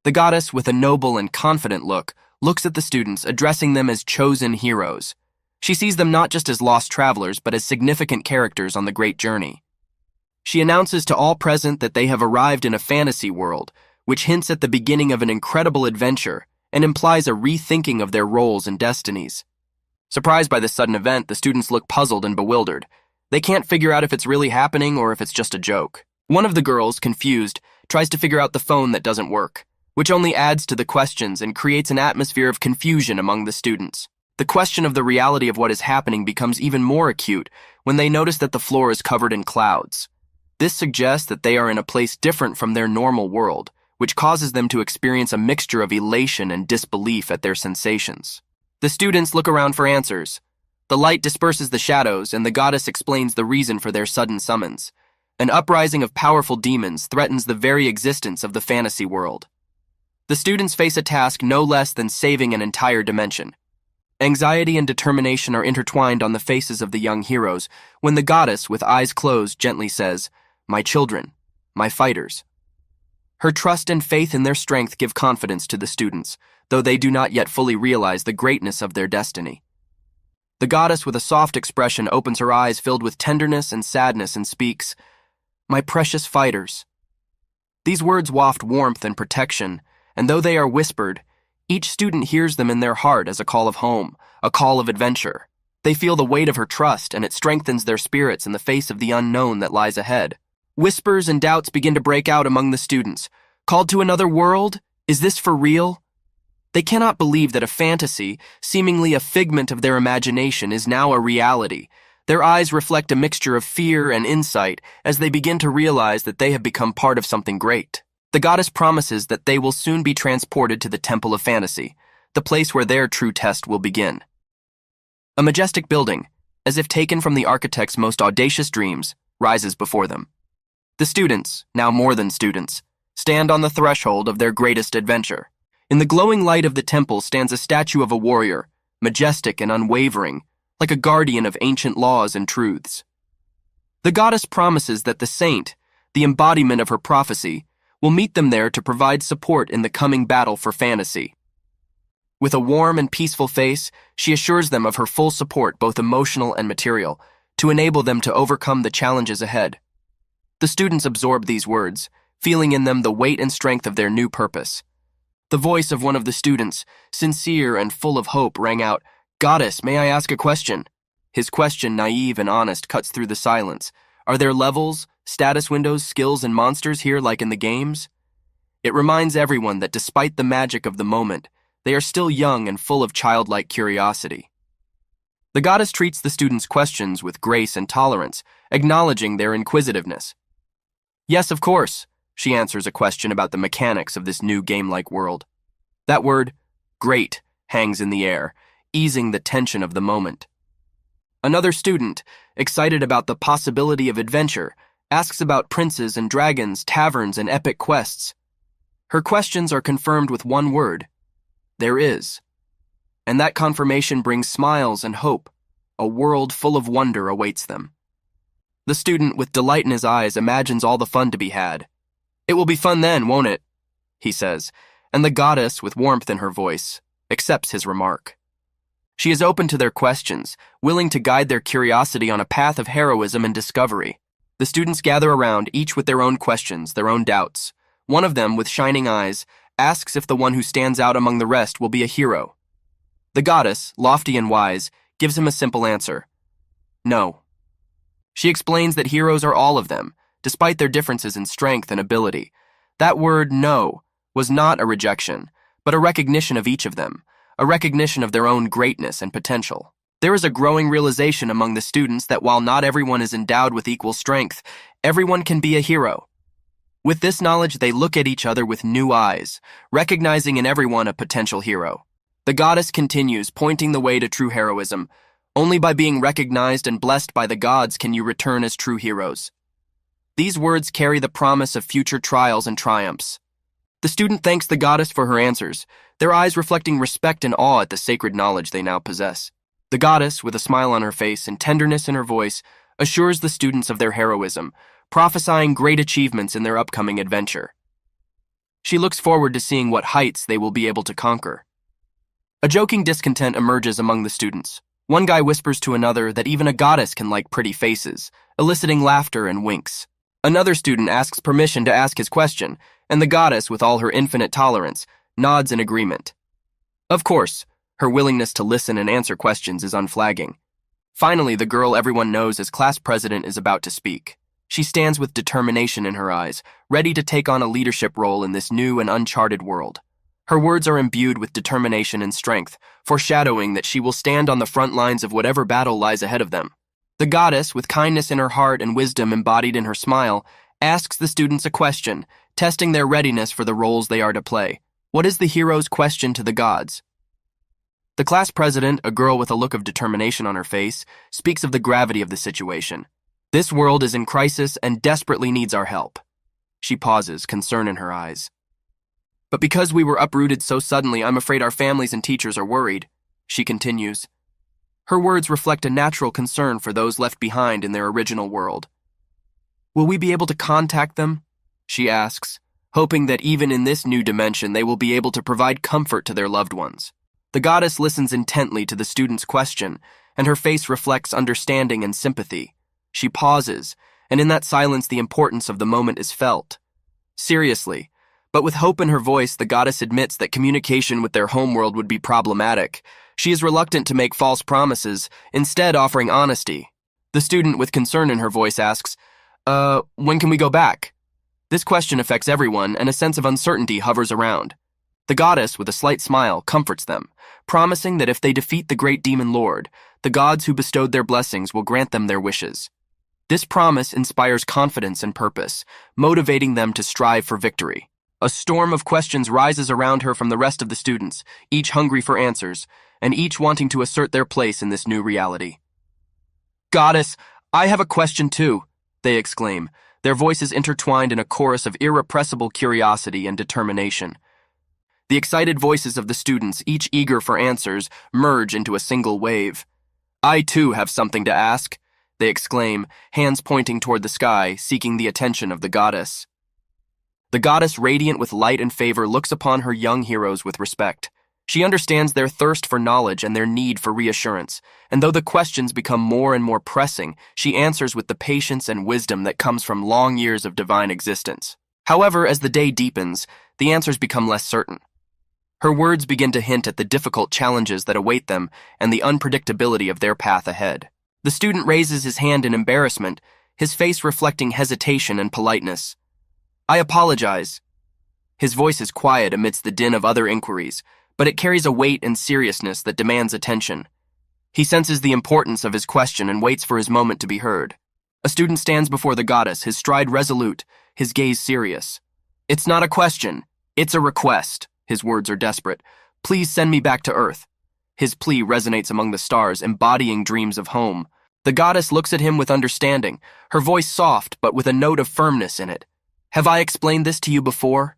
The goddess, with a noble and confident look, looks at the students, addressing them as chosen heroes. She sees them not just as lost travelers, but as significant characters on the great journey. She announces to all present that they have arrived in a fantasy world, which hints at the beginning of an incredible adventure and implies a rethinking of their roles and destinies. Surprised by this sudden event, the students look puzzled and bewildered. They can't figure out if it's really happening or if it's just a joke. One of the girls, confused, tries to figure out the phone that doesn't work, which only adds to the questions and creates an atmosphere of confusion among the students. The question of the reality of what is happening becomes even more acute when they notice that the floor is covered in clouds. This suggests that they are in a place different from their normal world, which causes them to experience a mixture of elation and disbelief at their sensations. The students look around for answers. The light disperses the shadows, and the goddess explains the reason for their sudden summons. An uprising of powerful demons threatens the very existence of the fantasy world. The students face a task no less than saving an entire dimension. Anxiety and determination are intertwined on the faces of the young heroes when the goddess, with eyes closed, gently says, "My children, my fighters." Her trust and faith in their strength give confidence to the students, though they do not yet fully realize the greatness of their destiny. The goddess, with a soft expression, opens her eyes filled with tenderness and sadness and speaks, "My precious fighters." These words waft warmth and protection, and though they are whispered, each student hears them in their heart as a call of home, a call of adventure. They feel the weight of her trust, and it strengthens their spirits in the face of the unknown that lies ahead. Whispers and doubts begin to break out among the students. Called to another world? Is this for real? They cannot believe that a fantasy, seemingly a figment of their imagination, is now a reality. Their eyes reflect a mixture of fear and insight as they begin to realize that they have become part of something great. The goddess promises that they will soon be transported to the Temple of Fantasy, the place where their true test will begin. A majestic building, as if taken from the architect's most audacious dreams, rises before them. The students, now more than students, stand on the threshold of their greatest adventure. In the glowing light of the temple stands a statue of a warrior, majestic and unwavering, like a guardian of ancient laws and truths. The goddess promises that the saint, the embodiment of her prophecy, will meet them there to provide support in the coming battle for fantasy. With a warm and peaceful face, she assures them of her full support, both emotional and material, to enable them to overcome the challenges ahead. The students absorb these words, feeling in them the weight and strength of their new purpose. The voice of one of the students, sincere and full of hope, rang out, "Goddess, may I ask a question?" His question, naive and honest, cuts through the silence. Are there levels, status windows, skills, and monsters here like in the games? It reminds everyone that despite the magic of the moment, they are still young and full of childlike curiosity. The goddess treats the students' questions with grace and tolerance, acknowledging their inquisitiveness. "Yes, of course," she answers a question about the mechanics of this new game-like world. That word, "great," hangs in the air, easing the tension of the moment. Another student, excited about the possibility of adventure, asks about princes and dragons, taverns, and epic quests. Her questions are confirmed with one word, "There is." And that confirmation brings smiles and hope. A world full of wonder awaits them. The student, with delight in his eyes, imagines all the fun to be had. "It will be fun then, won't it?" he says, and the goddess, with warmth in her voice, accepts his remark. She is open to their questions, willing to guide their curiosity on a path of heroism and discovery. The students gather around, each with their own questions, their own doubts. One of them, with shining eyes, asks if the one who stands out among the rest will be a hero. The goddess, lofty and wise, gives him a simple answer. No. She explains that heroes are all of them, despite their differences in strength and ability. That word, no, was not a rejection, but a recognition of each of them, a recognition of their own greatness and potential. There is a growing realization among the students that while not everyone is endowed with equal strength, everyone can be a hero. With this knowledge, they look at each other with new eyes, recognizing in everyone a potential hero. The goddess continues, pointing the way to true heroism. Only by being recognized and blessed by the gods can you return as true heroes. These words carry the promise of future trials and triumphs. The student thanks the goddess for her answers, their eyes reflecting respect and awe at the sacred knowledge they now possess. The goddess, with a smile on her face and tenderness in her voice, assures the students of their heroism, prophesying great achievements in their upcoming adventure. She looks forward to seeing what heights they will be able to conquer. A joking discontent emerges among the students. One guy whispers to another that even a goddess can like pretty faces, eliciting laughter and winks. Another student asks permission to ask his question, and the goddess, with all her infinite tolerance, nods in agreement. Of course, her willingness to listen and answer questions is unflagging. Finally, the girl everyone knows as class president is about to speak. She stands with determination in her eyes, ready to take on a leadership role in this new and uncharted world. Her words are imbued with determination and strength, foreshadowing that she will stand on the front lines of whatever battle lies ahead of them. The goddess, with kindness in her heart and wisdom embodied in her smile, asks the students a question, testing their readiness for the roles they are to play. What is the hero's question to the gods? The class president, a girl with a look of determination on her face, speaks of the gravity of the situation. This world is in crisis and desperately needs our help. She pauses, concern in her eyes. But because we were uprooted so suddenly, I'm afraid our families and teachers are worried, she continues. Her words reflect a natural concern for those left behind in their original world. Will we be able to contact them? She asks, hoping that even in this new dimension they will be able to provide comfort to their loved ones. The goddess listens intently to the student's question, and her face reflects understanding and sympathy. She pauses, and in that silence the importance of the moment is felt. Seriously, but with hope in her voice, the goddess admits that communication with their homeworld would be problematic. She is reluctant to make false promises, instead offering honesty. The student, with concern in her voice, asks, when can we go back? This question affects everyone, and a sense of uncertainty hovers around. The goddess, with a slight smile, comforts them, promising that if they defeat the great demon lord, the gods who bestowed their blessings will grant them their wishes. This promise inspires confidence and purpose, motivating them to strive for victory. A storm of questions rises around her from the rest of the students, each hungry for answers, and each wanting to assert their place in this new reality. Goddess, I have a question too, they exclaim, their voices intertwined in a chorus of irrepressible curiosity and determination. The excited voices of the students, each eager for answers, merge into a single wave. I too have something to ask, they exclaim, hands pointing toward the sky, seeking the attention of the goddess. The goddess, radiant with light and favor, looks upon her young heroes with respect. She understands their thirst for knowledge and their need for reassurance, and though the questions become more and more pressing, she answers with the patience and wisdom that comes from long years of divine existence. However, as the day deepens, the answers become less certain. Her words begin to hint at the difficult challenges that await them and the unpredictability of their path ahead. The student raises his hand in embarrassment, his face reflecting hesitation and politeness. I apologize. His voice is quiet amidst the din of other inquiries, but it carries a weight and seriousness that demands attention. He senses the importance of his question and waits for his moment to be heard. A student stands before the goddess, his stride resolute, his gaze serious. It's not a question, it's a request. His words are desperate. Please send me back to Earth. His plea resonates among the stars, embodying dreams of home. The goddess looks at him with understanding, her voice soft but with a note of firmness in it. Have I explained this to you before?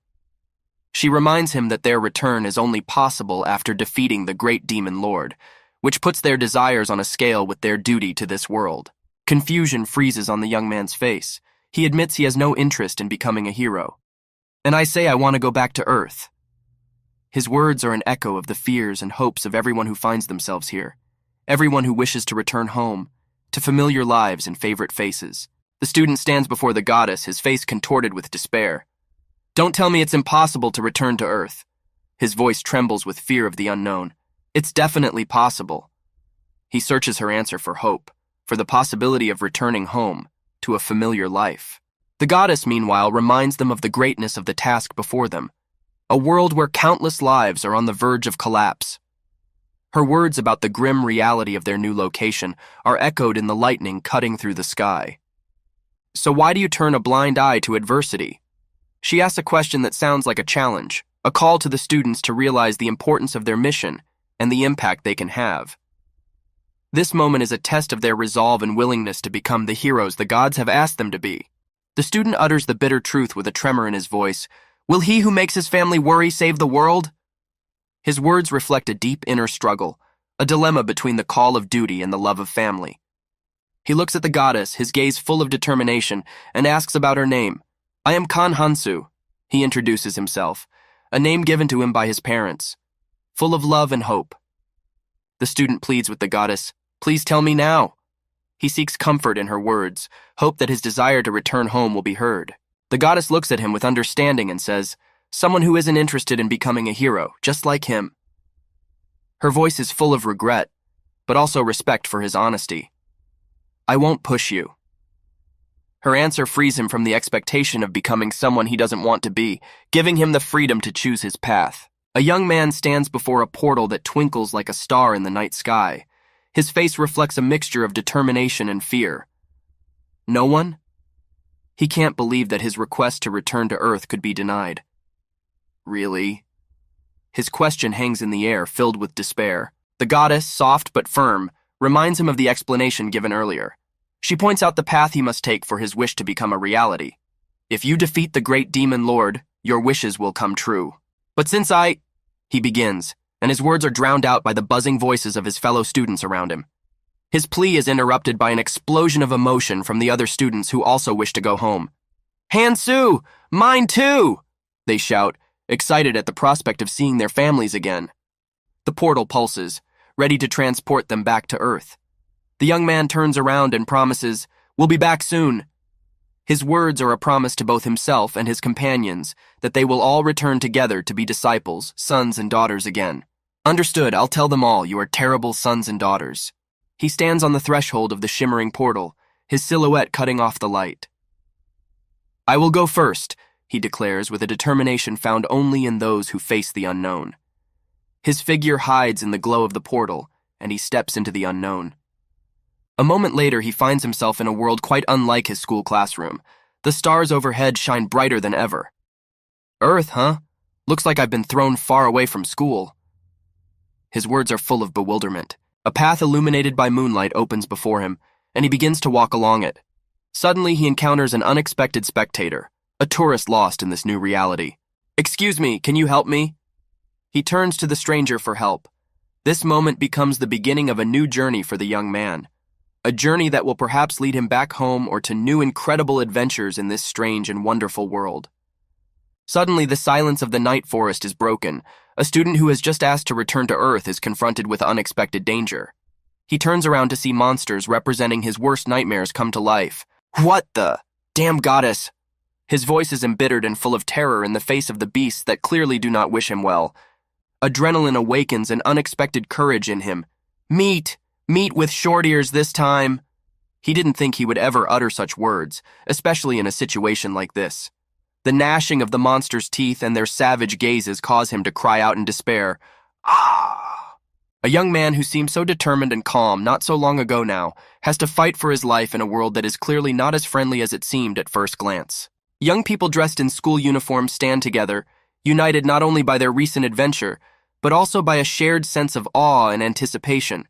She reminds him that their return is only possible after defeating the great demon lord, which puts their desires on a scale with their duty to this world. Confusion freezes on the young man's face. He admits he has no interest in becoming a hero. And I say I want to go back to Earth. His words are an echo of the fears and hopes of everyone who finds themselves here, everyone who wishes to return home, to familiar lives and favorite faces. The student stands before the goddess, his face contorted with despair. Don't tell me it's impossible to return to Earth. His voice trembles with fear of the unknown. It's definitely possible. He searches her answer for hope, for the possibility of returning home, to a familiar life. The goddess, meanwhile, reminds them of the greatness of the task before them, a world where countless lives are on the verge of collapse. Her words about the grim reality of their new location are echoed in the lightning cutting through the sky. So why do you turn a blind eye to adversity? She asks a question that sounds like a challenge, a call to the students to realize the importance of their mission and the impact they can have. This moment is a test of their resolve and willingness to become the heroes the gods have asked them to be. The student utters the bitter truth with a tremor in his voice. Will he who makes his family worry save the world? His words reflect a deep inner struggle, a dilemma between the call of duty and the love of family. He looks at the goddess, his gaze full of determination, and asks about her name. I am Kan Hansu. He introduces himself, a name given to him by his parents, full of love and hope. The student pleads with the goddess, "Please tell me now." He seeks comfort in her words, hope that his desire to return home will be heard. The goddess looks at him with understanding and says, "Someone who isn't interested in becoming a hero, just like him." Her voice is full of regret, but also respect for his honesty. "I won't push you." Her answer frees him from the expectation of becoming someone he doesn't want to be, giving him the freedom to choose his path. A young man stands before a portal that twinkles like a star in the night sky. His face reflects a mixture of determination and fear. No one? He can't believe that his request to return to Earth could be denied. Really? His question hangs in the air, filled with despair. The goddess, soft but firm, reminds him of the explanation given earlier. She points out the path he must take for his wish to become a reality. "If you defeat the great demon lord, your wishes will come true." "But since he begins, and his words are drowned out by the buzzing voices of his fellow students around him. His plea is interrupted by an explosion of emotion from the other students who also wish to go home. "Hansu! Mine too!" they shout, excited at the prospect of seeing their families again. The portal pulses, ready to transport them back to Earth. The young man turns around and promises, "We'll be back soon." His words are a promise to both himself and his companions that they will all return together to be disciples, sons and daughters again. "Understood, I'll tell them all, you are terrible sons and daughters." He stands on the threshold of the shimmering portal, his silhouette cutting off the light. "I will go first," he declares with a determination found only in those who face the unknown. His figure hides in the glow of the portal, and he steps into the unknown. A moment later, he finds himself in a world quite unlike his school classroom. The stars overhead shine brighter than ever. "Earth, huh? Looks like I've been thrown far away from school." His words are full of bewilderment. A path illuminated by moonlight opens before him, and he begins to walk along it. Suddenly, he encounters an unexpected spectator, a tourist lost in this new reality. "Excuse me, can you help me?" He turns to the stranger for help. This moment becomes the beginning of a new journey for the young man. A journey that will perhaps lead him back home or to new incredible adventures in this strange and wonderful world. Suddenly, the silence of the night forest is broken. A student who has just asked to return to Earth is confronted with unexpected danger. He turns around to see monsters representing his worst nightmares come to life. "What the? Damn goddess!" His voice is embittered and full of terror in the face of the beasts that clearly do not wish him well. Adrenaline awakens an unexpected courage in him. Meet with short ears this time." He didn't think he would ever utter such words, especially in a situation like this. The gnashing of the monster's teeth and their savage gazes cause him to cry out in despair, "Ah!" A young man who seemed so determined and calm not so long ago now has to fight for his life in a world that is clearly not as friendly as it seemed at first glance. Young people dressed in school uniforms stand together, united not only by their recent adventure, but also by a shared sense of awe and anticipation.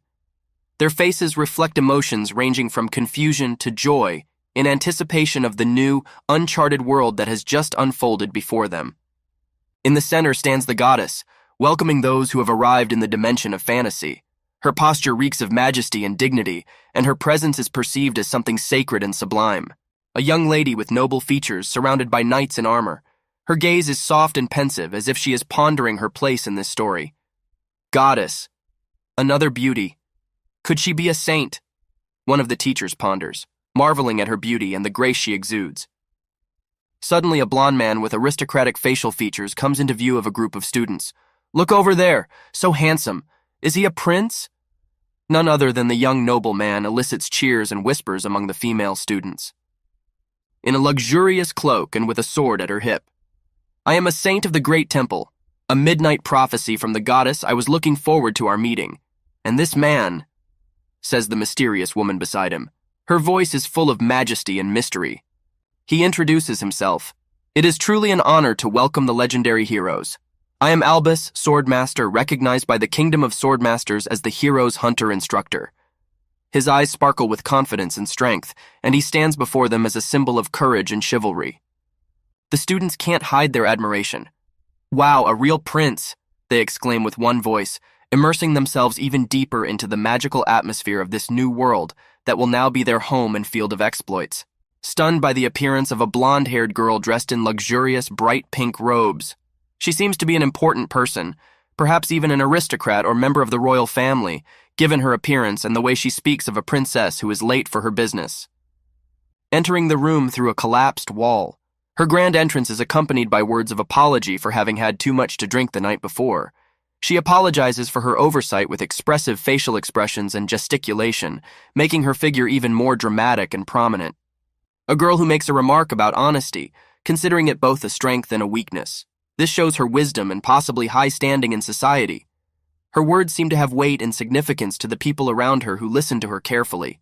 Their faces reflect emotions ranging from confusion to joy in anticipation of the new, uncharted world that has just unfolded before them. In the center stands the goddess, welcoming those who have arrived in the dimension of fantasy. Her posture reeks of majesty and dignity, and her presence is perceived as something sacred and sublime. A young lady with noble features surrounded by knights in armor. Her gaze is soft and pensive, as if she is pondering her place in this story. Goddess. Another beauty. Could she be a saint? One of the teachers ponders, marveling at her beauty and the grace she exudes. Suddenly, a blond man with aristocratic facial features comes into view of a group of students. "Look over there, so handsome. Is he a prince?" None other than the young nobleman elicits cheers and whispers among the female students. In a luxurious cloak and with a sword at her hip. "I am a saint of the great temple. A midnight prophecy from the goddess. I was looking forward to our meeting. And this man," says the mysterious woman beside him. Her voice is full of majesty and mystery. He introduces himself. "It is truly an honor to welcome the legendary heroes. I am Albus, Swordmaster, recognized by the Kingdom of Swordmasters as the hero's hunter instructor." His eyes sparkle with confidence and strength, and he stands before them as a symbol of courage and chivalry. The students can't hide their admiration. "Wow, a real prince," they exclaim with one voice, immersing themselves even deeper into the magical atmosphere of this new world that will now be their home and field of exploits. stunned by the appearance of a blonde-haired girl dressed in luxurious, bright pink robes. She seems to be an important person, perhaps even an aristocrat or member of the royal family, given her appearance and the way she speaks of a princess who is late for her business. Entering the room through a collapsed wall, her grand entrance is accompanied by words of apology for having had too much to drink the night before. She apologizes for her oversight with expressive facial expressions and gesticulation, making her figure even more dramatic and prominent. A girl who makes a remark about honesty, considering it both a strength and a weakness. This shows her wisdom and possibly high standing in society. Her words seem to have weight and significance to the people around her who listen to her carefully.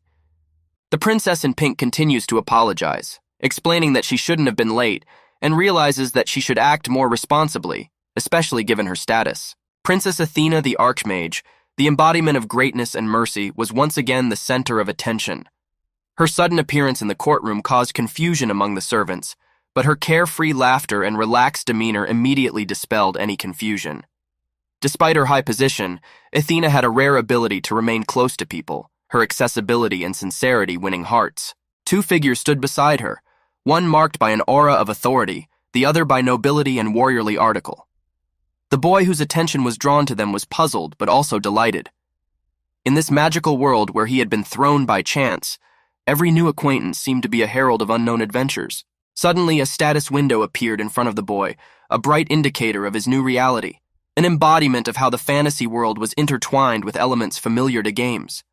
The princess in pink continues to apologize, explaining that she shouldn't have been late, and realizes that she should act more responsibly, especially given her status. Princess Athena the Archmage, the embodiment of greatness and mercy, was once again the center of attention. Her sudden appearance in the courtroom caused confusion among the servants, but her carefree laughter and relaxed demeanor immediately dispelled any confusion. Despite her high position, Athena had a rare ability to remain close to people, her accessibility and sincerity winning hearts. Two figures stood beside her, one marked by an aura of authority, the other by nobility and warriorly article. The boy whose attention was drawn to them was puzzled but also delighted. In this magical world where he had been thrown by chance, every new acquaintance seemed to be a herald of unknown adventures. Suddenly, a status window appeared in front of the boy, a bright indicator of his new reality, an embodiment of how the fantasy world was intertwined with elements familiar to games.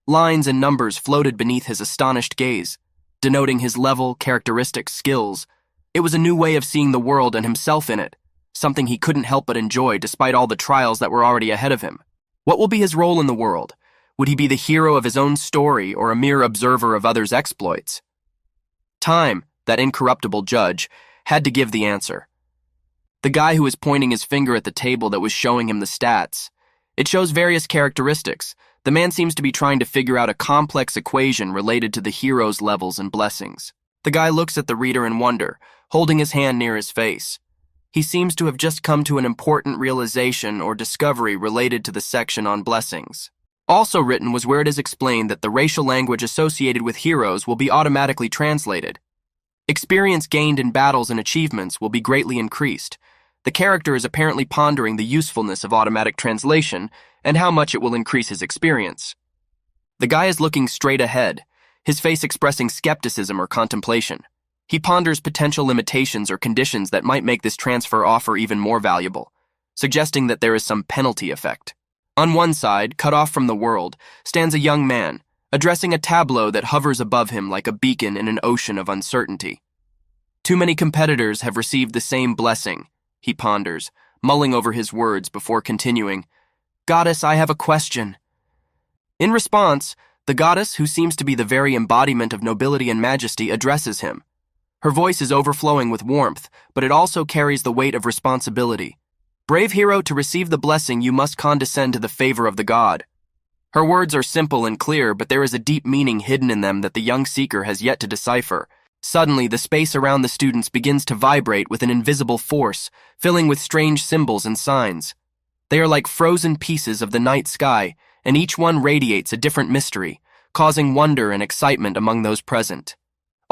Lines and numbers floated beneath his astonished gaze, denoting his level, characteristics, skills. It was a new way of seeing the world and himself in it, something he couldn't help but enjoy despite all the trials that were already ahead of him. What will be his role in the world? Would he be the hero of his own story or a mere observer of others' exploits? Time, that incorruptible judge, had to give the answer. The guy who was pointing his finger at the table that was showing him the stats. It shows various characteristics. The man seems to be trying to figure out a complex equation related to the hero's levels and blessings. The guy looks at the reader in wonder, holding his hand near his face. He seems to have just come to an important realization or discovery related to the section on blessings. Also written was where it is explained that the racial language associated with heroes will be automatically translated. Experience gained in battles and achievements will be greatly increased. The character is apparently pondering the usefulness of automatic translation and how much it will increase his experience. The guy is looking straight ahead, his face expressing skepticism or contemplation. He ponders potential limitations or conditions that might make this transfer offer even more valuable, suggesting that there is some penalty effect. On one side, cut off from the world, stands a young man, addressing a tableau that hovers above him like a beacon in an ocean of uncertainty. Too many competitors have received the same blessing, he ponders, mulling over his words before continuing. Goddess, I have a question. In response, the goddess, who seems to be the very embodiment of nobility and majesty, addresses him. Her voice is overflowing with warmth, but it also carries the weight of responsibility. Brave hero, to receive the blessing, you must condescend to the favor of the god. Her words are simple and clear, but there is a deep meaning hidden in them that the young seeker has yet to decipher. Suddenly, the space around the students begins to vibrate with an invisible force, filling with strange symbols and signs. They are like frozen pieces of the night sky, and each one radiates a different mystery, causing wonder and excitement among those present.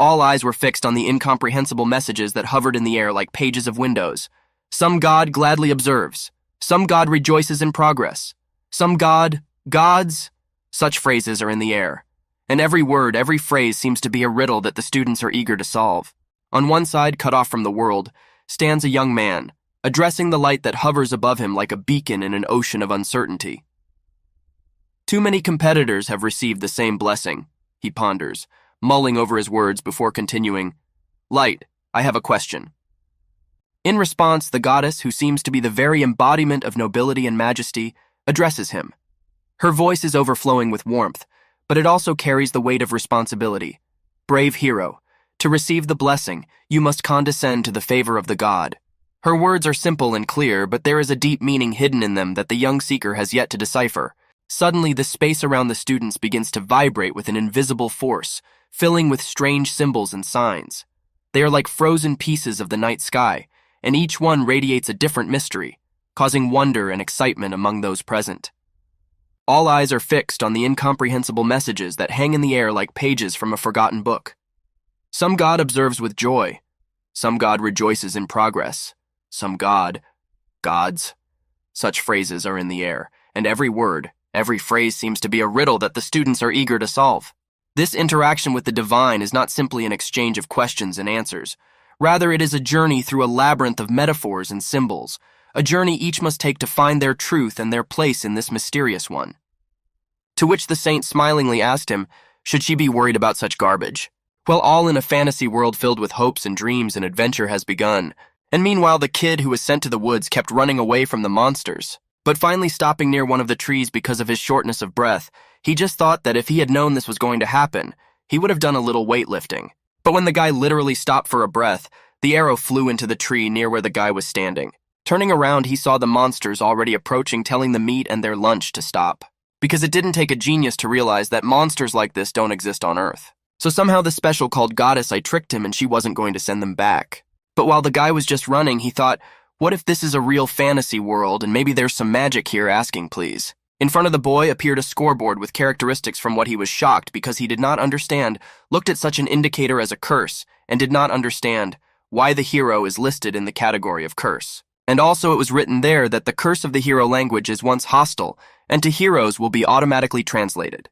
All eyes were fixed on the incomprehensible messages that hovered in the air like pages of windows. Some god gladly observes. Some god rejoices in progress. Some gods, such phrases are in the air. And every word, every phrase seems to be a riddle that the students are eager to solve. On one side, cut off from the world, stands a young man, addressing the light that hovers above him like a beacon in an ocean of uncertainty. Too many competitors have received the same blessing, he ponders, mulling over his words before continuing. Light, I have a question. In response, the goddess, who seems to be the very embodiment of nobility and majesty, addresses him. Her voice is overflowing with warmth, but it also carries the weight of responsibility. Brave hero, to receive the blessing, you must condescend to the favor of the god. Her words are simple and clear, but there is a deep meaning hidden in them that the young seeker has yet to decipher. Suddenly, the space around the students begins to vibrate with an invisible force, filling with strange symbols and signs. They are like frozen pieces of the night sky, and each one radiates a different mystery, causing wonder and excitement among those present. All eyes are fixed on the incomprehensible messages that hang in the air like pages from a forgotten book. Some god observes with joy. Some god rejoices in progress. Some gods. Such phrases are in the air, and every word, every phrase seems to be a riddle that the students are eager to solve. This interaction with the divine is not simply an exchange of questions and answers. Rather, it is a journey through a labyrinth of metaphors and symbols, a journey each must take to find their truth and their place in this mysterious one. To which the saint smilingly asked him, should she be worried about such garbage? Well, all in a fantasy world filled with hopes and dreams and adventure has begun. And meanwhile, the kid who was sent to the woods kept running away from the monsters. But finally stopping near one of the trees because of his shortness of breath, he just thought that if he had known this was going to happen, he would have done a little weightlifting. But when the guy literally stopped for a breath, the arrow flew into the tree near where the guy was standing. Turning around, he saw the monsters already approaching, telling the meat and their lunch to stop. Because it didn't take a genius to realize that monsters like this don't exist on Earth. So somehow the special called goddess I tricked him and she wasn't going to send them back. But while the guy was just running, he thought, what if this is a real fantasy world and maybe there's some magic here, asking please. In front of the boy appeared a scoreboard with characteristics from what he was shocked because he did not understand, looked at such an indicator as a curse, and did not understand why the hero is listed in the category of curse. And also it was written there that the curse of the hero language is once hostile, and to heroes will be automatically translated.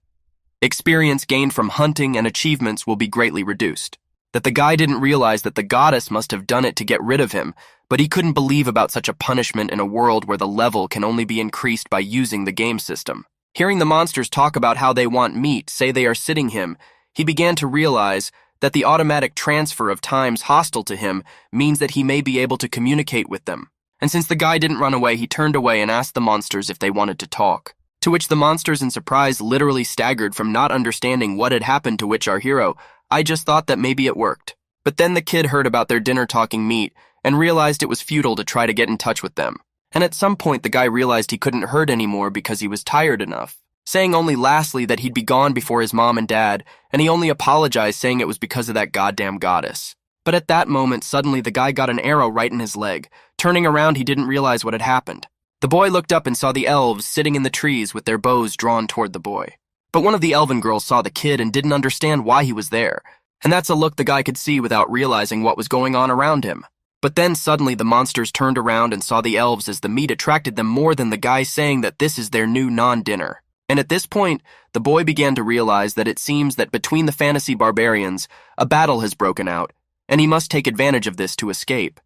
Experience gained from hunting and achievements will be greatly reduced. That the guy didn't realize that the goddess must have done it to get rid of him, but he couldn't believe about such a punishment in a world where the level can only be increased by using the game system. Hearing the monsters talk about how they want meat, say they are sitting him, he began to realize that the automatic transfer of times hostile to him means that he may be able to communicate with them. And since the guy didn't run away, he turned away and asked the monsters if they wanted to talk. To which the monsters in surprise literally staggered from not understanding what had happened, to which our hero, I just thought that maybe it worked. But then the kid heard about their dinner talking meat and realized it was futile to try to get in touch with them. And at some point the guy realized he couldn't hurt anymore because he was tired enough, saying only lastly that he'd be gone before his mom and dad, and he only apologized saying it was because of that goddamn goddess. But at that moment, suddenly the guy got an arrow right in his leg. Turning around, he didn't realize what had happened. The boy looked up and saw the elves sitting in the trees with their bows drawn toward the boy. But one of the elven girls saw the kid and didn't understand why he was there, and that's a look the guy could see without realizing what was going on around him. But then suddenly the monsters turned around and saw the elves as the meat attracted them more than the guy saying that this is their new non-dinner. And at this point, the boy began to realize that it seems that between the fantasy barbarians, a battle has broken out, and he must take advantage of this to escape.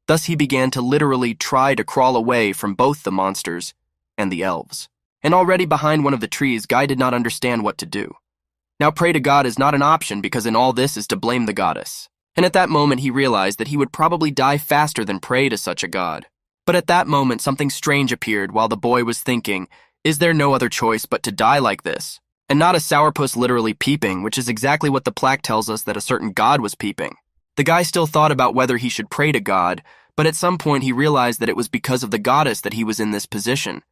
Thus he began to literally try to crawl away from both the monsters and the elves. And already behind one of the trees, Guy did not understand what to do. Now pray to God is not an option because in all this is to blame the goddess. And at that moment he realized that he would probably die faster than pray to such a god. But at that moment something strange appeared while the boy was thinking, is there no other choice but to die like this? And not a sourpuss literally peeping, which is exactly what the plaque tells us that a certain god was peeping. The guy still thought about whether he should pray to God, but at some point he realized that it was because of the goddess that he was in this position.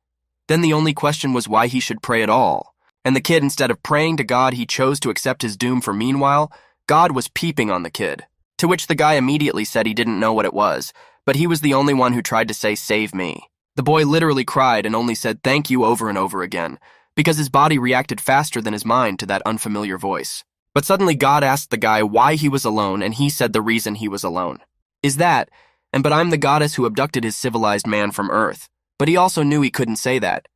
Then the only question was why he should pray at all. And the kid, instead of praying to God, he chose to accept his doom, for meanwhile, God was peeping on the kid. To which the guy immediately said he didn't know what it was, but he was the only one who tried to say, "Save me." The boy literally cried and only said thank you over and over again, because his body reacted faster than his mind to that unfamiliar voice. But suddenly God asked the guy why he was alone, and he said the reason he was alone is that, but I'm the goddess who abducted his civilized man from Earth. But he also knew he couldn't say that,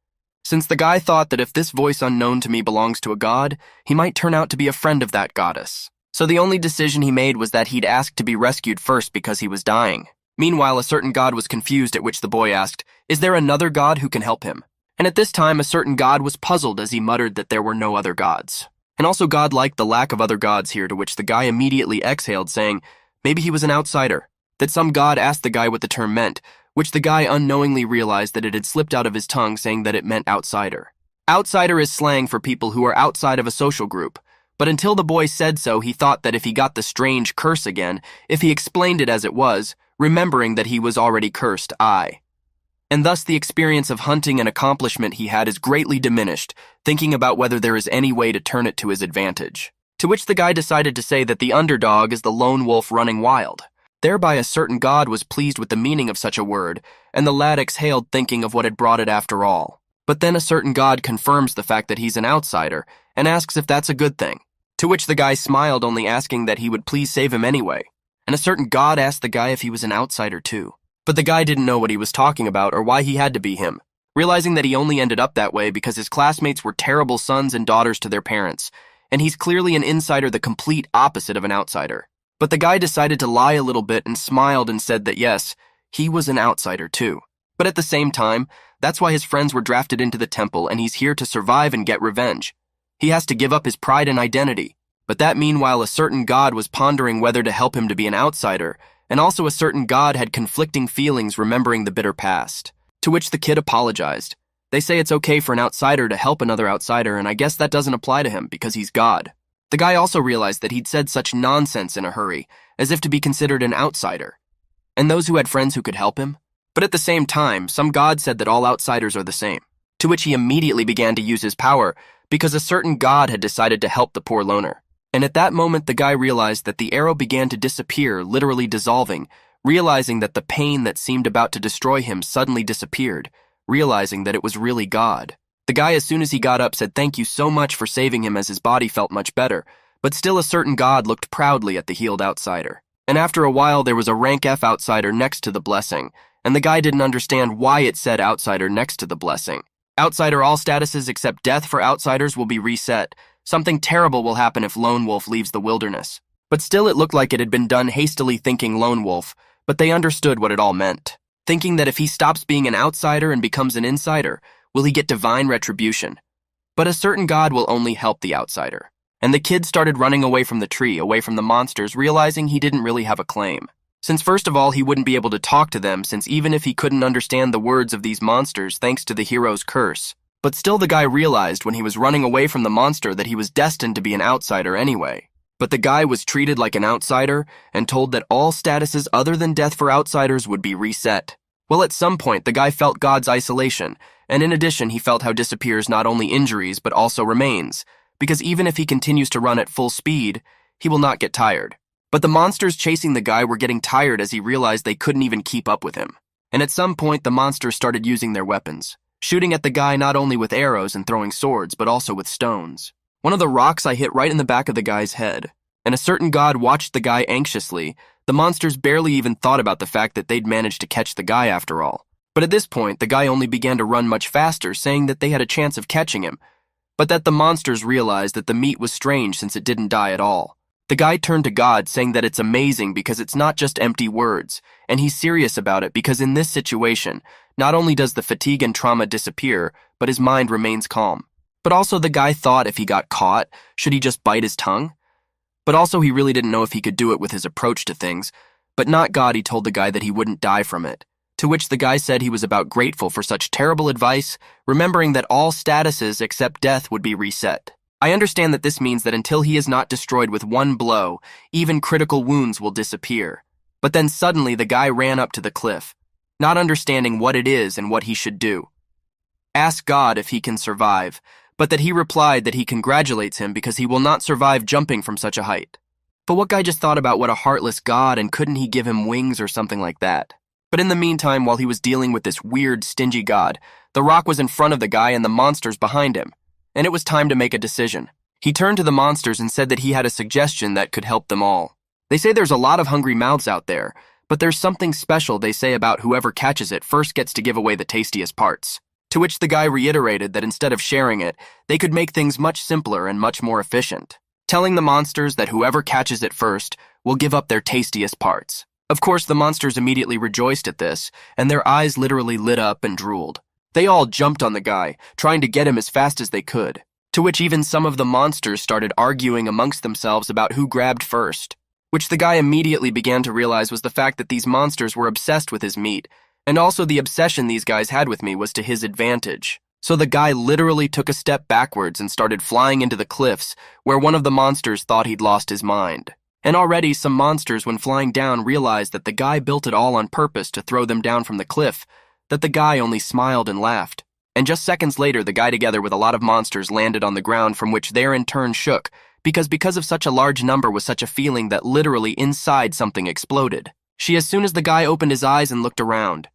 since the guy thought that if this voice unknown to me belongs to a god, he might turn out to be a friend of that goddess. So the only decision he made was that he'd ask to be rescued first because he was dying. Meanwhile, a certain god was confused, at which the boy asked, is there another god who can help him? And at this time, a certain god was puzzled as he muttered that there were no other gods. And also God liked the lack of other gods here, to which the guy immediately exhaled, saying maybe he was an outsider. That some god asked the guy what the term meant, which the guy unknowingly realized that it had slipped out of his tongue, saying that it meant outsider. Outsider is slang for people who are outside of a social group, but until the boy said so, he thought that if he got the strange curse again, if he explained it as it was, remembering that he was already cursed, and thus the experience of hunting and accomplishment he had is greatly diminished, thinking about whether there is any way to turn it to his advantage. To which the guy decided to say that the underdog is the lone wolf running wild. Thereby a certain god was pleased with the meaning of such a word, and the lad exhaled thinking of what had brought it after all. But then a certain god confirms the fact that he's an outsider, and asks if that's a good thing. To which the guy smiled, only asking that he would please save him anyway. And a certain god asked the guy if he was an outsider too. But the guy didn't know what he was talking about or why he had to be him, realizing that he only ended up that way because his classmates were terrible sons and daughters to their parents, and he's clearly an insider, the complete opposite of an outsider. But the guy decided to lie a little bit and smiled and said that yes, he was an outsider too. But at the same time, that's why his friends were drafted into the temple, and he's here to survive and get revenge. He has to give up his pride and identity. But that meanwhile, a certain god was pondering whether to help him to be an outsider, and also a certain god had conflicting feelings remembering the bitter past. To which the kid apologized. They say it's okay for an outsider to help another outsider, and I guess that doesn't apply to him because he's God. The guy also realized that he'd said such nonsense in a hurry, as if to be considered an outsider. And those who had friends who could help him? But at the same time, some god said that all outsiders are the same. To which he immediately began to use his power, because a certain god had decided to help the poor loner. And at that moment, the guy realized that the arrow began to disappear, literally dissolving, realizing that the pain that seemed about to destroy him suddenly disappeared, realizing that it was really God. The guy, as soon as he got up, said thank you so much for saving him, as his body felt much better, but still a certain god looked proudly at the healed outsider. And after a while, there was a rank F outsider next to the blessing, and the guy didn't understand why it said outsider next to the blessing. Outsider, all statuses except death for outsiders will be reset. Something terrible will happen if Lone Wolf leaves the wilderness. But still it looked like it had been done hastily, thinking Lone Wolf, but they understood what it all meant. Thinking that if he stops being an outsider and becomes an insider, will he get divine retribution? But a certain god will only help the outsider. And the kid started running away from the tree, away from the monsters, realizing he didn't really have a claim. Since first of all, he wouldn't be able to talk to them, since even if he couldn't understand the words of these monsters thanks to the hero's curse. But still the guy realized when he was running away from the monster that he was destined to be an outsider anyway. But the guy was treated like an outsider and told that all statuses other than death for outsiders would be reset. Well, at some point, the guy felt God's isolation, and in addition, he felt how disappears not only injuries but also remains, because even if he continues to run at full speed, he will not get tired. But the monsters chasing the guy were getting tired as he realized they couldn't even keep up with him. And at some point, the monsters started using their weapons, shooting at the guy not only with arrows and throwing swords, but also with stones. One of the rocks I hit right in the back of the guy's head, and a certain god watched the guy anxiously. The monsters barely even thought about the fact that they'd managed to catch the guy after all. But at this point, the guy only began to run much faster, saying that they had a chance of catching him, but that the monsters realized that the meat was strange since it didn't die at all. The guy turned to God, saying that it's amazing because it's not just empty words, and he's serious about it because in this situation, not only does the fatigue and trauma disappear, but his mind remains calm. But also the guy thought if he got caught, should he just bite his tongue? But also he really didn't know if he could do it with his approach to things. But not God, he told the guy that he wouldn't die from it. To which the guy said he was about grateful for such terrible advice, remembering that all statuses except death would be reset. I understand that this means that until he is not destroyed with one blow, even critical wounds will disappear. But then suddenly the guy ran up to the cliff, not understanding what it is and what he should do. Ask God if he can survive, but that he replied that he congratulates him because he will not survive jumping from such a height. But what guy just thought about what a heartless god, and couldn't he give him wings or something like that? But in the meantime, while he was dealing with this weird, stingy god, the rock was in front of the guy and the monsters behind him, and it was time to make a decision. He turned to the monsters and said that he had a suggestion that could help them all. They say there's a lot of hungry mouths out there, but there's something special they say about whoever catches it first gets to give away the tastiest parts. To which the guy reiterated that instead of sharing it, they could make things much simpler and much more efficient, telling the monsters that whoever catches it first will give up their tastiest parts. Of course, the monsters immediately rejoiced at this, and their eyes literally lit up and drooled. They all jumped on the guy, trying to get him as fast as they could, to which even some of the monsters started arguing amongst themselves about who grabbed first, which the guy immediately began to realize was the fact that these monsters were obsessed with his meat, and also the obsession these guys had with me was to his advantage. So the guy literally took a step backwards and started flying into the cliffs, where one of the monsters thought he'd lost his mind. And already some monsters, when flying down, realized that the guy built it all on purpose to throw them down from the cliff, that the guy only smiled and laughed. And just seconds later, the guy together with a lot of monsters landed on the ground, from which they in turn shook, because of such a large number was such a feeling that literally inside something exploded. As soon as the guy opened his eyes and looked around,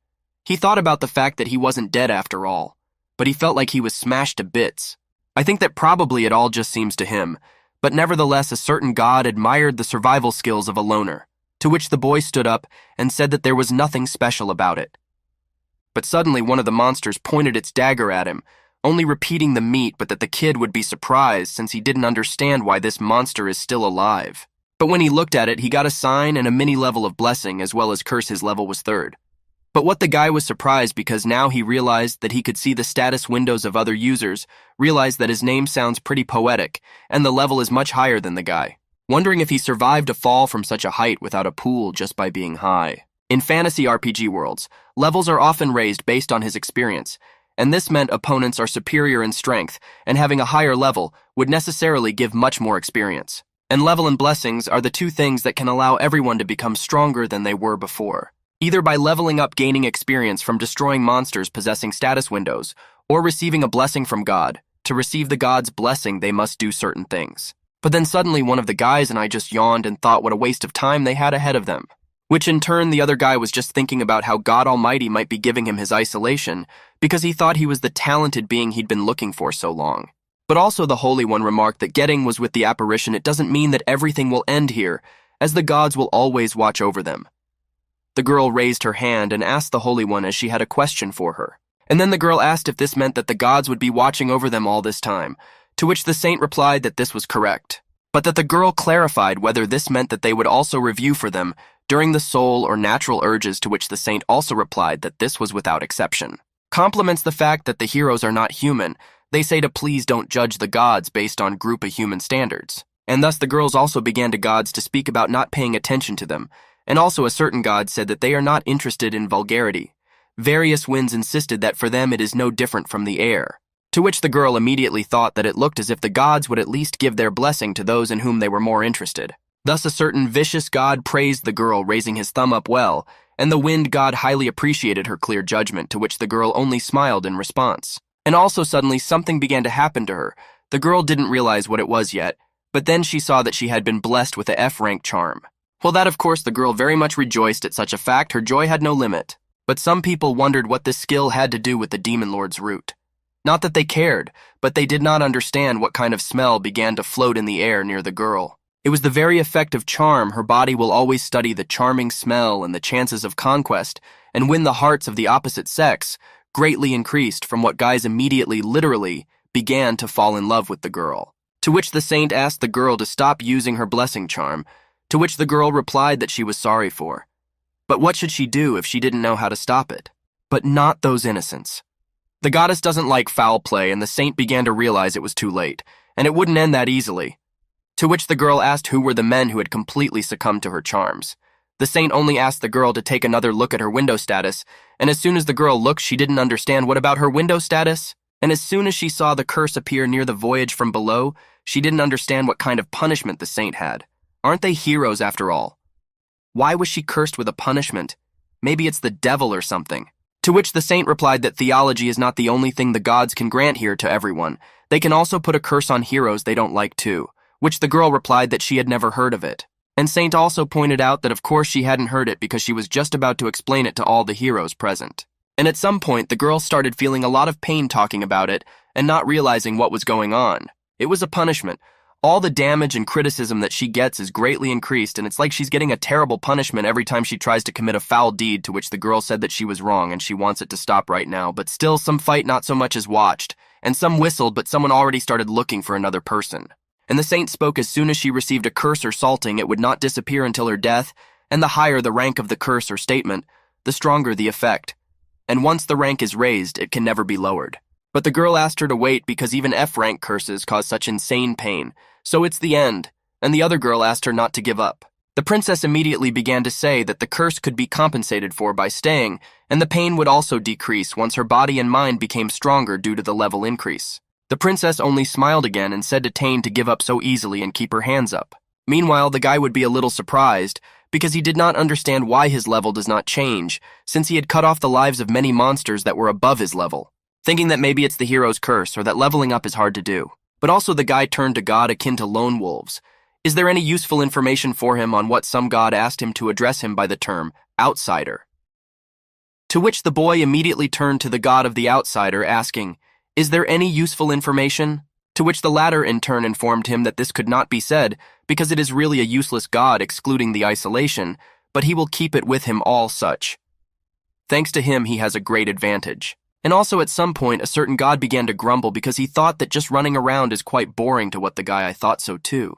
he thought about the fact that he wasn't dead after all, but he felt like he was smashed to bits. I think that probably it all just seems to him, But nevertheless, a certain god admired the survival skills of a loner, to which the boy stood up and said that there was nothing special about it. But suddenly one of the monsters pointed its dagger at him, only repeating the meat, but that the kid would be surprised since he didn't understand why this monster is still alive. But when he looked at it, he got a sign and a mini level of blessing as well as curse. His level was 3rd. But what the guy was surprised because now he realized that he could see the status windows of other users, realized that his name sounds pretty poetic, and the level is much higher than the guy. Wondering if he survived a fall from such a height without a pool just by being high. In fantasy RPG worlds, levels are often raised based on his experience, and this meant opponents are superior in strength, and having a higher level would necessarily give much more experience. And level and blessings are the two things that can allow everyone to become stronger than they were before. Either by leveling up, gaining experience from destroying monsters possessing status windows, or receiving a blessing from God. To receive the God's blessing, they must do certain things. But then suddenly one of the guys and I just yawned and thought what a waste of time they had ahead of them. Which in turn, the other guy was just thinking about how God Almighty might be giving him his isolation because he thought he was the talented being he'd been looking for so long. But also the Holy One remarked that getting was with the apparition. It doesn't mean that everything will end here, as the gods will always watch over them. The girl raised her hand and asked the Holy One as she had a question for her. And then the girl asked if this meant that the gods would be watching over them all this time, to which the saint replied that this was correct, but that the girl clarified whether this meant that they would also review for them during the soul or natural urges, to which the saint also replied that this was without exception. Compliments the fact that the heroes are not human. They say to please don't judge the gods based on group of human standards. And thus the girls also began to gods to speak about not paying attention to them, and also a certain god said that they are not interested in vulgarity. Various winds insisted that for them it is no different from the air, to which the girl immediately thought that it looked as if the gods would at least give their blessing to those in whom they were more interested. Thus a certain vicious god praised the girl, raising his thumb up well, and the wind god highly appreciated her clear judgment, to which the girl only smiled in response. And also suddenly something began to happen to her. The girl didn't realize what it was yet, but then she saw that she had been blessed with a F-rank charm. Well, that of course the girl very much rejoiced at such a fact. Her joy had no limit. But some people wondered what this skill had to do with the demon lord's root. Not that they cared, but they did not understand what kind of smell began to float in the air near the girl. It was the very effect of charm. Her body will always study the charming smell, and the chances of conquest and win the hearts of the opposite sex greatly increased from what guys immediately, literally, began to fall in love with the girl. To which the saint asked the girl to stop using her blessing charm, to which the girl replied that she was sorry for. But what should she do if she didn't know how to stop it? But not those innocents. The goddess doesn't like foul play, and the saint began to realize it was too late, and it wouldn't end that easily. To which the girl asked who were the men who had completely succumbed to her charms. The saint only asked the girl to take another look at her window status, and as soon as the girl looked, she didn't understand what about her window status. And as soon as she saw the curse appear near the voyage from below, she didn't understand what kind of punishment the saint had. Aren't they heroes after all? Why was she cursed with a punishment? Maybe it's the devil or something. To which the saint replied that theology is not the only thing the gods can grant here to everyone. They can also put a curse on heroes they don't like too, which the girl replied that she had never heard of it. And saint also pointed out that of course she hadn't heard it because she was just about to explain it to all the heroes present. And at some point the girl started feeling a lot of pain talking about it and not realizing what was going on. It was a punishment. All the damage and criticism that she gets is greatly increased, and it's like she's getting a terrible punishment every time she tries to commit a foul deed, to which the girl said that she was wrong and she wants it to stop right now. But still, some fight not so much as watched, and some whistled, but someone already started looking for another person. And the saint spoke as soon as she received a curse or salting, it would not disappear until her death, and the higher the rank of the curse or statement, the stronger the effect. And once the rank is raised, it can never be lowered. But the girl asked her to wait because even F-rank curses cause such insane pain. So it's the end, and the other girl asked her not to give up. The princess immediately began to say that the curse could be compensated for by staying, and the pain would also decrease once her body and mind became stronger due to the level increase. The princess only smiled again and said to Tane to give up so easily and keep her hands up. Meanwhile, the guy would be a little surprised because he did not understand why his level does not change, since he had cut off the lives of many monsters that were above his level, thinking that maybe it's the hero's curse or that leveling up is hard to do. But also the guy turned to God akin to lone wolves. Is there any useful information for him on what some god asked him to address him by the term outsider? To which the boy immediately turned to the god of the outsider, asking, is there any useful information? To which the latter in turn informed him that this could not be said because it is really a useless god excluding the isolation, but he will keep it with him all such. Thanks to him, he has a great advantage. And also at some point, a certain god began to grumble because he thought that just running around is quite boring to what the guy I thought so too.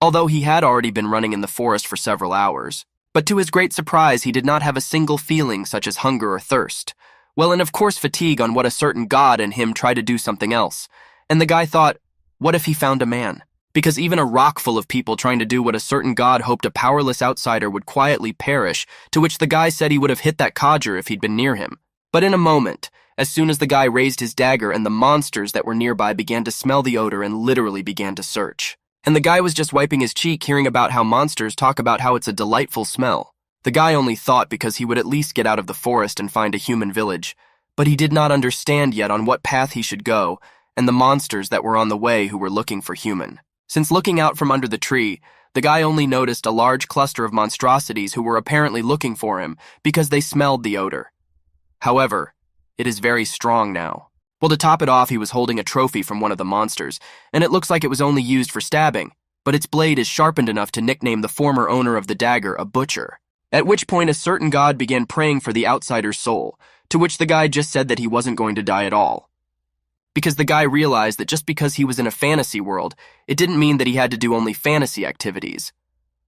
Although he had already been running in the forest for several hours. But to his great surprise, he did not have a single feeling such as hunger or thirst. Well, and of course fatigue on what a certain god and him tried to do something else. And the guy thought, what if he found a man? Because even a rock full of people trying to do what a certain god hoped a powerless outsider would quietly perish, to which the guy said he would have hit that codger if he'd been near him. But in a moment, as soon as the guy raised his dagger and the monsters that were nearby began to smell the odor and literally began to search. And the guy was just wiping his cheek hearing about how monsters talk about how it's a delightful smell. The guy only thought because he would at least get out of the forest and find a human village, but he did not understand yet on what path he should go, and the monsters that were on the way who were looking for human. Since looking out from under the tree, the guy only noticed a large cluster of monstrosities who were apparently looking for him because they smelled the odor. However, it is very strong now. Well, to top it off, he was holding a trophy from one of the monsters, and it looks like it was only used for stabbing, but its blade is sharpened enough to nickname the former owner of the dagger a butcher. At which point a certain god began praying for the outsider's soul, to which the guy just said that he wasn't going to die at all. Because the guy realized that just because he was in a fantasy world, it didn't mean that he had to do only fantasy activities.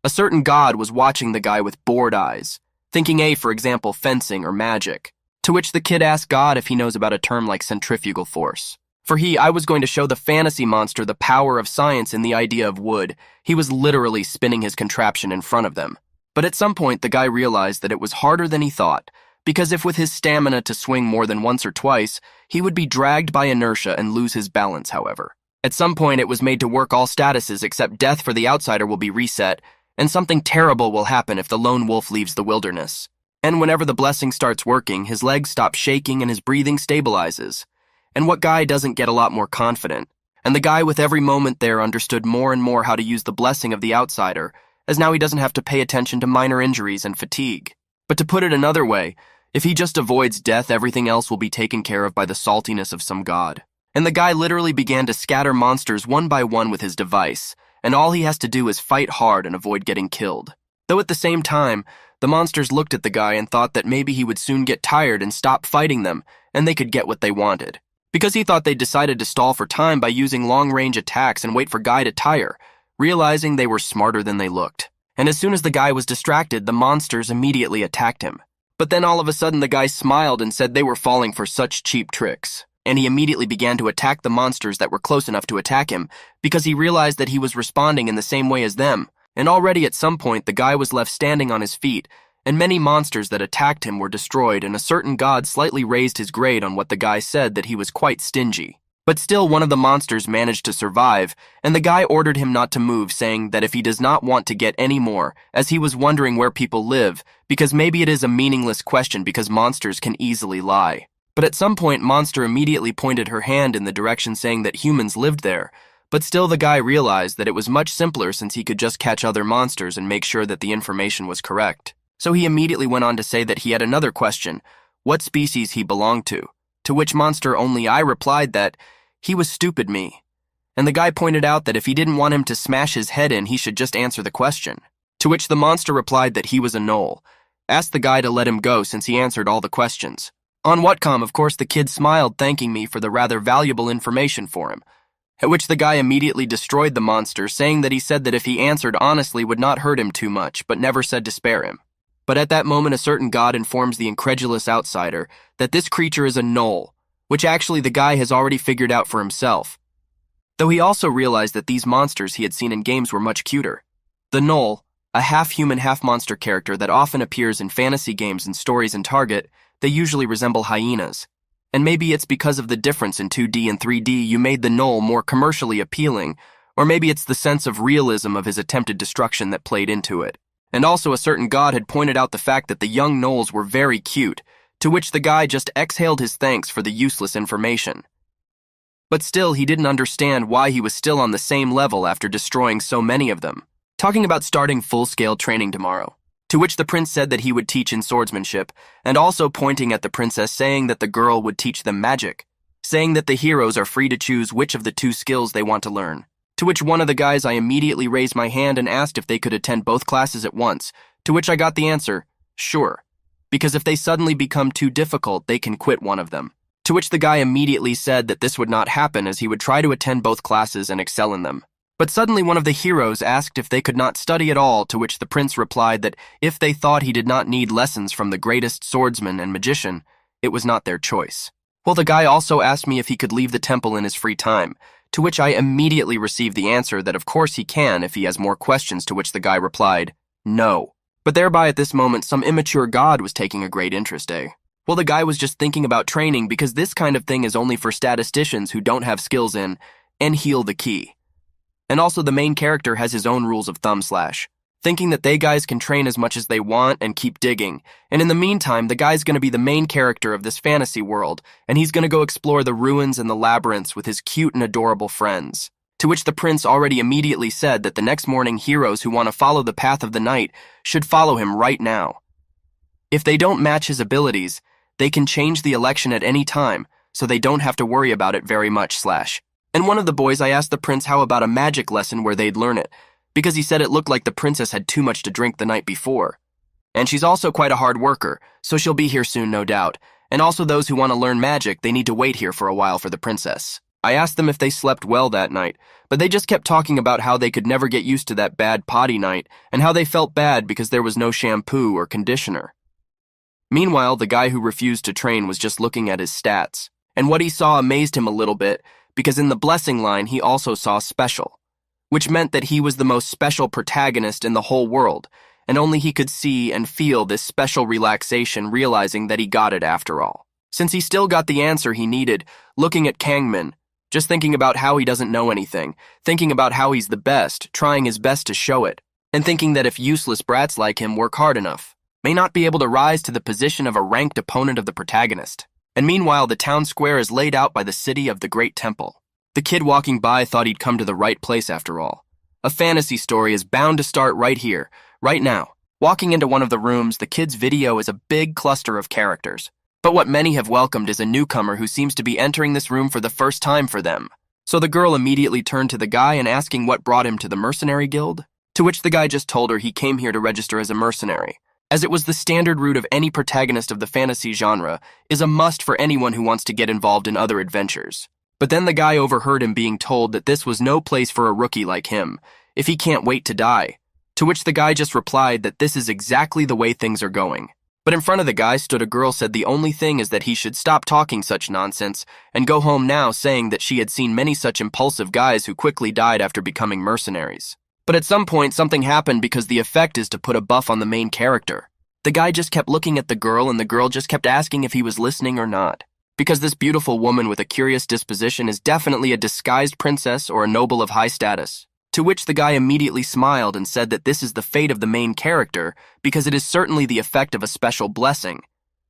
A certain god was watching the guy with bored eyes, thinking for example, fencing or magic. To which the kid asked God if he knows about a term like centrifugal force. For I was going to show the fantasy monster the power of science in the idea of wood. He was literally spinning his contraption in front of them. But at some point, the guy realized that it was harder than he thought, because if with his stamina to swing more than once or twice, he would be dragged by inertia and lose his balance, however. At some point, it was made to work all statuses except death for the outsider will be reset, and something terrible will happen if the lone wolf leaves the wilderness. And whenever the blessing starts working, his legs stop shaking and his breathing stabilizes. And what guy doesn't get a lot more confident? And the guy with every moment there understood more and more how to use the blessing of the outsider, as now he doesn't have to pay attention to minor injuries and fatigue. But to put it another way, if he just avoids death, everything else will be taken care of by the saltiness of some god. And the guy literally began to scatter monsters one by one with his device, and all he has to do is fight hard and avoid getting killed. Though at the same time, the monsters looked at the guy and thought that maybe he would soon get tired and stop fighting them, and they could get what they wanted. Because he thought they decided to stall for time by using long-range attacks and wait for Guy to tire, realizing they were smarter than they looked. And as soon as the guy was distracted, the monsters immediately attacked him. But then all of a sudden the guy smiled and said they were falling for such cheap tricks. And he immediately began to attack the monsters that were close enough to attack him, because he realized that he was responding in the same way as them. And already at some point the guy was left standing on his feet, and many monsters that attacked him were destroyed, and a certain god slightly raised his grade on what the guy said that he was quite stingy. But still one of the monsters managed to survive, and the guy ordered him not to move, saying that if he does not want to get any more, as he was wondering where people live, because maybe it is a meaningless question because monsters can easily lie. But at some point Monster immediately pointed her hand in the direction saying that humans lived there, but still the guy realized that it was much simpler since he could just catch other monsters and make sure that the information was correct. So he immediately went on to say that he had another question, what species he belonged to which Monster only I replied that he was stupid me. And the guy pointed out that if he didn't want him to smash his head in, he should just answer the question. To which the monster replied that he was a knoll, asked the guy to let him go since he answered all the questions. On whatcom, of course, the kid smiled, thanking me for the rather valuable information for him. At which the guy immediately destroyed the monster, saying that he said that if he answered honestly would not hurt him too much, but never said to spare him. But at that moment a certain god informs the incredulous outsider that this creature is a knoll, which actually the guy has already figured out for himself. Though he also realized that these monsters he had seen in games were much cuter. The knoll, a half-human, half-monster character that often appears in fantasy games and stories in Target, they usually resemble hyenas. And maybe it's because of the difference in 2D and 3D you made the knoll more commercially appealing, or maybe it's the sense of realism of his attempted destruction that played into it. And also a certain god had pointed out the fact that the young gnolls were very cute, to which the guy just exhaled his thanks for the useless information. But still, he didn't understand why he was still on the same level after destroying so many of them. Talking about starting full-scale training tomorrow. To which the prince said that he would teach in swordsmanship, and also pointing at the princess saying that the girl would teach them magic. saying that the heroes are free to choose which of the two skills they want to learn. To which one of the guys I immediately raised my hand and asked if they could attend both classes at once, to which I got the answer, sure, because if they suddenly become too difficult, they can quit one of them. To which the guy immediately said that this would not happen as he would try to attend both classes and excel in them. But suddenly one of the heroes asked if they could not study at all, to which the prince replied that if they thought he did not need lessons from the greatest swordsman and magician, it was not their choice. Well, the guy also asked me if he could leave the temple in his free time, to which I immediately received the answer that of course he can if he has more questions, to which the guy replied, no. But thereby at this moment some immature god was taking a great interest, eh? Well, the guy was just thinking about training because this kind of thing is only for statisticians who don't have skills in, and heal the key. And also the main character has his own rules of thumb slash, thinking that they guys can train as much as they want and keep digging, and in the meantime the guy's gonna be the main character of this fantasy world, and he's gonna go explore the ruins and the labyrinths with his cute and adorable friends. To which the prince already immediately said that the next morning heroes who want to follow the path of the night should follow him right now. If they don't match his abilities, they can change the election at any time, so they don't have to worry about it very much slash. And one of the boys, I asked the prince how about a magic lesson where they'd learn it, because he said it looked like the princess had too much to drink the night before. And she's also quite a hard worker, so she'll be here soon, no doubt. And also those who want to learn magic, they need to wait here for a while for the princess. I asked them if they slept well that night, but they just kept talking about how they could never get used to that bad potty night, and how they felt bad because there was no shampoo or conditioner. Meanwhile, the guy who refused to train was just looking at his stats, and what he saw amazed him a little bit, because in the blessing line he also saw special, which meant that he was the most special protagonist in the whole world, and only he could see and feel this special relaxation, realizing that he got it after all. Since he still got the answer he needed, looking at Kangmin, just thinking about how he doesn't know anything, thinking about how he's the best, trying his best to show it, and thinking that if useless brats like him work hard enough, may not be able to rise to the position of a ranked opponent of the protagonist. And meanwhile, the town square is laid out by the city of the Great Temple. The kid walking by thought he'd come to the right place after all. A fantasy story is bound to start right here, right now. Walking into one of the rooms, the kid's video is a big cluster of characters. But what many have welcomed is a newcomer who seems to be entering this room for the first time for them. So the girl immediately turned to the guy and asking what brought him to the mercenary guild, to which the guy just told her he came here to register as a mercenary, as it was the standard route of any protagonist of the fantasy genre, is a must for anyone who wants to get involved in other adventures. But then the guy overheard him being told that this was no place for a rookie like him, if he can't wait to die, to which the guy just replied that this is exactly the way things are going. But in front of the guy stood a girl, said the only thing is that he should stop talking such nonsense and go home now, saying that she had seen many such impulsive guys who quickly died after becoming mercenaries. But at some point, something happened because the effect is to put a buff on the main character. The guy just kept looking at the girl, and the girl just kept asking if he was listening or not. Because this beautiful woman with a curious disposition is definitely a disguised princess or a noble of high status. To which the guy immediately smiled and said that this is the fate of the main character because it is certainly the effect of a special blessing,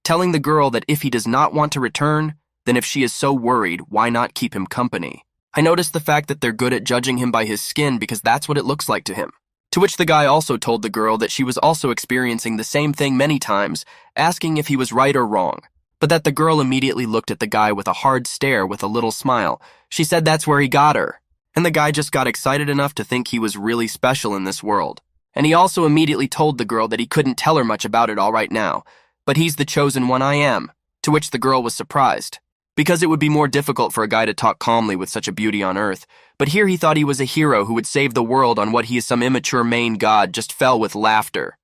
telling the girl that if he does not want to return, then if she is so worried, why not keep him company? I noticed the fact that they're good at judging him by his skin because that's what it looks like to him. To which the guy also told the girl that she was also experiencing the same thing many times, asking if he was right or wrong, but that the girl immediately looked at the guy with a hard stare with a little smile. She said that's where he got her. And the guy just got excited enough to think he was really special in this world. And he also immediately told the girl that he couldn't tell her much about it all right now, but he's the chosen one I am, to which the girl was surprised, because it would be more difficult for a guy to talk calmly with such a beauty on earth, but here he thought he was a hero who would save the world on what he is some immature main god, just fell with laughter.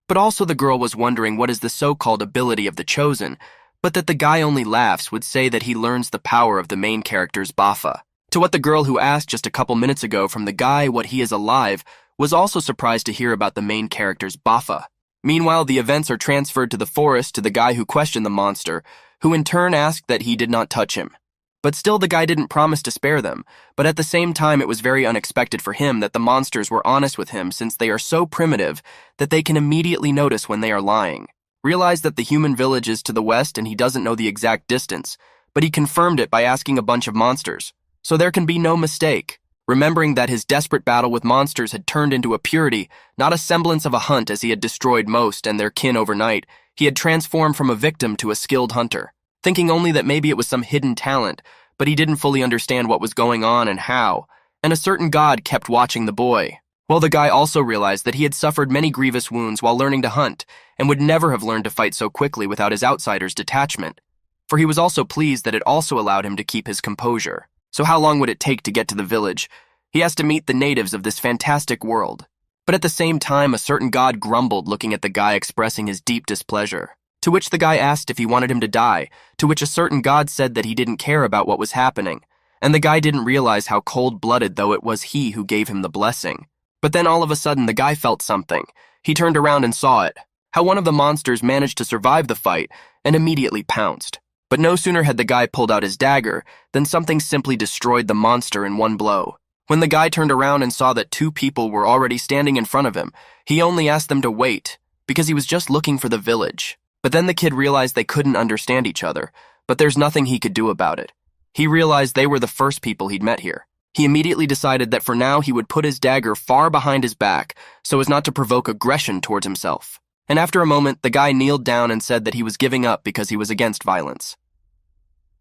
But also the girl was wondering what is the so-called ability of the chosen, but that the guy only laughs would say that he learns the power of the main character's Bafa. To what the girl who asked just a couple minutes ago from the guy what he is alive was also surprised to hear about the main character's Bafa. Meanwhile, the events are transferred to the forest to the guy who questioned the monster, who in turn asked that he did not touch him. But still the guy didn't promise to spare them, but at the same time it was very unexpected for him that the monsters were honest with him since they are so primitive that they can immediately notice when they are lying. Realized that the human village is to the west and he doesn't know the exact distance, but he confirmed it by asking a bunch of monsters. So there can be no mistake, remembering that his desperate battle with monsters had turned into a purity, not a semblance of a hunt as he had destroyed most and their kin overnight. He had transformed from a victim to a skilled hunter. thinking only that maybe it was some hidden talent, but he didn't fully understand what was going on and how, and a certain god kept watching the boy. Well, the guy also realized that he had suffered many grievous wounds while learning to hunt, and would never have learned to fight so quickly without his outsider's detachment. For he was also pleased that it also allowed him to keep his composure. So how long would it take to get to the village? He has to meet the natives of this fantastic world. But at the same time, a certain god grumbled, looking at the guy expressing his deep displeasure. To which the guy asked if he wanted him to die, to which a certain god said that he didn't care about what was happening, and the guy didn't realize how cold-blooded though it was he who gave him the blessing. But then all of a sudden the guy felt something. He turned around and saw it, how one of the monsters managed to survive the fight and immediately pounced. But no sooner had the guy pulled out his dagger than something simply destroyed the monster in one blow. When the guy turned around and saw that two people were already standing in front of him, he only asked them to wait, because he was just looking for the village. But then the kid realized they couldn't understand each other, but there's nothing he could do about it. He realized they were the first people he'd met here. He immediately decided that for now he would put his dagger far behind his back so as not to provoke aggression towards himself. And after a moment, the guy kneeled down and said that he was giving up because he was against violence.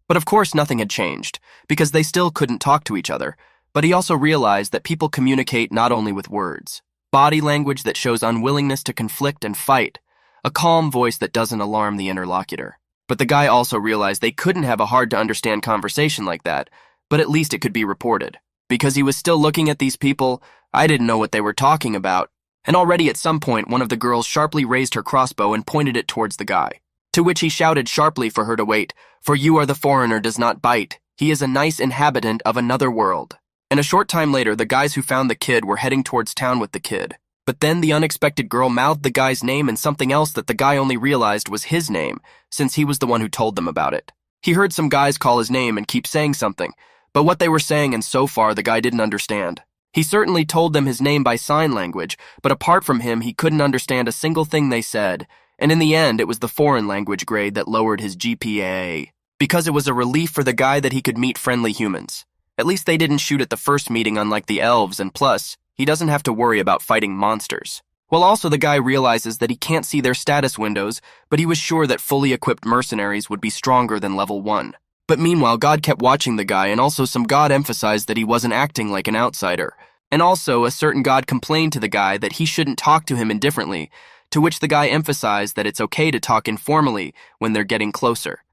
But of course nothing had changed, because they still couldn't talk to each other. But he also realized that people communicate not only with words, body language that shows unwillingness to conflict and fight, a calm voice that doesn't alarm the interlocutor. But the guy also realized they couldn't have a hard-to-understand conversation like that, but at least it could be reported. Because he was still looking at these people, I didn't know what they were talking about. And already at some point, one of the girls sharply raised her crossbow and pointed it towards the guy. To which he shouted sharply for her to wait, "For you are the foreigner does not bite. He is a nice inhabitant of another world." And a short time later, the guys who found the kid were heading towards town with the kid. But then the unexpected girl mouthed the guy's name and something else that the guy only realized was his name, since he was the one who told them about it. He heard some guys call his name and keep saying something, but what they were saying and so far the guy didn't understand. He certainly told them his name by sign language, but apart from him he couldn't understand a single thing they said, and in the end it was the foreign language grade that lowered his GPA, because it was a relief for the guy that he could meet friendly humans. At least they didn't shoot at the first meeting unlike the elves, and plus, he doesn't have to worry about fighting monsters. Well, also the guy realizes that he can't see their status windows, but he was sure that fully equipped mercenaries would be stronger than level 1. But meanwhile, God kept watching the guy, and also some god emphasized that he wasn't acting like an outsider. And also, a certain god complained to the guy that he shouldn't talk to him indifferently, to which the guy emphasized that it's okay to talk informally when they're getting closer.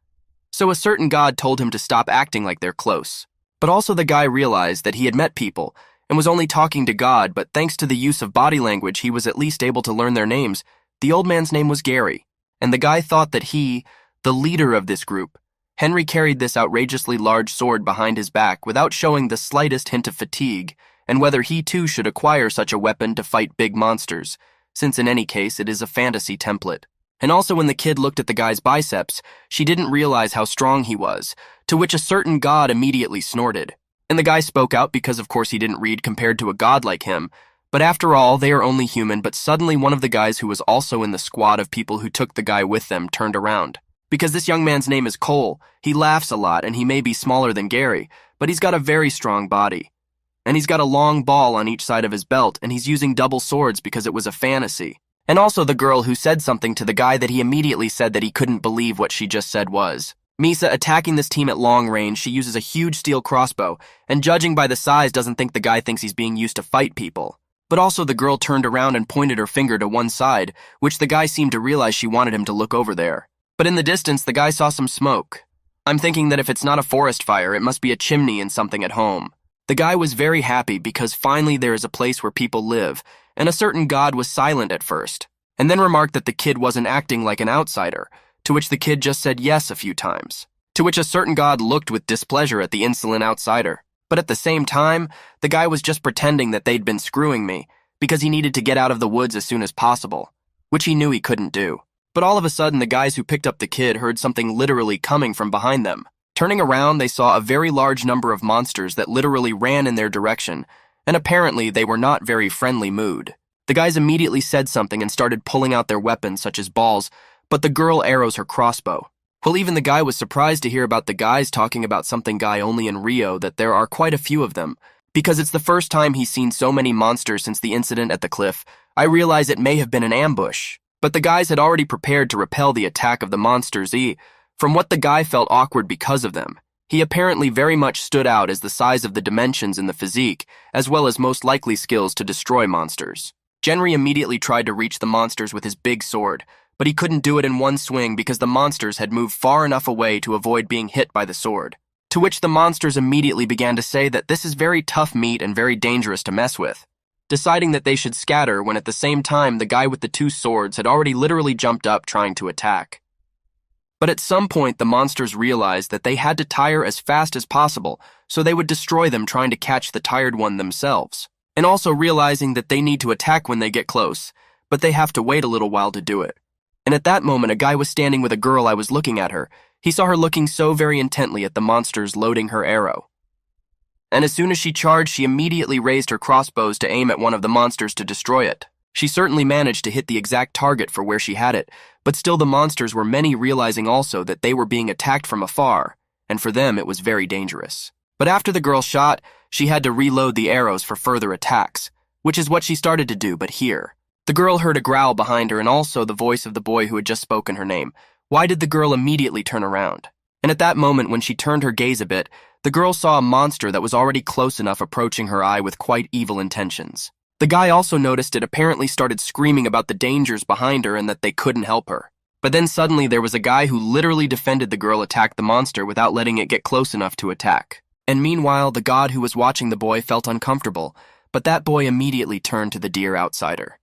So a certain god told him to stop acting like they're close. But also the guy realized that he had met people, and was only talking to God, but thanks to the use of body language, he was at least able to learn their names. The old man's name was Gary, and the guy thought that he, the leader of this group, Henry carried this outrageously large sword behind his back without showing the slightest hint of fatigue, and whether he too should acquire such a weapon to fight big monsters, since in any case it is a fantasy template. And also when the kid looked at the guy's biceps, she didn't realize how strong he was, to which a certain god immediately snorted. And the guy spoke out because of course he didn't read compared to a god like him, but after all, they are only human. But suddenly one of the guys who was also in the squad of people who took the guy with them turned around. Because this young man's name is Cole, he laughs a lot and he may be smaller than Gary, but he's got a very strong body. And he's got a long ball on each side of his belt, and he's using double swords because it was a fantasy. And also the girl who said something to the guy that he immediately said that he couldn't believe what she just said was. Misa attacking this team at long range, she uses a huge steel crossbow, and judging by the size doesn't think the guy thinks he's being used to fight people. But also the girl turned around and pointed her finger to one side, which the guy seemed to realize she wanted him to look over there. But in the distance, the guy saw some smoke. I'm thinking that if it's not a forest fire, it must be a chimney and something at home. The guy was very happy because finally there is a place where people live, and a certain god was silent at first, and then remarked that the kid wasn't acting like an outsider, to which the kid just said yes a few times, to which a certain god looked with displeasure at the insolent outsider. But at the same time, the guy was just pretending that they'd been screwing me, because he needed to get out of the woods as soon as possible, which he knew he couldn't do. But all of a sudden, the guys who picked up the kid heard something literally coming from behind them. Turning around, they saw a very large number of monsters that literally ran in their direction, and apparently they were not very friendly mood. The guys immediately said something and started pulling out their weapons such as balls, but the girl arrows her crossbow. Well, even the guy was surprised to hear about the guys talking about something guy only in Rio, that there are quite a few of them. Because it's the first time he's seen so many monsters since the incident at the cliff, I realize it may have been an ambush. But the guys had already prepared to repel the attack of the monsters, From what the guy felt awkward because of them. He apparently very much stood out as the size of the dimensions in the physique, as well as most likely skills to destroy monsters. Genry immediately tried to reach the monsters with his big sword, but he couldn't do it in one swing because the monsters had moved far enough away to avoid being hit by the sword. To which the monsters immediately began to say that this is very tough meat and very dangerous to mess with, deciding that they should scatter when at the same time the guy with the two swords had already literally jumped up trying to attack. But at some point the monsters realized that they had to tire as fast as possible so they would destroy them trying to catch the tired one themselves, and also realizing that they need to attack when they get close, but they have to wait a little while to do it. And at that moment a guy was standing with a girl. I was looking at her. He saw her looking so very intently at the monsters loading her arrow. And as soon as she charged, she immediately raised her crossbows to aim at one of the monsters to destroy it. She certainly managed to hit the exact target for where she had it, but still the monsters were many realizing also that they were being attacked from afar, and for them it was very dangerous. But after the girl shot, she had to reload the arrows for further attacks, which is what she started to do. But here, the girl heard a growl behind her and also the voice of the boy who had just spoken her name. Why did the girl immediately turn around? And at that moment, when she turned her gaze a bit, the girl saw a monster that was already close enough approaching her eye with quite evil intentions. The guy also noticed it apparently started screaming about the dangers behind her and that they couldn't help her. But then suddenly there was a guy who literally defended the girl attack the monster without letting it get close enough to attack. And meanwhile, the god who was watching the boy felt uncomfortable, but that boy immediately turned to the dear outsider.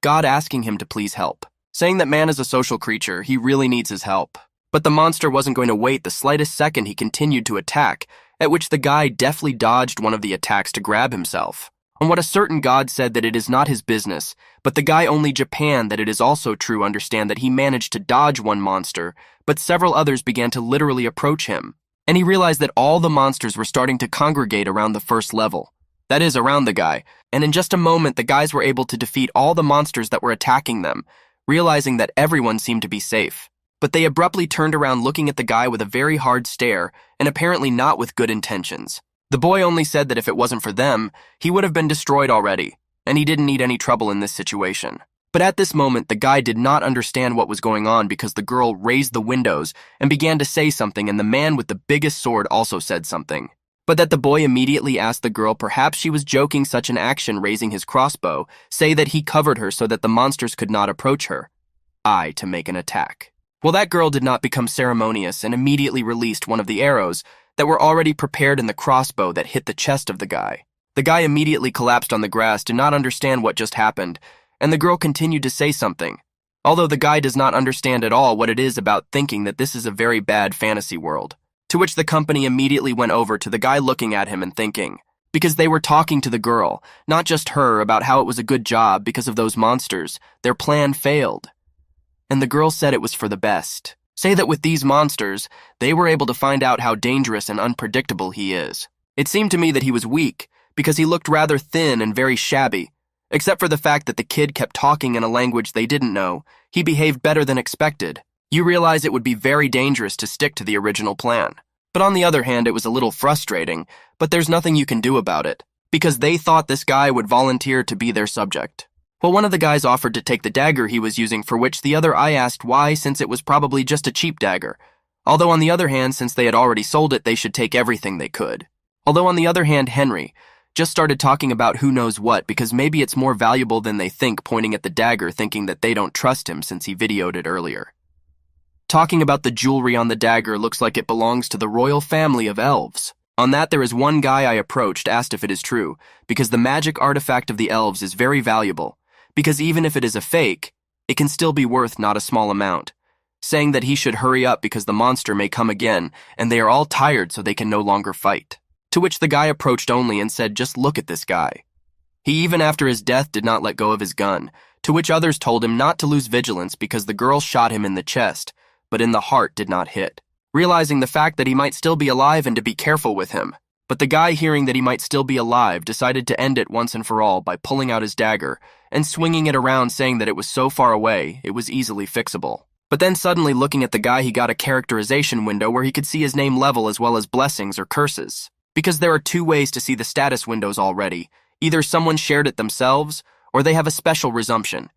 God asking him to please help, saying that man is a social creature, he really needs his help. But the monster wasn't going to wait the slightest second. He continued to attack, at which the guy deftly dodged one of the attacks to grab himself. On what a certain god said that it is not his business, but the guy only Japan that it is also true understand that he managed to dodge one monster, but several others began to literally approach him. And he realized that all the monsters were starting to congregate around the first level. That is, around the guy, and in just a moment the guys were able to defeat all the monsters that were attacking them, realizing that everyone seemed to be safe. But they abruptly turned around looking at the guy with a very hard stare, and apparently not with good intentions. The boy only said that if it wasn't for them, he would have been destroyed already, and he didn't need any trouble in this situation. But at this moment, the guy did not understand what was going on because the girl raised the windows and began to say something, and the man with the biggest sword also said something. But that the boy immediately asked the girl perhaps she was joking such an action raising his crossbow, say that he covered her so that the monsters could not approach her. To make an attack. Well, that girl did not become ceremonious and immediately released one of the arrows that were already prepared in the crossbow that hit the chest of the guy. The guy immediately collapsed on the grass, did not understand what just happened, and the girl continued to say something, although the guy does not understand at all what it is about thinking that this is a very bad fantasy world. To which the company immediately went over to the guy looking at him and thinking, because they were talking to the girl, not just her, about how it was a good job because of those monsters, their plan failed. And the girl said it was for the best. Say that with these monsters, they were able to find out how dangerous and unpredictable he is. It seemed to me that he was weak, because he looked rather thin and very shabby. Except for the fact that the kid kept talking in a language they didn't know, he behaved better than expected. You realize it would be very dangerous to stick to the original plan. But on the other hand, it was a little frustrating, but there's nothing you can do about it, because they thought this guy would volunteer to be their subject. Well, one of the guys offered to take the dagger he was using, for which the other I asked why, since it was probably just a cheap dagger. Although on the other hand, since they had already sold it, they should take everything they could. Although on the other hand, Henry just started talking about who knows what, because maybe it's more valuable than they think, pointing at the dagger, thinking that they don't trust him since he videoed it earlier. Talking about the jewelry on the dagger looks like it belongs to the royal family of elves. On that, there is one guy I approached, asked if it is true, because the magic artifact of the elves is very valuable, because even if it is a fake, it can still be worth not a small amount, saying that he should hurry up because the monster may come again, and they are all tired so they can no longer fight. To which the guy approached only and said, just look at this guy. He even after his death did not let go of his gun, to which others told him not to lose vigilance because the girl shot him in the chest, but in the heart did not hit, realizing the fact that he might still be alive and to be careful with him. But the guy, hearing that he might still be alive, decided to end it once and for all by pulling out his dagger and swinging it around, saying that it was so far away, it was easily fixable. But then suddenly looking at the guy, he got a characterization window where he could see his name level as well as blessings or curses. Because there are two ways to see the status windows already. Either someone shared it themselves, or they have a special resumption.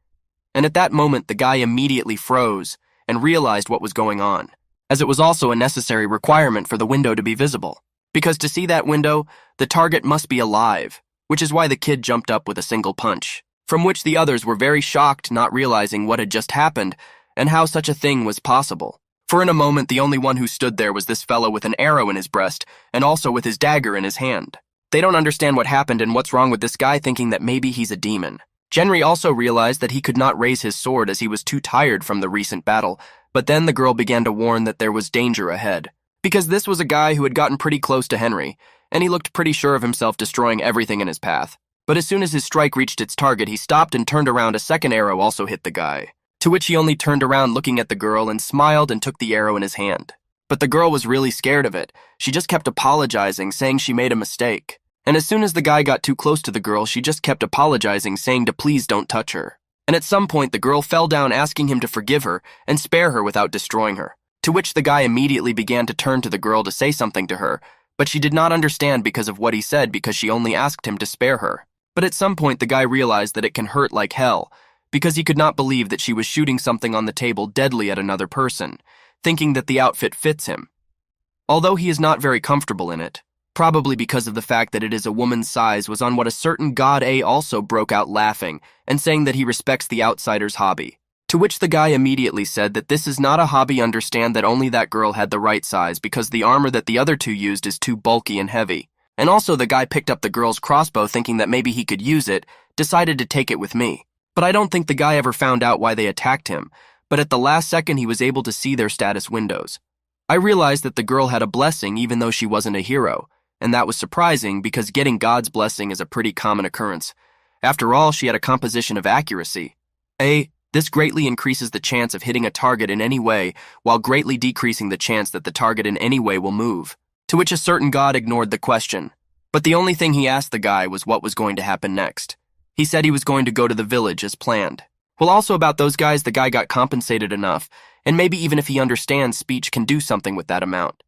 And at that moment, the guy immediately froze and realized what was going on. as it was also a necessary requirement for the window to be visible. Because to see that window, the target must be alive, which is why the kid jumped up with a single punch, from which the others were very shocked, not realizing what had just happened and how such a thing was possible. For in a moment, the only one who stood there was this fellow with an arrow in his breast and also with his dagger in his hand. They don't understand what happened and what's wrong with this guy, thinking that maybe he's a demon. Genry also realized that he could not raise his sword as he was too tired from the recent battle, but then the girl began to warn that there was danger ahead. Because this was a guy who had gotten pretty close to Henry, and he looked pretty sure of himself destroying everything in his path. But as soon as his strike reached its target, he stopped and turned around. A second arrow also hit the guy, to which he only turned around looking at the girl and smiled and took the arrow in his hand. But the girl was really scared of it. She just kept apologizing, saying she made a mistake. And as soon as the guy got too close to the girl, she just kept apologizing, saying to please don't touch her. And at some point, the girl fell down asking him to forgive her and spare her without destroying her. To which the guy immediately began to turn to the girl to say something to her, but she did not understand because of what he said, because she only asked him to spare her. But at some point, the guy realized that it can hurt like hell, because he could not believe that she was shooting something on the table deadly at another person, thinking that the outfit fits him. Although he is not very comfortable in it, probably because of the fact that it is a woman's size, was on what a certain God A also broke out laughing and saying that he respects the outsider's hobby. To which the guy immediately said that this is not a hobby, understand that only that girl had the right size because the armor that the other two used is too bulky and heavy. And also the guy picked up the girl's crossbow thinking that maybe he could use it, decided to take it with me. But I don't think the guy ever found out why they attacked him, but at the last second he was able to see their status windows. I realized that the girl had a blessing even though she wasn't a hero, and that was surprising because getting God's blessing is a pretty common occurrence. After all, she had a composition of accuracy. This greatly increases the chance of hitting a target in any way, while greatly decreasing the chance that the target in any way will move. To which a certain god ignored the question. But the only thing he asked the guy was what was going to happen next. He said he was going to go to the village as planned. Well, also about those guys, the guy got compensated enough, and maybe even if he understands speech can do something with that amount.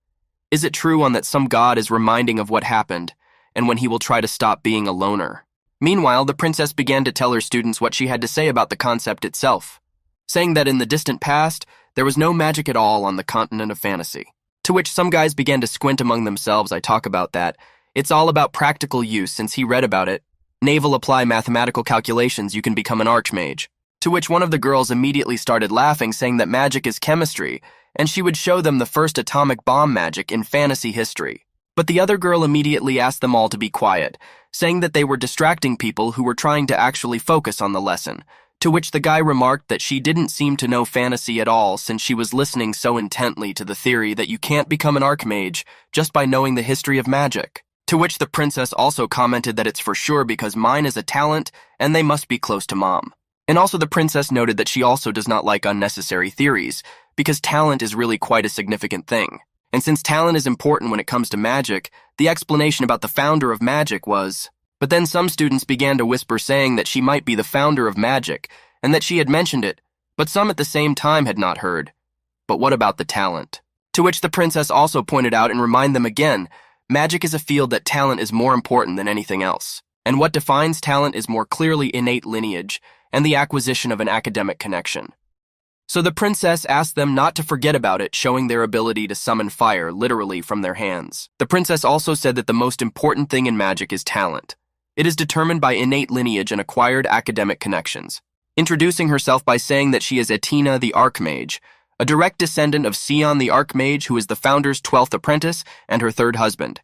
Is it true on that some god is reminding of what happened, and when he will try to stop being a loner? Meanwhile, the princess began to tell her students what she had to say about the concept itself, saying that in the distant past, there was no magic at all on the continent of fantasy. To which some guys began to squint among themselves. I talk about that. It's all about practical use since he read about it. Naval apply mathematical calculations, you can become an archmage. To which one of the girls immediately started laughing, saying that magic is chemistry, and she would show them the first atomic bomb magic in fantasy history. But the other girl immediately asked them all to be quiet, saying that they were distracting people who were trying to actually focus on the lesson, to which the guy remarked that she didn't seem to know fantasy at all since she was listening so intently to the theory that you can't become an archmage just by knowing the history of magic. To which the princess also commented that it's for sure because mine is a talent and they must be close to mom. And also the princess noted that she also does not like unnecessary theories because talent is really quite a significant thing. And since talent is important when it comes to magic, the explanation about the founder of magic was... But then some students began to whisper saying that she might be the founder of magic and that she had mentioned it, but some at the same time had not heard. But what about the talent? To which the princess also pointed out and reminded them again, magic is a field that talent is more important than anything else. And what defines talent is more clearly innate lineage and the acquisition of an academic connection. So the princess asked them not to forget about it, showing their ability to summon fire literally from their hands. The princess also said that the most important thing in magic is talent. It is determined by innate lineage and acquired academic connections, introducing herself by saying that she is Athena the Archmage, a direct descendant of Sion the Archmage, who is the founder's 12th apprentice and her third husband.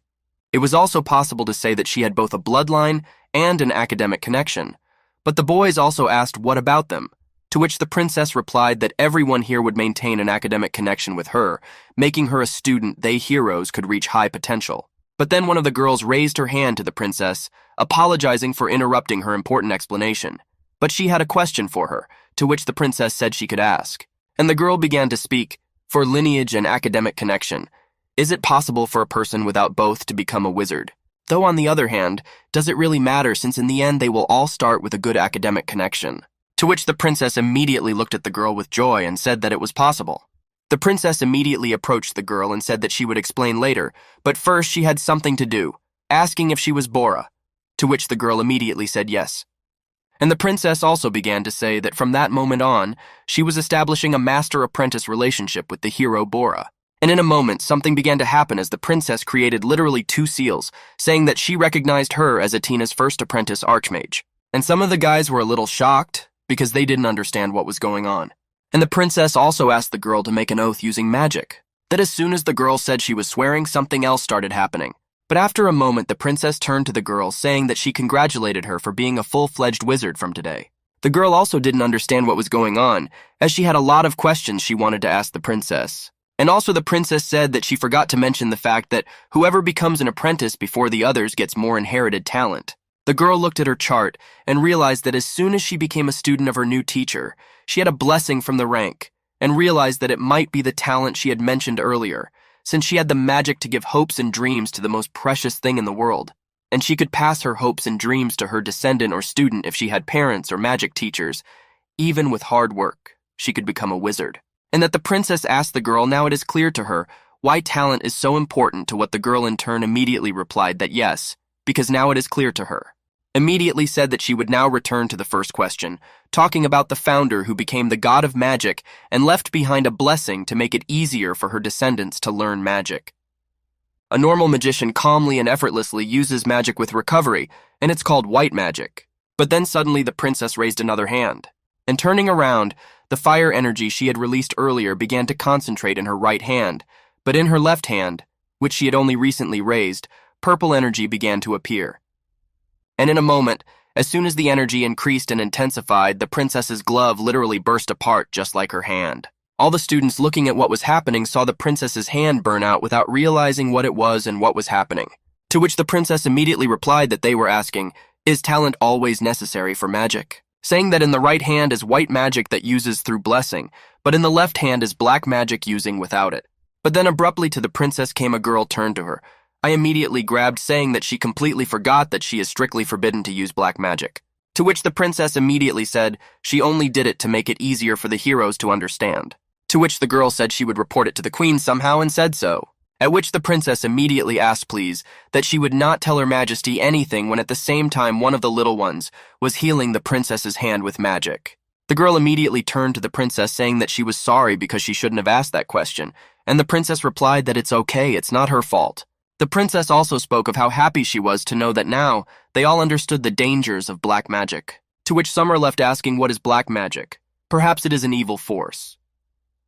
It was also possible to say that she had both a bloodline and an academic connection, but the boys also asked what about them, to which the princess replied that everyone here would maintain an academic connection with her, making her a student they heroes could reach high potential. But then one of the girls raised her hand to the princess, apologizing for interrupting her important explanation. But she had a question for her, to which the princess said she could ask. And the girl began to speak, for lineage and academic connection. Is it possible for a person without both to become a wizard? Though on the other hand, does it really matter since in the end they will all start with a good academic connection? To which the princess immediately looked at the girl with joy and said that it was possible. The princess immediately approached the girl and said that she would explain later, but first she had something to do, asking if she was Bora, to which the girl immediately said yes. And the princess also began to say that from that moment on, she was establishing a master-apprentice relationship with the hero Bora. And in a moment, something began to happen as the princess created literally 2 seals, saying that she recognized her as Atina's first apprentice archmage. And some of the guys were a little shocked because they didn't understand what was going on. And the princess also asked the girl to make an oath using magic. That as soon as the girl said she was swearing, something else started happening. But after a moment, the princess turned to the girl, saying that she congratulated her for being a full-fledged wizard from today. The girl also didn't understand what was going on, as she had a lot of questions she wanted to ask the princess. And also the princess said that she forgot to mention the fact that whoever becomes an apprentice before the others gets more inherited talent. The girl looked at her chart and realized that as soon as she became a student of her new teacher, she had a blessing from the rank, and realized that it might be the talent she had mentioned earlier, since she had the magic to give hopes and dreams to the most precious thing in the world. And she could pass her hopes and dreams to her descendant or student if she had parents or magic teachers. Even with hard work, she could become a wizard. And that the princess asked the girl, now it is clear to her why talent is so important, to what the girl in turn immediately replied that yes, because now it is clear to her. Immediately said that she would now return to the first question, talking about the founder who became the god of magic and left behind a blessing to make it easier for her descendants to learn magic. A normal magician calmly and effortlessly uses magic with recovery, and it's called white magic. But then suddenly the princess raised another hand, and turning around, the fire energy she had released earlier began to concentrate in her right hand, but in her left hand, which she had only recently raised, purple energy began to appear. And in a moment, as soon as the energy increased and intensified, the princess's glove literally burst apart just like her hand. All the students looking at what was happening saw the princess's hand burn out without realizing what it was and what was happening. To which the princess immediately replied that they were asking, is talent always necessary for magic? Saying that in the right hand is white magic that uses through blessing, but in the left hand is black magic using without it. But then abruptly to the princess came a girl turned to her. I immediately grabbed, saying that she completely forgot that she is strictly forbidden to use black magic. To which the princess immediately said she only did it to make it easier for the heroes to understand. To which the girl said she would report it to the queen somehow and said so. At which the princess immediately asked please that she would not tell her majesty anything, when at the same time one of the little ones was healing the princess's hand with magic. The girl immediately turned to the princess, saying that she was sorry because she shouldn't have asked that question, and the princess replied that it's okay, it's not her fault. The princess also spoke of how happy she was to know that now they all understood the dangers of black magic, to which some are left asking, what is black magic? Perhaps it is an evil force.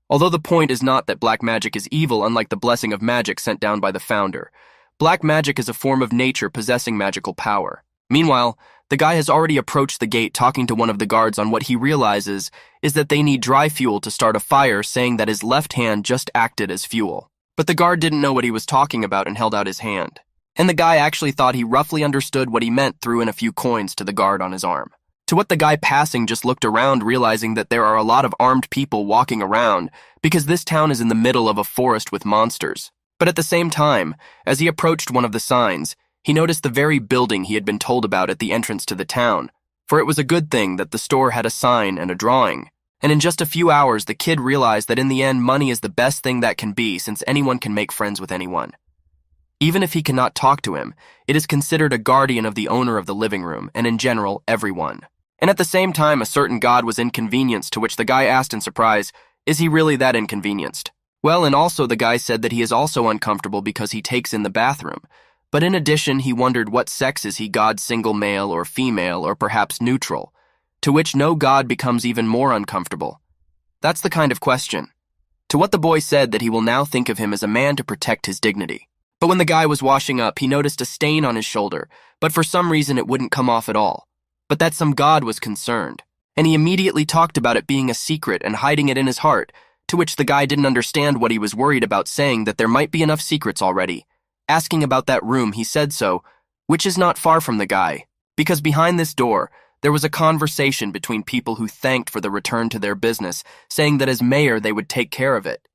Although the point is not that black magic is evil, unlike the blessing of magic sent down by the founder. Black magic is a form of nature possessing magical power. Meanwhile, the guy has already approached the gate, talking to one of the guards on what he realizes is that they need dry fuel to start a fire, saying that his left hand just acted as fuel. But the guard didn't know what he was talking about and held out his hand. And the guy actually thought he roughly understood what he meant, threw in a few coins to the guard on his arm. To what the guy passing just looked around, realizing that there are a lot of armed people walking around because this town is in the middle of a forest with monsters. But at the same time, as he approached one of the signs, he noticed the very building he had been told about at the entrance to the town, for it was a good thing that the store had a sign and a drawing. And in just a few hours, the kid realized that in the end, money is the best thing that can be, since anyone can make friends with anyone. Even if he cannot talk to him, it is considered a guardian of the owner of the living room, and in general, everyone. And at the same time, a certain god was inconvenienced, to which the guy asked in surprise, is he really that inconvenienced? Well, and also the guy said that he is also uncomfortable because he takes in the bathroom. But in addition, he wondered what sex is he, god, single, male, or female, or perhaps neutral? To which no god becomes even more uncomfortable. That's the kind of question. To what the boy said that he will now think of him as a man to protect his dignity. But when the guy was washing up, he noticed a stain on his shoulder, but for some reason it wouldn't come off at all. But that some god was concerned, and he immediately talked about it being a secret and hiding it in his heart, to which the guy didn't understand what he was worried about, saying that there might be enough secrets already. Asking about that room, he said so, which is not far from the guy, because behind this door, there was a conversation between people who thanked for the return to their business, saying that as mayor they would take care of it.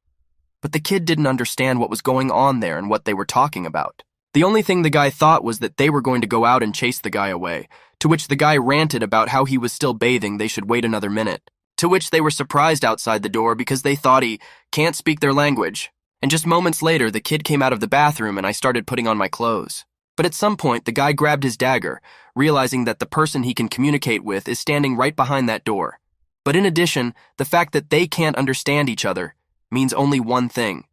But the kid didn't understand what was going on there and what they were talking about. The only thing the guy thought was that they were going to go out and chase the guy away, to which the guy ranted about how he was still bathing, they should wait another minute. To which they were surprised outside the door because they thought he can't speak their language. And just moments later, the kid came out of the bathroom and I started putting on my clothes. But at some point, the guy grabbed his dagger, realizing that the person he can communicate with is standing right behind that door. But in addition, the fact that they can't understand each other means only one thing.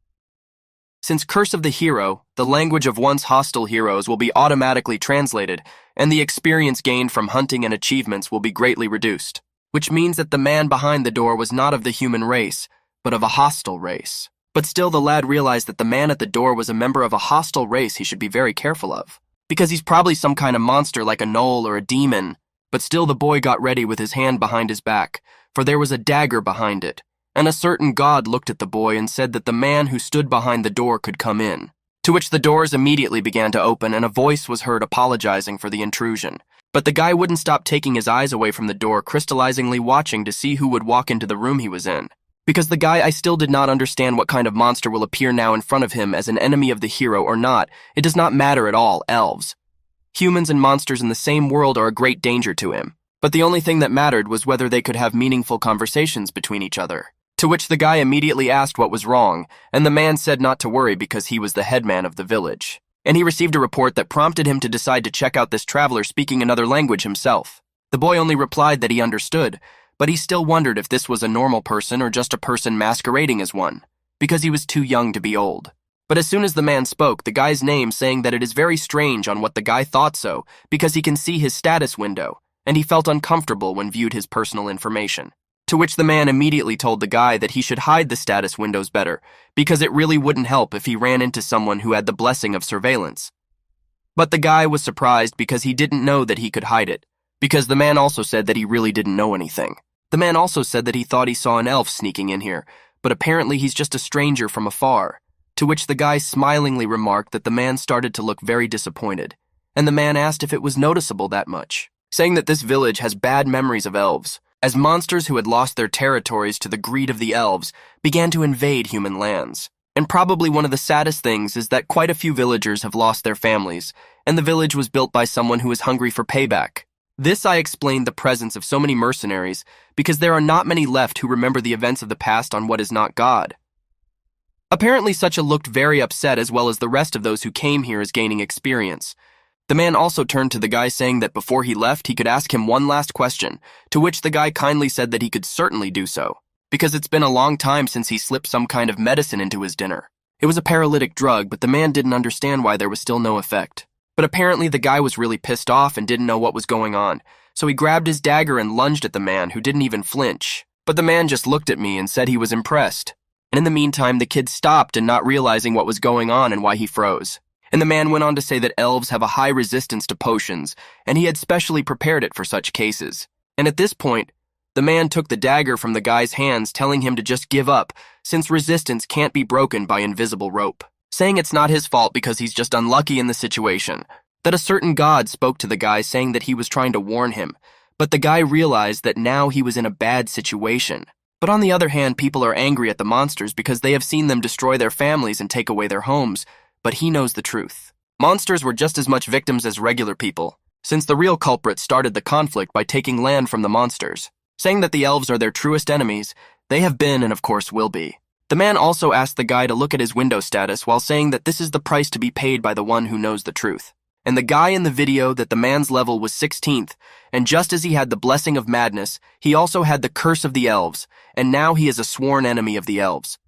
Since Curse of the Hero, the language of once hostile heroes will be automatically translated, and the experience gained from hunting and achievements will be greatly reduced, which means that the man behind the door was not of the human race, but of a hostile race. But still, the lad realized that the man at the door was a member of a hostile race he should be very careful of, because he's probably some kind of monster like a gnoll or a demon. But still the boy got ready with his hand behind his back, for there was a dagger behind it, and a certain god looked at the boy and said that the man who stood behind the door could come in. To which the doors immediately began to open, and a voice was heard apologizing for the intrusion. But the guy wouldn't stop taking his eyes away from the door, crystallizingly watching to see who would walk into the room he was in. Because the guy, I still did not understand what kind of monster will appear now in front of him as an enemy of the hero or not. It does not matter at all, elves. Humans and monsters in the same world are a great danger to him. But the only thing that mattered was whether they could have meaningful conversations between each other. To which the guy immediately asked what was wrong, and the man said not to worry because he was the headman of the village. And he received a report that prompted him to decide to check out this traveler speaking another language himself. The boy only replied that he understood, but he still wondered if this was a normal person or just a person masquerading as one, because he was too young to be old. But as soon as the man spoke, the guy's name, saying that it is very strange on what the guy thought so, because he can see his status window, and he felt uncomfortable when viewed his personal information. To which the man immediately told the guy that he should hide the status windows better, because it really wouldn't help if he ran into someone who had the blessing of surveillance. But the guy was surprised because he didn't know that he could hide it, because the man also said that he really didn't know anything. The man also said that he thought he saw an elf sneaking in here, but apparently he's just a stranger from afar. To which the guy smilingly remarked that the man started to look very disappointed, and the man asked if it was noticeable that much, saying that this village has bad memories of elves, as monsters who had lost their territories to the greed of the elves began to invade human lands. And probably one of the saddest things is that quite a few villagers have lost their families, and the village was built by someone who is hungry for payback. This I explained the presence of so many mercenaries, because there are not many left who remember the events of the past on what is not God. Apparently Sucha looked very upset, as well as the rest of those who came here as gaining experience. The man also turned to the guy, saying that before he left he could ask him one last question, to which the guy kindly said that he could certainly do so, because it's been a long time since he slipped some kind of medicine into his dinner. It was a paralytic drug, but the man didn't understand why there was still no effect. But apparently the guy was really pissed off and didn't know what was going on, so he grabbed his dagger and lunged at the man, who didn't even flinch. But the man just looked at me and said he was impressed. And in the meantime, the kid stopped and not realizing what was going on and why he froze. And the man went on to say that elves have a high resistance to potions, and he had specially prepared it for such cases. And at this point, the man took the dagger from the guy's hands, telling him to just give up, since resistance can't be broken by invisible rope, saying it's not his fault because he's just unlucky in the situation. That a certain god spoke to the guy, saying that he was trying to warn him, but the guy realized that now he was in a bad situation. But on the other hand, people are angry at the monsters because they have seen them destroy their families and take away their homes, but he knows the truth. Monsters were just as much victims as regular people, since the real culprit started the conflict by taking land from the monsters, saying that the elves are their truest enemies. They have been and of course will be. The man also asked the guy to look at his window status while saying that this is the price to be paid by the one who knows the truth. And the guy in the video that the man's level was 16th, and just as he had the blessing of madness, he also had the curse of the elves, and now he is a sworn enemy of the elves.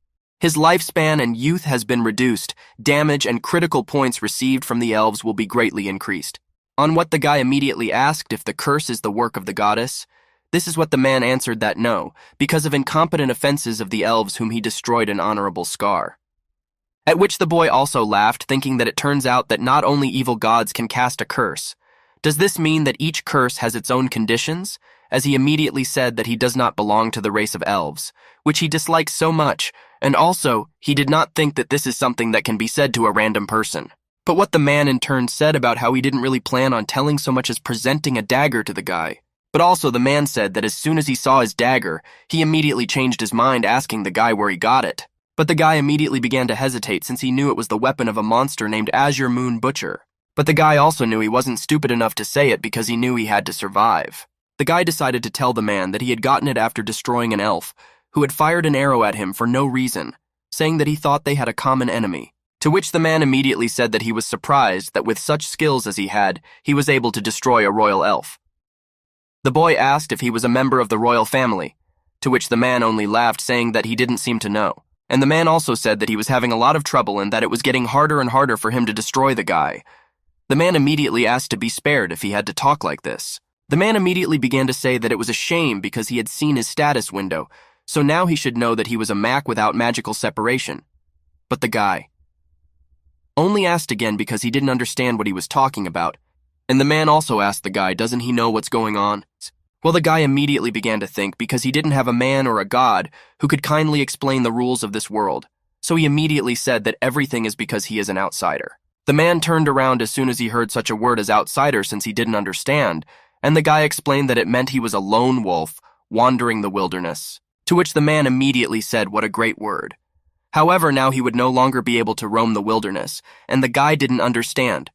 His lifespan and youth has been reduced, damage and critical points received from the elves will be greatly increased. On what the guy immediately asked if the curse is the work of the goddess, this is what the man answered, that no, because of incompetent offenses of the elves whom he destroyed an honorable scar. At which the boy also laughed, thinking that it turns out that not only evil gods can cast a curse. Does this mean that each curse has its own conditions? As he immediately said that he does not belong to the race of elves, which he dislikes so much, and also, he did not think that this is something that can be said to a random person. But what the man in turn said about how he didn't really plan on telling so much as presenting a dagger to the guy. But also the man said that as soon as he saw his dagger, he immediately changed his mind, asking the guy where he got it. But the guy immediately began to hesitate, since he knew it was the weapon of a monster named Azure Moon Butcher. But the guy also knew he wasn't stupid enough to say it because he knew he had to survive. The guy decided to tell the man that he had gotten it after destroying an elf, who had fired an arrow at him for no reason, saying that he thought they had a common enemy. To which the man immediately said that he was surprised that with such skills as he had, he was able to destroy a royal elf. The boy asked if he was a member of the royal family, to which the man only laughed, saying that he didn't seem to know. And the man also said that he was having a lot of trouble and that it was getting harder and harder for him to destroy the guy. The man immediately asked to be spared if he had to talk like this. The man immediately began to say that it was a shame because he had seen his status window, so now he should know that he was a Mac without magical separation. But the guy only asked again because he didn't understand what he was talking about. And the man also asked the guy, doesn't he know what's going on? Well, the guy immediately began to think because he didn't have a man or a god who could kindly explain the rules of this world. So he immediately said that everything is because he is an outsider. The man turned around as soon as he heard such a word as outsider since he didn't understand, and the guy explained that it meant he was a lone wolf wandering the wilderness. To which the man immediately said, what a great word. However, now he would no longer be able to roam the wilderness, and the guy didn't understand.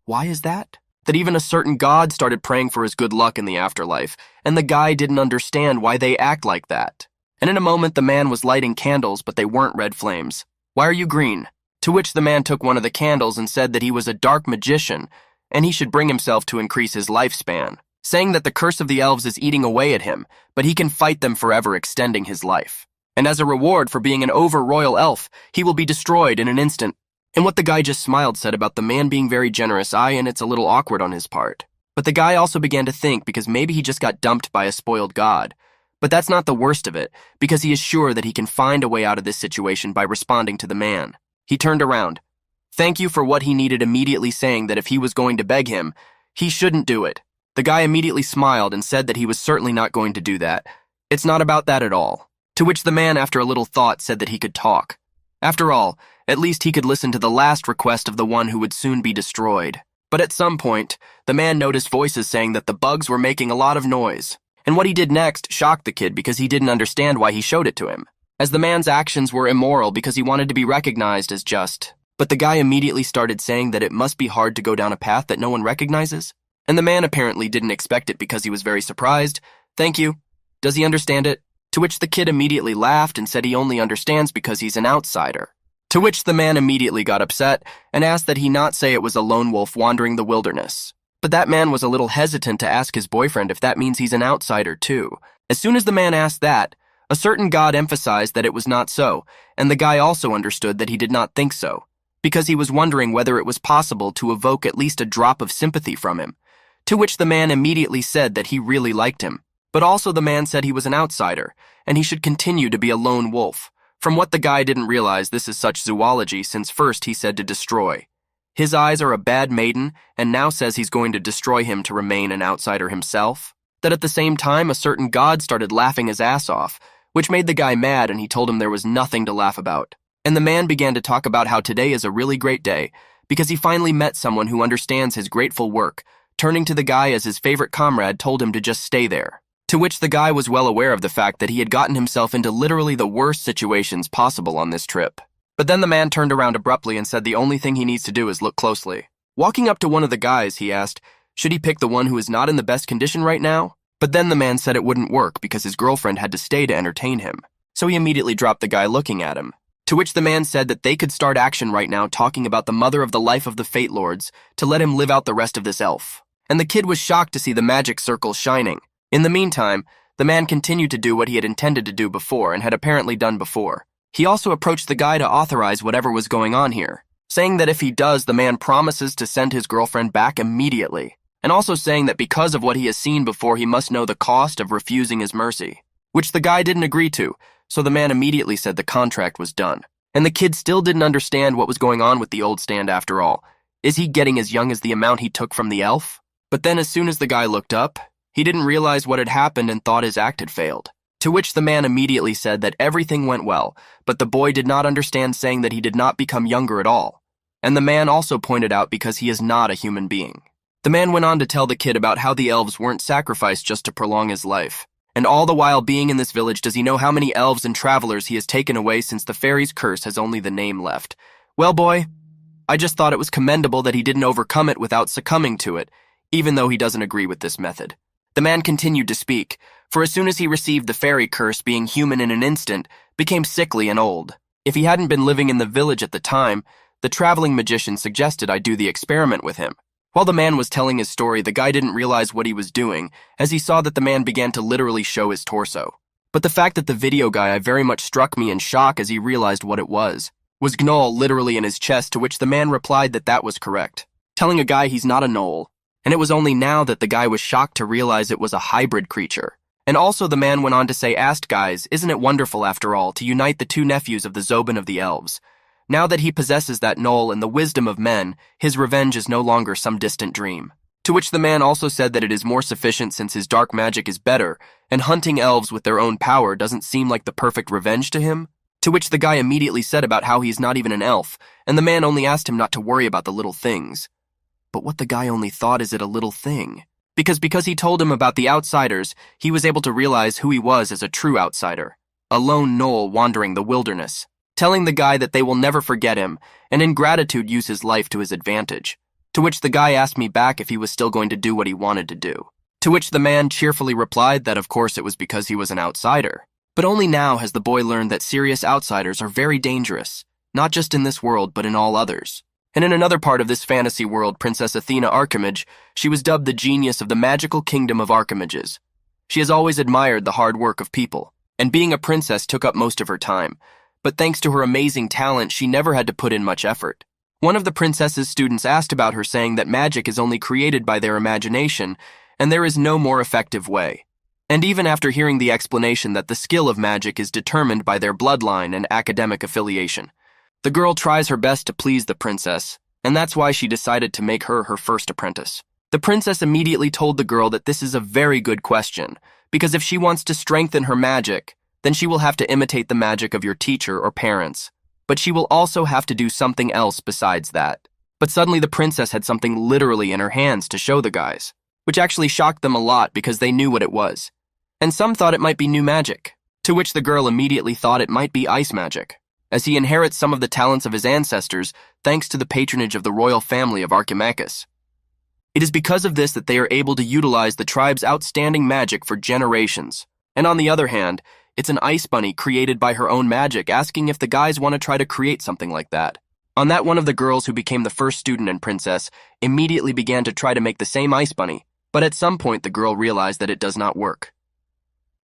Why is that? That even a certain god started praying for his good luck in the afterlife, and the guy didn't understand why they act like that. And in a moment the man was lighting candles, but they weren't red flames. Why are you green? To which the man took one of the candles and said that he was a dark magician, and he should bring himself to increase his lifespan, saying that the curse of the elves is eating away at him, but he can fight them forever, extending his life. And as a reward for being an over-royal elf, he will be destroyed in an instant. And what the guy just smiled said about the man being very generous, and it's a little awkward on his part. But the guy also began to think because maybe he just got dumped by a spoiled god. But that's not the worst of it, because he is sure that he can find a way out of this situation by responding to the man. He turned around. Thank you for what he needed, immediately saying that if he was going to beg him, he shouldn't do it. The guy immediately smiled and said that he was certainly not going to do that. It's not about that at all. To which the man, after a little thought, said that he could talk. After all, at least he could listen to the last request of the one who would soon be destroyed. But at some point, the man noticed voices saying that the bugs were making a lot of noise. And what he did next shocked the kid because he didn't understand why he showed it to him, as the man's actions were immoral because he wanted to be recognized as just. But the guy immediately started saying that it must be hard to go down a path that no one recognizes. And the man apparently didn't expect it because he was very surprised. Thank you. Does he understand it? To which the kid immediately laughed and said he only understands because he's an outsider. To which the man immediately got upset and asked that he not say it was a lone wolf wandering the wilderness. But that man was a little hesitant to ask his boyfriend if that means he's an outsider too. As soon as the man asked that, a certain god emphasized that it was not so, and the guy also understood that he did not think so, because he was wondering whether it was possible to evoke at least a drop of sympathy from him. To which the man immediately said that he really liked him. But also the man said he was an outsider, and he should continue to be a lone wolf. From what the guy didn't realize, this is such zoology since first he said to destroy. His eyes are a bad maiden, and now says he's going to destroy him to remain an outsider himself. That at the same time a certain god started laughing his ass off, which made the guy mad, and he told him there was nothing to laugh about. And the man began to talk about how today is a really great day, because he finally met someone who understands his grateful work, turning to the guy as his favorite comrade told him to just stay there. To which the guy was well aware of the fact that he had gotten himself into literally the worst situations possible on this trip. But then the man turned around abruptly and said the only thing he needs to do is look closely. Walking up to one of the guys, he asked, should he pick the one who is not in the best condition right now? But then the man said it wouldn't work because his girlfriend had to stay to entertain him. So he immediately dropped the guy looking at him. To which the man said that they could start action right now talking about the mother of the life of the Fate Lords to let him live out the rest of this elf. And the kid was shocked to see the magic circle shining. In the meantime, the man continued to do what he had intended to do before and had apparently done before. He also approached the guy to authorize whatever was going on here, saying that if he does, the man promises to send his girlfriend back immediately, and also saying that because of what he has seen before, he must know the cost of refusing his mercy, which the guy didn't agree to, so the man immediately said the contract was done. And the kid still didn't understand what was going on with the old stand after all. Is he getting as young as the amount he took from the elf? But then as soon as the guy looked up, he didn't realize what had happened and thought his act had failed. To which the man immediately said that everything went well, but the boy did not understand, saying that he did not become younger at all. And the man also pointed out because he is not a human being. The man went on to tell the kid about how the elves weren't sacrificed just to prolong his life. And all the while being in this village, does he know how many elves and travelers he has taken away since the fairy's curse has only the name left? Well, boy, I just thought it was commendable that he didn't overcome it without succumbing to it, even though he doesn't agree with this method. The man continued to speak, for as soon as he received the fairy curse, being human in an instant, became sickly and old. If he hadn't been living in the village at the time, the traveling magician suggested I do the experiment with him. While the man was telling his story, the guy didn't realize what he was doing, as he saw that the man began to literally show his torso. But the fact that the video guy very much struck me in shock as he realized what it was gnoll literally in his chest, to which the man replied that that was correct, telling a guy he's not a gnoll. And it was only now that the guy was shocked to realize it was a hybrid creature. And also the man went on to say, asked guys, isn't it wonderful after all to unite the two nephews of the Zobin of the elves? Now that he possesses that gnoll and the wisdom of men, his revenge is no longer some distant dream. To which the man also said that it is more sufficient since his dark magic is better, and hunting elves with their own power doesn't seem like the perfect revenge to him. To which the guy immediately said about how he's not even an elf, and the man only asked him not to worry about the little things. But what the guy only thought, is it a little thing? Because he told him about the outsiders, he was able to realize who he was as a true outsider. A lone gnoll wandering the wilderness, telling the guy that they will never forget him, and in gratitude use his life to his advantage. To which the guy asked me back if he was still going to do what he wanted to do. To which the man cheerfully replied that of course it was because he was an outsider. But only now has the boy learned that serious outsiders are very dangerous, not just in this world but in all others. And in another part of this fantasy world, Princess Athena Archimage, she was dubbed the genius of the magical kingdom of Archimages. She has always admired the hard work of people, and being a princess took up most of her time. But thanks to her amazing talent, she never had to put in much effort. One of the princess's students asked about her, saying that magic is only created by their imagination, and there is no more effective way. And even after hearing the explanation that the skill of magic is determined by their bloodline and academic affiliation, the girl tries her best to please the princess, and that's why she decided to make her her first apprentice. The princess immediately told the girl that this is a very good question, because if she wants to strengthen her magic, then she will have to imitate the magic of your teacher or parents. But she will also have to do something else besides that. But suddenly the princess had something literally in her hands to show the guys, which actually shocked them a lot because they knew what it was. And some thought it might be new magic, to which the girl immediately thought it might be ice magic, as he inherits some of the talents of his ancestors thanks to the patronage of the royal family of Archimachus. It is because of this that they are able to utilize the tribe's outstanding magic for generations. And on the other hand, it's an ice bunny created by her own magic, asking if the guys want to try to create something like that. On that, one of the girls who became the first student and princess immediately began to try to make the same ice bunny, but at some point the girl realized that it does not work.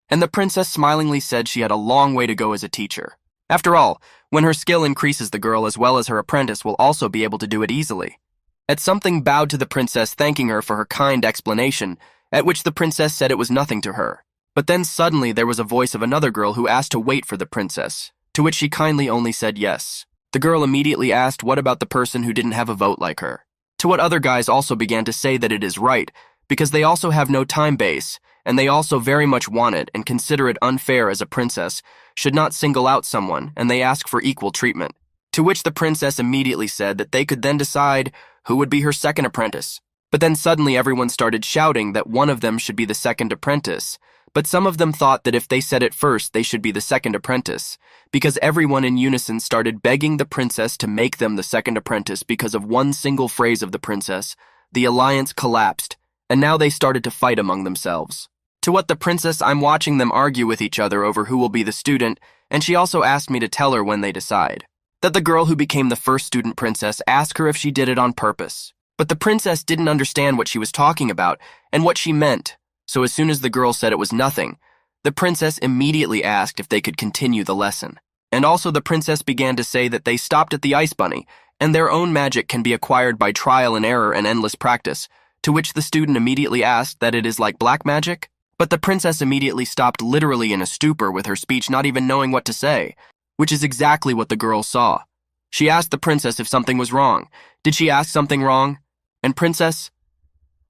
And the princess smilingly said she had a long way to go as a teacher. After all, when her skill increases, the girl as well as her apprentice will also be able to do it easily. At something bowed to the princess, thanking her for her kind explanation, at which the princess said it was nothing to her. But then suddenly there was a voice of another girl who asked to wait for the princess, to which she kindly only said yes. The girl immediately asked what about the person who didn't have a vote like her, to what other guys also began to say that it is right, because they also have no time base, and they also very much want it and consider it unfair as a princess should not single out someone, and they ask for equal treatment. To which the princess immediately said that they could then decide who would be her second apprentice. But then suddenly everyone started shouting that one of them should be the second apprentice, but some of them thought that if they said it first, they should be the second apprentice, because everyone in unison started begging the princess to make them the second apprentice because of one single phrase of the princess. The alliance collapsed, and now they started to fight among themselves. To what the princess, I'm watching them argue with each other over who will be the student, and she also asked me to tell her when they decide. That the girl who became the first student princess asked her if she did it on purpose. But the princess didn't understand what she was talking about and what she meant. So as soon as the girl said it was nothing, the princess immediately asked if they could continue the lesson. And also the princess began to say that they stopped at the ice bunny, and their own magic can be acquired by trial and error and endless practice, to which the student immediately asked that it is like black magic. But the princess immediately stopped literally in a stupor with her speech, not even knowing what to say, which is exactly what the girl saw. She asked the princess if something was wrong. Did she ask something wrong? And princess,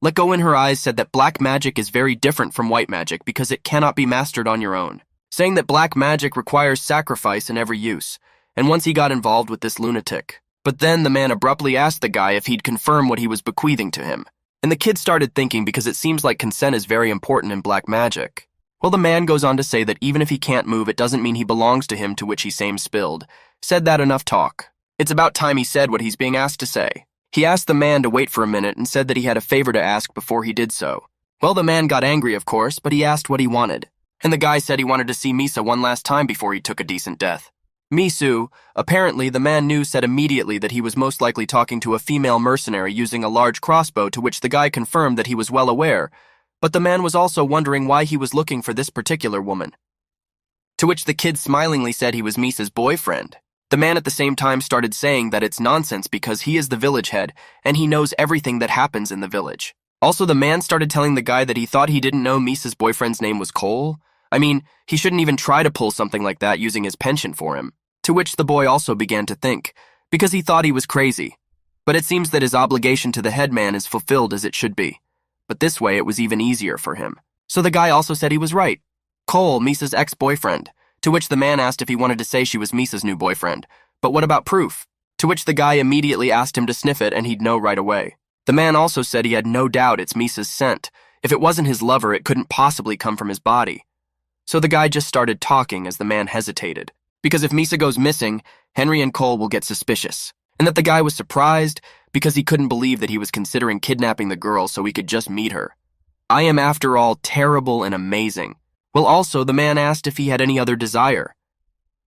let go in her eyes, said that black magic is very different from white magic because it cannot be mastered on your own, saying that black magic requires sacrifice in every use, and once he got involved with this lunatic. But then the man abruptly asked the guy if he'd confirm what he was bequeathing to him. And the kid started thinking because it seems like consent is very important in black magic. Well, the man goes on to say that even if he can't move, it doesn't mean he belongs to him, to which he same spilled. Said that enough talk. It's about time he said what he's being asked to say. He asked the man to wait for a minute and said that he had a favor to ask before he did so. Well, the man got angry, of course, but he asked what he wanted. And the guy said he wanted to see Misa one last time before he took a decent death. Misu, apparently the man knew, said immediately that he was most likely talking to a female mercenary using a large crossbow, to which the guy confirmed that he was well aware, but the man was also wondering why he was looking for this particular woman. to which the kid smilingly said he was Misa's boyfriend. The man at the same time started saying that it's nonsense because he is the village head and he knows everything that happens in the village. Also, the man started telling the guy that he thought he didn't know Misa's boyfriend's name was Cole. I mean, he shouldn't even try to pull something like that using his penchant for him. To which the boy also began to think, because he thought he was crazy. But it seems that his obligation to the headman is fulfilled as it should be. But this way it was even easier for him. So the guy also said he was right. Cole, Misa's ex-boyfriend. To which the man asked if he wanted to say she was Misa's new boyfriend. But what about proof? To which the guy immediately asked him to sniff it and he'd know right away. The man also said he had no doubt it's Misa's scent. If it wasn't his lover, it couldn't possibly come from his body. So the guy just started talking as the man hesitated. Because if Misa goes missing, Henry and Cole will get suspicious. And that the guy was surprised because he couldn't believe that he was considering kidnapping the girl so he could just meet her. I am, after all, terrible and amazing. Well, also, the man asked if he had any other desire.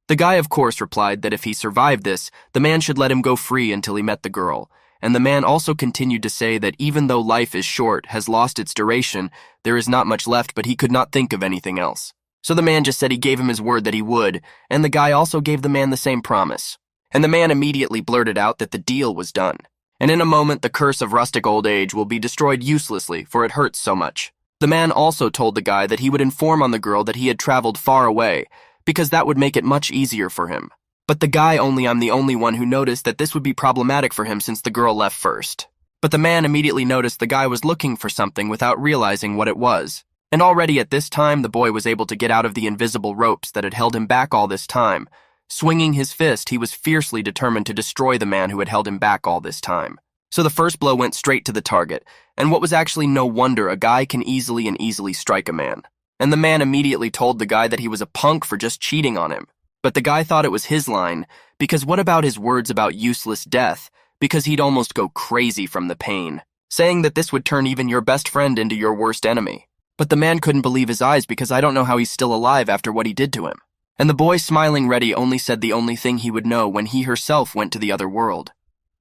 The guy, of course, replied that if he survived this, the man should let him go free until he met the girl. And the man also continued to say that even though life is short, has lost its duration, there is not much left, but he could not think of anything else. So the man just said he gave him his word that he would, and the guy also gave the man the same promise. And the man immediately blurted out that the deal was done. And in a moment, the curse of rustic old age will be destroyed uselessly, for it hurts so much. The man also told the guy that he would inform on the girl that he had traveled far away, because that would make it much easier for him. But the guy I'm the only one who noticed that this would be problematic for him since the girl left first. But the man immediately noticed the guy was looking for something without realizing what it was. And already at this time, the boy was able to get out of the invisible ropes that had held him back all this time. Swinging his fist, he was fiercely determined to destroy the man who had held him back all this time. So the first blow went straight to the target, and what was actually no wonder a guy can easily strike a man. And the man immediately told the guy that he was a punk for just cheating on him. But the guy thought it was his line, because what about his words about useless death? Because he'd almost go crazy from the pain, saying that this would turn even your best friend into your worst enemy. But the man couldn't believe his eyes because I don't know how he's still alive after what he did to him. And the boy, smiling ready, only said the only thing he would know when he herself went to the other world.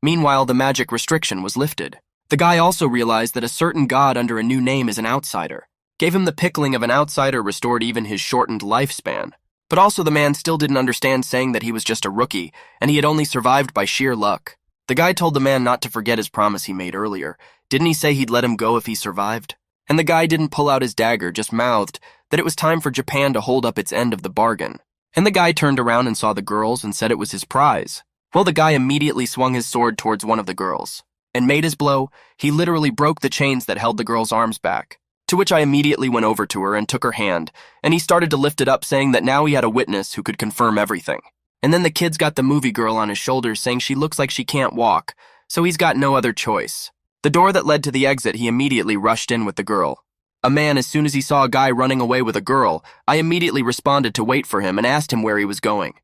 Meanwhile, the magic restriction was lifted. The guy also realized that a certain god under a new name is an outsider. Gave him the pickling of an outsider, restored even his shortened lifespan. But also the man still didn't understand, saying that he was just a rookie, and he had only survived by sheer luck. The guy told the man not to forget his promise he made earlier. Didn't he say he'd let him go if he survived? And the guy didn't pull out his dagger, just mouthed that it was time for Japan to hold up its end of the bargain. And the guy turned around and saw the girls and said it was his prize. Well, the guy immediately swung his sword towards one of the girls. And made his blow, he literally broke the chains that held the girl's arms back. To which I immediately went over to her and took her hand, and he started to lift it up, saying that now he had a witness who could confirm everything. And then the kid's got the movie girl on his shoulders, saying she looks like she can't walk, so he's got no other choice. The door that led to the exit, he immediately rushed in with the girl. A man, as soon as he saw a guy running away with a girl, I immediately responded to wait for him and asked him where he was going.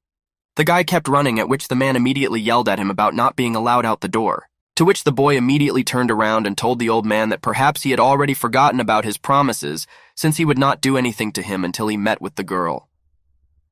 The guy kept running, at which the man immediately yelled at him about not being allowed out the door. To which the boy immediately turned around and told the old man that perhaps he had already forgotten about his promises, since he would not do anything to him until he met with the girl.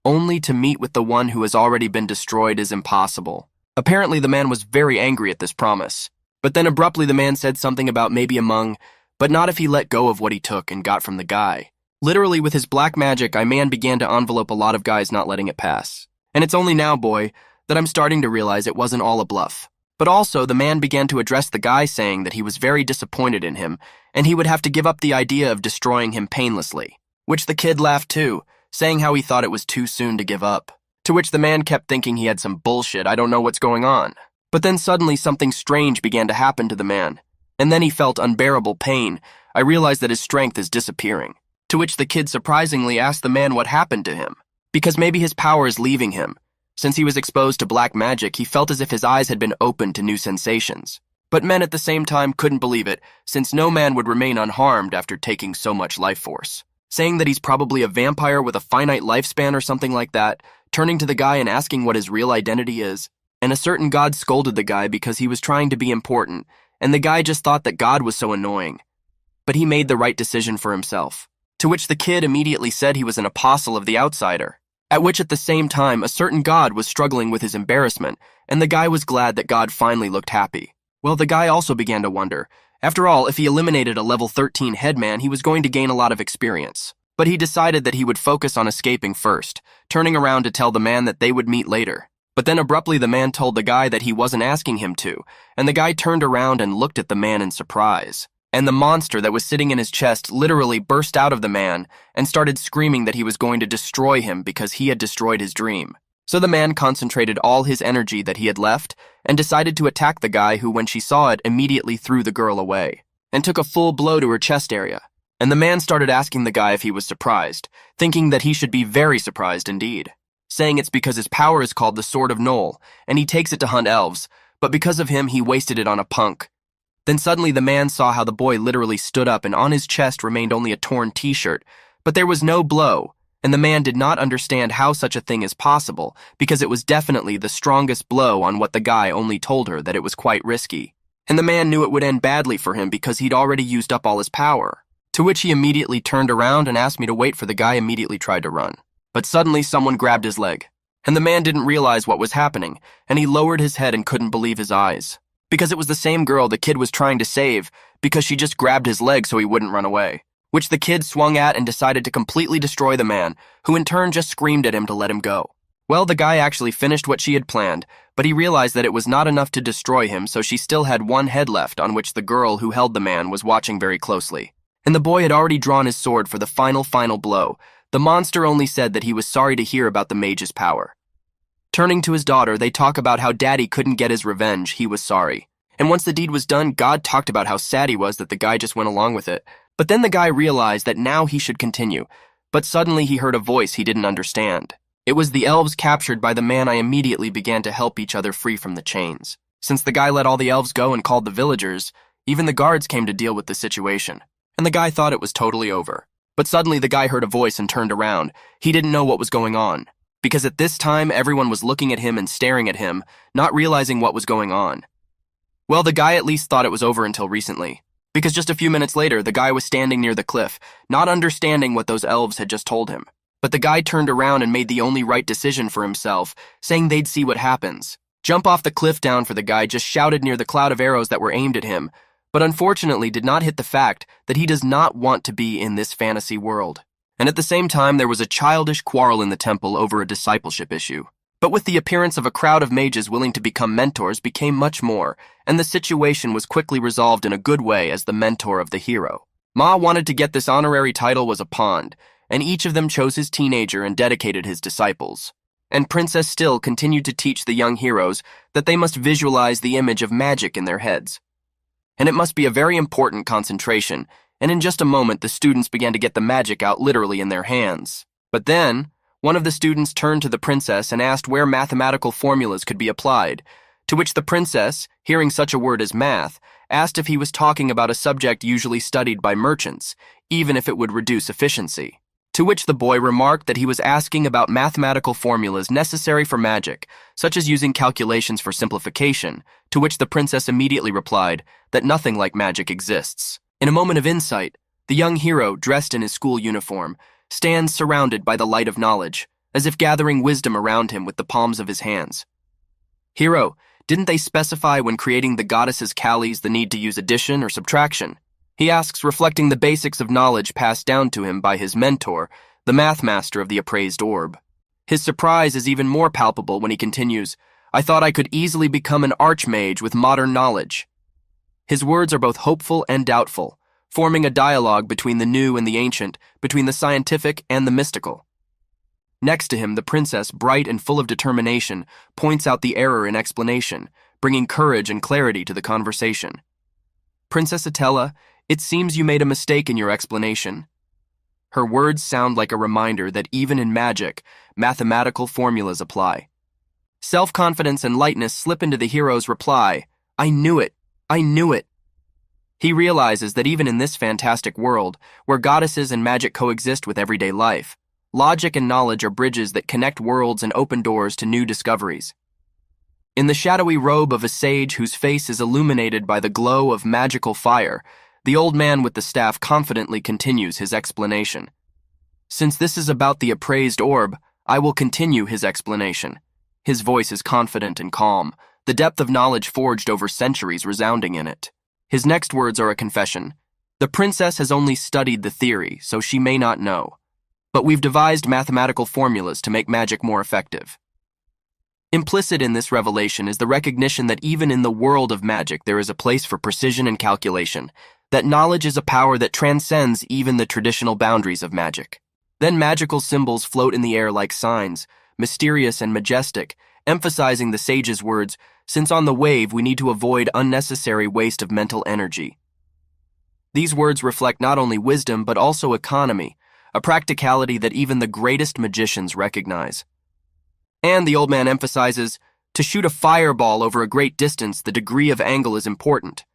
Only to meet with the one who has already been destroyed is impossible. Apparently the man was very angry at this promise. But then abruptly the man said something about maybe among, but not if he let go of what he took and got from the guy. Literally with his black magic, man began to envelope a lot of guys, not letting it pass. And it's only now, boy, that I'm starting to realize it wasn't all a bluff. But also, the man began to address the guy, saying that he was very disappointed in him, and he would have to give up the idea of destroying him painlessly. Which the kid laughed too, saying how he thought it was too soon to give up. To which the man kept thinking he had some bullshit, I don't know what's going on. But then suddenly something strange began to happen to the man. And then he felt unbearable pain. I realized that his strength is disappearing. To which the kid surprisingly asked the man what happened to him. Because maybe his power is leaving him. Since he was exposed to black magic, he felt as if his eyes had been opened to new sensations. But men at the same time couldn't believe it, since no man would remain unharmed after taking so much life force. Saying that he's probably a vampire with a finite lifespan or something like that, turning to the guy and asking what his real identity is. And a certain god scolded the guy because he was trying to be important, and the guy just thought that God was so annoying. But he made the right decision for himself. To which the kid immediately said he was an apostle of the outsider. At which at the same time a certain god was struggling with his embarrassment, and the guy was glad that God finally looked happy. Well, the guy also began to wonder. After all, if he eliminated a level 13 headman, he was going to gain a lot of experience. But he decided that he would focus on escaping first, turning around to tell the man that they would meet later. But then abruptly the man told the guy that he wasn't asking him to, and the guy turned around and looked at the man in surprise. And the monster that was sitting in his chest literally burst out of the man and started screaming that he was going to destroy him because he had destroyed his dream. So the man concentrated all his energy that he had left and decided to attack the guy who, when she saw it, immediately threw the girl away and took a full blow to her chest area. And the man started asking the guy if he was surprised, thinking that he should be very surprised indeed, saying it's because his power is called the Sword of Knoll, and he takes it to hunt elves, but because of him he wasted it on a punk. Then suddenly the man saw how the boy literally stood up and on his chest remained only a torn t-shirt, but there was no blow, and the man did not understand how such a thing is possible because it was definitely the strongest blow on what the guy only told her that it was quite risky. And the man knew it would end badly for him because he'd already used up all his power. To which he immediately turned around and asked me to wait for the guy immediately tried to run. But suddenly someone grabbed his leg, and the man didn't realize what was happening, and he lowered his head and couldn't believe his eyes. Because it was the same girl the kid was trying to save, because she just grabbed his leg so he wouldn't run away, which the kid swung at and decided to completely destroy the man, who in turn just screamed at him to let him go. Well, the guy actually finished what she had planned, but he realized that it was not enough to destroy him, so she still had one head left on which the girl who held the man was watching very closely. And the boy had already drawn his sword for the final blow. The monster only said that he was sorry to hear about the mage's power. Turning to his daughter, they talk about how daddy couldn't get his revenge, he was sorry. And once the deed was done, God talked about how sad he was that the guy just went along with it. But then the guy realized that now he should continue. But suddenly he heard a voice he didn't understand. It was the elves captured by the man. I immediately began to help each other free from the chains. Since the guy let all the elves go and called the villagers, even the guards came to deal with the situation. And the guy thought it was totally over. But suddenly the guy heard a voice and turned around. He didn't know what was going on, because at this time everyone was looking at him and staring at him, not realizing what was going on. Well, the guy at least thought it was over until recently, because just a few minutes later the guy was standing near the cliff, not understanding what those elves had just told him. But the guy turned around and made the only right decision for himself, saying they'd see what happens. Jump off the cliff down for the guy just shouted near the cloud of arrows that were aimed at him, but unfortunately did not hit the fact that he does not want to be in this fantasy world. And at the same time, there was a childish quarrel in the temple over a discipleship issue. But with the appearance of a crowd of mages willing to become mentors became much more, and the situation was quickly resolved in a good way as the mentor of the hero. Ma wanted to get this honorary title was a pond, and each of them chose his teenager and dedicated his disciples. And Princess still continued to teach the young heroes that they must visualize the image of magic in their heads. And it must be a very important concentration, and in just a moment the students began to get the magic out literally in their hands. But then, one of the students turned to the princess and asked where mathematical formulas could be applied, to which the princess, hearing such a word as math, asked if he was talking about a subject usually studied by merchants, even if it would reduce efficiency. To which the boy remarked that he was asking about mathematical formulas necessary for magic, such as using calculations for simplification, to which the princess immediately replied that nothing like magic exists. In a moment of insight, the young hero, dressed in his school uniform, stands surrounded by the light of knowledge, as if gathering wisdom around him with the palms of his hands. Hero, didn't they specify when creating the goddess's Kallis the need to use addition or subtraction? He asks, reflecting the basics of knowledge passed down to him by his mentor, the math master of the appraised orb. His surprise is even more palpable when he continues, I thought I could easily become an archmage with modern knowledge. His words are both hopeful and doubtful, forming a dialogue between the new and the ancient, between the scientific and the mystical. Next to him, the princess, bright and full of determination, points out the error in explanation, bringing courage and clarity to the conversation. Princess Atella, it seems you made a mistake in your explanation. Her words sound like a reminder that even in magic, mathematical formulas apply. Self-confidence and lightness slip into the hero's reply, I knew it, I knew it. He realizes that even in this fantastic world, where goddesses and magic coexist with everyday life, logic and knowledge are bridges that connect worlds and open doors to new discoveries. In the shadowy robe of a sage whose face is illuminated by the glow of magical fire, the old man with the staff confidently continues his explanation. Since this is about the appraised orb, I will continue his explanation. His voice is confident and calm, the depth of knowledge forged over centuries resounding in it. His next words are a confession. The princess has only studied the theory, so she may not know. but we've devised mathematical formulas to make magic more effective. Implicit in this revelation is the recognition that even in the world of magic there is a place for precision and calculation, that knowledge is a power that transcends even the traditional boundaries of magic. Then magical symbols float in the air like signs, mysterious and majestic, emphasizing the sage's words, "Since on the wave we need to avoid unnecessary waste of mental energy." These words reflect not only wisdom but also economy, a practicality that even the greatest magicians recognize. And the old man emphasizes, to shoot a fireball over a great distance, the degree of angle is important.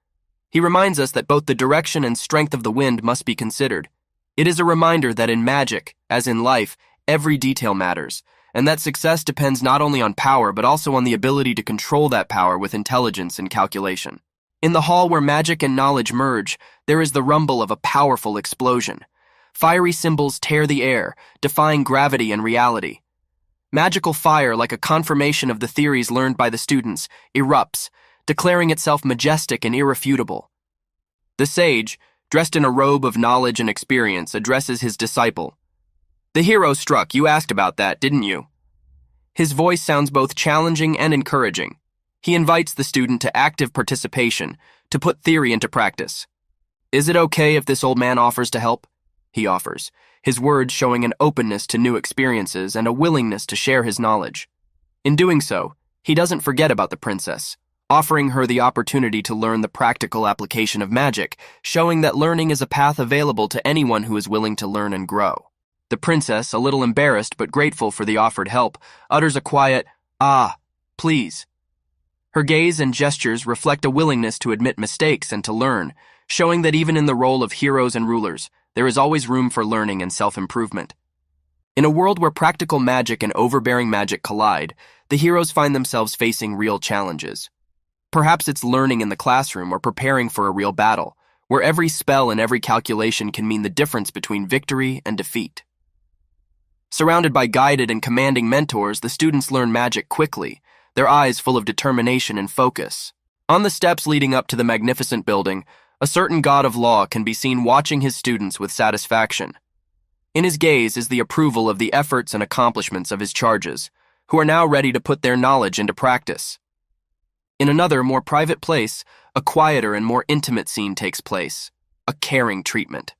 He reminds us that both the direction and strength of the wind must be considered. It is a reminder that in magic, as in life, every detail matters, and that success depends not only on power but also on the ability to control that power with intelligence and calculation. In the hall where magic and knowledge merge, there is the rumble of a powerful explosion. Fiery symbols tear the air, defying gravity and reality. Magical fire, like a confirmation of the theories learned by the students, erupts, declaring itself majestic and irrefutable. The sage, dressed in a robe of knowledge and experience, addresses his disciple. "The hero struck, you asked about that, didn't you?" His voice sounds both challenging and encouraging. He invites the student to active participation, to put theory into practice. "Is it okay if this old man offers to help?" He offers, his words showing an openness to new experiences and a willingness to share his knowledge. In doing so, he doesn't forget about the princess, offering her the opportunity to learn the practical application of magic, showing that learning is a path available to anyone who is willing to learn and grow. The princess, a little embarrassed but grateful for the offered help, utters a quiet, "Ah, please." Her gaze and gestures reflect a willingness to admit mistakes and to learn, showing that even in the role of heroes and rulers, there is always room for learning and self-improvement. In a world where practical magic and overbearing magic collide, the heroes find themselves facing real challenges. Perhaps it's learning in the classroom or preparing for a real battle, where every spell and every calculation can mean the difference between victory and defeat. Surrounded by guided and commanding mentors, the students learn magic quickly, their eyes full of determination and focus. On the steps leading up to the magnificent building, a certain god of law can be seen watching his students with satisfaction. In his gaze is the approval of the efforts and accomplishments of his charges, who are now ready to put their knowledge into practice. In another, more private place, a quieter and more intimate scene takes place, a caring treatment.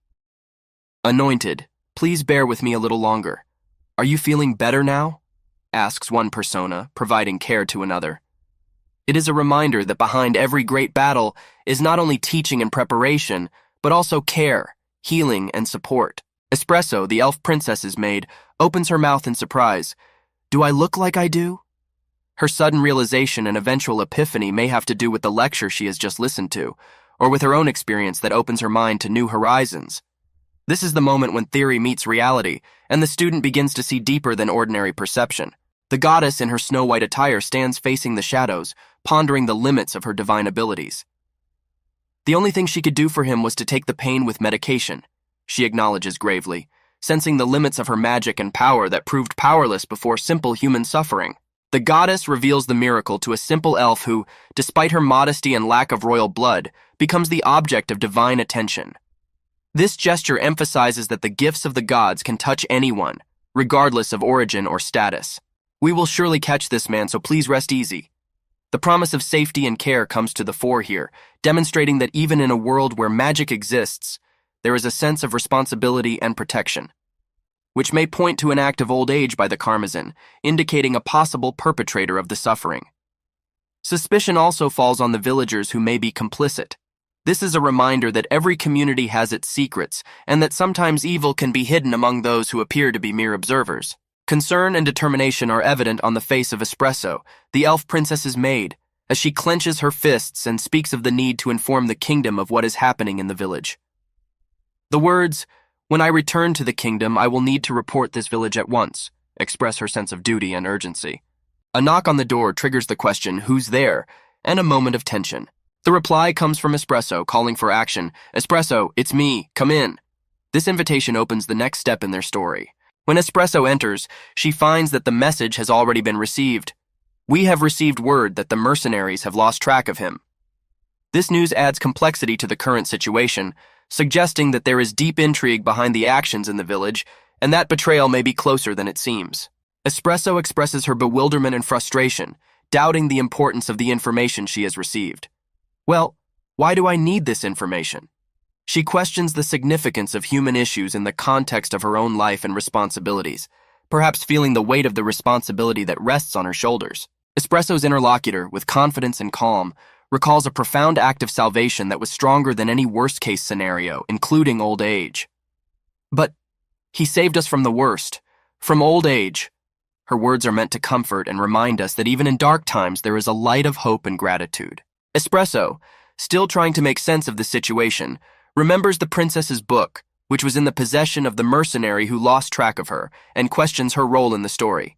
"Anointed, please bear with me a little longer. Are you feeling better now?" asks one persona, providing care to another. It is a reminder that behind every great battle is not only teaching and preparation, but also care, healing, and support. Espresso, the elf princess's maid, opens her mouth in surprise. "Do I look like I do?" Her sudden realization and eventual epiphany may have to do with the lecture she has just listened to, or with her own experience that opens her mind to new horizons. This is the moment when theory meets reality, and the student begins to see deeper than ordinary perception. The goddess in her snow-white attire stands facing the shadows, pondering the limits of her divine abilities. The only thing she could do for him was to take the pain with medication, she acknowledges gravely, sensing the limits of her magic and power that proved powerless before simple human suffering. The goddess reveals the miracle to a simple elf who, despite her modesty and lack of royal blood, becomes the object of divine attention. This gesture emphasizes that the gifts of the gods can touch anyone, regardless of origin or status. "We will surely catch this man, so please rest easy." The promise of safety and care comes to the fore here, demonstrating that even in a world where magic exists, there is a sense of responsibility and protection, which may point to an act of old age by the Karmazin, indicating a possible perpetrator of the suffering. Suspicion also falls on the villagers who may be complicit. This is a reminder that every community has its secrets, and that sometimes evil can be hidden among those who appear to be mere observers. Concern and determination are evident on the face of Espresso, the elf princess's maid, as she clenches her fists and speaks of the need to inform the kingdom of what is happening in the village. The words, "When I return to the kingdom, I will need to report this village at once," express her sense of duty and urgency. A knock on the door triggers the question, "Who's there?" and a moment of tension. The reply comes from Espresso, calling for action. "Espresso, it's me, come in." This invitation opens the next step in their story. When Espresso enters, she finds that the message has already been received. "We have received word that the mercenaries have lost track of him." This news adds complexity to the current situation, suggesting that there is deep intrigue behind the actions in the village, and that betrayal may be closer than it seems. Espresso expresses her bewilderment and frustration, doubting the importance of the information she has received. Well, why do I need this information? She questions the significance of human issues in the context of her own life and responsibilities, perhaps feeling the weight of the responsibility that rests on her shoulders. Espresso's interlocutor, with confidence and calm, recalls a profound act of salvation that was stronger than any worst-case scenario, including old age. But he saved us from the worst, from old age. Her words are meant to comfort and remind us that even in dark times there is a light of hope and gratitude. Espresso, still trying to make sense of the situation, remembers the princess's book, which was in the possession of the mercenary who lost track of her, and questions her role in the story.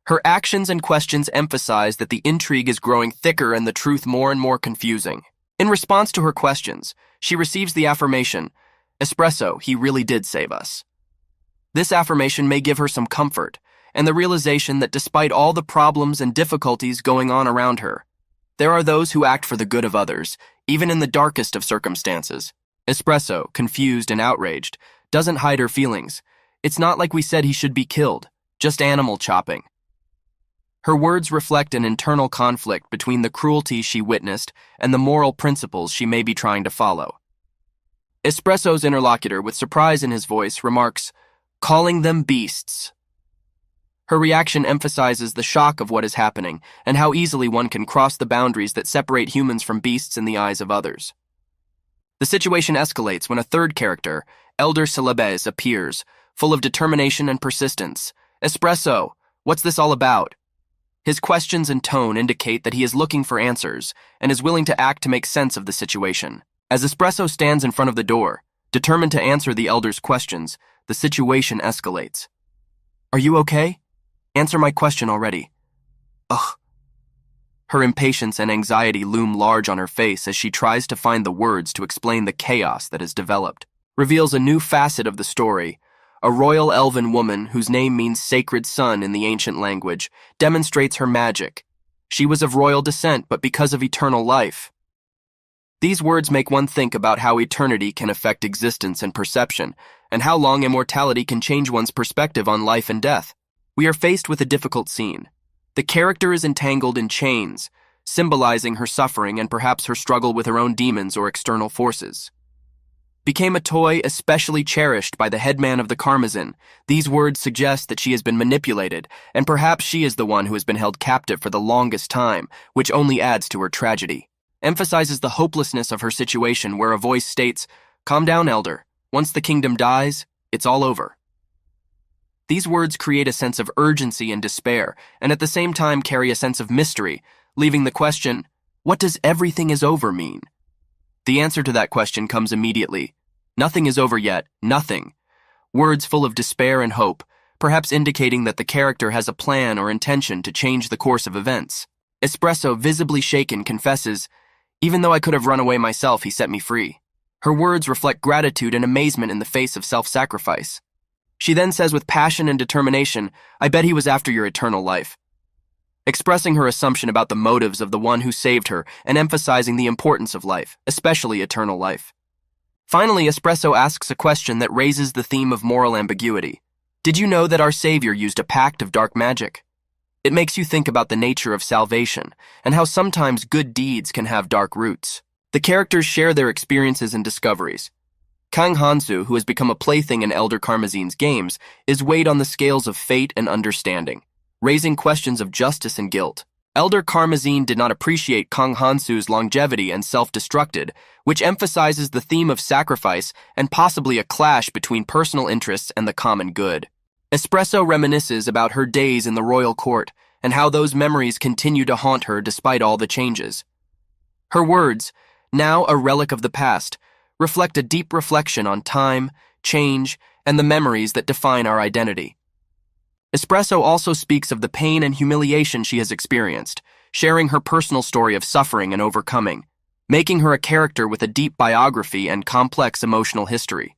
Her actions and questions emphasize that the intrigue is growing thicker and the truth more and more confusing. In response to her questions, she receives the affirmation, "Espresso, he really did save us." This affirmation may give her some comfort, and the realization that despite all the problems and difficulties going on around her, there are those who act for the good of others, even in the darkest of circumstances. Espresso, confused and outraged, doesn't hide her feelings. It's not like we said he should be killed, just animal chopping. Her words reflect an internal conflict between the cruelty she witnessed and the moral principles she may be trying to follow. Espresso's interlocutor, with surprise in his voice, remarks, "Calling them beasts." Her reaction emphasizes the shock of what is happening and how easily one can cross the boundaries that separate humans from beasts in the eyes of others. The situation escalates when a third character, Elder Celebes, appears, full of determination and persistence. "Espresso, what's this all about?" His questions and tone indicate that he is looking for answers and is willing to act to make sense of the situation. As Espresso stands in front of the door, determined to answer the elder's questions, the situation escalates. "Are you okay? Answer my question already." Ugh. Her impatience and anxiety loom large on her face as she tries to find the words to explain the chaos that has developed. Reveals a new facet of the story. A royal elven woman, whose name means sacred son in the ancient language, demonstrates her magic. She was of royal descent, but because of eternal life. These words make one think about how eternity can affect existence and perception, and how long immortality can change one's perspective on life and death. We are faced with a difficult scene. The character is entangled in chains, symbolizing her suffering and perhaps her struggle with her own demons or external forces. Became a toy especially cherished by the headman of the Karmazin. These words suggest that she has been manipulated, and perhaps she is the one who has been held captive for the longest time, which only adds to her tragedy. Emphasizes the hopelessness of her situation, where a voice states, "Calm down, elder. Once the kingdom dies, it's all over." These words create a sense of urgency and despair, and at the same time carry a sense of mystery, leaving the question, what does "everything is over" mean? The answer to that question comes immediately. Nothing is over yet, nothing. Words full of despair and hope, perhaps indicating that the character has a plan or intention to change the course of events. Espresso, visibly shaken, confesses, "Even though I could have run away myself, he set me free." Her words reflect gratitude and amazement in the face of self-sacrifice. She then says with passion and determination, "I bet he was after your eternal life," expressing her assumption about the motives of the one who saved her and emphasizing the importance of life, especially eternal life. Finally, Espresso asks a question that raises the theme of moral ambiguity. Did you know that our Savior used a pact of dark magic? It makes you think about the nature of salvation and how sometimes good deeds can have dark roots. The characters share their experiences and discoveries. Kang Hansu, who has become a plaything in Elder Karmazin's games, is weighed on the scales of fate and understanding, raising questions of justice and guilt. Elder Karmazin did not appreciate Kang Hansu's longevity and self-destructed, which emphasizes the theme of sacrifice and possibly a clash between personal interests and the common good. Espresso reminisces about her days in the royal court and how those memories continue to haunt her despite all the changes. Her words, now a relic of the past, reflect a deep reflection on time, change, and the memories that define our identity. Espresso also speaks of the pain and humiliation she has experienced, sharing her personal story of suffering and overcoming, making her a character with a deep biography and complex emotional history.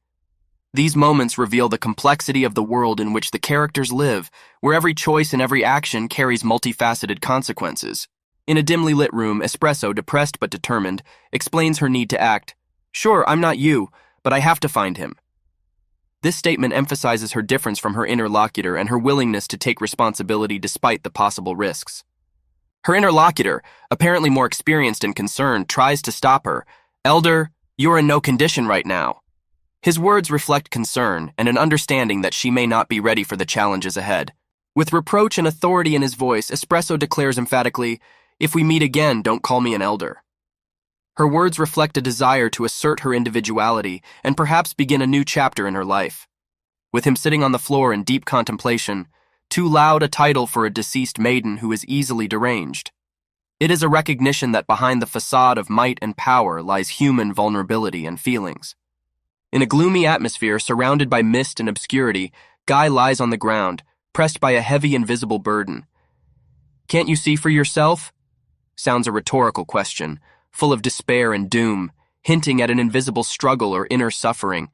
These moments reveal the complexity of the world in which the characters live, where every choice and every action carries multifaceted consequences. In a dimly lit room, Espresso, depressed but determined, explains her need to act. "Sure, I'm not you, but I have to find him." This statement emphasizes her difference from her interlocutor and her willingness to take responsibility despite the possible risks. Her interlocutor, apparently more experienced and concerned, tries to stop her. "Elder, you're in no condition right now." His words reflect concern and an understanding that she may not be ready for the challenges ahead. With reproach and authority in his voice, Espresso declares emphatically, "If we meet again, don't call me an elder." Her words reflect a desire to assert her individuality and perhaps begin a new chapter in her life. With him sitting on the floor in deep contemplation, too loud a title for a deceased maiden who is easily deranged. It is a recognition that behind the facade of might and power lies human vulnerability and feelings. In a gloomy atmosphere surrounded by mist and obscurity, Guy lies on the ground, pressed by a heavy invisible burden. "Can't you see for yourself?" sounds a rhetorical question, full of despair and doom, hinting at an invisible struggle or inner suffering.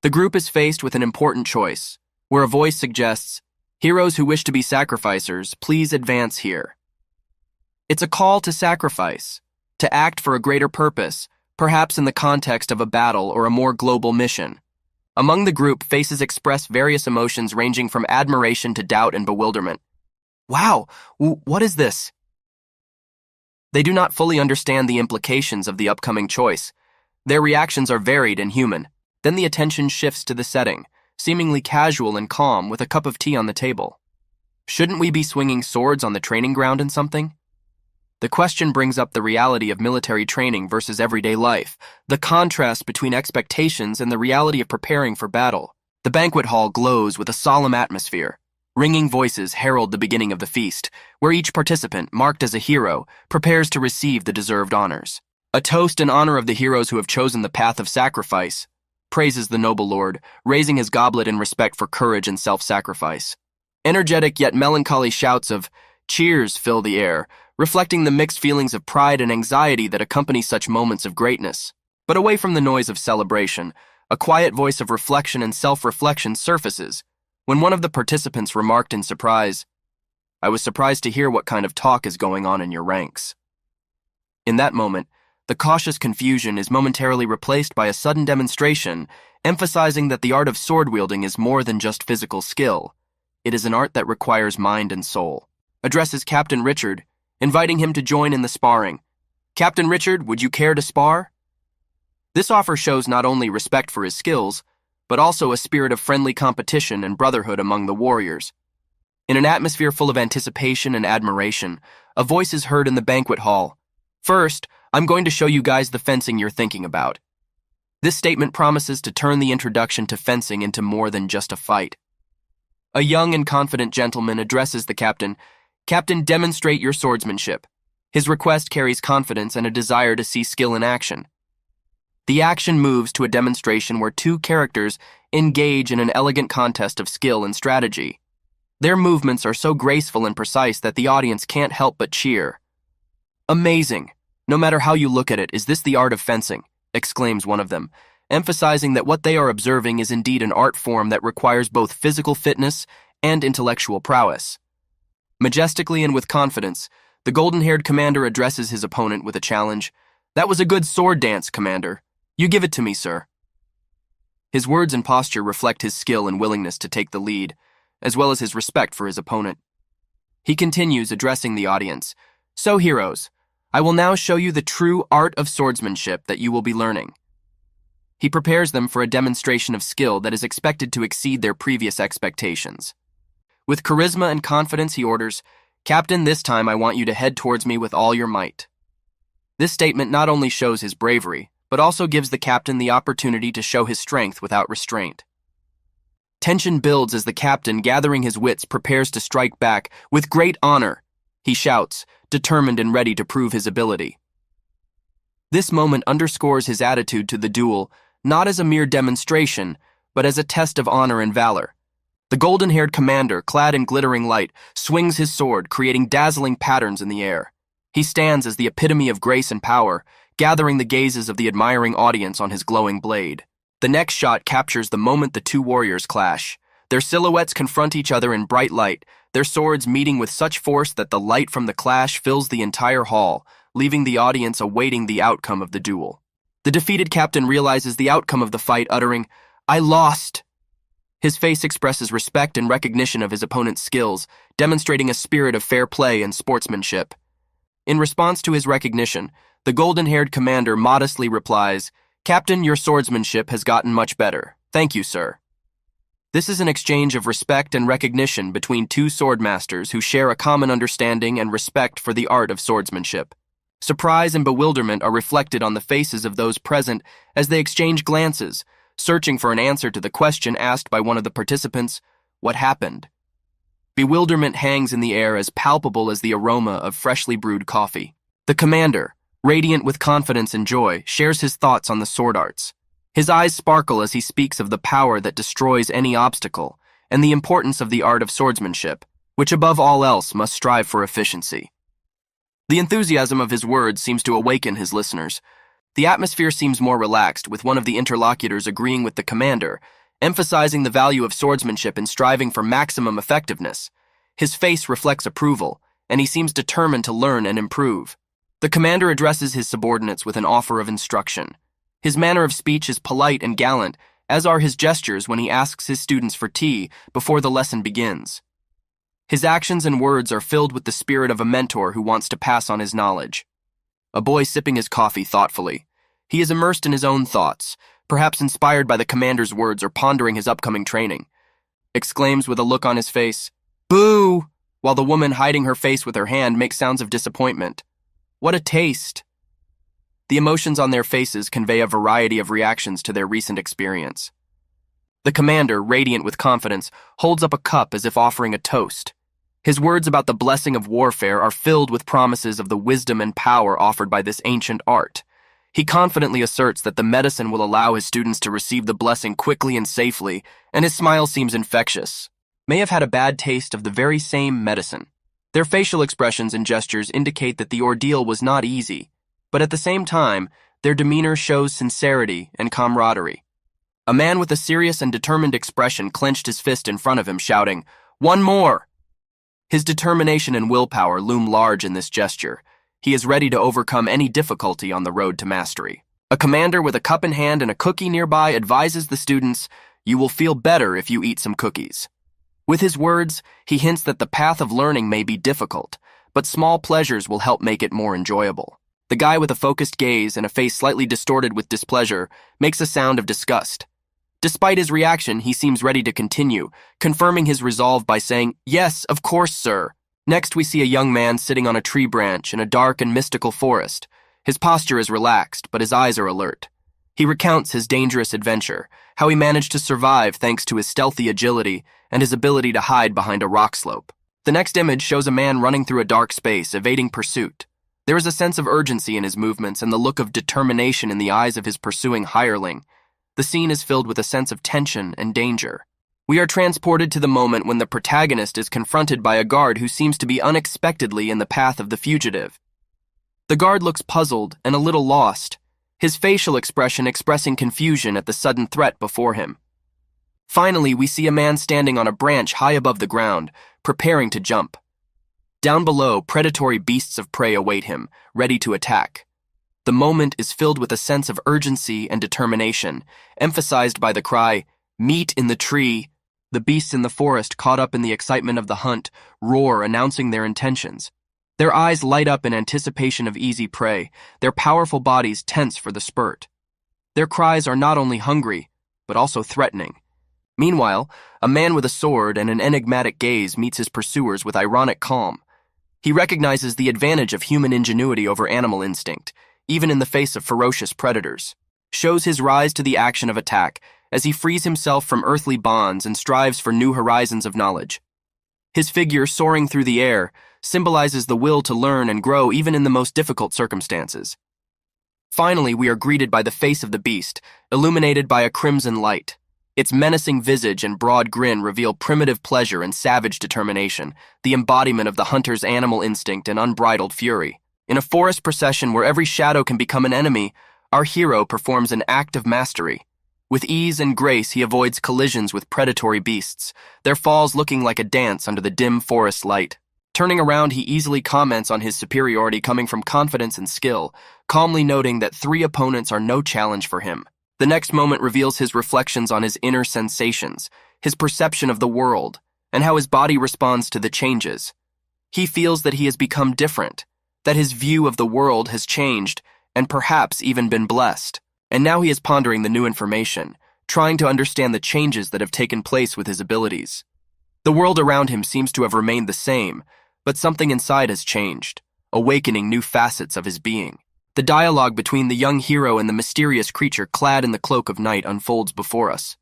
The group is faced with an important choice, where a voice suggests, "Heroes who wish to be sacrificers, please advance here." It's a call to sacrifice, to act for a greater purpose, perhaps in the context of a battle or a more global mission. Among the group, faces express various emotions ranging from admiration to doubt and bewilderment. "Wow, what is this?" They do not fully understand the implications of the upcoming choice. Their reactions are varied and human. Then the attention shifts to the setting, seemingly casual and calm with a cup of tea on the table. Shouldn't we be swinging swords on the training ground in something? The question brings up the reality of military training versus everyday life, the contrast between expectations and the reality of preparing for battle. The banquet hall glows with a solemn atmosphere. Ringing voices herald the beginning of the feast, where each participant, marked as a hero, prepares to receive the deserved honors. A toast in honor of the heroes who have chosen the path of sacrifice, praises the noble lord, raising his goblet in respect for courage and self-sacrifice. Energetic yet melancholy shouts of cheers fill the air, reflecting the mixed feelings of pride and anxiety that accompany such moments of greatness. But away from the noise of celebration, a quiet voice of reflection and self-reflection surfaces, when one of the participants remarked in surprise, "I was surprised to hear what kind of talk is going on in your ranks." In that moment, the cautious confusion is momentarily replaced by a sudden demonstration, emphasizing that the art of sword-wielding is more than just physical skill. It is an art that requires mind and soul. Addresses Captain Richard, inviting him to join in the sparring. "Captain Richard, would you care to spar?" This offer shows not only respect for his skills, but also a spirit of friendly competition and brotherhood among the warriors. In an atmosphere full of anticipation and admiration, a voice is heard in the banquet hall. "First, I'm going to show you guys the fencing you're thinking about." This statement promises to turn the introduction to fencing into more than just a fight. A young and confident gentleman addresses the captain. "Captain, demonstrate your swordsmanship." His request carries confidence and a desire to see skill in action. The action moves to a demonstration where two characters engage in an elegant contest of skill and strategy. Their movements are so graceful and precise that the audience can't help but cheer. "Amazing! No matter how you look at it, is this the art of fencing?" exclaims one of them, emphasizing that what they are observing is indeed an art form that requires both physical fitness and intellectual prowess. Majestically and with confidence, the golden-haired commander addresses his opponent with a challenge. "That was a good sword dance, Commander. You give it to me, sir." His words and posture reflect his skill and willingness to take the lead, as well as his respect for his opponent. He continues, addressing the audience. "So, heroes, I will now show you the true art of swordsmanship that you will be learning." He prepares them for a demonstration of skill that is expected to exceed their previous expectations. With charisma and confidence, he orders, "Captain, this time I want you to head towards me with all your might." This statement not only shows his bravery, but also gives the captain the opportunity to show his strength without restraint. Tension builds as the captain, gathering his wits, prepares to strike back. "With great honor," he shouts, determined and ready to prove his ability. This moment underscores his attitude to the duel, not as a mere demonstration, but as a test of honor and valor. The golden-haired commander, clad in glittering light, swings his sword, creating dazzling patterns in the air. He stands as the epitome of grace and power, gathering the gazes of the admiring audience on his glowing blade. The next shot captures the moment the two warriors clash. Their silhouettes confront each other in bright light, their swords meeting with such force that the light from the clash fills the entire hall, leaving the audience awaiting the outcome of the duel. The defeated captain realizes the outcome of the fight, uttering, "I lost." His face expresses respect and recognition of his opponent's skills, demonstrating a spirit of fair play and sportsmanship. In response to his recognition, the golden-haired commander modestly replies, "Captain, your swordsmanship has gotten much better. Thank you, sir." This is an exchange of respect and recognition between two swordmasters who share a common understanding and respect for the art of swordsmanship. Surprise and bewilderment are reflected on the faces of those present as they exchange glances, searching for an answer to the question asked by one of the participants, "What happened?" Bewilderment hangs in the air as palpable as the aroma of freshly brewed coffee. The commander, radiant with confidence and joy, shares his thoughts on the sword arts. His eyes sparkle as he speaks of the power that destroys any obstacle and the importance of the art of swordsmanship, which above all else must strive for efficiency. The enthusiasm of his words seems to awaken his listeners. The atmosphere seems more relaxed, with one of the interlocutors agreeing with the commander, emphasizing the value of swordsmanship and striving for maximum effectiveness. His face reflects approval, and he seems determined to learn and improve. The commander addresses his subordinates with an offer of instruction. His manner of speech is polite and gallant, as are his gestures when he asks his students for tea before the lesson begins. His actions and words are filled with the spirit of a mentor who wants to pass on his knowledge. A boy sipping his coffee thoughtfully. He is immersed in his own thoughts, perhaps inspired by the commander's words or pondering his upcoming training, exclaims with a look on his face, "Boo!" while the woman hiding her face with her hand makes sounds of disappointment. What a taste! The emotions on their faces convey a variety of reactions to their recent experience. The commander, radiant with confidence, holds up a cup as if offering a toast. His words about the blessing of warfare are filled with promises of the wisdom and power offered by this ancient art. He confidently asserts that the medicine will allow his students to receive the blessing quickly and safely, and his smile seems infectious. May have had a bad taste of the very same medicine. Their facial expressions and gestures indicate that the ordeal was not easy, but at the same time, their demeanor shows sincerity and camaraderie. A man with a serious and determined expression clenched his fist in front of him, shouting, "One more!" His determination and willpower loom large in this gesture. He is ready to overcome any difficulty on the road to mastery. A commander with a cup in hand and a cookie nearby advises the students, "You will feel better if you eat some cookies." With his words, he hints that the path of learning may be difficult, but small pleasures will help make it more enjoyable. The guy with a focused gaze and a face slightly distorted with displeasure makes a sound of disgust. Despite his reaction, he seems ready to continue, confirming his resolve by saying, "Yes, of course, sir." Next, we see a young man sitting on a tree branch in a dark and mystical forest. His posture is relaxed, but his eyes are alert. He recounts his dangerous adventure, how he managed to survive thanks to his stealthy agility and his ability to hide behind a rock slope. The next image shows a man running through a dark space, evading pursuit. There is a sense of urgency in his movements and the look of determination in the eyes of his pursuing hireling. The scene is filled with a sense of tension and danger. We are transported to the moment when the protagonist is confronted by a guard who seems to be unexpectedly in the path of the fugitive. The guard looks puzzled and a little lost, his facial expression expressing confusion at the sudden threat before him. Finally, we see a man standing on a branch high above the ground, preparing to jump. Down below, predatory beasts of prey await him, ready to attack. The moment is filled with a sense of urgency and determination, emphasized by the cry, "Meat in the tree." The beasts in the forest, caught up in the excitement of the hunt, roar, announcing their intentions. Their eyes light up in anticipation of easy prey, their powerful bodies tense for the spurt. Their cries are not only hungry, but also threatening. Meanwhile, a man with a sword and an enigmatic gaze meets his pursuers with ironic calm. He recognizes the advantage of human ingenuity over animal instinct, even in the face of ferocious predators, shows his rise to the action of attack as he frees himself from earthly bonds and strives for new horizons of knowledge. His figure, soaring through the air, symbolizes the will to learn and grow even in the most difficult circumstances. Finally, we are greeted by the face of the beast, illuminated by a crimson light. Its menacing visage and broad grin reveal primitive pleasure and savage determination, the embodiment of the hunter's animal instinct and unbridled fury. In a forest procession where every shadow can become an enemy, our hero performs an act of mastery. With ease and grace, he avoids collisions with predatory beasts, their falls looking like a dance under the dim forest light. Turning around, he easily comments on his superiority coming from confidence and skill, calmly noting that 3 opponents are no challenge for him. The next moment reveals his reflections on his inner sensations. his perception of the world, and how his body responds to the changes. He feels that he has become different, that his view of the world has changed, and perhaps even been blessed. And now he is pondering the new information, trying to understand the changes that have taken place with his abilities. The world around him seems to have remained the same, but something inside has changed, awakening new facets of his being. The dialogue between the young hero and the mysterious creature clad in the cloak of night unfolds before us.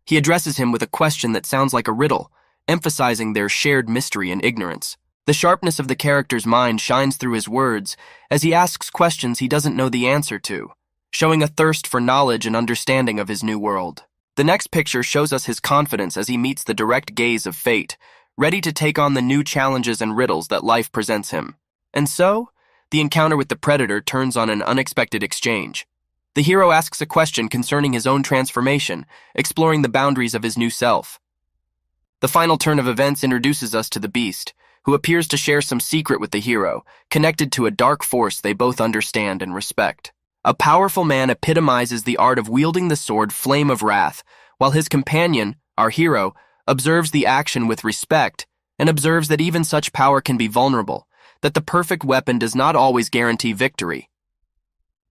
He addresses him with a question that sounds like a riddle, emphasizing their shared mystery and ignorance. The sharpness of the character's mind shines through his words as he asks questions he doesn't know the answer to, showing a thirst for knowledge and understanding of his new world. The next picture shows us his confidence as he meets the direct gaze of fate, ready to take on the new challenges and riddles that life presents him. And so, the encounter with the predator turns on an unexpected exchange. The hero asks a question concerning his own transformation, exploring the boundaries of his new self. The final turn of events introduces us to the beast, who appears to share some secret with the hero, connected to a dark force they both understand and respect. A powerful man epitomizes the art of wielding the sword Flame of Wrath, while his companion, our hero, observes the action with respect and observes that even such power can be vulnerable, that the perfect weapon does not always guarantee victory.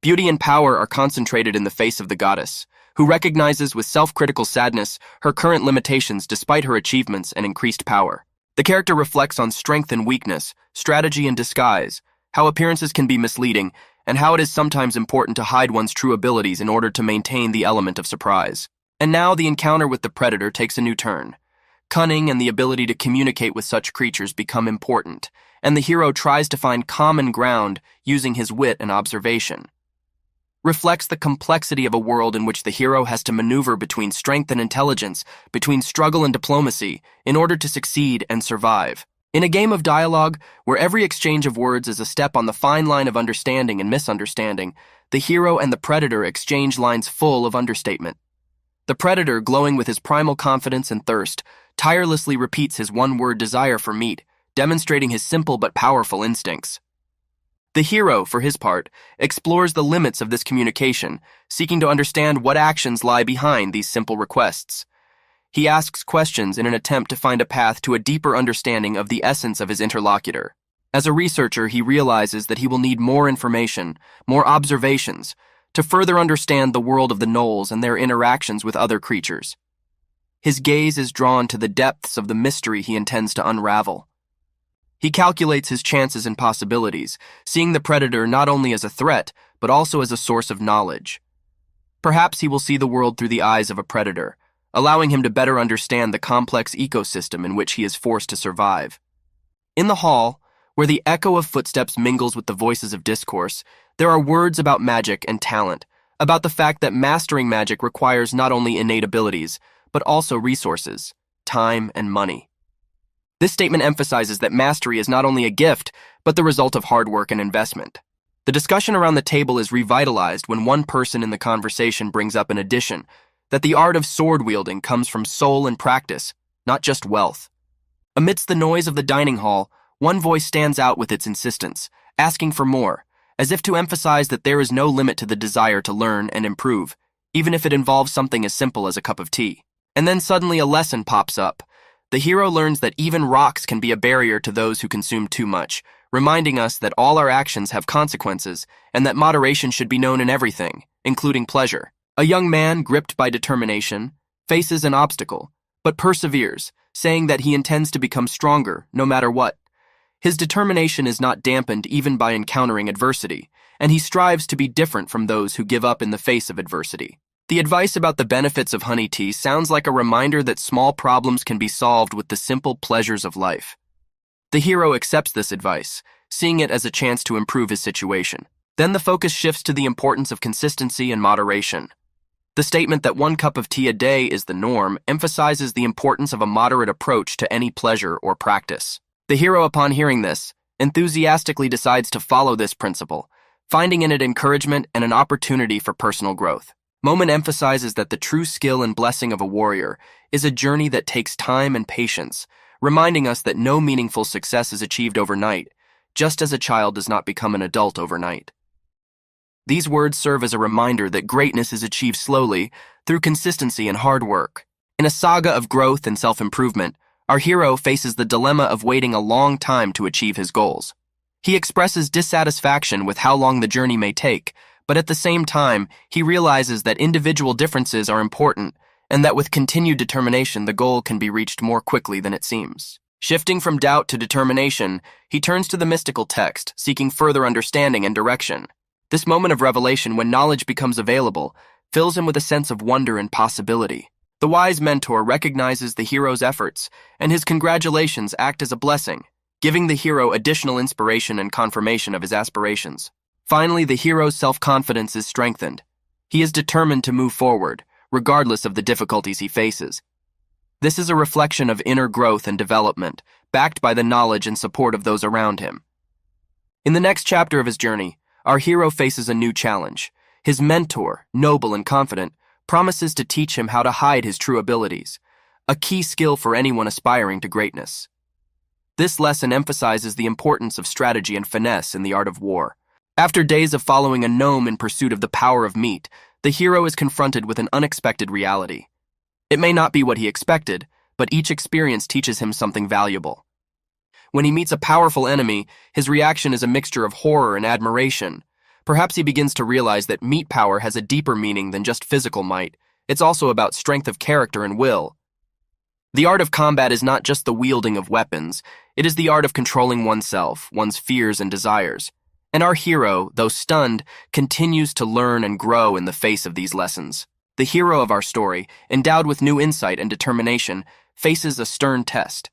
Beauty and power are concentrated in the face of the goddess, who recognizes with self-critical sadness her current limitations despite her achievements and increased power. The character reflects on strength and weakness, strategy and disguise, how appearances can be misleading, and how it is sometimes important to hide one's true abilities in order to maintain the element of surprise. And now the encounter with the predator takes a new turn. Cunning and the ability to communicate with such creatures become important, and the hero tries to find common ground using his wit and observation. Reflects the complexity of a world in which the hero has to maneuver between strength and intelligence, between struggle and diplomacy, in order to succeed and survive. In a game of dialogue, where every exchange of words is a step on the fine line of understanding and misunderstanding, the hero and the predator exchange lines full of understatement. The predator, glowing with his primal confidence and thirst, tirelessly repeats his one-word desire for meat, demonstrating his simple but powerful instincts. The hero, for his part, explores the limits of this communication, seeking to understand what actions lie behind these simple requests. He asks questions in an attempt to find a path to a deeper understanding of the essence of his interlocutor. As a researcher, he realizes that he will need more information, more observations, to further understand the world of the gnolls and their interactions with other creatures. His gaze is drawn to the depths of the mystery he intends to unravel. He calculates his chances and possibilities, seeing the predator not only as a threat, but also as a source of knowledge. Perhaps he will see the world through the eyes of a predator, allowing him to better understand the complex ecosystem in which he is forced to survive. In the hall, where the echo of footsteps mingles with the voices of discourse, there are words about magic and talent, about the fact that mastering magic requires not only innate abilities, but also resources, time, and money. This statement emphasizes that mastery is not only a gift, but the result of hard work and investment. The discussion around the table is revitalized when one person in the conversation brings up an addition, that the art of sword wielding comes from soul and practice, not just wealth. Amidst the noise of the dining hall, one voice stands out with its insistence, asking for more, as if to emphasize that there is no limit to the desire to learn and improve, even if it involves something as simple as a cup of tea. And then suddenly a lesson pops up. The hero learns that even rocks can be a barrier to those who consume too much, reminding us that all our actions have consequences and that moderation should be known in everything, including pleasure. A young man, gripped by determination, faces an obstacle, but perseveres, saying that he intends to become stronger no matter what. His determination is not dampened even by encountering adversity, and he strives to be different from those who give up in the face of adversity. The advice about the benefits of honey tea sounds like a reminder that small problems can be solved with the simple pleasures of life. The hero accepts this advice, seeing it as a chance to improve his situation. Then the focus shifts to the importance of consistency and moderation. The statement that 1 cup of tea a day is the norm emphasizes the importance of a moderate approach to any pleasure or practice. The hero, upon hearing this, enthusiastically decides to follow this principle, finding in it encouragement and an opportunity for personal growth. Moment emphasizes that the true skill and blessing of a warrior is a journey that takes time and patience, reminding us that no meaningful success is achieved overnight, just as a child does not become an adult overnight. These words serve as a reminder that greatness is achieved slowly through consistency and hard work. In a saga of growth and self-improvement, our hero faces the dilemma of waiting a long time to achieve his goals. He expresses dissatisfaction with how long the journey may take, but at the same time, he realizes that individual differences are important and that with continued determination, the goal can be reached more quickly than it seems. Shifting from doubt to determination, he turns to the mystical text, seeking further understanding and direction. This moment of revelation, when knowledge becomes available, fills him with a sense of wonder and possibility. The wise mentor recognizes the hero's efforts, and his congratulations act as a blessing, giving the hero additional inspiration and confirmation of his aspirations. Finally, the hero's self-confidence is strengthened. He is determined to move forward, regardless of the difficulties he faces. This is a reflection of inner growth and development, backed by the knowledge and support of those around him. In the next chapter of his journey, our hero faces a new challenge. His mentor, noble and confident, promises to teach him how to hide his true abilities, a key skill for anyone aspiring to greatness. This lesson emphasizes the importance of strategy and finesse in the art of war. After days of following a gnome in pursuit of the power of meat, the hero is confronted with an unexpected reality. It may not be what he expected, but each experience teaches him something valuable. When he meets a powerful enemy, his reaction is a mixture of horror and admiration. Perhaps he begins to realize that meat power has a deeper meaning than just physical might. It's also about strength of character and will. The art of combat is not just the wielding of weapons, it is the art of controlling oneself, one's fears and desires. And our hero, though stunned, continues to learn and grow in the face of these lessons. The hero of our story, endowed with new insight and determination, faces a stern test.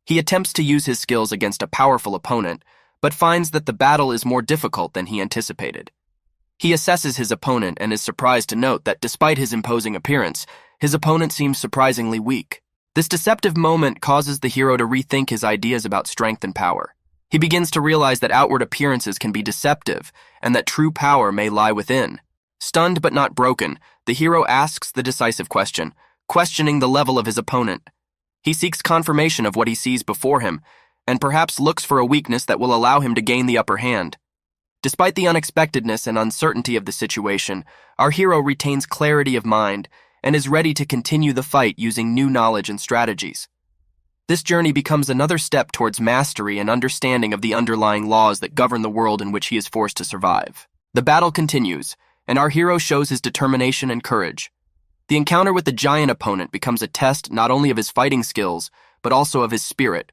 He attempts to use his skills against a powerful opponent, but finds that the battle is more difficult than he anticipated. He assesses his opponent and is surprised to note that despite his imposing appearance, his opponent seems surprisingly weak. This deceptive moment causes the hero to rethink his ideas about strength and power. He begins to realize that outward appearances can be deceptive and that true power may lie within. Stunned but not broken, the hero asks the decisive question, questioning the level of his opponent. He seeks confirmation of what he sees before him, and perhaps looks for a weakness that will allow him to gain the upper hand. Despite the unexpectedness and uncertainty of the situation, our hero retains clarity of mind and is ready to continue the fight using new knowledge and strategies. This journey becomes another step towards mastery and understanding of the underlying laws that govern the world in which he is forced to survive. The battle continues, and our hero shows his determination and courage. The encounter with the giant opponent becomes a test not only of his fighting skills, but also of his spirit.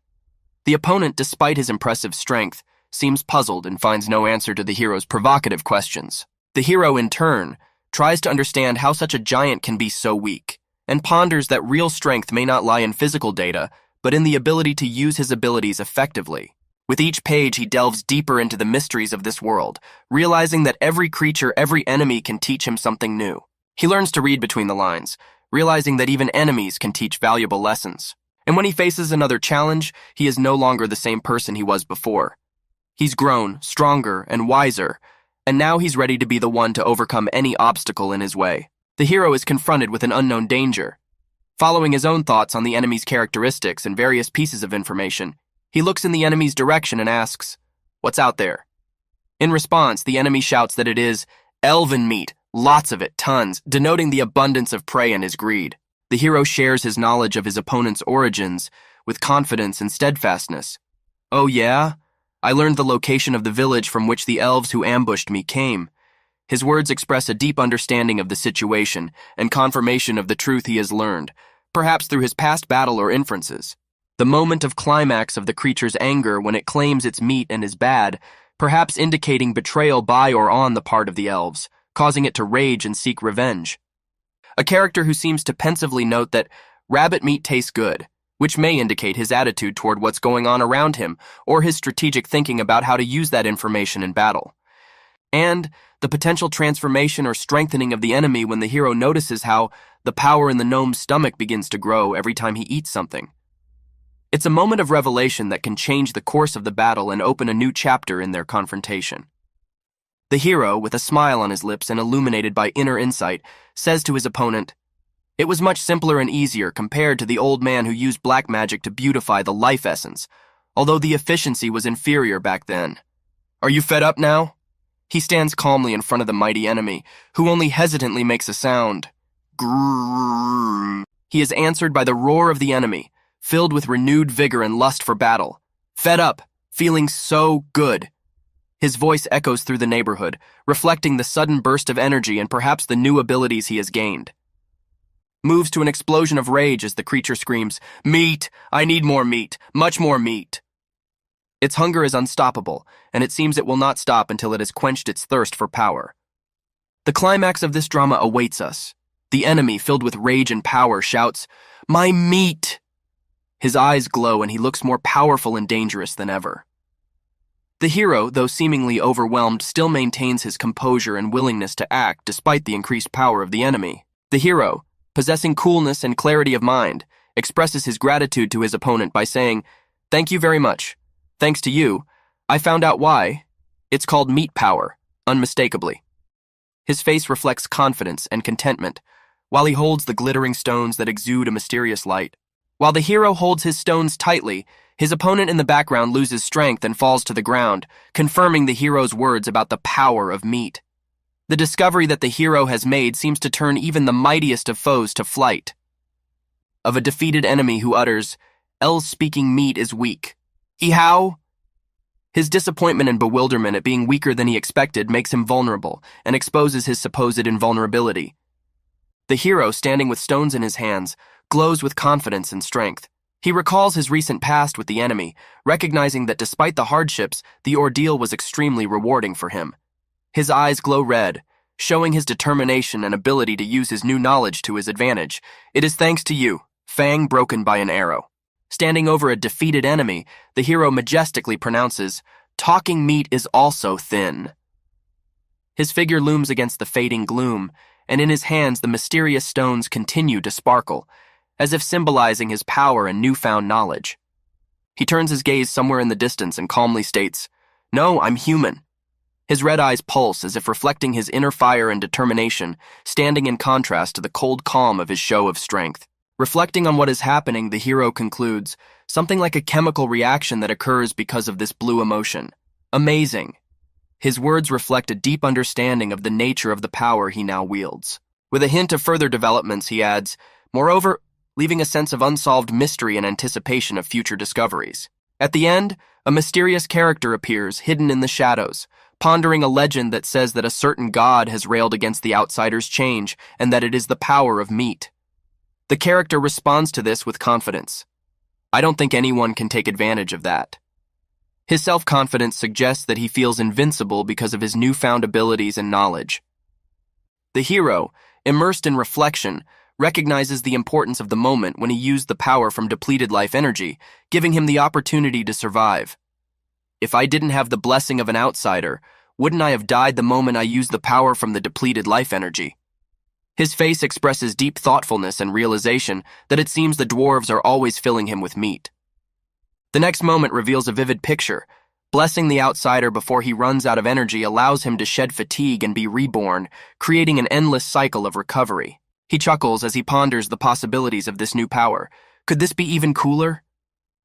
The opponent, despite his impressive strength, seems puzzled and finds no answer to the hero's provocative questions. The hero, in turn, tries to understand how such a giant can be so weak, and ponders that real strength may not lie in physical data, but in the ability to use his abilities effectively. With each page, he delves deeper into the mysteries of this world, realizing that every creature, every enemy can teach him something new. He learns to read between the lines, realizing that even enemies can teach valuable lessons. And when he faces another challenge, he is no longer the same person he was before. He's grown, stronger, and wiser, and now he's ready to be the one to overcome any obstacle in his way. The hero is confronted with an unknown danger. Following his own thoughts on the enemy's characteristics and various pieces of information, he looks in the enemy's direction and asks, "What's out there?" In response, the enemy shouts that it is elven meat, lots of it, tons, denoting the abundance of prey and his greed. The hero shares his knowledge of his opponent's origins with confidence and steadfastness. "Oh yeah? I learned the location of the village from which the elves who ambushed me came." His words express a deep understanding of the situation and confirmation of the truth he has learned, perhaps through his past battle or inferences. The moment of climax of the creature's anger when it claims its meat and is bad, perhaps indicating betrayal by or on the part of the elves, causing it to rage and seek revenge. A character who seems to pensively note that rabbit meat tastes good, which may indicate his attitude toward what's going on around him or his strategic thinking about how to use that information in battle. And the potential transformation or strengthening of the enemy when the hero notices how the power in the gnome's stomach begins to grow every time he eats something. It's a moment of revelation that can change the course of the battle and open a new chapter in their confrontation. The hero, with a smile on his lips and illuminated by inner insight, says to his opponent, "It was much simpler and easier compared to the old man who used black magic to beautify the life essence, although the efficiency was inferior back then. Are you fed up now?" He stands calmly in front of the mighty enemy, who only hesitantly makes a sound. Grrrr. He is answered by the roar of the enemy, filled with renewed vigor and lust for battle. Fed up, feeling so good. His voice echoes through the neighborhood, reflecting the sudden burst of energy and perhaps the new abilities he has gained. Moves to an explosion of rage as the creature screams, "Meat! I need more meat! Much more meat!" Its hunger is unstoppable, and it seems it will not stop until it has quenched its thirst for power. The climax of this drama awaits us. The enemy, filled with rage and power, shouts, "My meat!" His eyes glow and he looks more powerful and dangerous than ever. The hero, though seemingly overwhelmed, still maintains his composure and willingness to act despite the increased power of the enemy. The hero, possessing coolness and clarity of mind, expresses his gratitude to his opponent by saying, "Thank you very much. Thanks to you, I found out why. It's called meat power, unmistakably." His face reflects confidence and contentment, while he holds the glittering stones that exude a mysterious light. While the hero holds his stones tightly, his opponent in the background loses strength and falls to the ground, confirming the hero's words about the power of meat. The discovery that the hero has made seems to turn even the mightiest of foes to flight. Of a defeated enemy who utters, "L's speaking meat is weak. How?" His disappointment and bewilderment at being weaker than he expected makes him vulnerable and exposes his supposed invulnerability. The hero, standing with stones in his hands, glows with confidence and strength. He recalls his recent past with the enemy, recognizing that despite the hardships, the ordeal was extremely rewarding for him. His eyes glow red, showing his determination and ability to use his new knowledge to his advantage. "It is thanks to you, fang broken by an arrow." Standing over a defeated enemy, the hero majestically pronounces, "Talking meat is also thin." His figure looms against the fading gloom, and in his hands the mysterious stones continue to sparkle, as if symbolizing his power and newfound knowledge. He turns his gaze somewhere in the distance and calmly states, "No, I'm human." His red eyes pulse as if reflecting his inner fire and determination, standing in contrast to the cold calm of his show of strength. Reflecting on what is happening, the hero concludes, something like a chemical reaction that occurs because of this blue emotion. Amazing. His words reflect a deep understanding of the nature of the power he now wields. With a hint of further developments, he adds, moreover, leaving a sense of unsolved mystery and anticipation of future discoveries. At the end, a mysterious character appears, hidden in the shadows, pondering a legend that says that a certain god has railed against the outsider's change and that it is the power of meat. The character responds to this with confidence. I don't think anyone can take advantage of that. His self-confidence suggests that he feels invincible because of his newfound abilities and knowledge. The hero, immersed in reflection, recognizes the importance of the moment when he used the power from depleted life energy, giving him the opportunity to survive. If I didn't have the blessing of an outsider, wouldn't I have died the moment I used the power from the depleted life energy? His face expresses deep thoughtfulness and realization that it seems the dwarves are always filling him with meat. The next moment reveals a vivid picture. Blessing the outsider before he runs out of energy allows him to shed fatigue and be reborn, creating an endless cycle of recovery. He chuckles as he ponders the possibilities of this new power. Could this be even cooler?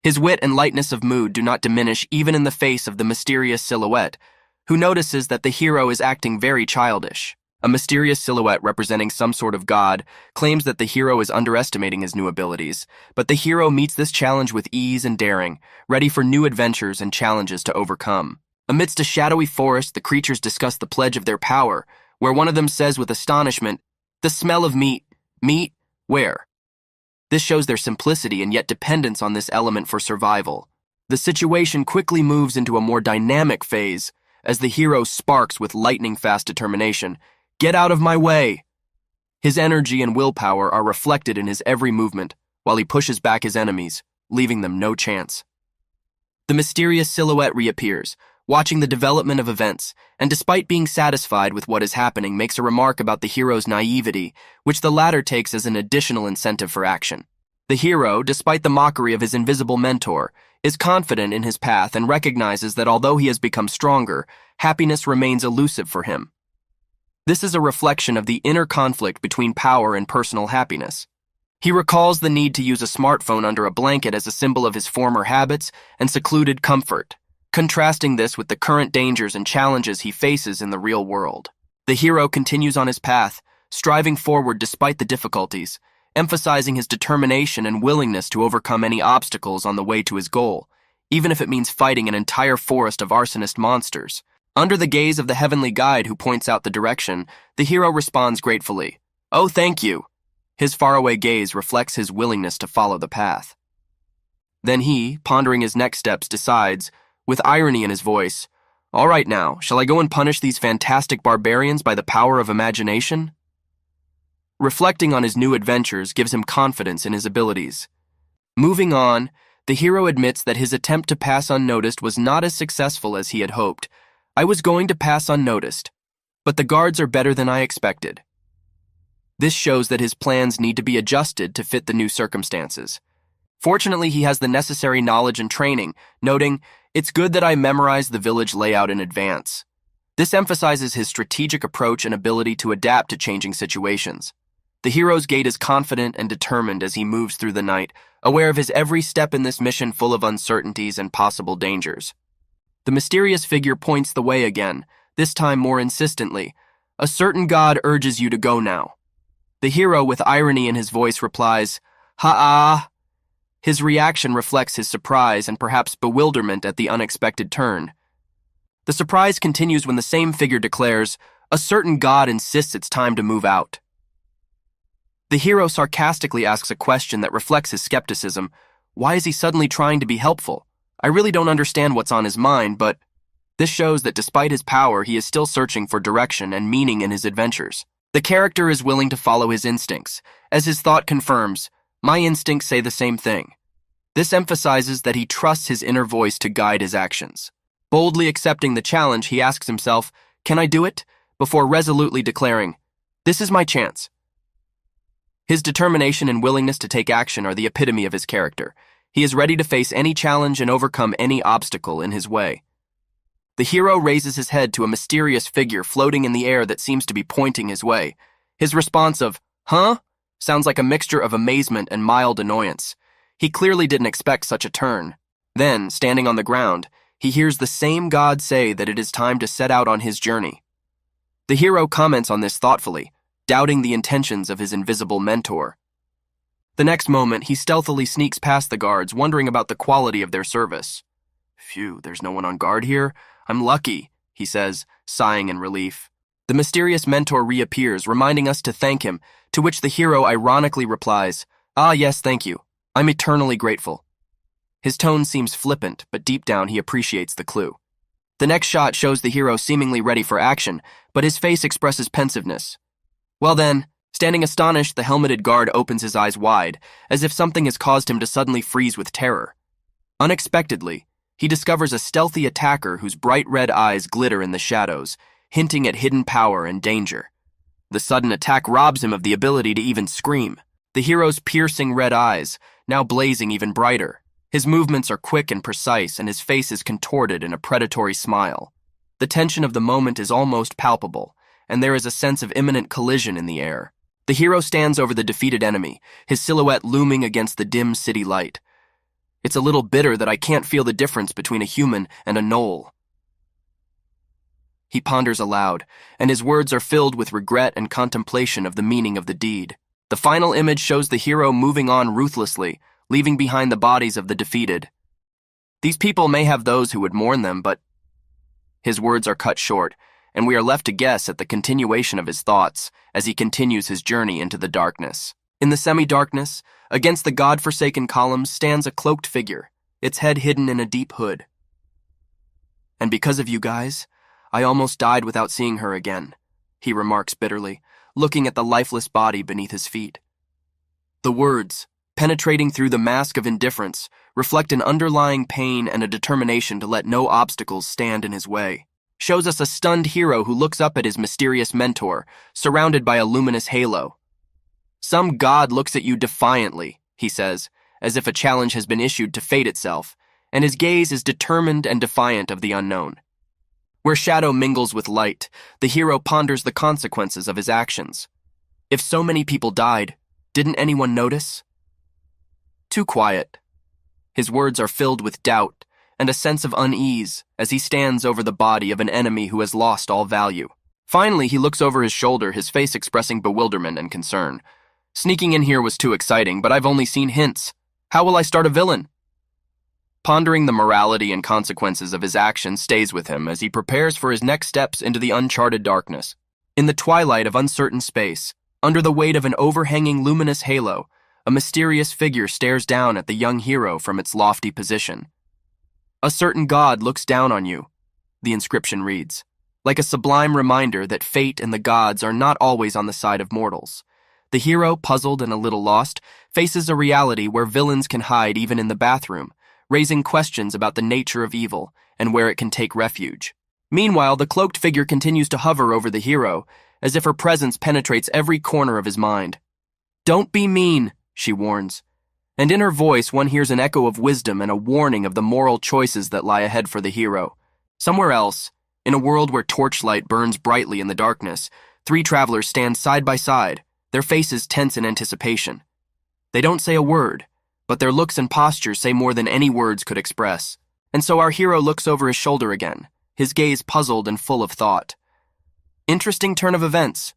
His wit and lightness of mood do not diminish even in the face of the mysterious silhouette, who notices that the hero is acting very childish. A mysterious silhouette representing some sort of god claims that the hero is underestimating his new abilities, but the hero meets this challenge with ease and daring, ready for new adventures and challenges to overcome. Amidst a shadowy forest, the creatures discuss the pledge of their power, where one of them says with astonishment, "The smell of meat. Meat? Where?" This shows their simplicity and yet dependence on this element for survival. The situation quickly moves into a more dynamic phase as the hero sparks with lightning-fast determination. "Get out of my way!" His energy and willpower are reflected in his every movement, while he pushes back his enemies, leaving them no chance. The mysterious silhouette reappears, watching the development of events, and despite being satisfied with what is happening, makes a remark about the hero's naivety, which the latter takes as an additional incentive for action. The hero, despite the mockery of his invisible mentor, is confident in his path and recognizes that although he has become stronger, happiness remains elusive for him. This is a reflection of the inner conflict between power and personal happiness. He recalls the need to use a smartphone under a blanket as a symbol of his former habits and secluded comfort, contrasting this with the current dangers and challenges he faces in the real world. The hero continues on his path, striving forward despite the difficulties, emphasizing his determination and willingness to overcome any obstacles on the way to his goal, even if it means fighting an entire forest of arsonist monsters. Under the gaze of the heavenly guide who points out the direction, the hero responds gratefully, "Oh, thank you." His faraway gaze reflects his willingness to follow the path. Then he, pondering his next steps, decides, with irony in his voice, "All right now, shall I go and punish these fantastic barbarians by the power of imagination?" Reflecting on his new adventures gives him confidence in his abilities. Moving on, the hero admits that his attempt to pass unnoticed was not as successful as he had hoped. "I was going to pass unnoticed, but the guards are better than I expected." This shows that his plans need to be adjusted to fit the new circumstances. Fortunately, he has the necessary knowledge and training, noting, "It's good that I memorized the village layout in advance." This emphasizes his strategic approach and ability to adapt to changing situations. The hero's gait is confident and determined as he moves through the night, aware of his every step in this mission full of uncertainties and possible dangers. The mysterious figure points the way again, this time more insistently. "A certain god urges you to go now." The hero, with irony in his voice, replies, "Ha-ah." His reaction reflects his surprise and perhaps bewilderment at the unexpected turn. The surprise continues when the same figure declares, "A certain god insists it's time to move out." The hero sarcastically asks a question that reflects his skepticism. Why is he suddenly trying to be helpful? I really don't understand what's on his mind, but this shows that despite his power, he is still searching for direction and meaning in his adventures. The character is willing to follow his instincts, as his thought confirms, "My instincts say the same thing." This emphasizes that he trusts his inner voice to guide his actions. Boldly accepting the challenge, he asks himself, "Can I do it?" before resolutely declaring, "This is my chance." His determination and willingness to take action are the epitome of his character. He is ready to face any challenge and overcome any obstacle in his way. The hero raises his head to a mysterious figure floating in the air that seems to be pointing his way. His response of, "Huh?" sounds like a mixture of amazement and mild annoyance. He clearly didn't expect such a turn. Then, standing on the ground, he hears the same god say that it is time to set out on his journey. The hero comments on this thoughtfully, doubting the intentions of his invisible mentor. The next moment, he stealthily sneaks past the guards, wondering about the quality of their service. "Phew, there's no one on guard here. I'm lucky," he says, sighing in relief. The mysterious mentor reappears, reminding us to thank him, to which the hero ironically replies, "Ah, yes, thank you. I'm eternally grateful." His tone seems flippant, but deep down he appreciates the clue. The next shot shows the hero seemingly ready for action, but his face expresses pensiveness. Well then, standing astonished, the helmeted guard opens his eyes wide, as if something has caused him to suddenly freeze with terror. Unexpectedly, he discovers a stealthy attacker whose bright red eyes glitter in the shadows, hinting at hidden power and danger. The sudden attack robs him of the ability to even scream. The hero's piercing red eyes, now blazing even brighter. His movements are quick and precise, and his face is contorted in a predatory smile. The tension of the moment is almost palpable, and there is a sense of imminent collision in the air. The hero stands over the defeated enemy, his silhouette looming against the dim city light. "It's a little bitter that I can't feel the difference between a human and a gnoll." He ponders aloud, and his words are filled with regret and contemplation of the meaning of the deed. The final image shows the hero moving on ruthlessly, leaving behind the bodies of the defeated. These people may have those who would mourn them, but his words are cut short, and we are left to guess at the continuation of his thoughts as he continues his journey into the darkness. In the semi-darkness, against the god-forsaken columns, stands a cloaked figure, its head hidden in a deep hood. "And because of you guys, I almost died without seeing her again," he remarks bitterly, looking at the lifeless body beneath his feet. The words, penetrating through the mask of indifference, reflect an underlying pain and a determination to let no obstacles stand in his way. Shows us a stunned hero who looks up at his mysterious mentor, surrounded by a luminous halo. "Some god looks at you defiantly," he says, as if a challenge has been issued to fate itself, and his gaze is determined and defiant of the unknown. Where shadow mingles with light, the hero ponders the consequences of his actions. If so many people died, didn't anyone notice? Too quiet. His words are filled with doubt and a sense of unease as he stands over the body of an enemy who has lost all value. Finally, he looks over his shoulder, his face expressing bewilderment and concern. Sneaking in here was too exciting, but I've only seen hints. How will I start a villain? Pondering the morality and consequences of his actions stays with him as he prepares for his next steps into the uncharted darkness. In the twilight of uncertain space, under the weight of an overhanging luminous halo, a mysterious figure stares down at the young hero from its lofty position. "A certain god looks down on you," the inscription reads, like a sublime reminder that fate and the gods are not always on the side of mortals. The hero, puzzled and a little lost, faces a reality where villains can hide even in the bathroom, raising questions about the nature of evil and where it can take refuge. Meanwhile, the cloaked figure continues to hover over the hero, as if her presence penetrates every corner of his mind. "Don't be mean," she warns. And in her voice, one hears an echo of wisdom and a warning of the moral choices that lie ahead for the hero. Somewhere else, in a world where torchlight burns brightly in the darkness, three travelers stand side by side, their faces tense in anticipation. They don't say a word, but their looks and postures say more than any words could express. And so our hero looks over his shoulder again, his gaze puzzled and full of thought. Interesting turn of events.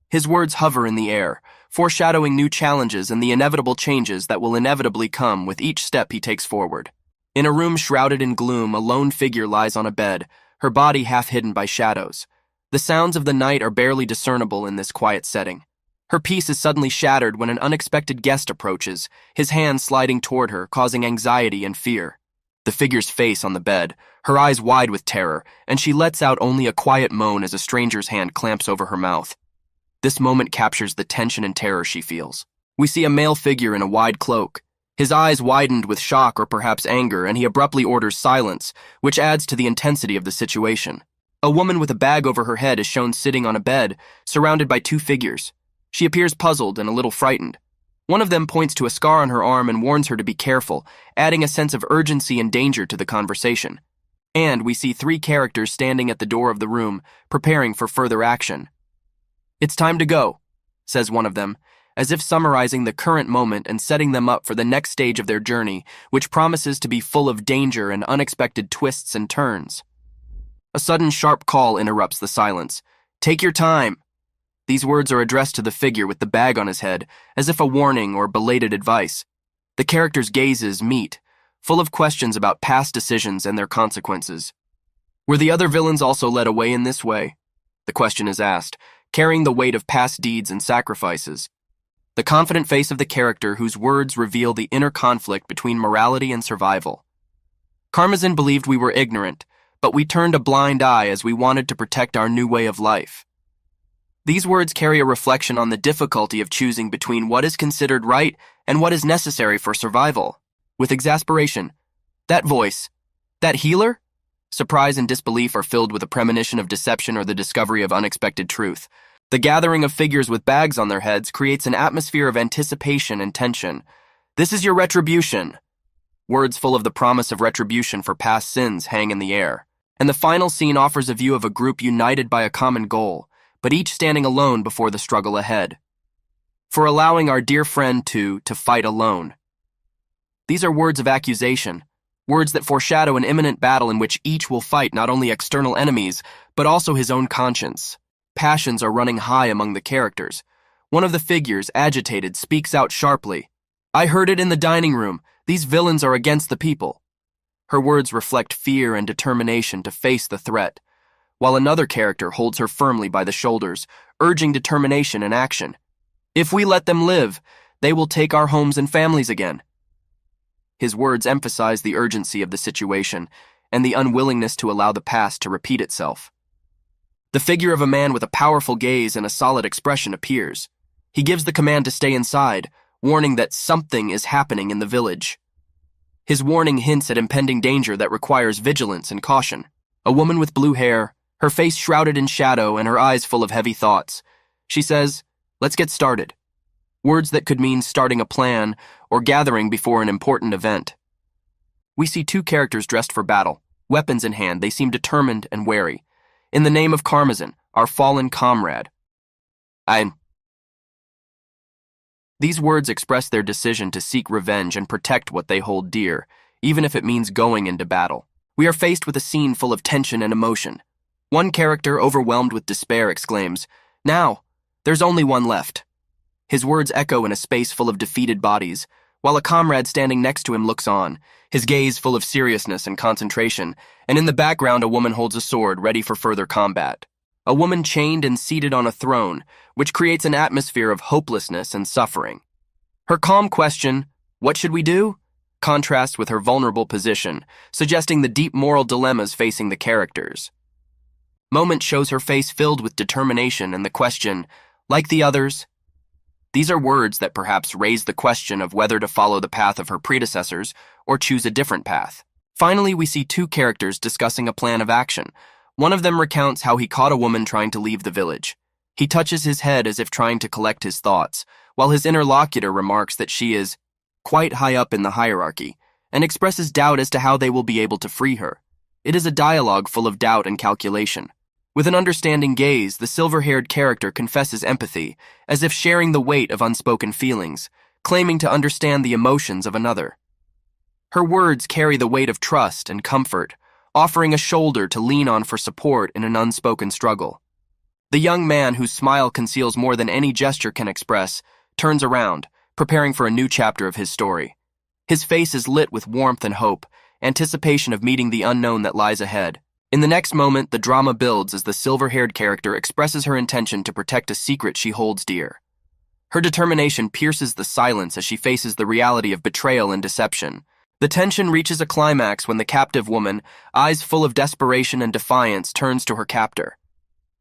His words hover in the air, foreshadowing new challenges and the inevitable changes that will inevitably come with each step he takes forward. In a room shrouded in gloom, a lone figure lies on a bed, her body half hidden by shadows. The sounds of the night are barely discernible in this quiet setting. Her peace is suddenly shattered when an unexpected guest approaches, his hand sliding toward her, causing anxiety and fear. The figure's face on the bed, her eyes wide with terror, and she lets out only a quiet moan as a stranger's hand clamps over her mouth. This moment captures the tension and terror she feels. We see a male figure in a wide cloak. His eyes widened with shock or perhaps anger, and he abruptly orders silence, which adds to the intensity of the situation. A woman with a bag over her head is shown sitting on a bed, surrounded by two figures. She appears puzzled and a little frightened. One of them points to a scar on her arm and warns her to be careful, adding a sense of urgency and danger to the conversation. And we see three characters standing at the door of the room, preparing for further action. "It's time to go," says one of them, as if summarizing the current moment and setting them up for the next stage of their journey, which promises to be full of danger and unexpected twists and turns. A sudden sharp call interrupts the silence. "Take your time." These words are addressed to the figure with the bag on his head, as if a warning or belated advice. The characters' gazes meet, full of questions about past decisions and their consequences. Were the other villains also led away in this way? The question is asked, carrying the weight of past deeds and sacrifices. The confident face of the character whose words reveal the inner conflict between morality and survival. Karmazin believed we were ignorant, but we turned a blind eye as we wanted to protect our new way of life. These words carry a reflection on the difficulty of choosing between what is considered right and what is necessary for survival. With exasperation, that voice, that healer? Surprise and disbelief are filled with a premonition of deception or the discovery of unexpected truth. The gathering of figures with bags on their heads creates an atmosphere of anticipation and tension. "This is your retribution." Words full of the promise of retribution for past sins hang in the air. And the final scene offers a view of a group united by a common goal, but each standing alone before the struggle ahead. "For allowing our dear friend to fight alone." These are words of accusation, words that foreshadow an imminent battle in which each will fight not only external enemies, but also his own conscience. Passions are running high among the characters. One of the figures, agitated, speaks out sharply. "I heard it in the dining room. These villains are against the people." Her words reflect fear and determination to face the threat, while another character holds her firmly by the shoulders, urging determination and action. "If we let them live, they will take our homes and families again." His words emphasize the urgency of the situation and the unwillingness to allow the past to repeat itself. The figure of a man with a powerful gaze and a solid expression appears. He gives the command to stay inside, warning that something is happening in the village. His warning hints at impending danger that requires vigilance and caution. A woman with blue hair, her face shrouded in shadow and her eyes full of heavy thoughts. She says, "Let's get started." Words that could mean starting a plan or gathering before an important event. We see two characters dressed for battle. Weapons in hand, they seem determined and wary. "In the name of Karmazin, our fallen comrade." These words express their decision to seek revenge and protect what they hold dear, even if it means going into battle. We are faced with a scene full of tension and emotion. One character, overwhelmed with despair, exclaims, "Now, there's only one left." His words echo in a space full of defeated bodies, while a comrade standing next to him looks on, his gaze full of seriousness and concentration, and in the background a woman holds a sword ready for further combat. A woman chained and seated on a throne, which creates an atmosphere of hopelessness and suffering. Her calm question, "What should we do?" contrasts with her vulnerable position, suggesting the deep moral dilemmas facing the characters. Moment shows her face filled with determination and the question, "Like the others?" These are words that perhaps raise the question of whether to follow the path of her predecessors or choose a different path. Finally, we see two characters discussing a plan of action. One of them recounts how he caught a woman trying to leave the village. He touches his head as if trying to collect his thoughts, while his interlocutor remarks that she is quite high up in the hierarchy and expresses doubt as to how they will be able to free her. It is a dialogue full of doubt and calculation. With an understanding gaze, the silver-haired character confesses empathy, as if sharing the weight of unspoken feelings, claiming to understand the emotions of another. Her words carry the weight of trust and comfort, offering a shoulder to lean on for support in an unspoken struggle. The young man, whose smile conceals more than any gesture can express, turns around, preparing for a new chapter of his story. His face is lit with warmth and hope, anticipation of meeting the unknown that lies ahead. In the next moment, the drama builds as the silver-haired character expresses her intention to protect a secret she holds dear. Her determination pierces the silence as she faces the reality of betrayal and deception. The tension reaches a climax when the captive woman, eyes full of desperation and defiance, turns to her captor.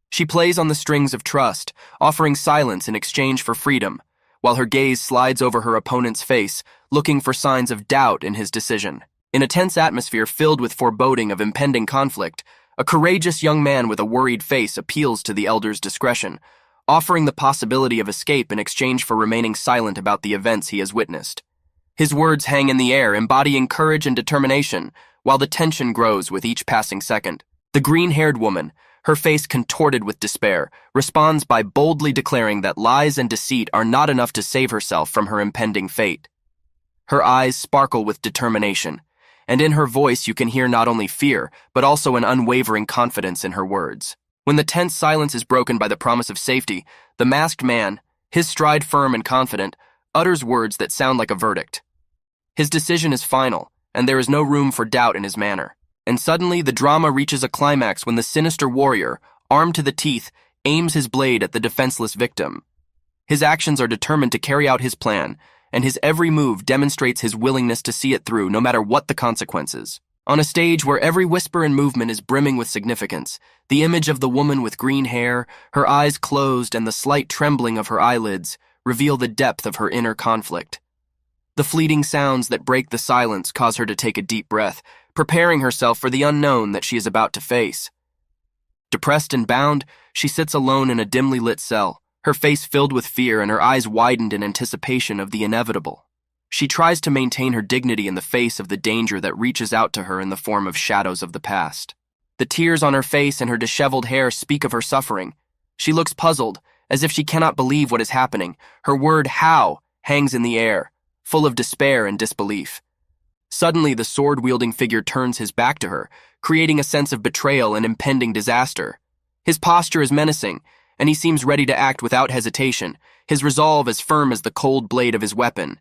She plays on the strings of trust, offering silence in exchange for freedom, while her gaze slides over her opponent's face, looking for signs of doubt in his decision. In a tense atmosphere filled with foreboding of impending conflict, a courageous young man with a worried face appeals to the elder's discretion, offering the possibility of escape in exchange for remaining silent about the events he has witnessed. His words hang in the air, embodying courage and determination, while the tension grows with each passing second. The green-haired woman, her face contorted with despair, responds by boldly declaring that lies and deceit are not enough to save herself from her impending fate. Her eyes sparkle with determination, and in her voice you can hear not only fear, but also an unwavering confidence in her words. When the tense silence is broken by the promise of safety, the masked man, his stride firm and confident, utters words that sound like a verdict. His decision is final, and there is no room for doubt in his manner. And suddenly the drama reaches a climax when the sinister warrior, armed to the teeth, aims his blade at the defenseless victim. His actions are determined to carry out his plan, and his every move demonstrates his willingness to see it through no matter what the consequences. On a stage where every whisper and movement is brimming with significance, the image of the woman with green hair, her eyes closed and the slight trembling of her eyelids, reveal the depth of her inner conflict. The fleeting sounds that break the silence cause her to take a deep breath, preparing herself for the unknown that she is about to face. Depressed and bound, she sits alone in a dimly lit cell, her face filled with fear and her eyes widened in anticipation of the inevitable. She tries to maintain her dignity in the face of the danger that reaches out to her in the form of shadows of the past. The tears on her face and her disheveled hair speak of her suffering. She looks puzzled, as if she cannot believe what is happening. Her word, "how," hangs in the air, full of despair and disbelief. Suddenly, the sword-wielding figure turns his back to her, creating a sense of betrayal and impending disaster. His posture is menacing, and he seems ready to act without hesitation, his resolve as firm as the cold blade of his weapon.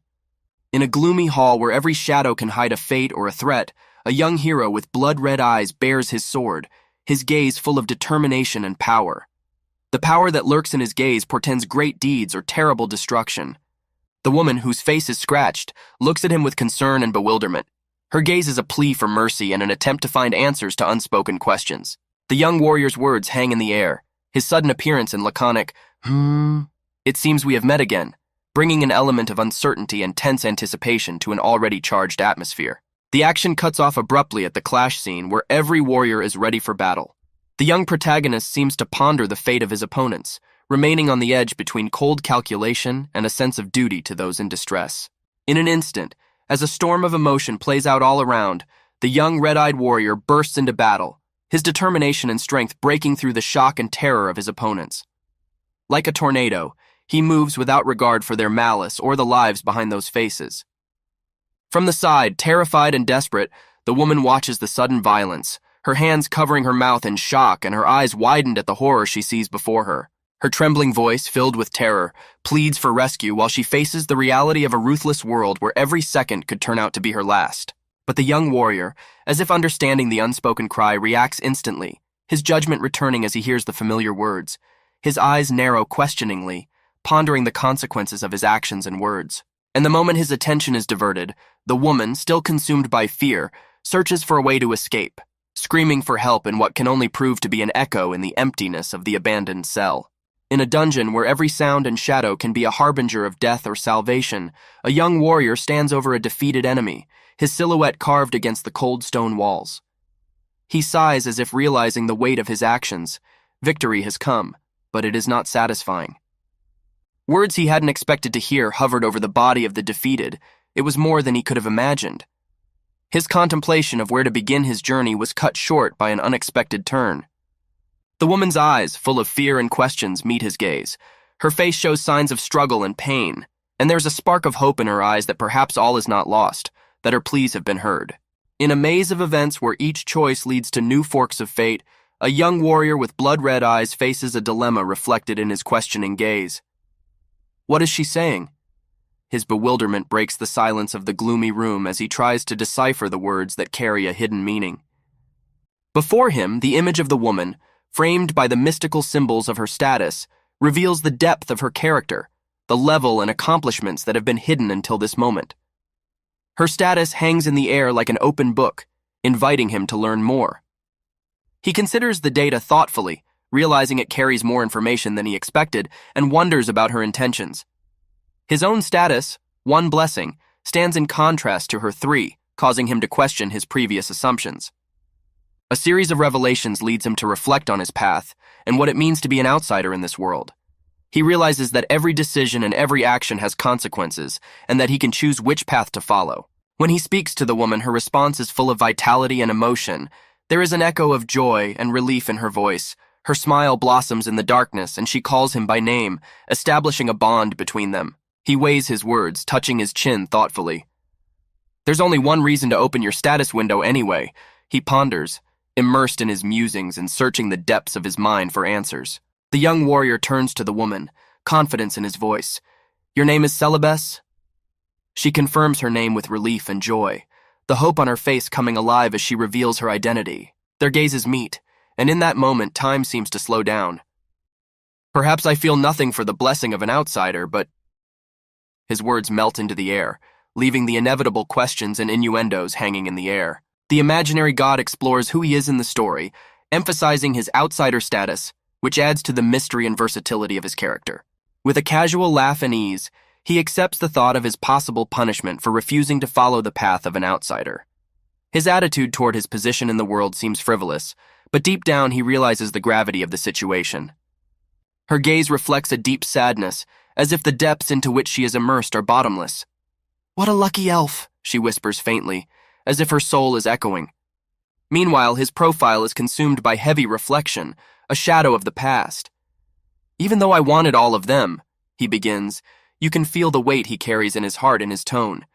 In a gloomy hall where every shadow can hide a fate or a threat, a young hero with blood-red eyes bears his sword, his gaze full of determination and power. The power that lurks in his gaze portends great deeds or terrible destruction. The woman, whose face is scratched, looks at him with concern and bewilderment. Her gaze is a plea for mercy and an attempt to find answers to unspoken questions. The young warrior's words hang in the air, his sudden appearance and laconic, "It seems we have met again," bringing an element of uncertainty and tense anticipation to an already charged atmosphere. The action cuts off abruptly at the clash scene where every warrior is ready for battle. The young protagonist seems to ponder the fate of his opponents, remaining on the edge between cold calculation and a sense of duty to those in distress. In an instant, as a storm of emotion plays out all around, the young red-eyed warrior bursts into battle, his determination and strength breaking through the shock and terror of his opponents. Like a tornado, he moves without regard for their malice or the lives behind those faces. From the side, terrified and desperate, the woman watches the sudden violence, her hands covering her mouth in shock and her eyes widened at the horror she sees before her. Her trembling voice, filled with terror, pleads for rescue while she faces the reality of a ruthless world where every second could turn out to be her last. But the young warrior, as if understanding the unspoken cry, reacts instantly, his judgment returning as he hears the familiar words. His eyes narrow questioningly, pondering the consequences of his actions and words. And the moment his attention is diverted, the woman, still consumed by fear, searches for a way to escape, screaming for help in what can only prove to be an echo in the emptiness of the abandoned cell. In a dungeon where every sound and shadow can be a harbinger of death or salvation, a young warrior stands over a defeated enemy, his silhouette carved against the cold stone walls. He sighs as if realizing the weight of his actions. Victory has come, but it is not satisfying. Words he hadn't expected to hear hovered over the body of the defeated. It was more than he could have imagined. His contemplation of where to begin his journey was cut short by an unexpected turn. The woman's eyes, full of fear and questions, meet his gaze. Her face shows signs of struggle and pain, and there's a spark of hope in her eyes that perhaps all is not lost, that her pleas have been heard. In a maze of events where each choice leads to new forks of fate, a young warrior with blood-red eyes faces a dilemma reflected in his questioning gaze. What is she saying? His bewilderment breaks the silence of the gloomy room as he tries to decipher the words that carry a hidden meaning. Before him, the image of the woman, framed by the mystical symbols of her status, reveals the depth of her character, the level and accomplishments that have been hidden until this moment. Her status hangs in the air like an open book, inviting him to learn more. He considers the data thoughtfully, realizing it carries more information than he expected, and wonders about her intentions. His own status, one blessing, stands in contrast to her three, causing him to question his previous assumptions. A series of revelations leads him to reflect on his path and what it means to be an outsider in this world. He realizes that every decision and every action has consequences, and that he can choose which path to follow. When he speaks to the woman, her response is full of vitality and emotion. There is an echo of joy and relief in her voice. Her smile blossoms in the darkness, and she calls him by name, establishing a bond between them. He weighs his words, touching his chin thoughtfully. There's only one reason to open your status window anyway, he ponders, immersed in his musings and searching the depths of his mind for answers. The young warrior turns to the woman, confidence in his voice. Your name is Celebes? She confirms her name with relief and joy, the hope on her face coming alive as she reveals her identity. Their gazes meet, and in that moment time seems to slow down. Perhaps I feel nothing for the blessing of an outsider, but... His words melt into the air, leaving the inevitable questions and innuendos hanging in the air. The imaginary god explores who he is in the story, emphasizing his outsider status, which adds to the mystery and versatility of his character. With a casual laugh and ease, he accepts the thought of his possible punishment for refusing to follow the path of an outsider. His attitude toward his position in the world seems frivolous, but deep down he realizes the gravity of the situation. Her gaze reflects a deep sadness, as if the depths into which she is immersed are bottomless. What a lucky elf, she whispers faintly, as if her soul is echoing. Meanwhile, his profile is consumed by heavy reflection, a shadow of the past. Even though I wanted all of them, he begins, you can feel the weight he carries in his heart in his tone.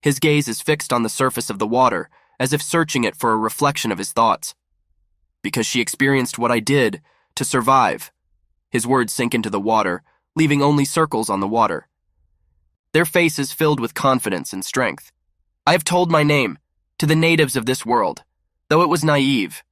His gaze is fixed on the surface of the water, as if searching it for a reflection of his thoughts. Because she experienced what I did, to survive. His words sink into the water, leaving only circles on the water. Their faces filled with confidence and strength. I have told my name, to the natives of this world, though it was naive.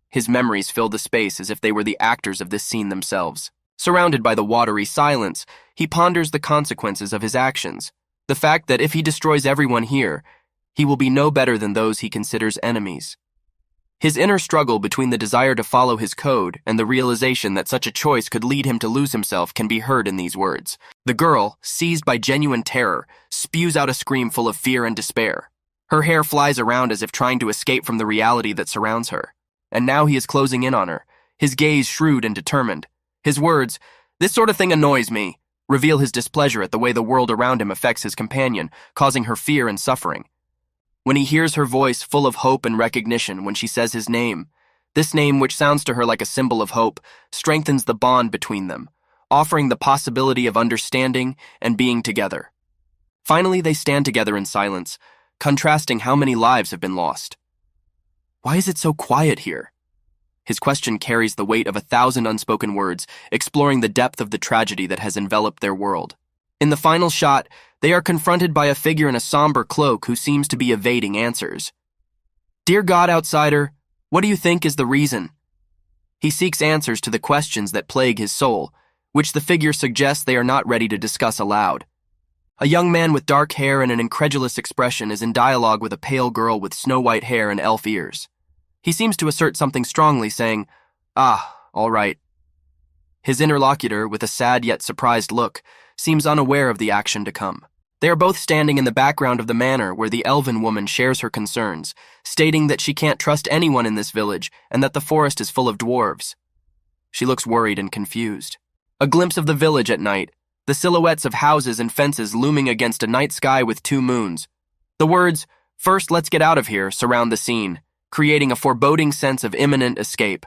His memories filled the space as if they were the actors of this scene themselves. Surrounded by the watery silence, he ponders the consequences of his actions, the fact that if he destroys everyone here, he will be no better than those he considers enemies. His inner struggle between the desire to follow his code and the realization that such a choice could lead him to lose himself can be heard in these words. The girl, seized by genuine terror, spews out a scream full of fear and despair. Her hair flies around as if trying to escape from the reality that surrounds her. And now he is closing in on her, his gaze shrewd and determined. His words, "This sort of thing annoys me," reveal his displeasure at the way the world around him affects his companion, causing her fear and suffering. When he hears her voice full of hope and recognition when she says his name, this name, which sounds to her like a symbol of hope, strengthens the bond between them, offering the possibility of understanding and being together. Finally, they stand together in silence, contrasting how many lives have been lost. Why is it so quiet here? His question carries the weight of 1,000 unspoken words, exploring the depth of the tragedy that has enveloped their world. In the final shot, they are confronted by a figure in a somber cloak who seems to be evading answers. "Dear God, outsider, what do you think is the reason?" He seeks answers to the questions that plague his soul, which the figure suggests they are not ready to discuss aloud. A young man with dark hair and an incredulous expression is in dialogue with a pale girl with snow-white hair and elf ears. He seems to assert something strongly, saying, "Ah, all right." His interlocutor, with a sad yet surprised look, seems unaware of the action to come. They are both standing in the background of the manor where the elven woman shares her concerns, stating that she can't trust anyone in this village and that the forest is full of dwarves. She looks worried and confused. A glimpse of the village at night, the silhouettes of houses and fences looming against a night sky with 2 moons. The words, "First, let's get out of here," surround the scene, creating a foreboding sense of imminent escape.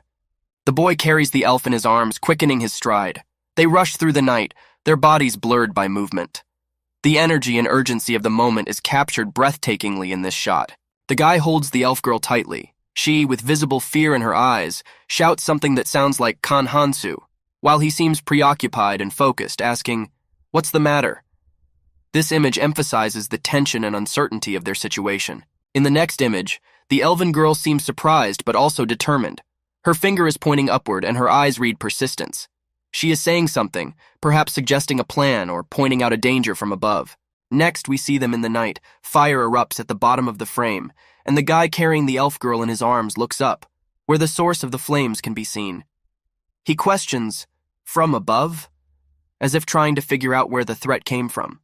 The boy carries the elf in his arms, quickening his stride. They rush through the night, their bodies blurred by movement. The energy and urgency of the moment is captured breathtakingly in this shot. The guy holds the elf girl tightly. She, with visible fear in her eyes, shouts something that sounds like "Kanhansu," while he seems preoccupied and focused, asking, "What's the matter?" This image emphasizes the tension and uncertainty of their situation. In the next image, the elven girl seems surprised but also determined. Her finger is pointing upward and her eyes read persistence. She is saying something, perhaps suggesting a plan or pointing out a danger from above. Next, we see them in the night. Fire erupts at the bottom of the frame, and the guy carrying the elf girl in his arms looks up, where the source of the flames can be seen. He questions, "From above?" as if trying to figure out where the threat came from.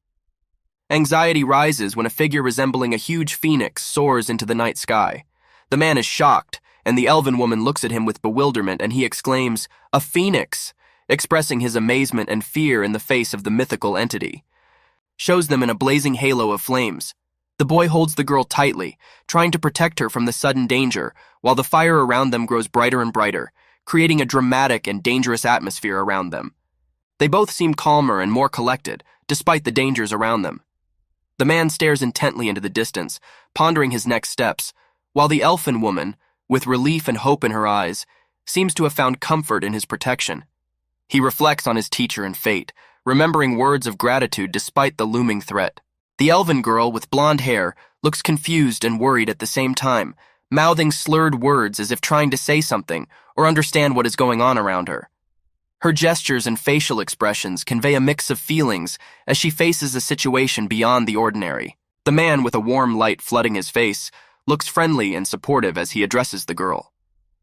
Anxiety rises when a figure resembling a huge phoenix soars into the night sky. The man is shocked, and the elven woman looks at him with bewilderment, and he exclaims, "A phoenix!" expressing his amazement and fear in the face of the mythical entity. Shows them in a blazing halo of flames. The boy holds the girl tightly, trying to protect her from the sudden danger, while the fire around them grows brighter and brighter, creating a dramatic and dangerous atmosphere around them. They both seem calmer and more collected, despite the dangers around them. The man stares intently into the distance, pondering his next steps, while the elfin woman, with relief and hope in her eyes, seems to have found comfort in his protection. He reflects on his teacher and fate, remembering words of gratitude despite the looming threat. The elven girl with blonde hair looks confused and worried at the same time, mouthing slurred words as if trying to say something or understand what is going on around her. Her gestures and facial expressions convey a mix of feelings as she faces a situation beyond the ordinary. The man, with a warm light flooding his face, looks friendly and supportive as he addresses the girl.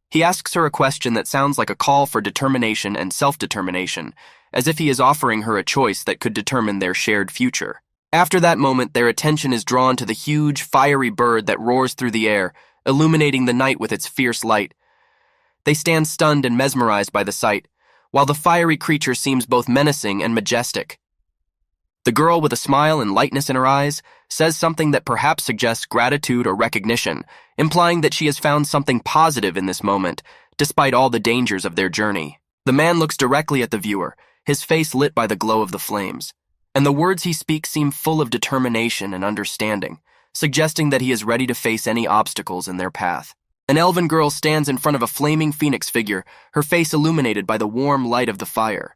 He asks her a question that sounds like a call for determination and self-determination, as if he is offering her a choice that could determine their shared future. After that moment, their attention is drawn to the huge, fiery bird that roars through the air, illuminating the night with its fierce light. They stand stunned and mesmerized by the sight, while the fiery creature seems both menacing and majestic. The girl, with a smile and lightness in her eyes, says something that perhaps suggests gratitude or recognition, implying that she has found something positive in this moment, despite all the dangers of their journey. The man looks directly at the viewer, his face lit by the glow of the flames, and the words he speaks seem full of determination and understanding, suggesting that he is ready to face any obstacles in their path. An elven girl stands in front of a flaming phoenix figure, her face illuminated by the warm light of the fire.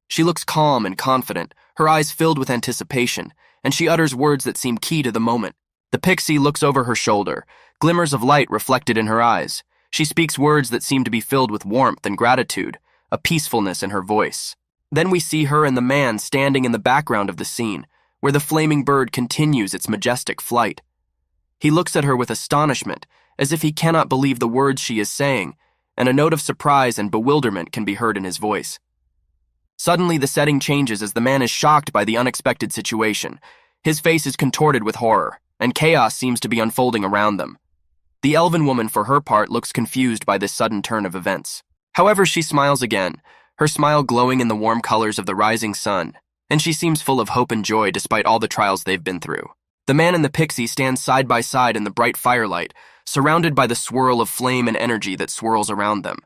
She looks calm and confident, her eyes filled with anticipation, and she utters words that seem key to the moment. The pixie looks over her shoulder, glimmers of light reflected in her eyes. She speaks words that seem to be filled with warmth and gratitude, a peacefulness in her voice. Then we see her and the man standing in the background of the scene, where the flaming bird continues its majestic flight. He looks at her with astonishment, as if he cannot believe the words she is saying, and a note of surprise and bewilderment can be heard in his voice. Suddenly, the setting changes as the man is shocked by the unexpected situation. His face is contorted with horror, and chaos seems to be unfolding around them. The elven woman, for her part, looks confused by this sudden turn of events. However, she smiles again, her smile glowing in the warm colors of the rising sun, and she seems full of hope and joy despite all the trials they've been through. The man and the pixie stand side by side in the bright firelight, surrounded by the swirl of flame and energy that swirls around them.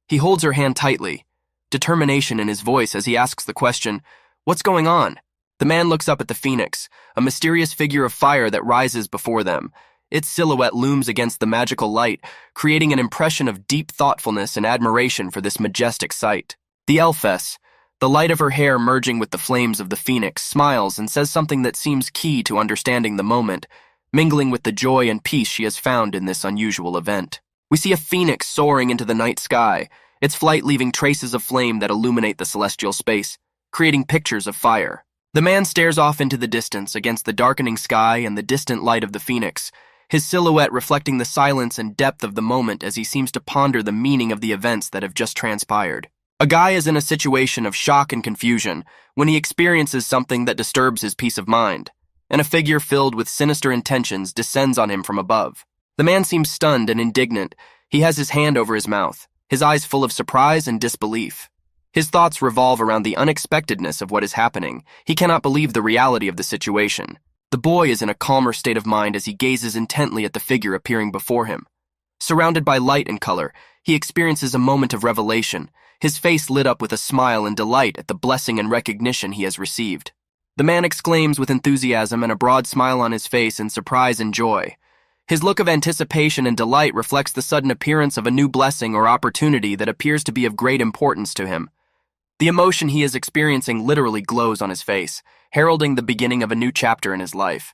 He holds her hand tightly, determination in his voice as he asks the question, "What's going on?" The man looks up at the phoenix, a mysterious figure of fire that rises before them. Its silhouette looms against the magical light, creating an impression of deep thoughtfulness and admiration for this majestic sight. The elfess, the light of her hair merging with the flames of the phoenix, smiles and says something that seems key to understanding the moment, mingling with the joy and peace she has found in this unusual event. We see a phoenix soaring into the night sky, its flight leaving traces of flame that illuminate the celestial space, creating pictures of fire. The man stares off into the distance against the darkening sky and the distant light of the phoenix, his silhouette reflecting the silence and depth of the moment as he seems to ponder the meaning of the events that have just transpired. A guy is in a situation of shock and confusion when he experiences something that disturbs his peace of mind, and a figure filled with sinister intentions descends on him from above. The man seems stunned and indignant. He has his hand over his mouth, his eyes full of surprise and disbelief. His thoughts revolve around the unexpectedness of what is happening. He cannot believe the reality of the situation. The boy is in a calmer state of mind as he gazes intently at the figure appearing before him. Surrounded by light and color, he experiences a moment of revelation, his face lit up with a smile and delight at the blessing and recognition he has received. The man exclaims with enthusiasm and a broad smile on his face in surprise and joy. His look of anticipation and delight reflects the sudden appearance of a new blessing or opportunity that appears to be of great importance to him. The emotion he is experiencing literally glows on his face, heralding the beginning of a new chapter in his life.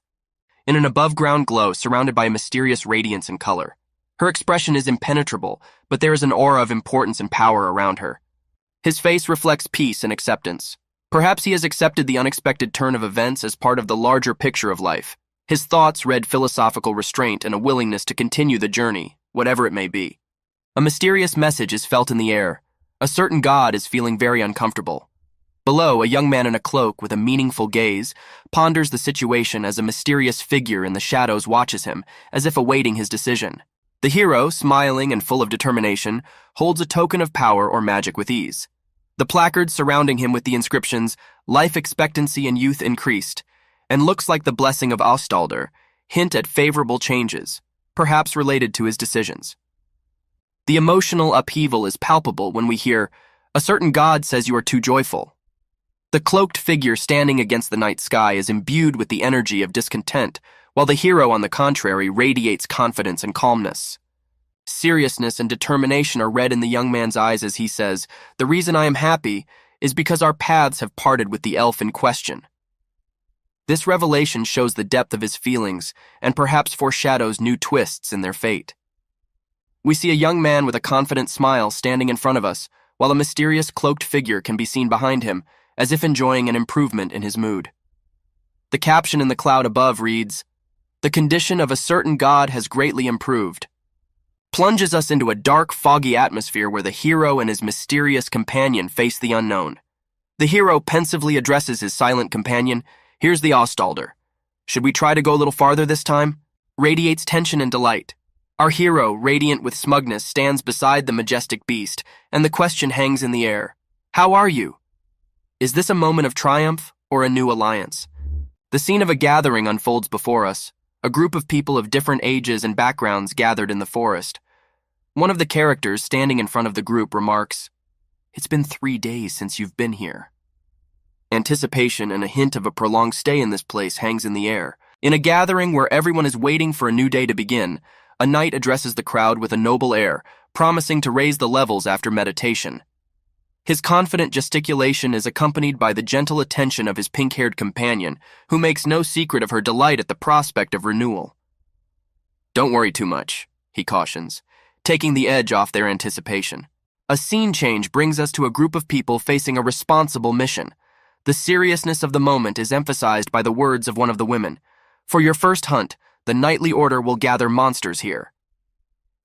In an above-ground glow surrounded by mysterious radiance and color, her expression is impenetrable, but there is an aura of importance and power around her. His face reflects peace and acceptance. Perhaps he has accepted the unexpected turn of events as part of the larger picture of life. His thoughts read philosophical restraint and a willingness to continue the journey, whatever it may be. A mysterious message is felt in the air. A certain god is feeling very uncomfortable. Below, a young man in a cloak with a meaningful gaze ponders the situation as a mysterious figure in the shadows watches him, as if awaiting his decision. The hero, smiling and full of determination, holds a token of power or magic with ease. The placards surrounding him with the inscriptions, "Life expectancy and youth increased," and "Looks like the blessing of Austalder," hint at favorable changes, perhaps related to his decisions. The emotional upheaval is palpable when we hear, "A certain god says you are too joyful." The cloaked figure standing against the night sky is imbued with the energy of discontent, while the hero, on the contrary, radiates confidence and calmness. Seriousness and determination are read in the young man's eyes as he says, "The reason I am happy is because our paths have parted with the elf in question." This revelation shows the depth of his feelings and perhaps foreshadows new twists in their fate. We see a young man with a confident smile standing in front of us, while a mysterious cloaked figure can be seen behind him, as if enjoying an improvement in his mood. The caption in the cloud above reads, "The condition of a certain god has greatly improved," plunges us into a dark, foggy atmosphere where the hero and his mysterious companion face the unknown. The hero pensively addresses his silent companion, "Here's the Austalder. Should we try to go a little farther this time?" Radiates tension and delight. Our hero, radiant with smugness, stands beside the majestic beast, and the question hangs in the air. How are you? Is this a moment of triumph or a new alliance? The scene of a gathering unfolds before us, a group of people of different ages and backgrounds gathered in the forest. One of the characters standing in front of the group remarks, "It's been 3 days since you've been here." Anticipation and a hint of a prolonged stay in this place hangs in the air. In a gathering where everyone is waiting for a new day to begin, a knight addresses the crowd with a noble air, promising to raise the levels after meditation. His confident gesticulation is accompanied by the gentle attention of his pink-haired companion, who makes no secret of her delight at the prospect of renewal. "Don't worry too much," he cautions, taking the edge off their anticipation. A scene change brings us to a group of people facing a responsible mission. The seriousness of the moment is emphasized by the words of one of the women. "For your first hunt, the knightly order will gather monsters here."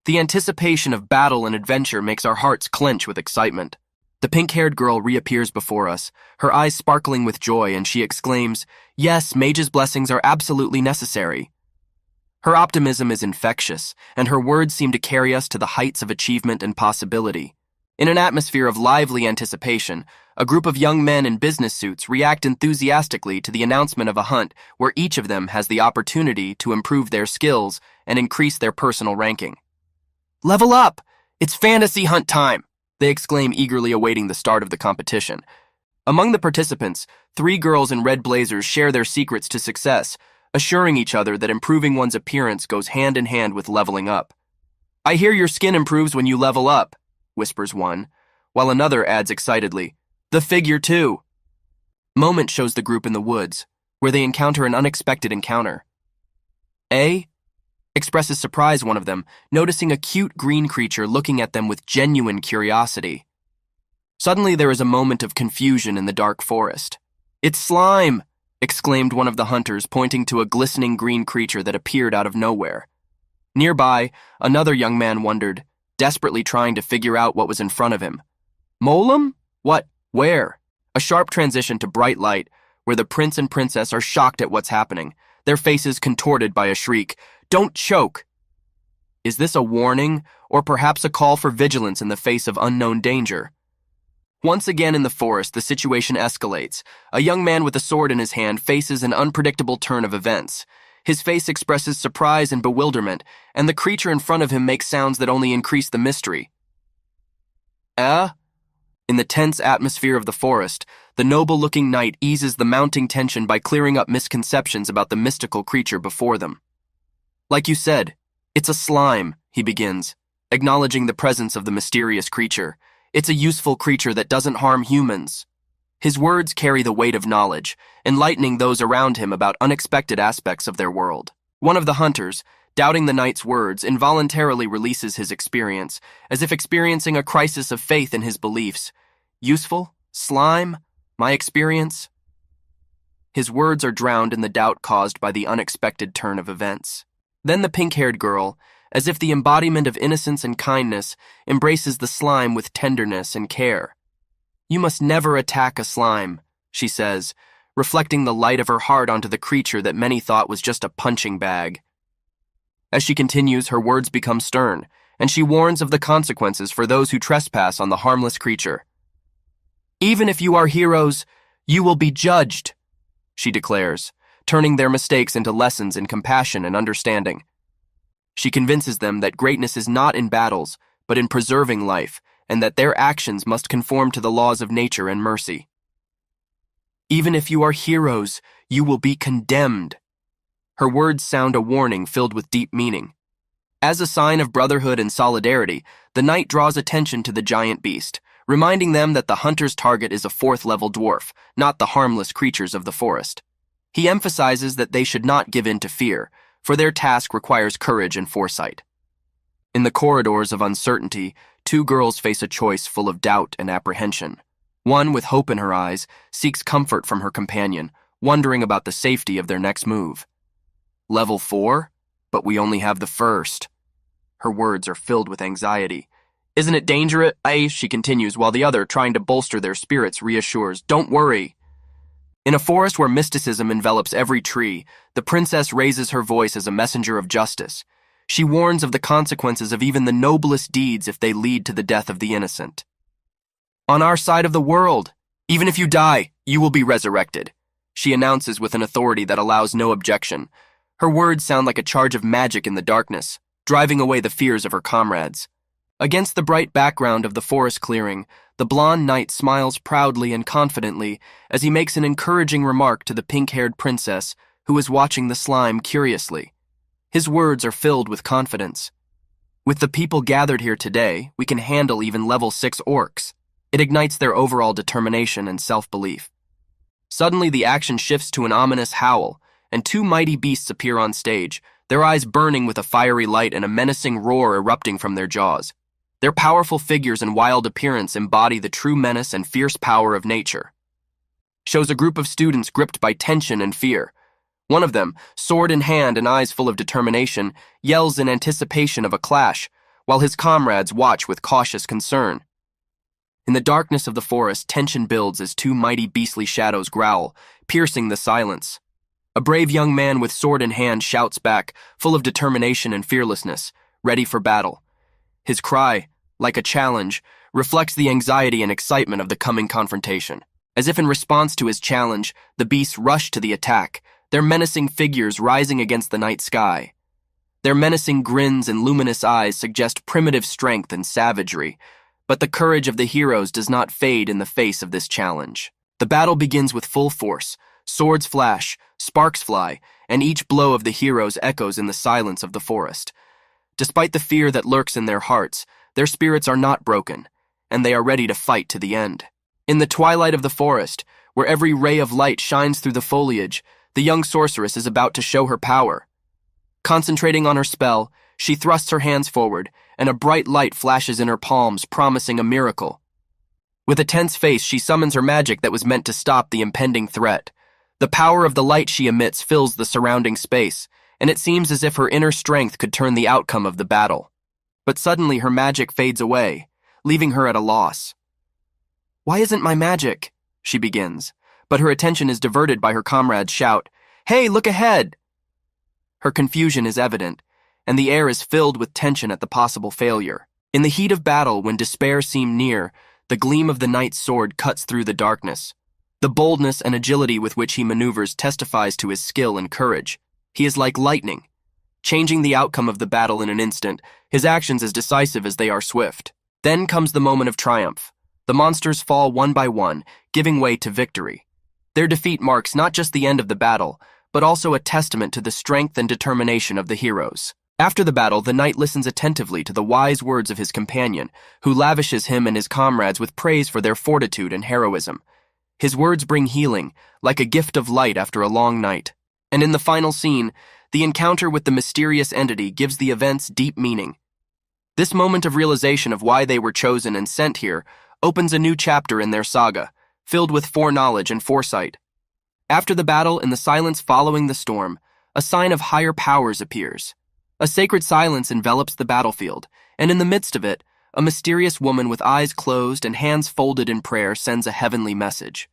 The anticipation of battle and adventure makes our hearts clench with excitement. The pink-haired girl reappears before us, her eyes sparkling with joy, and she exclaims, "Yes, mage's blessings are absolutely necessary." Her optimism is infectious, and her words seem to carry us to the heights of achievement and possibility. In an atmosphere of lively anticipation, a group of young men in business suits react enthusiastically to the announcement of a hunt where each of them has the opportunity to improve their skills and increase their personal ranking. "Level up! It's fantasy hunt time!" they exclaim, eagerly awaiting the start of the competition. Among the participants, 3 girls in red blazers share their secrets to success, assuring each other that improving one's appearance goes hand in hand with leveling up. "I hear your skin improves when you level up," whispers one, while another adds excitedly, "The figure too." Moment shows the group in the woods, where they encounter an unexpected encounter. "Eh?" expresses surprise, one of them, noticing a cute green creature looking at them with genuine curiosity. Suddenly there is a moment of confusion in the dark forest. "It's slime!" exclaimed one of the hunters, pointing to a glistening green creature that appeared out of nowhere. Nearby, another young man wondered, desperately trying to figure out what was in front of him. "Molem? What? Where?" A sharp transition to bright light, where the prince and princess are shocked at what's happening, their faces contorted by a shriek. "Don't choke!" Is this a warning, or perhaps a call for vigilance in the face of unknown danger? Once again in the forest, the situation escalates. A young man with a sword in his hand faces an unpredictable turn of events. His face expresses surprise and bewilderment, and the creature in front of him makes sounds that only increase the mystery. In the tense atmosphere of the forest, the noble-looking knight eases the mounting tension by clearing up misconceptions about the mystical creature before them. "Like you said, it's a slime," he begins, acknowledging the presence of the mysterious creature. "It's a useful creature that doesn't harm humans." His words carry the weight of knowledge, enlightening those around him about unexpected aspects of their world. One of the hunters, doubting the knight's words, involuntarily releases his experience, as if experiencing a crisis of faith in his beliefs. "Useful? Slime? My experience?" His words are drowned in the doubt caused by the unexpected turn of events. Then the pink-haired girl, as if the embodiment of innocence and kindness, embraces the slime with tenderness and care. "You must never attack a slime," she says, reflecting the light of her heart onto the creature that many thought was just a punching bag. As she continues, her words become stern, and she warns of the consequences for those who trespass on the harmless creature. "Even if you are heroes, you will be judged," she declares, turning their mistakes into lessons in compassion and understanding. She convinces them that greatness is not in battles, but in preserving life, and that their actions must conform to the laws of nature and mercy. "Even if you are heroes, you will be condemned." Her words sound a warning filled with deep meaning. As a sign of brotherhood and solidarity, the knight draws attention to the giant beast, reminding them that the hunter's target is a fourth-level dwarf, not the harmless creatures of the forest. He emphasizes that they should not give in to fear, for their task requires courage and foresight. In the corridors of uncertainty, two girls face a choice full of doubt and apprehension. One, with hope in her eyes, seeks comfort from her companion, wondering about the safety of their next move. "Level 4? But we only have the first." Her words are filled with anxiety. "Isn't it dangerous?" she continues, while the other, trying to bolster their spirits, reassures, "Don't worry." In a forest where mysticism envelops every tree, the princess raises her voice as a messenger of justice. She warns of the consequences of even the noblest deeds if they lead to the death of the innocent. "On our side of the world, even if you die, you will be resurrected," she announces with an authority that allows no objection. Her words sound like a charge of magic in the darkness, driving away the fears of her comrades. Against the bright background of the forest clearing, the blonde knight smiles proudly and confidently as he makes an encouraging remark to the pink-haired princess, who is watching the slime curiously. His words are filled with confidence. "With the people gathered here today, we can handle even level 6 orcs." It ignites their overall determination and self-belief. Suddenly, the action shifts to an ominous howl, and two mighty beasts appear on stage, their eyes burning with a fiery light and a menacing roar erupting from their jaws. Their powerful figures and wild appearance embody the true menace and fierce power of nature. Shows a group of students gripped by tension and fear. One of them, sword in hand and eyes full of determination, yells in anticipation of a clash, while his comrades watch with cautious concern. In the darkness of the forest, tension builds as two mighty beastly shadows growl, piercing the silence. A brave young man with sword in hand shouts back, full of determination and fearlessness, ready for battle. His cry, like a challenge, reflects the anxiety and excitement of the coming confrontation. As if in response to his challenge, the beasts rush to the attack, their menacing figures rising against the night sky. Their menacing grins and luminous eyes suggest primitive strength and savagery, but the courage of the heroes does not fade in the face of this challenge. The battle begins with full force. Swords flash, sparks fly, and each blow of the heroes echoes in the silence of the forest. Despite the fear that lurks in their hearts, their spirits are not broken, and they are ready to fight to the end. In the twilight of the forest, where every ray of light shines through the foliage, the young sorceress is about to show her power. Concentrating on her spell, she thrusts her hands forward, and a bright light flashes in her palms, promising a miracle. With a tense face, she summons her magic that was meant to stop the impending threat. The power of the light she emits fills the surrounding space, and it seems as if her inner strength could turn the outcome of the battle. But suddenly her magic fades away, leaving her at a loss. "Why isn't my magic?" she begins, but her attention is diverted by her comrade's shout, "Hey, look ahead!" Her confusion is evident, and the air is filled with tension at the possible failure. In the heat of battle, when despair seemed near, the gleam of the knight's sword cuts through the darkness. The boldness and agility with which he maneuvers testifies to his skill and courage. He is like lightning, changing the outcome of the battle in an instant, his actions as decisive as they are swift. Then comes the moment of triumph. The monsters fall one by one, giving way to victory. Their defeat marks not just the end of the battle, but also a testament to the strength and determination of the heroes. After the battle, the knight listens attentively to the wise words of his companion, who lavishes him and his comrades with praise for their fortitude and heroism. His words bring healing, like a gift of light after a long night. And in the final scene, the encounter with the mysterious entity gives the events deep meaning. This moment of realization of why they were chosen and sent here opens a new chapter in their saga, filled with foreknowledge and foresight. After the battle, in the silence following the storm, a sign of higher powers appears. A sacred silence envelops the battlefield, and in the midst of it, a mysterious woman with eyes closed and hands folded in prayer sends a heavenly message.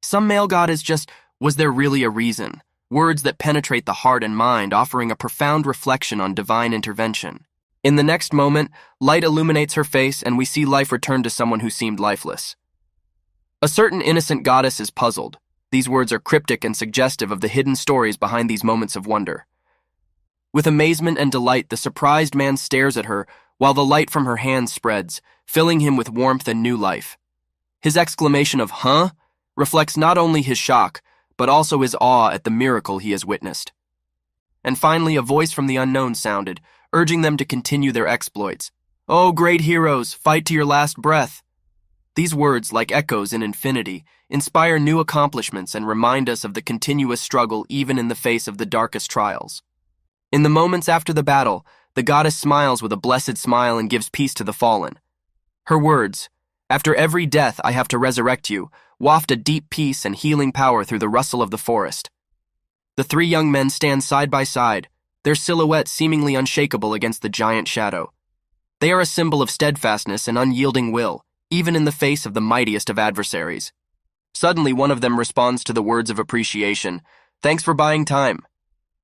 Some male god is just, was there really a reason? Words that penetrate the heart and mind, offering a profound reflection on divine intervention. In the next moment, light illuminates her face and we see life return to someone who seemed lifeless. A certain innocent goddess is puzzled. These words are cryptic and suggestive of the hidden stories behind these moments of wonder. With amazement and delight, the surprised man stares at her while the light from her hands spreads, filling him with warmth and new life. His exclamation of "huh?" reflects not only his shock, but also his awe at the miracle he has witnessed. And finally, a voice from the unknown sounded, urging them to continue their exploits. "Oh, great heroes, fight to your last breath." These words, like echoes in infinity, inspire new accomplishments and remind us of the continuous struggle even in the face of the darkest trials. In the moments after the battle, the goddess smiles with a blessed smile and gives peace to the fallen. Her words, "After every death I have to resurrect you," waft a deep peace and healing power through the rustle of the forest. The three young men stand side by side, their silhouettes seemingly unshakable against the giant shadow. They are a symbol of steadfastness and unyielding will, even in the face of the mightiest of adversaries. Suddenly, one of them responds to the words of appreciation, "Thanks for buying time."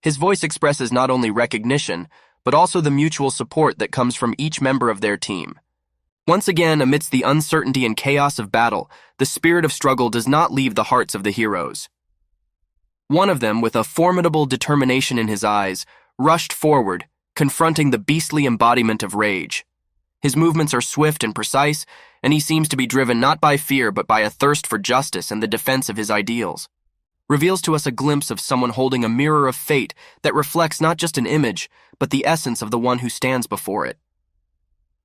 His voice expresses not only recognition, but also the mutual support that comes from each member of their team. Once again, amidst the uncertainty and chaos of battle, the spirit of struggle does not leave the hearts of the heroes. One of them, with a formidable determination in his eyes, rushed forward, confronting the beastly embodiment of rage. His movements are swift and precise, and he seems to be driven not by fear but by a thirst for justice and the defense of his ideals. Reveals to us a glimpse of someone holding a mirror of fate that reflects not just an image, but the essence of the one who stands before it.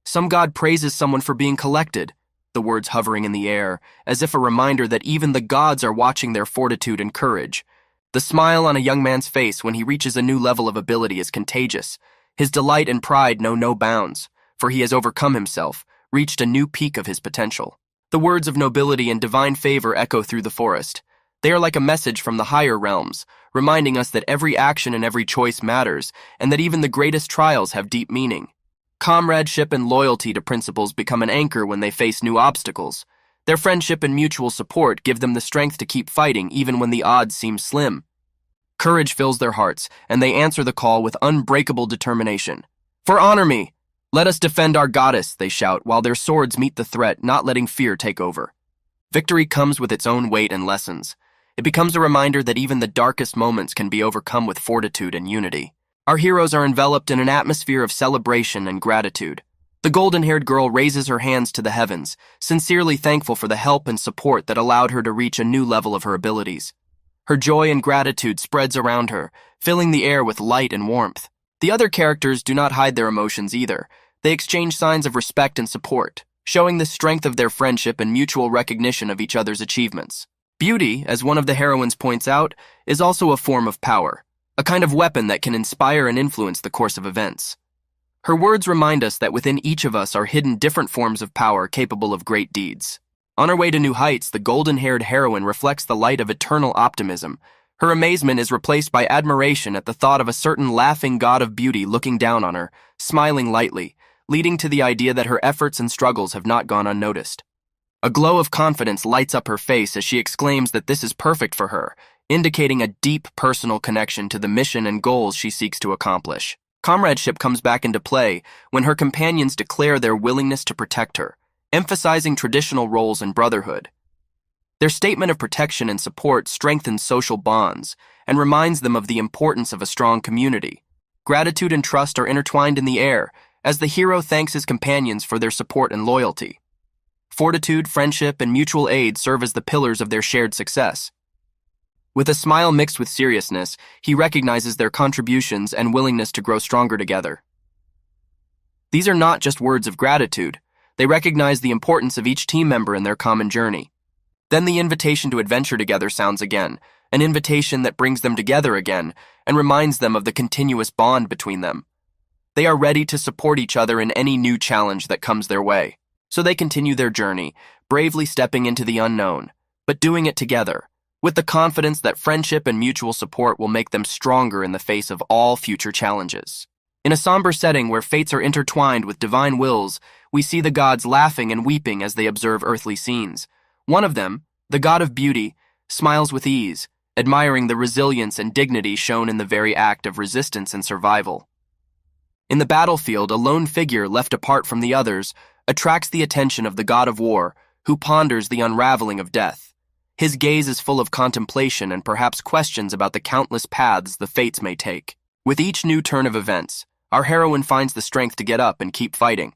Some god praises someone for being collected, the words hovering in the air, as if a reminder that even the gods are watching their fortitude and courage. The smile on a young man's face when he reaches a new level of ability is contagious. His delight and pride know no bounds, for he has overcome himself, reached a new peak of his potential. The words of nobility and divine favor echo through the forest. They are like a message from the higher realms, reminding us that every action and every choice matters, and that even the greatest trials have deep meaning. Comradeship and loyalty to principles become an anchor when they face new obstacles. Their friendship and mutual support give them the strength to keep fighting even when the odds seem slim. Courage fills their hearts, and they answer the call with unbreakable determination. "For honor me! Let us defend our goddess," they shout, while their swords meet the threat, not letting fear take over. Victory comes with its own weight and lessons. It becomes a reminder that even the darkest moments can be overcome with fortitude and unity. Our heroes are enveloped in an atmosphere of celebration and gratitude. The golden-haired girl raises her hands to the heavens, sincerely thankful for the help and support that allowed her to reach a new level of her abilities. Her joy and gratitude spreads around her, filling the air with light and warmth. The other characters do not hide their emotions either. They exchange signs of respect and support, showing the strength of their friendship and mutual recognition of each other's achievements. Beauty, as one of the heroines points out, is also a form of power, a kind of weapon that can inspire and influence the course of events. Her words remind us that within each of us are hidden different forms of power capable of great deeds. On her way to new heights, the golden-haired heroine reflects the light of eternal optimism. Her amazement is replaced by admiration at the thought of a certain laughing god of beauty looking down on her, smiling lightly, leading to the idea that her efforts and struggles have not gone unnoticed. A glow of confidence lights up her face as she exclaims that this is perfect for her, indicating a deep personal connection to the mission and goals she seeks to accomplish. Comradeship comes back into play when her companions declare their willingness to protect her, emphasizing traditional roles and brotherhood. Their statement of protection and support strengthens social bonds and reminds them of the importance of a strong community. Gratitude and trust are intertwined in the air as the hero thanks his companions for their support and loyalty. Fortitude, friendship, and mutual aid serve as the pillars of their shared success. With a smile mixed with seriousness, he recognizes their contributions and willingness to grow stronger together. These are not just words of gratitude. They recognize the importance of each team member in their common journey. Then the invitation to adventure together sounds again, an invitation that brings them together again and reminds them of the continuous bond between them. They are ready to support each other in any new challenge that comes their way. So they continue their journey, bravely stepping into the unknown, but doing it together, with the confidence that friendship and mutual support will make them stronger in the face of all future challenges. In a somber setting where fates are intertwined with divine wills, we see the gods laughing and weeping as they observe earthly scenes. One of them, the god of beauty, smiles with ease, admiring the resilience and dignity shown in the very act of resistance and survival. In the battlefield, a lone figure left apart from the others attracts the attention of the god of war, who ponders the unraveling of death. His gaze is full of contemplation and perhaps questions about the countless paths the fates may take. With each new turn of events, our heroine finds the strength to get up and keep fighting.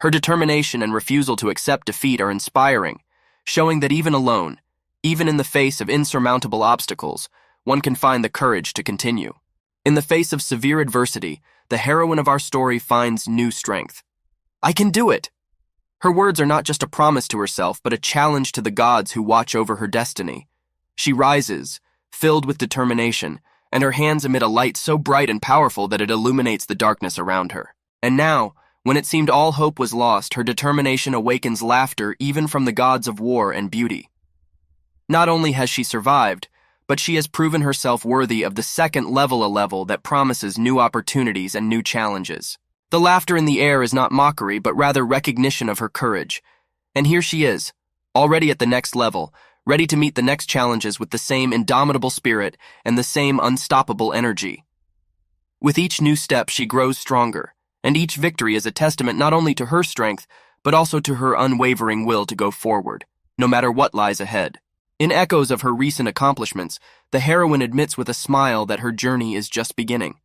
Her determination and refusal to accept defeat are inspiring, showing that even alone, even in the face of insurmountable obstacles, one can find the courage to continue. In the face of severe adversity, the heroine of our story finds new strength. I can do it! Her words are not just a promise to herself, but a challenge to the gods who watch over her destiny. She rises, filled with determination, and her hands emit a light so bright and powerful that it illuminates the darkness around her. And now, when it seemed all hope was lost, her determination awakens laughter even from the gods of war and beauty. Not only has she survived, but she has proven herself worthy of the second level, a level that promises new opportunities and new challenges. The laughter in the air is not mockery, but rather recognition of her courage. And here she is, already at the next level, ready to meet the next challenges with the same indomitable spirit and the same unstoppable energy. With each new step, she grows stronger, and each victory is a testament not only to her strength, but also to her unwavering will to go forward, no matter what lies ahead. In echoes of her recent accomplishments, the heroine admits with a smile that her journey is just beginning.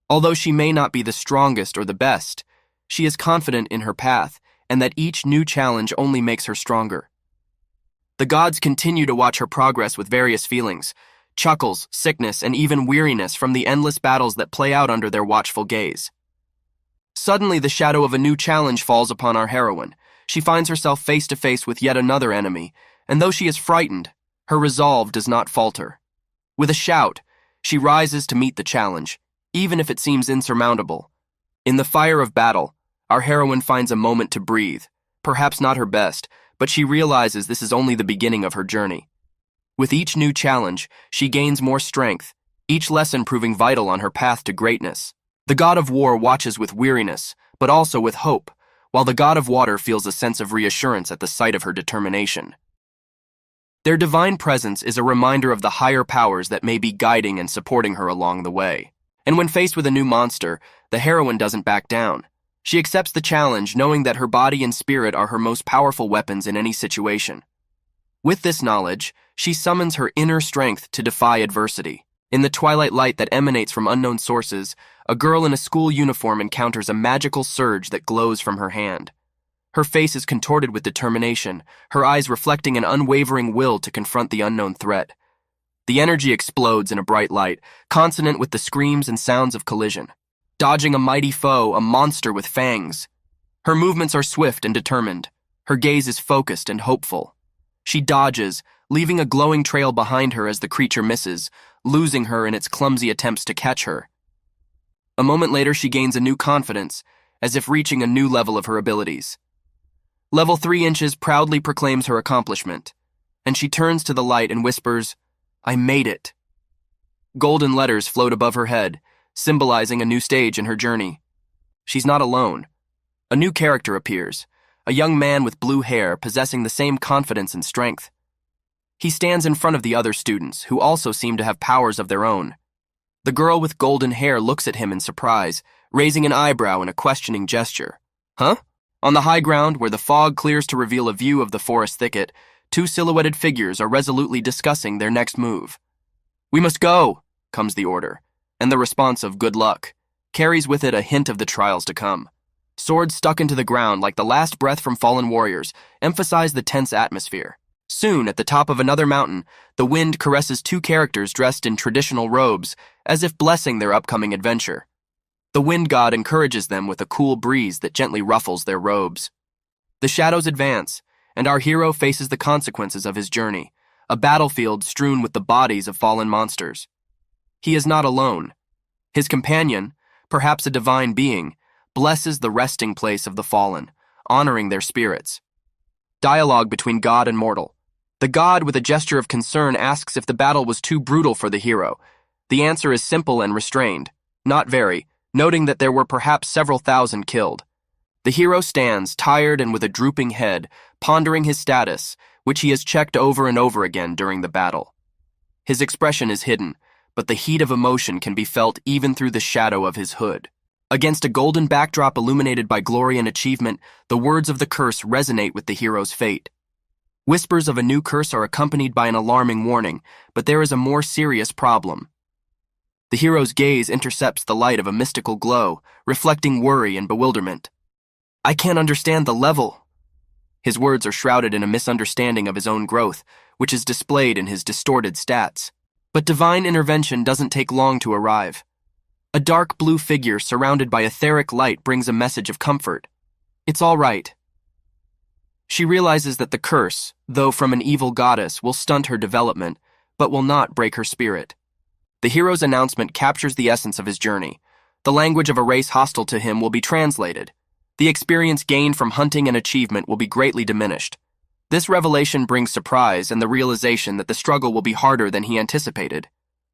Although she may not be the strongest or the best, she is confident in her path, and that each new challenge only makes her stronger. The gods continue to watch her progress with various feelings, chuckles, sickness, and even weariness from the endless battles that play out under their watchful gaze. Suddenly, the shadow of a new challenge falls upon our heroine. She finds herself face to face with yet another enemy, and though she is frightened, her resolve does not falter. With a shout, she rises to meet the challenge, even if it seems insurmountable. In the fire of battle, our heroine finds a moment to breathe, perhaps not her best, but she realizes this is only the beginning of her journey. With each new challenge, she gains more strength, each lesson proving vital on her path to greatness. The god of war watches with weariness, but also with hope, while the god of water feels a sense of reassurance at the sight of her determination. Their divine presence is a reminder of the higher powers that may be guiding and supporting her along the way. And when faced with a new monster, the heroine doesn't back down. She accepts the challenge, knowing that her body and spirit are her most powerful weapons in any situation. With this knowledge, she summons her inner strength to defy adversity. In the twilight light that emanates from unknown sources, a girl in a school uniform encounters a magical surge that glows from her hand. Her face is contorted with determination, her eyes reflecting an unwavering will to confront the unknown threat. The energy explodes in a bright light, consonant with the screams and sounds of collision. Dodging a mighty foe, a monster with fangs. Her movements are swift and determined. Her gaze is focused and hopeful. She dodges, leaving a glowing trail behind her as the creature misses, losing her in its clumsy attempts to catch her. A moment later, she gains a new confidence, as if reaching a new level of her abilities. Level 3 inches proudly proclaims her accomplishment, and she turns to the light and whispers, "I made it." Golden letters float above her head, symbolizing a new stage in her journey. She's not alone. A new character appears, a young man with blue hair possessing the same confidence and strength. He stands in front of the other students, who also seem to have powers of their own. The girl with golden hair looks at him in surprise, raising an eyebrow in a questioning gesture. Huh? On the high ground, where the fog clears to reveal a view of the forest thicket, two silhouetted figures are resolutely discussing their next move. "We must go," comes the order, and the response of "good luck" carries with it a hint of the trials to come. Swords stuck into the ground like the last breath from fallen warriors emphasize the tense atmosphere. Soon, at the top of another mountain, the wind caresses two characters dressed in traditional robes, as if blessing their upcoming adventure. The wind god encourages them with a cool breeze that gently ruffles their robes. The shadows advance, and our hero faces the consequences of his journey, a battlefield strewn with the bodies of fallen monsters. He is not alone. His companion, perhaps a divine being, blesses the resting place of the fallen, honoring their spirits. Dialogue between god and mortal. The god, with a gesture of concern, asks if the battle was too brutal for the hero. The answer is simple and restrained, not very, noting that there were perhaps several thousand killed. The hero stands, tired and with a drooping head, pondering his status, which he has checked over and over again during the battle. His expression is hidden, but the heat of emotion can be felt even through the shadow of his hood. Against a golden backdrop illuminated by glory and achievement, the words of the curse resonate with the hero's fate. Whispers of a new curse are accompanied by an alarming warning, but there is a more serious problem. The hero's gaze intercepts the light of a mystical glow, reflecting worry and bewilderment. "I can't understand the level." His words are shrouded in a misunderstanding of his own growth, which is displayed in his distorted stats. But divine intervention doesn't take long to arrive. A dark blue figure surrounded by etheric light brings a message of comfort. It's all right. She realizes that the curse, though from an evil goddess, will stunt her development, but will not break her spirit. The hero's announcement captures the essence of his journey. The language of a race hostile to him will be translated. The experience gained from hunting and achievement will be greatly diminished. This revelation brings surprise and the realization that the struggle will be harder than he anticipated.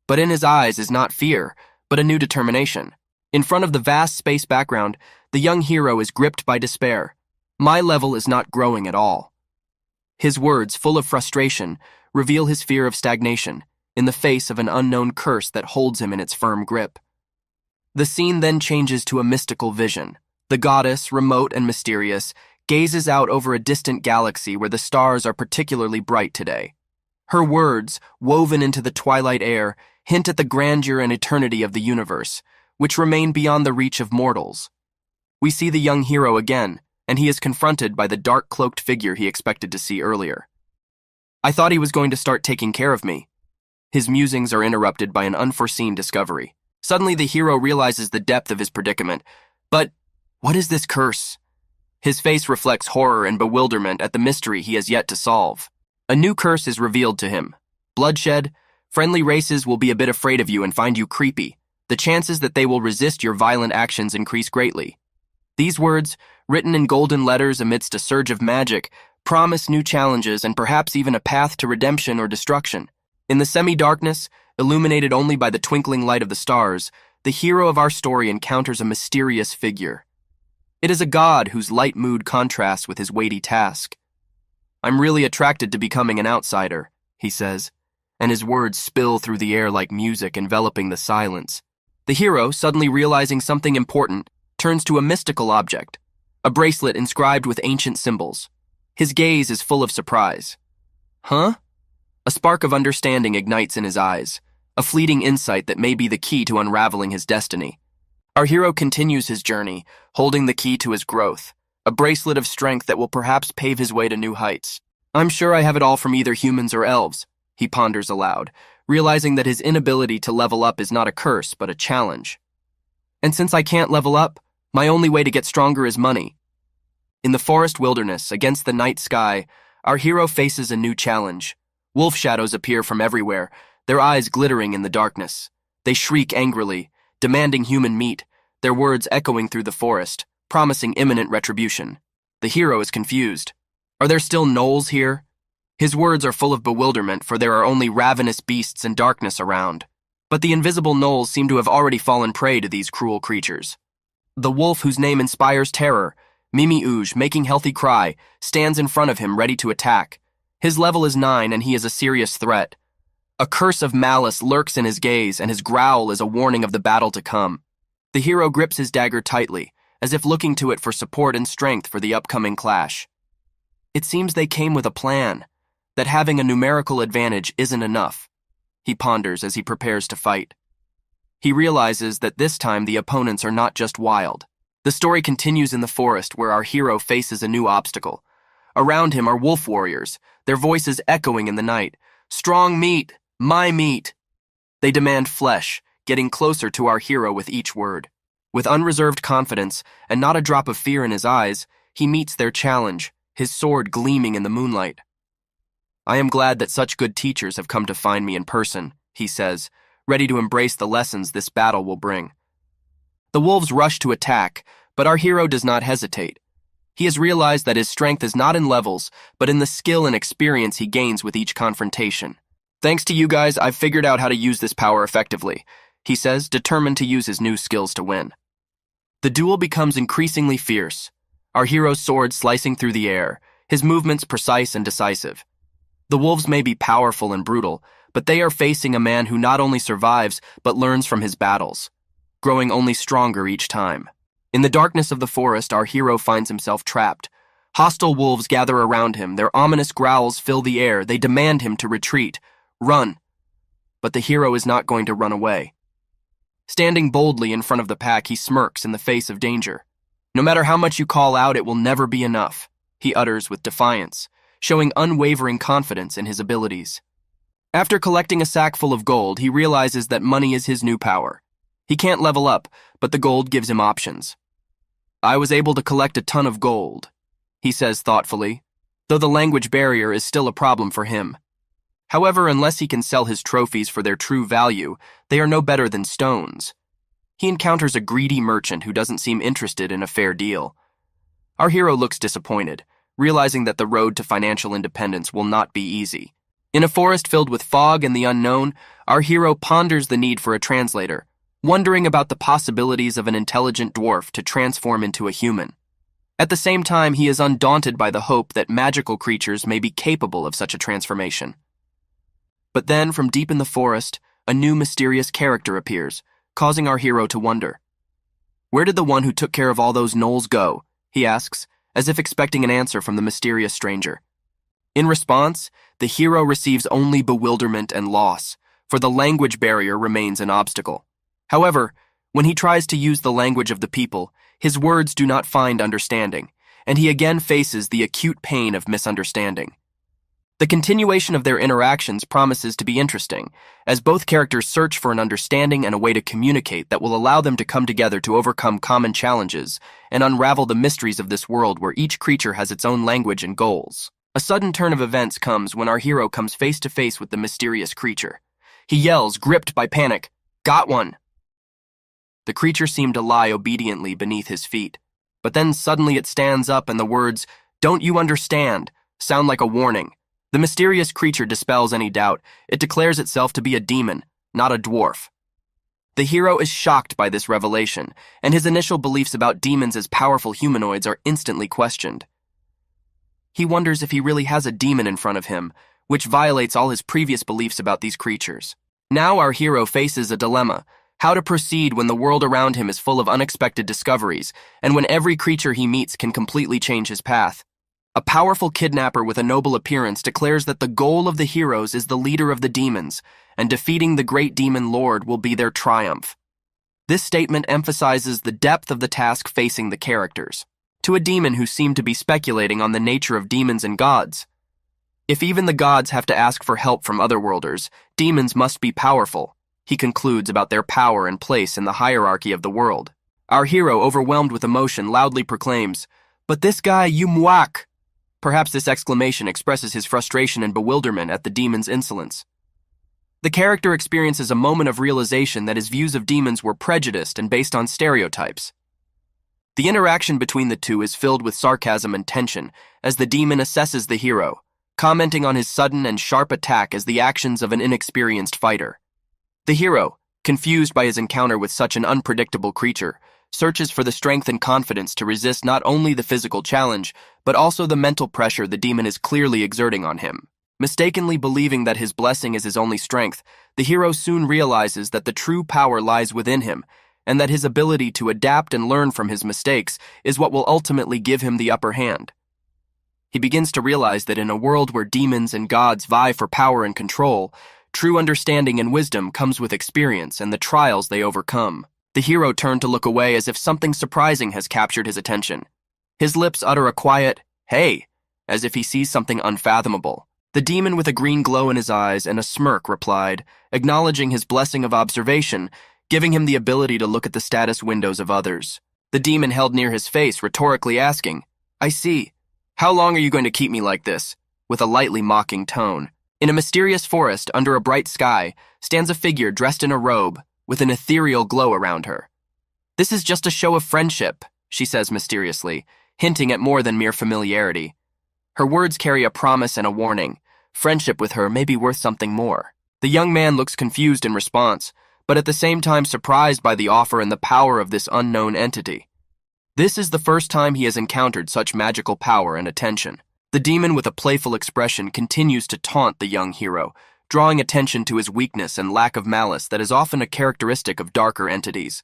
But in his eyes is not fear, but a new determination. In front of the vast space background, the young hero is gripped by despair. My level is not growing at all. His words, full of frustration, reveal his fear of stagnation, in the face of an unknown curse that holds him in its firm grip. The scene then changes to a mystical vision. The goddess, remote and mysterious, gazes out over a distant galaxy where the stars are particularly bright today. Her words, woven into the twilight air, hint at the grandeur and eternity of the universe, which remain beyond the reach of mortals. We see the young hero again, and he is confronted by the dark-cloaked figure he expected to see earlier. "I thought he was going to start taking care of me." His musings are interrupted by an unforeseen discovery. Suddenly the hero realizes the depth of his predicament. But what is this curse? His face reflects horror and bewilderment at the mystery he has yet to solve. A new curse is revealed to him. Bloodshed. Friendly races will be a bit afraid of you and find you creepy. The chances that they will resist your violent actions increase greatly. These words, written in golden letters amidst a surge of magic, promise new challenges and perhaps even a path to redemption or destruction. In the semi-darkness, illuminated only by the twinkling light of the stars, the hero of our story encounters a mysterious figure. It is a god whose light mood contrasts with his weighty task. "I'm really attracted to becoming an outsider," he says, and his words spill through the air like music enveloping the silence. The hero, suddenly realizing something important, turns to a mystical object, a bracelet inscribed with ancient symbols. His gaze is full of surprise. "Huh?" A spark of understanding ignites in his eyes, a fleeting insight that may be the key to unraveling his destiny. Our hero continues his journey, holding the key to his growth, a bracelet of strength that will perhaps pave his way to new heights. "I'm sure I have it all from either humans or elves," he ponders aloud, realizing that his inability to level up is not a curse, but a challenge. And since I can't level up, my only way to get stronger is money. In the forest wilderness, against the night sky, our hero faces a new challenge. Wolf shadows appear from everywhere, their eyes glittering in the darkness. They shriek angrily, demanding human meat, their words echoing through the forest, promising imminent retribution. The hero is confused. Are there still gnolls here? His words are full of bewilderment, for there are only ravenous beasts and darkness around. But the invisible gnolls seem to have already fallen prey to these cruel creatures. The wolf whose name inspires terror, Mimi Ouge, making Healthy cry, stands in front of him ready to attack. His level is 9 and he is a serious threat. A curse of malice lurks in his gaze and his growl is a warning of the battle to come. The hero grips his dagger tightly, as if looking to it for support and strength for the upcoming clash. It seems they came with a plan, that having a numerical advantage isn't enough. He ponders as he prepares to fight. He realizes that this time the opponents are not just wild. The story continues in the forest where our hero faces a new obstacle. Around him are wolf warriors, their voices echoing in the night. Strong meat, my meat. They demand flesh, getting closer to our hero with each word. With unreserved confidence and not a drop of fear in his eyes, he meets their challenge, his sword gleaming in the moonlight. I am glad that such good teachers have come to find me in person, he says, ready to embrace the lessons this battle will bring. The wolves rush to attack, but our hero does not hesitate. He has realized that his strength is not in levels, but in the skill and experience he gains with each confrontation. Thanks to you guys, I've figured out how to use this power effectively, he says, determined to use his new skills to win. The duel becomes increasingly fierce, our hero's sword slicing through the air, his movements precise and decisive. The wolves may be powerful and brutal, but they are facing a man who not only survives, but learns from his battles, growing only stronger each time. In the darkness of the forest, our hero finds himself trapped. Hostile wolves gather around him, their ominous growls fill the air, they demand him to retreat, run. But the hero is not going to run away. Standing boldly in front of the pack, he smirks in the face of danger. No matter how much you call out, it will never be enough, he utters with defiance, showing unwavering confidence in his abilities. After collecting a sack full of gold, he realizes that money is his new power. He can't level up, but the gold gives him options. I was able to collect a ton of gold, he says thoughtfully, though the language barrier is still a problem for him. However, unless he can sell his trophies for their true value, they are no better than stones. He encounters a greedy merchant who doesn't seem interested in a fair deal. Our hero looks disappointed, realizing that the road to financial independence will not be easy. In a forest filled with fog and the unknown, our hero ponders the need for a translator, wondering about the possibilities of an intelligent dwarf to transform into a human. At the same time, he is undaunted by the hope that magical creatures may be capable of such a transformation. But then, from deep in the forest, a new mysterious character appears, causing our hero to wonder. Where did the one who took care of all those gnolls go? He asks, as if expecting an answer from the mysterious stranger. In response, the hero receives only bewilderment and loss, for the language barrier remains an obstacle. However, when he tries to use the language of the people, his words do not find understanding, and he again faces the acute pain of misunderstanding. The continuation of their interactions promises to be interesting, as both characters search for an understanding and a way to communicate that will allow them to come together to overcome common challenges and unravel the mysteries of this world where each creature has its own language and goals. A sudden turn of events comes when our hero comes face to face with the mysterious creature. He yells, gripped by panic, "Got one!" The creature seemed to lie obediently beneath his feet, but then suddenly it stands up and the words, "Don't you understand?" sound like a warning. The mysterious creature dispels any doubt. It declares itself to be a demon, not a dwarf. The hero is shocked by this revelation, and his initial beliefs about demons as powerful humanoids are instantly questioned. He wonders if he really has a demon in front of him, which violates all his previous beliefs about these creatures. Now our hero faces a dilemma: how to proceed when the world around him is full of unexpected discoveries, and when every creature he meets can completely change his path. A powerful kidnapper with a noble appearance declares that the goal of the heroes is the leader of the demons, and defeating the great demon lord will be their triumph. This statement emphasizes the depth of the task facing the characters. To a demon who seemed to be speculating on the nature of demons and gods, If even the gods have to ask for help from otherworlders, demons must be powerful, he concludes about their power and place in the hierarchy of the world. Our hero, overwhelmed with emotion, loudly proclaims, "But this guy, you muak!" Perhaps this exclamation expresses his frustration and bewilderment at the demon's insolence. The character experiences a moment of realization that his views of demons were prejudiced and based on stereotypes. The interaction between the two is filled with sarcasm and tension as the demon assesses the hero, commenting on his sudden and sharp attack as the actions of an inexperienced fighter. The hero, confused by his encounter with such an unpredictable creature, searches for the strength and confidence to resist not only the physical challenge, but also the mental pressure the demon is clearly exerting on him. Mistakenly believing that his blessing is his only strength, the hero soon realizes that the true power lies within him, and that his ability to adapt and learn from his mistakes is what will ultimately give him the upper hand. He begins to realize that in a world where demons and gods vie for power and control, true understanding and wisdom comes with experience and the trials they overcome. The hero turned to look away as if something surprising has captured his attention. His lips utter a quiet, "Hey," as if he sees something unfathomable. The demon, with a green glow in his eyes and a smirk, replied, acknowledging his blessing of observation, giving him the ability to look at the status windows of others. The demon held near his face, rhetorically asking, "I see. How long are you going to keep me like this?" with a lightly mocking tone. In a mysterious forest under a bright sky stands a figure dressed in a robe with an ethereal glow around her. "This is just a show of friendship," she says mysteriously, hinting at more than mere familiarity. Her words carry a promise and a warning. Friendship with her may be worth something more. The young man looks confused in response, but at the same time surprised by the offer and the power of this unknown entity. This is the first time he has encountered such magical power and attention. The demon, with a playful expression, continues to taunt the young hero, drawing attention to his weakness and lack of malice that is often a characteristic of darker entities.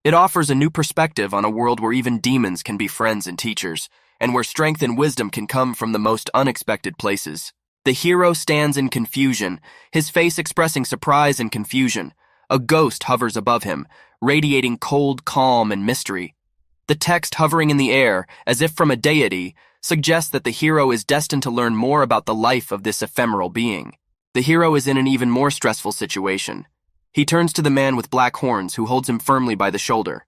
It offers a new perspective on a world where even demons can be friends and teachers, and where strength and wisdom can come from the most unexpected places. The hero stands in confusion, his face expressing surprise and confusion. A ghost hovers above him, radiating cold calm and mystery. The text hovering in the air, as if from a deity, suggests that the hero is destined to learn more about the life of this ephemeral being. The hero is in an even more stressful situation. He turns to the man with black horns who holds him firmly by the shoulder.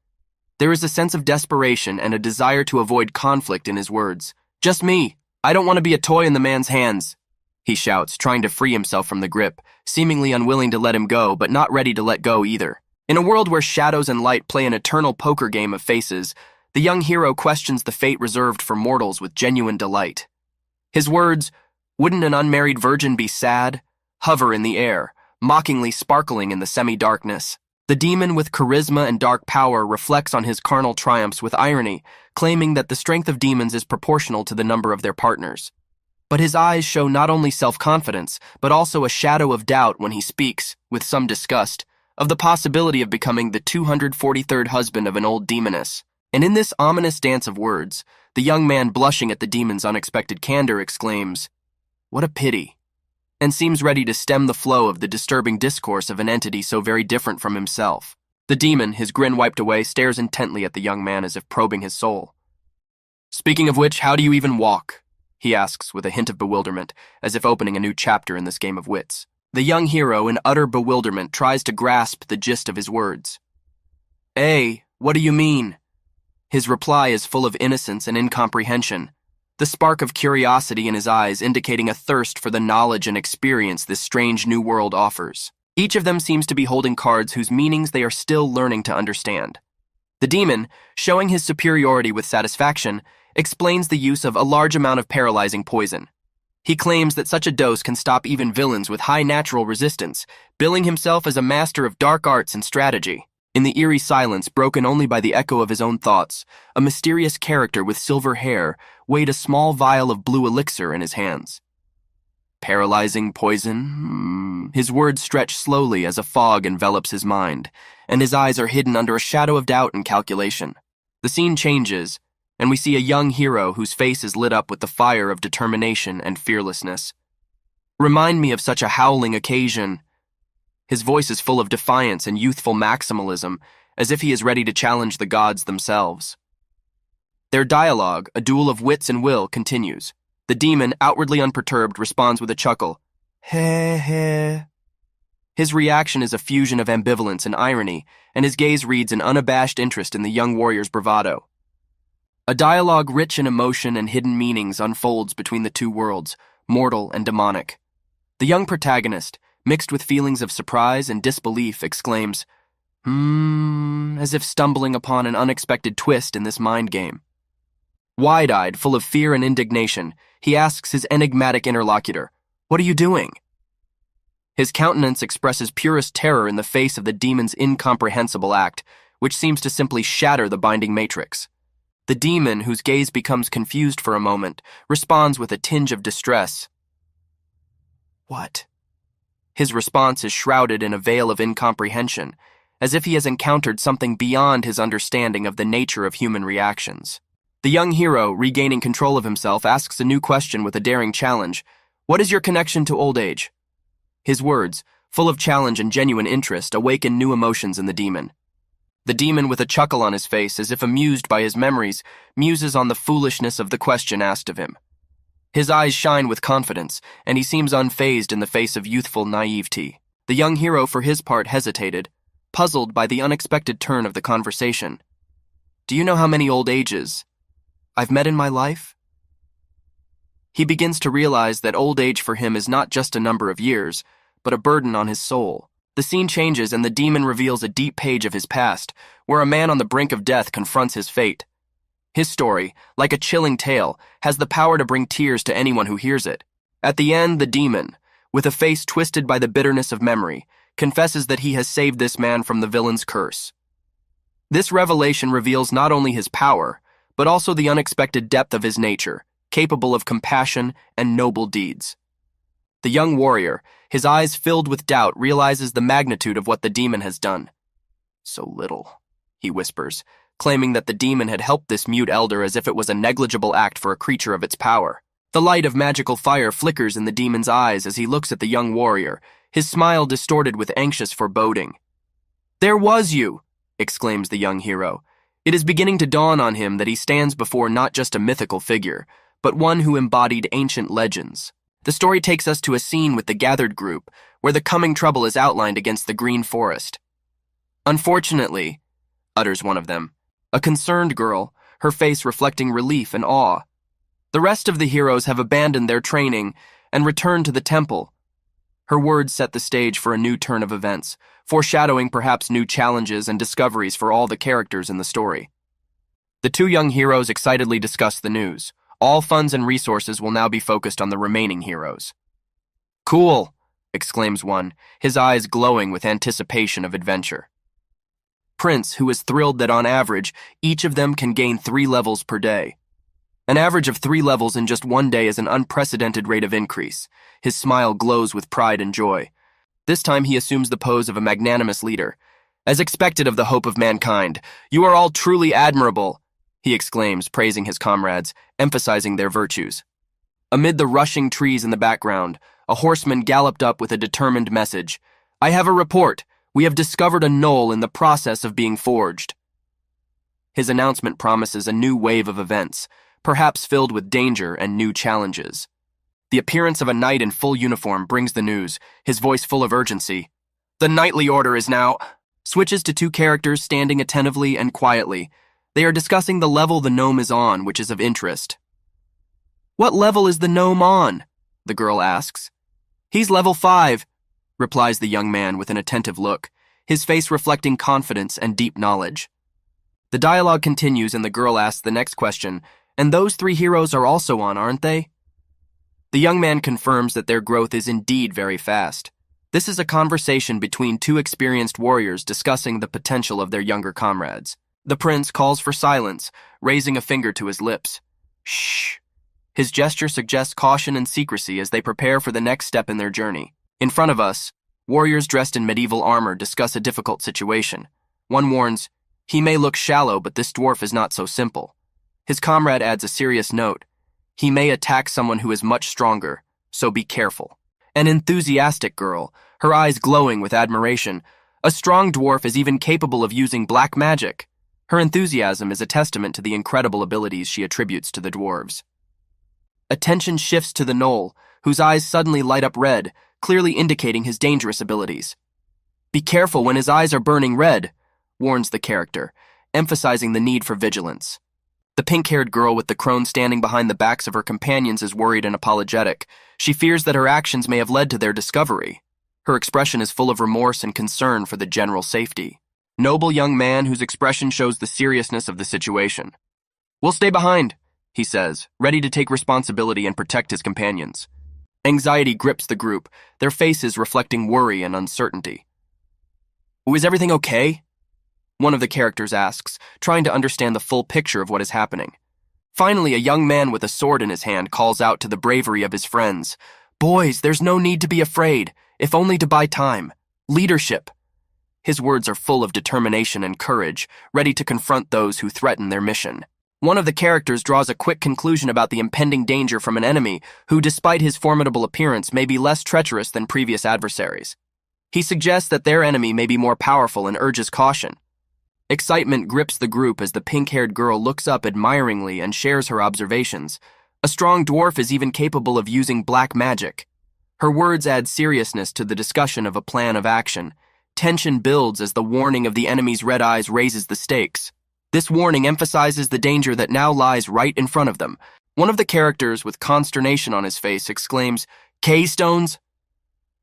There is a sense of desperation and a desire to avoid conflict in his words. "Just me. I don't want to be a toy in the man's hands," he shouts, trying to free himself from the grip, seemingly unwilling to let him go, but not ready to let go either. In a world where shadows and light play an eternal poker game of faces, the young hero questions the fate reserved for mortals with genuine delight. His words, "Wouldn't an unmarried virgin be sad?" hover in the air, mockingly sparkling in the semi-darkness. The demon, with charisma and dark power, reflects on his carnal triumphs with irony, claiming that the strength of demons is proportional to the number of their partners. But his eyes show not only self-confidence, but also a shadow of doubt when he speaks, with some disgust, of the possibility of becoming the 243rd husband of an old demoness. And in this ominous dance of words, the young man, blushing at the demon's unexpected candor, exclaims, "What a pity," and seems ready to stem the flow of the disturbing discourse of an entity so very different from himself. The demon, his grin wiped away, stares intently at the young man as if probing his soul. "Speaking of which, how do you even walk?" he asks with a hint of bewilderment, as if opening a new chapter in this game of wits. The young hero, in utter bewilderment, tries to grasp the gist of his words. What do you mean?" His reply is full of innocence and incomprehension, the spark of curiosity in his eyes indicating a thirst for the knowledge and experience this strange new world offers. Each of them seems to be holding cards whose meanings they are still learning to understand. The demon, showing his superiority with satisfaction, explains the use of a large amount of paralyzing poison. He claims that such a dose can stop even villains with high natural resistance, billing himself as a master of dark arts and strategy. In the eerie silence, broken only by the echo of his own thoughts, a mysterious character with silver hair weighed a small vial of blue elixir in his hands. Paralyzing poison? His words stretch slowly as a fog envelops his mind, and his eyes are hidden under a shadow of doubt and calculation. The scene changes, and we see a young hero whose face is lit up with the fire of determination and fearlessness. "Remind me of such a howling occasion." His voice is full of defiance and youthful maximalism, as if he is ready to challenge the gods themselves. Their dialogue, a duel of wits and will, continues. The demon, outwardly unperturbed, responds with a chuckle. Heh heh. His reaction is a fusion of ambivalence and irony, and his gaze reads an unabashed interest in the young warrior's bravado. A dialogue rich in emotion and hidden meanings unfolds between the two worlds, mortal and demonic. The young protagonist, mixed with feelings of surprise and disbelief, exclaims, as if stumbling upon an unexpected twist in this mind game. Wide-eyed, full of fear and indignation, he asks his enigmatic interlocutor, "What are you doing?" His countenance expresses purest terror in the face of the demon's incomprehensible act, which seems to simply shatter the binding matrix. The demon, whose gaze becomes confused for a moment, responds with a tinge of distress. What? His response is shrouded in a veil of incomprehension, as if he has encountered something beyond his understanding of the nature of human reactions. The young hero, regaining control of himself, asks a new question with a daring challenge. What is your connection to old age? His words, full of challenge and genuine interest, awaken new emotions in the demon. The demon, with a chuckle on his face, as if amused by his memories, muses on the foolishness of the question asked of him. His eyes shine with confidence, and he seems unfazed in the face of youthful naivety. The young hero, for his part, hesitated, puzzled by the unexpected turn of the conversation. Do you know how many old ages I've met in my life? He begins to realize that old age for him is not just a number of years, but a burden on his soul. The scene changes and the demon reveals a deep page of his past, where a man on the brink of death confronts his fate. His story, like a chilling tale, has the power to bring tears to anyone who hears it. At the end, the demon, with a face twisted by the bitterness of memory, confesses that he has saved this man from the villain's curse. This revelation reveals not only his power, but also the unexpected depth of his nature, capable of compassion and noble deeds. The young warrior, his eyes filled with doubt, realizes the magnitude of what the demon has done. So little, he whispers, claiming that the demon had helped this mute elder as if it was a negligible act for a creature of its power. The light of magical fire flickers in the demon's eyes as he looks at the young warrior, his smile distorted with anxious foreboding. There was you, exclaims the young hero. It is beginning to dawn on him that he stands before not just a mythical figure, but one who embodied ancient legends. The story takes us to a scene with the gathered group, where the coming trouble is outlined against the green forest. Unfortunately, utters one of them, a concerned girl, her face reflecting relief and awe. The rest of the heroes have abandoned their training and returned to the temple. Her words set the stage for a new turn of events, foreshadowing perhaps new challenges and discoveries for all the characters in the story. The two young heroes excitedly discuss the news. All funds and resources will now be focused on the remaining heroes. Cool, exclaims one, his eyes glowing with anticipation of adventure. Prince, who is thrilled that on average, each of them can gain 3 levels per day. An average of 3 levels in just one day is an unprecedented rate of increase. His smile glows with pride and joy. This time he assumes the pose of a magnanimous leader. As expected of the hope of mankind, you are all truly admirable, he exclaims, praising his comrades, emphasizing their virtues. Amid the rushing trees in the background, a horseman galloped up with a determined message. I have a report. We have discovered a knoll in the process of being forged. His announcement promises a new wave of events, perhaps filled with danger and new challenges. The appearance of a knight in full uniform brings the news, his voice full of urgency. The knightly order is now... Switches to 2 characters standing attentively and quietly. They are discussing the level the gnome is on, which is of interest. What level is the gnome on? The girl asks. He's level 5, replies the young man with an attentive look, his face reflecting confidence and deep knowledge. The dialogue continues and the girl asks the next question, and those 3 heroes are also on, aren't they? The young man confirms that their growth is indeed very fast. This is a conversation between 2 experienced warriors discussing the potential of their younger comrades. The prince calls for silence, raising a finger to his lips. Shh. His gesture suggests caution and secrecy as they prepare for the next step in their journey. In front of us, warriors dressed in medieval armor discuss a difficult situation. One warns, he may look shallow, but this dwarf is not so simple. His comrade adds a serious note. He may attack someone who is much stronger, so be careful. An enthusiastic girl, her eyes glowing with admiration. A strong dwarf is even capable of using black magic. Her enthusiasm is a testament to the incredible abilities she attributes to the dwarves. Attention shifts to the Knoll, whose eyes suddenly light up red, clearly indicating his dangerous abilities. "Be careful when his eyes are burning red," warns the character, emphasizing the need for vigilance. The pink-haired girl with the crone standing behind the backs of her companions is worried and apologetic. She fears that her actions may have led to their discovery. Her expression is full of remorse and concern for the general safety. Noble young man whose expression shows the seriousness of the situation. "We'll stay behind," he says, ready to take responsibility and protect his companions. Anxiety grips the group, their faces reflecting worry and uncertainty. "Is everything okay?" one of the characters asks, trying to understand the full picture of what is happening. Finally, a young man with a sword in his hand calls out to the bravery of his friends. "Boys, there's no need to be afraid, if only to buy time. Leadership." His words are full of determination and courage, ready to confront those who threaten their mission. One of the characters draws a quick conclusion about the impending danger from an enemy who, despite his formidable appearance, may be less treacherous than previous adversaries. He suggests that their enemy may be more powerful and urges caution. Excitement grips the group as the pink-haired girl looks up admiringly and shares her observations. A strong dwarf is even capable of using black magic. Her words add seriousness to the discussion of a plan of action. Tension builds as the warning of the enemy's red eyes raises the stakes. This warning emphasizes the danger that now lies right in front of them. One of the characters, with consternation on his face, exclaims, "K-stones?"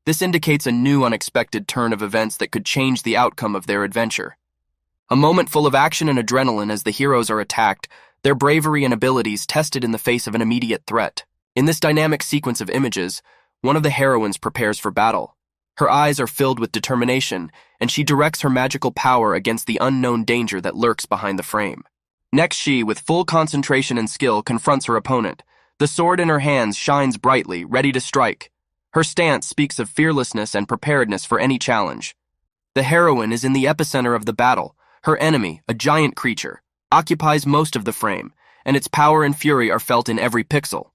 This indicates a new unexpected turn of events that could change the outcome of their adventure. A moment full of action and adrenaline as the heroes are attacked, their bravery and abilities tested in the face of an immediate threat. In this dynamic sequence of images, one of the heroines prepares for battle. Her eyes are filled with determination, and she directs her magical power against the unknown danger that lurks behind the frame. Next, she, with full concentration and skill, confronts her opponent. The sword in her hands shines brightly, ready to strike. Her stance speaks of fearlessness and preparedness for any challenge. The heroine is in the epicenter of the battle. Her enemy, a giant creature, occupies most of the frame, and its power and fury are felt in every pixel.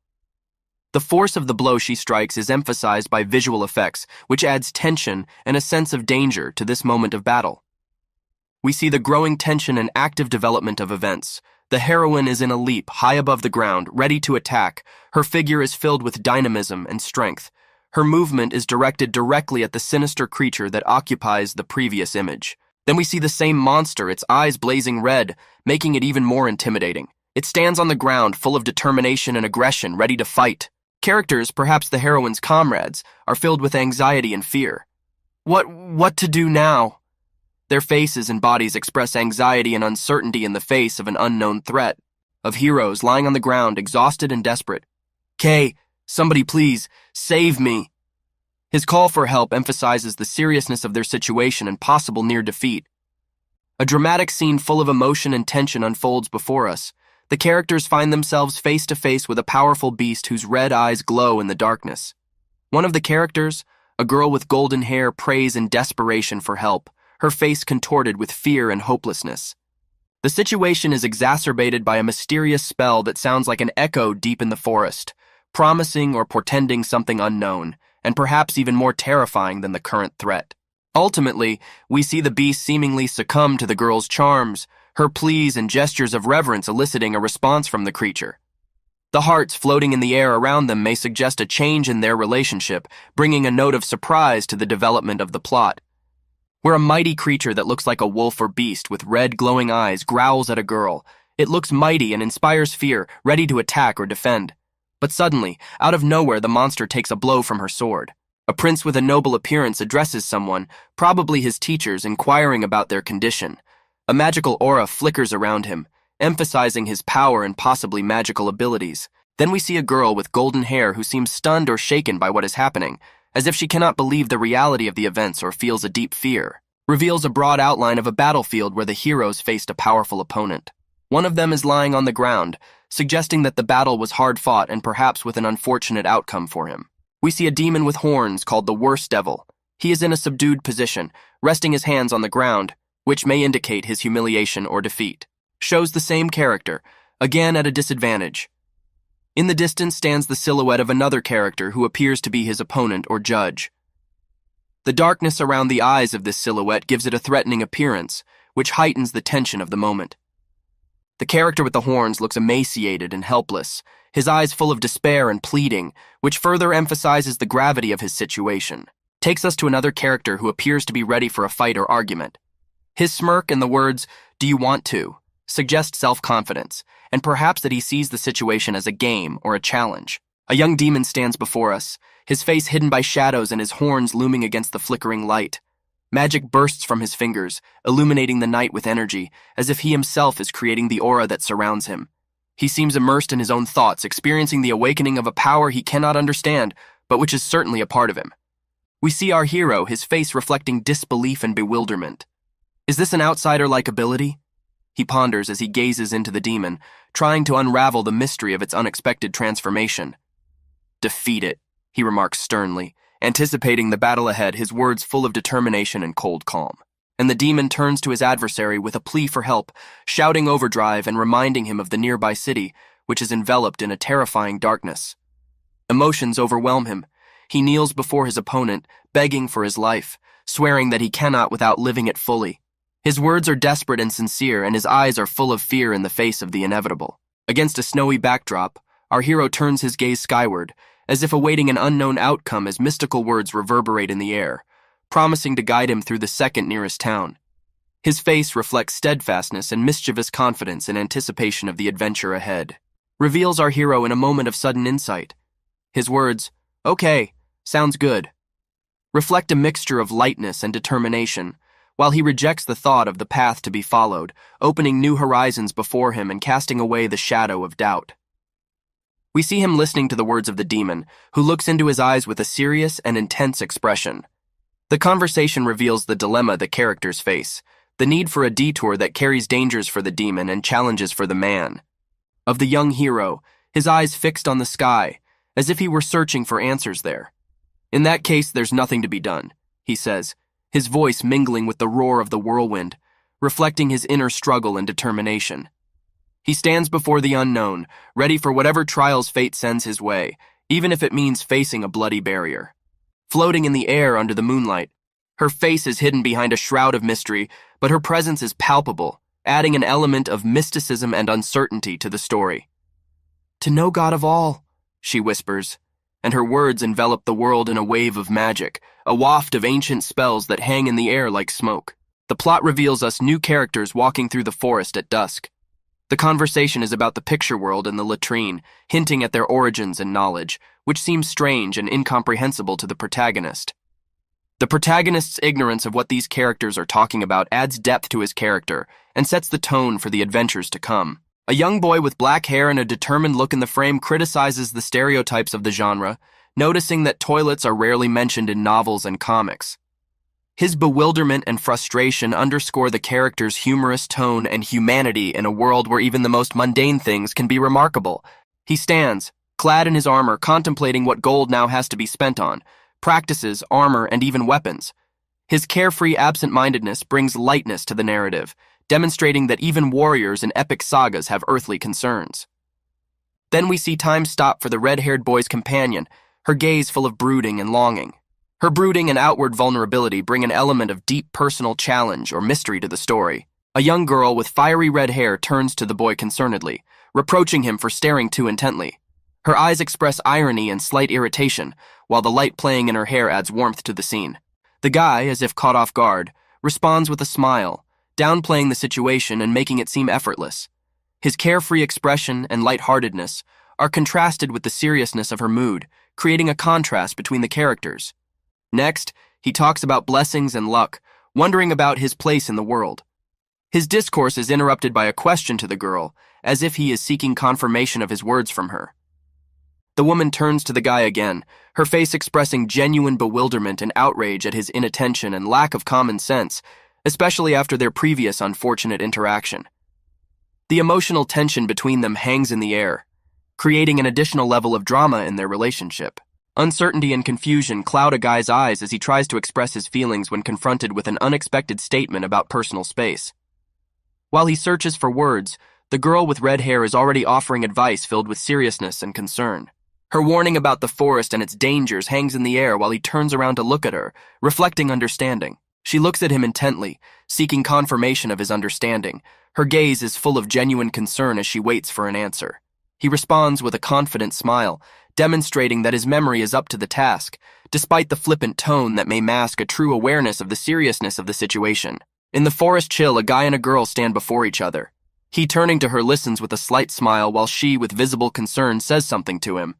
The force of the blow she strikes is emphasized by visual effects, which adds tension and a sense of danger to this moment of battle. We see the growing tension and active development of events. The heroine is in a leap, high above the ground, ready to attack. Her figure is filled with dynamism and strength. Her movement is directed directly at the sinister creature that occupies the previous image. Then we see the same monster, its eyes blazing red, making it even more intimidating. It stands on the ground, full of determination and aggression, ready to fight. Characters, perhaps the heroine's comrades, are filled with anxiety and fear. What to do now? Their faces and bodies express anxiety and uncertainty in the face of an unknown threat. Of heroes lying on the ground, exhausted and desperate. "Kay, somebody please, save me." His call for help emphasizes the seriousness of their situation and possible near defeat. A dramatic scene full of emotion and tension unfolds before us. The characters find themselves face to face with a powerful beast whose red eyes glow in the darkness. One of the characters, a girl with golden hair, prays in desperation for help, her face contorted with fear and hopelessness. The situation is exacerbated by a mysterious spell that sounds like an echo deep in the forest, promising or portending something unknown, and perhaps even more terrifying than the current threat. Ultimately, we see the beast seemingly succumb to the girl's charms, her pleas and gestures of reverence eliciting a response from the creature. The hearts floating in the air around them may suggest a change in their relationship, bringing a note of surprise to the development of the plot. Where a mighty creature that looks like a wolf or beast with red glowing eyes growls at a girl, it looks mighty and inspires fear, ready to attack or defend. But suddenly, out of nowhere, the monster takes a blow from her sword. A prince with a noble appearance addresses someone, probably his teachers, inquiring about their condition. A magical aura flickers around him, emphasizing his power and possibly magical abilities. Then we see a girl with golden hair who seems stunned or shaken by what is happening, as if she cannot believe the reality of the events or feels a deep fear. Reveals a broad outline of a battlefield where the heroes faced a powerful opponent. One of them is lying on the ground, suggesting that the battle was hard-fought and perhaps with an unfortunate outcome for him. We see a demon with horns called the Worst Devil. He is in a subdued position, resting his hands on the ground, which may indicate his humiliation or defeat. Shows the same character, again at a disadvantage. In the distance stands the silhouette of another character who appears to be his opponent or judge. The darkness around the eyes of this silhouette gives it a threatening appearance, which heightens the tension of the moment. The character with the horns looks emaciated and helpless, his eyes full of despair and pleading, which further emphasizes the gravity of his situation. Takes us to another character who appears to be ready for a fight or argument. His smirk and the words, "Do you want to?" suggest self-confidence, and perhaps that he sees the situation as a game or a challenge. A young demon stands before us, his face hidden by shadows and his horns looming against the flickering light. Magic bursts from his fingers, illuminating the night with energy, as if he himself is creating the aura that surrounds him. He seems immersed in his own thoughts, experiencing the awakening of a power he cannot understand, but which is certainly a part of him. We see our hero, his face reflecting disbelief and bewilderment. Is this an outsider-like ability? He ponders as he gazes into the demon, trying to unravel the mystery of its unexpected transformation. "Defeat it," he remarks sternly, anticipating the battle ahead, his words full of determination and cold calm. And the demon turns to his adversary with a plea for help, shouting overdrive and reminding him of the nearby city, which is enveloped in a terrifying darkness. Emotions overwhelm him. He kneels before his opponent, begging for his life, swearing that he cannot without living it fully. His words are desperate and sincere, and his eyes are full of fear in the face of the inevitable. Against a snowy backdrop, our hero turns his gaze skyward, as if awaiting an unknown outcome as mystical words reverberate in the air, promising to guide him through the second nearest town. His face reflects steadfastness and mischievous confidence in anticipation of the adventure ahead. Reveals our hero in a moment of sudden insight. His words, "Okay, sounds good," reflect a mixture of lightness and determination, while he rejects the thought of the path to be followed, opening new horizons before him and casting away the shadow of doubt. We see him listening to the words of the demon, who looks into his eyes with a serious and intense expression. The conversation reveals the dilemma the characters face, the need for a detour that carries dangers for the demon and challenges for the man. Of the young hero, his eyes fixed on the sky, as if he were searching for answers there. "In that case, there's nothing to be done," he says, his voice mingling with the roar of the whirlwind, reflecting his inner struggle and determination. He stands before the unknown, ready for whatever trials fate sends his way, even if it means facing a bloody barrier. Floating in the air under the moonlight, her face is hidden behind a shroud of mystery, but her presence is palpable, adding an element of mysticism and uncertainty to the story. "To know God of all," she whispers, and her words envelop the world in a wave of magic, a waft of ancient spells that hang in the air like smoke. The plot reveals us new characters walking through the forest at dusk. The conversation is about the picture world and the latrine, hinting at their origins and knowledge, which seems strange and incomprehensible to the protagonist. The protagonist's ignorance of what these characters are talking about adds depth to his character and sets the tone for the adventures to come. A young boy with black hair and a determined look in the frame criticizes the stereotypes of the genre, noticing that toilets are rarely mentioned in novels and comics. His bewilderment and frustration underscore the character's humorous tone and humanity in a world where even the most mundane things can be remarkable. He stands, clad in his armor, contemplating what gold now has to be spent on, practices, armor, and even weapons. His carefree absent-mindedness brings lightness to the narrative, demonstrating that even warriors in epic sagas have earthly concerns. Then we see time stop for the red-haired boy's companion, her gaze full of brooding and longing. Her brooding and outward vulnerability bring an element of deep personal challenge or mystery to the story. A young girl with fiery red hair turns to the boy concernedly, reproaching him for staring too intently. Her eyes express irony and slight irritation, while the light playing in her hair adds warmth to the scene. The guy, as if caught off guard, responds with a smile, downplaying the situation and making it seem effortless. His carefree expression and lightheartedness are contrasted with the seriousness of her mood, creating a contrast between the characters. Next, he talks about blessings and luck, wondering about his place in the world. His discourse is interrupted by a question to the girl, as if he is seeking confirmation of his words from her. The woman turns to the guy again, her face expressing genuine bewilderment and outrage at his inattention and lack of common sense, especially after their previous unfortunate interaction. The emotional tension between them hangs in the air, creating an additional level of drama in their relationship. Uncertainty and confusion cloud a guy's eyes as he tries to express his feelings when confronted with an unexpected statement about personal space. While he searches for words, the girl with red hair is already offering advice filled with seriousness and concern. Her warning about the forest and its dangers hangs in the air while he turns around to look at her, reflecting understanding. She looks at him intently, seeking confirmation of his understanding. Her gaze is full of genuine concern as she waits for an answer. He responds with a confident smile, demonstrating that his memory is up to the task, despite the flippant tone that may mask a true awareness of the seriousness of the situation. In the forest chill, a guy and a girl stand before each other. He, turning to her, listens with a slight smile while she, with visible concern, says something to him.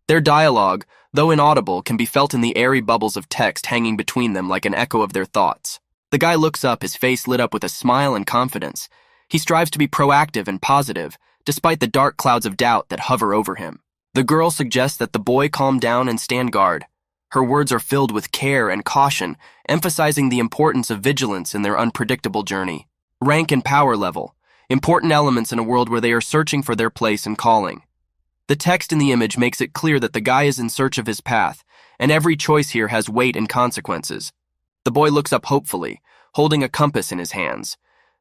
Their dialogue, though inaudible, can be felt in the airy bubbles of text hanging between them like an echo of their thoughts. The guy looks up, his face lit up with a smile and confidence. He strives to be proactive and positive, despite the dark clouds of doubt that hover over him. The girl suggests that the boy calm down and stand guard. Her words are filled with care and caution, emphasizing the importance of vigilance in their unpredictable journey. Rank and power level, important elements in a world where they are searching for their place and calling. The text in the image makes it clear that the guy is in search of his path, and every choice here has weight and consequences. The boy looks up hopefully, holding a compass in his hands.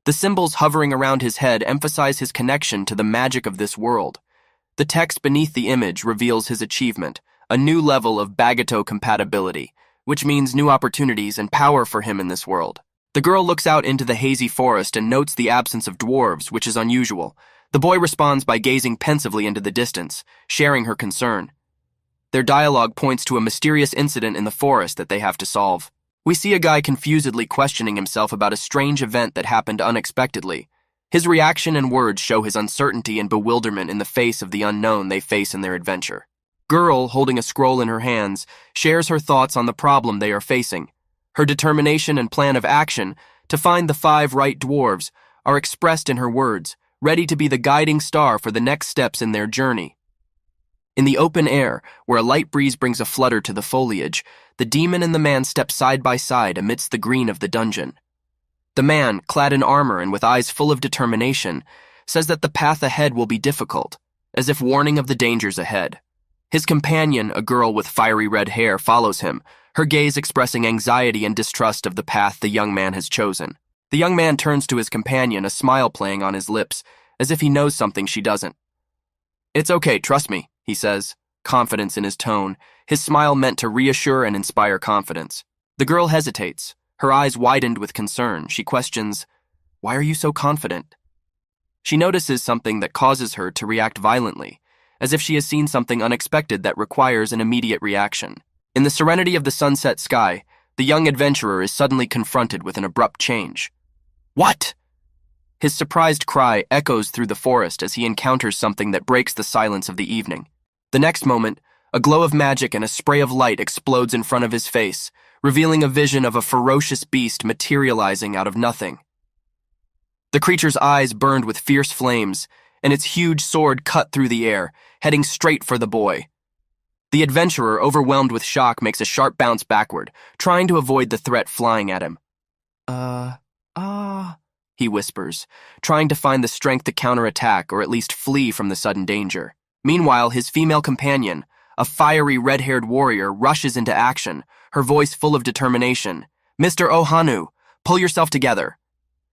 The symbols hovering around his head emphasize his connection to the magic of this world. The text beneath the image reveals his achievement, a new level of Bagato compatibility, which means new opportunities and power for him in this world. The girl looks out into the hazy forest and notes the absence of dwarves, which is unusual. The boy responds by gazing pensively into the distance, sharing her concern. Their dialogue points to a mysterious incident in the forest that they have to solve. We see a guy confusedly questioning himself about a strange event that happened unexpectedly. His reaction and words show his uncertainty and bewilderment in the face of the unknown they face in their adventure. Girl, holding a scroll in her hands, shares her thoughts on the problem they are facing. Her determination and plan of action to find the 5 right dwarves are expressed in her words, ready to be the guiding star for the next steps in their journey. In the open air, where a light breeze brings a flutter to the foliage, the demon and the man step side by side amidst the green of the dungeon. The man, clad in armor and with eyes full of determination, says that the path ahead will be difficult, as if warning of the dangers ahead. His companion, a girl with fiery red hair, follows him, her gaze expressing anxiety and distrust of the path the young man has chosen. The young man turns to his companion, a smile playing on his lips, as if he knows something she doesn't. "It's okay, trust me," he says, confidence in his tone, his smile meant to reassure and inspire confidence. The girl hesitates, her eyes widened with concern. She questions, "Why are you so confident?" She notices something that causes her to react violently, as if she has seen something unexpected that requires an immediate reaction. In the serenity of the sunset sky, the young adventurer is suddenly confronted with an abrupt change. "What?" His surprised cry echoes through the forest as he encounters something that breaks the silence of the evening. The next moment, a glow of magic and a spray of light explodes in front of his face, revealing a vision of a ferocious beast materializing out of nothing. The creature's eyes burned with fierce flames, and its huge sword cut through the air, heading straight for the boy. The adventurer, overwhelmed with shock, makes a sharp bounce backward, trying to avoid the threat flying at him. He whispers, trying to find the strength to counterattack or at least flee from the sudden danger. Meanwhile, his female companion, a fiery red-haired warrior, rushes into action, her voice full of determination. "Mr. Ohanu, pull yourself together."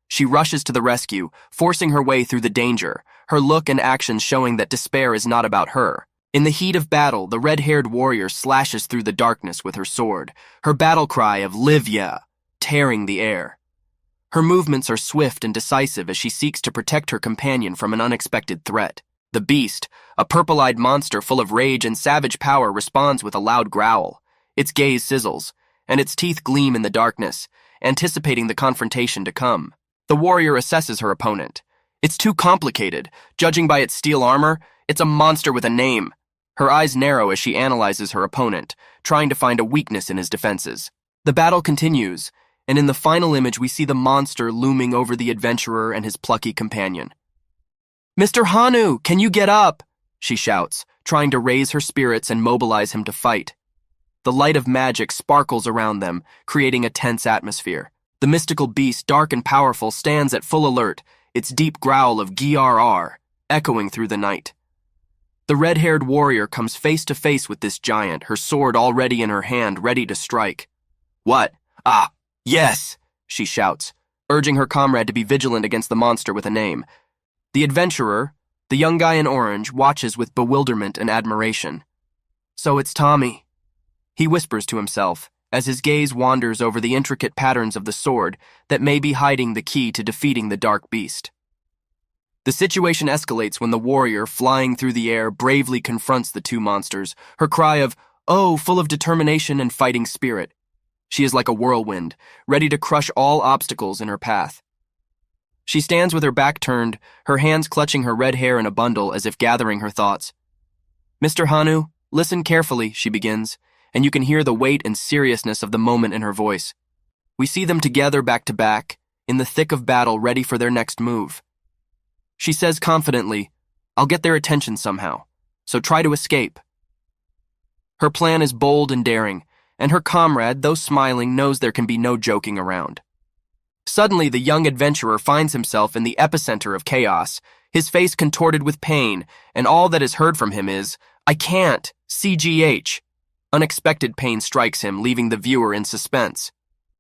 She rushes to the rescue, forcing her way through the danger, her look and actions showing that despair is not about her. In the heat of battle, the red-haired warrior slashes through the darkness with her sword, her battle cry of "Livia" tearing the air. Her movements are swift and decisive as she seeks to protect her companion from an unexpected threat. The beast, a purple-eyed monster full of rage and savage power, responds with a loud growl. Its gaze sizzles, and its teeth gleam in the darkness, anticipating the confrontation to come. The warrior assesses her opponent. It's too complicated. Judging by its steel armor, it's a monster with a name. Her eyes narrow as she analyzes her opponent, trying to find a weakness in his defenses. The battle continues, and in the final image we see the monster looming over the adventurer and his plucky companion. "Mr. Hanu, can you get up?" she shouts, trying to raise her spirits and mobilize him to fight. The light of magic sparkles around them, creating a tense atmosphere. The mystical beast, dark and powerful, stands at full alert, its deep growl of "grr" echoing through the night. The red-haired warrior comes face to face with this giant, her sword already in her hand, ready to strike. "What? Ah, yes," she shouts, urging her comrade to be vigilant against the monster with a name. The adventurer, the young guy in orange, watches with bewilderment and admiration. "So it's Tommy," he whispers to himself, as his gaze wanders over the intricate patterns of the sword that may be hiding the key to defeating the dark beast. The situation escalates when the warrior, flying through the air, bravely confronts the two monsters, her cry of, "Oh," full of determination and fighting spirit. She is like a whirlwind, ready to crush all obstacles in her path. She stands with her back turned, her hands clutching her red hair in a bundle as if gathering her thoughts. "Mr. Hanu, listen carefully," she begins, and you can hear the weight and seriousness of the moment in her voice. We see them together back to back, in the thick of battle, ready for their next move. She says confidently, "I'll get their attention somehow, so try to escape." Her plan is bold and daring, and her comrade, though smiling, knows there can be no joking around. Suddenly, the young adventurer finds himself in the epicenter of chaos, his face contorted with pain, and all that is heard from him is, "I can't, CGH." Unexpected pain strikes him, leaving the viewer in suspense.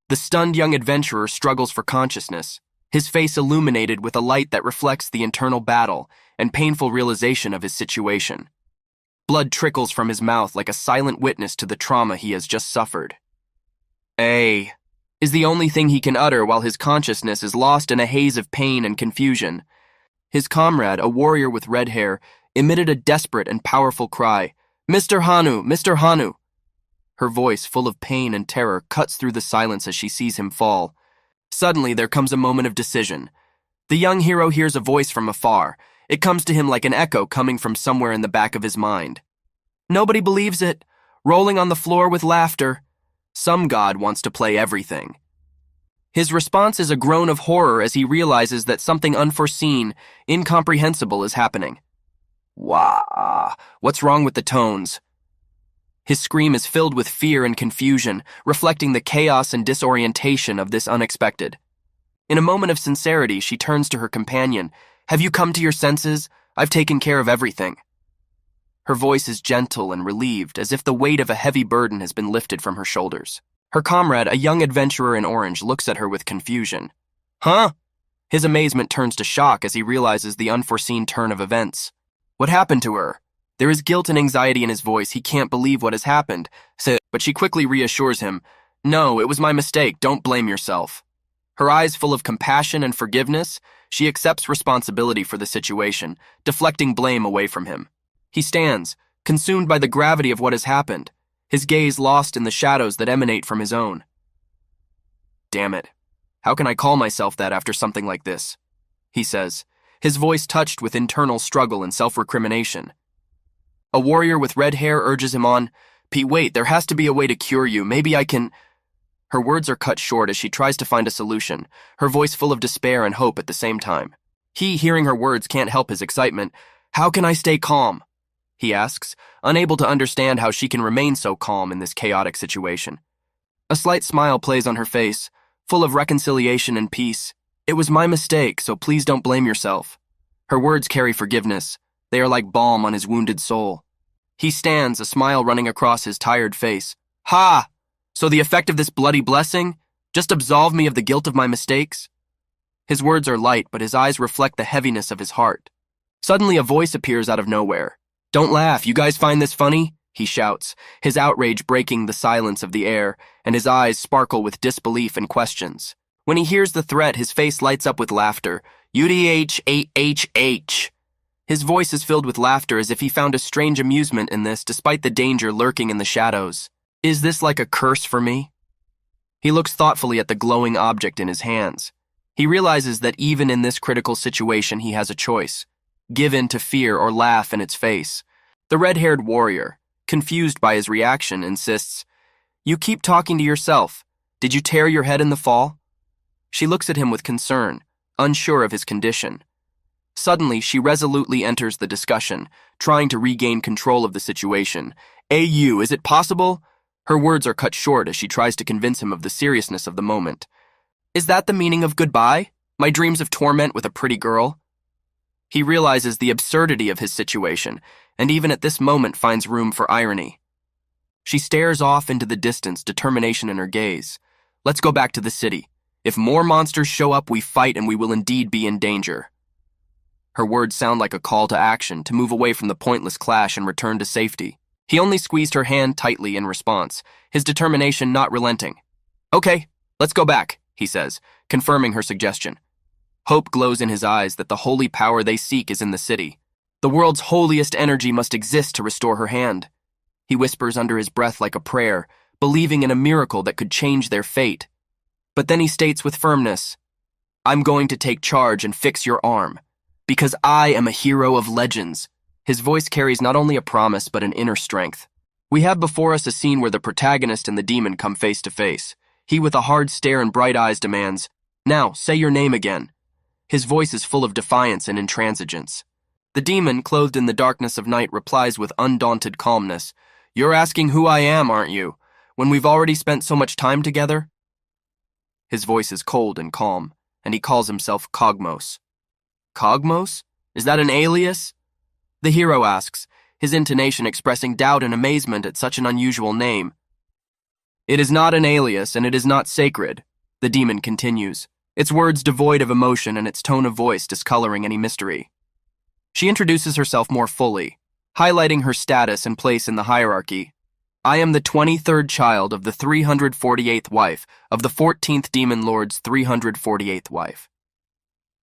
The stunned young adventurer struggles for consciousness, his face illuminated with a light that reflects the internal battle and painful realization of his situation. Blood trickles from his mouth like a silent witness to the trauma he has just suffered. "A" is the only thing he can utter while his consciousness is lost in a haze of pain and confusion. His comrade, a warrior with red hair, emitted a desperate and powerful cry, "Mr. Hanu, Mr. Hanu." Her voice, full of pain and terror, cuts through the silence as she sees him fall. Suddenly, there comes a moment of decision. The young hero hears a voice from afar. It comes to him like an echo coming from somewhere in the back of his mind. Nobody believes it, rolling on the floor with laughter. Some god wants to play everything. His response is a groan of horror as he realizes that something unforeseen, incomprehensible is happening. Wah! What's wrong with the tones? His scream is filled with fear and confusion, reflecting the chaos and disorientation of this unexpected. In a moment of sincerity, she turns to her companion. "Have you come to your senses? I've taken care of everything." Her voice is gentle and relieved, as if the weight of a heavy burden has been lifted from her shoulders. Her comrade, a young adventurer in orange, looks at her with confusion. "Huh?" His amazement turns to shock as he realizes the unforeseen turn of events. What happened to her? There is guilt and anxiety in his voice. He can't believe what has happened. But she quickly reassures him, "No, it was my mistake. Don't blame yourself." Her eyes full of compassion and forgiveness, she accepts responsibility for the situation, deflecting blame away from him. He stands, consumed by the gravity of what has happened, his gaze lost in the shadows that emanate from his own. "Damn it. How can I call myself that after something like this?" he says, his voice touched with internal struggle and self-recrimination. A warrior with red hair urges him on, "Pete, wait, there has to be a way to cure you. Maybe I can—" Her words are cut short as she tries to find a solution, her voice full of despair and hope at the same time. He, hearing her words, can't help his excitement. "How can I stay calm?" he asks, unable to understand how she can remain so calm in this chaotic situation. A slight smile plays on her face, full of reconciliation and peace. "It was my mistake, so please don't blame yourself." Her words carry forgiveness. They are like balm on his wounded soul. He stands, a smile running across his tired face. "Ha! So the effect of this bloody blessing? Just absolve me of the guilt of my mistakes?" His words are light, but his eyes reflect the heaviness of his heart. Suddenly a voice appears out of nowhere. "Don't laugh, you guys find this funny?" he shouts, his outrage breaking the silence of the air, and his eyes sparkle with disbelief and questions. When he hears the threat, his face lights up with laughter. "UDHAHH." His voice is filled with laughter as if he found a strange amusement in this despite the danger lurking in the shadows. "Is this like a curse for me?" He looks thoughtfully at the glowing object in his hands. He realizes that even in this critical situation he has a choice. Give in to fear or laugh in its face. The red-haired warrior, confused by his reaction, insists, "You keep talking to yourself. Did you tear your head in the fall?" She looks at him with concern, unsure of his condition. Suddenly, she resolutely enters the discussion, trying to regain control of the situation. "AU, is it possible?" Her words are cut short as she tries to convince him of the seriousness of the moment. "Is that the meaning of goodbye? My dreams of torment with a pretty girl?" He realizes the absurdity of his situation, and even at this moment finds room for irony. She stares off into the distance, determination in her gaze. "Let's go back to the city. If more monsters show up, we fight and we will indeed be in danger." Her words sound like a call to action, to move away from the pointless clash and return to safety. He only squeezed her hand tightly in response, his determination not relenting. "Okay, let's go back," he says, confirming her suggestion. Hope glows in his eyes that the holy power they seek is in the city. The world's holiest energy must exist to restore her hand. He whispers under his breath like a prayer, believing in a miracle that could change their fate. But then he states with firmness, "I'm going to take charge and fix your arm, because I am a hero of legends." His voice carries not only a promise but an inner strength. We have before us a scene where the protagonist and the demon come face to face. He, with a hard stare and bright eyes, demands, "Now, say your name again." His voice is full of defiance and intransigence. The demon, clothed in the darkness of night, replies with undaunted calmness, "You're asking who I am, aren't you, when we've already spent so much time together?" His voice is cold and calm, and he calls himself Cogmos. Cogmos? Is that an alias? The hero asks, his intonation expressing doubt and amazement at such an unusual name. "It is not an alias, and it is not sacred," the demon continues, its words devoid of emotion and its tone of voice discoloring any mystery. She introduces herself more fully, highlighting her status and place in the hierarchy. "I am the 23rd child of the 348th wife of the 14th Demon Lord's 348th wife."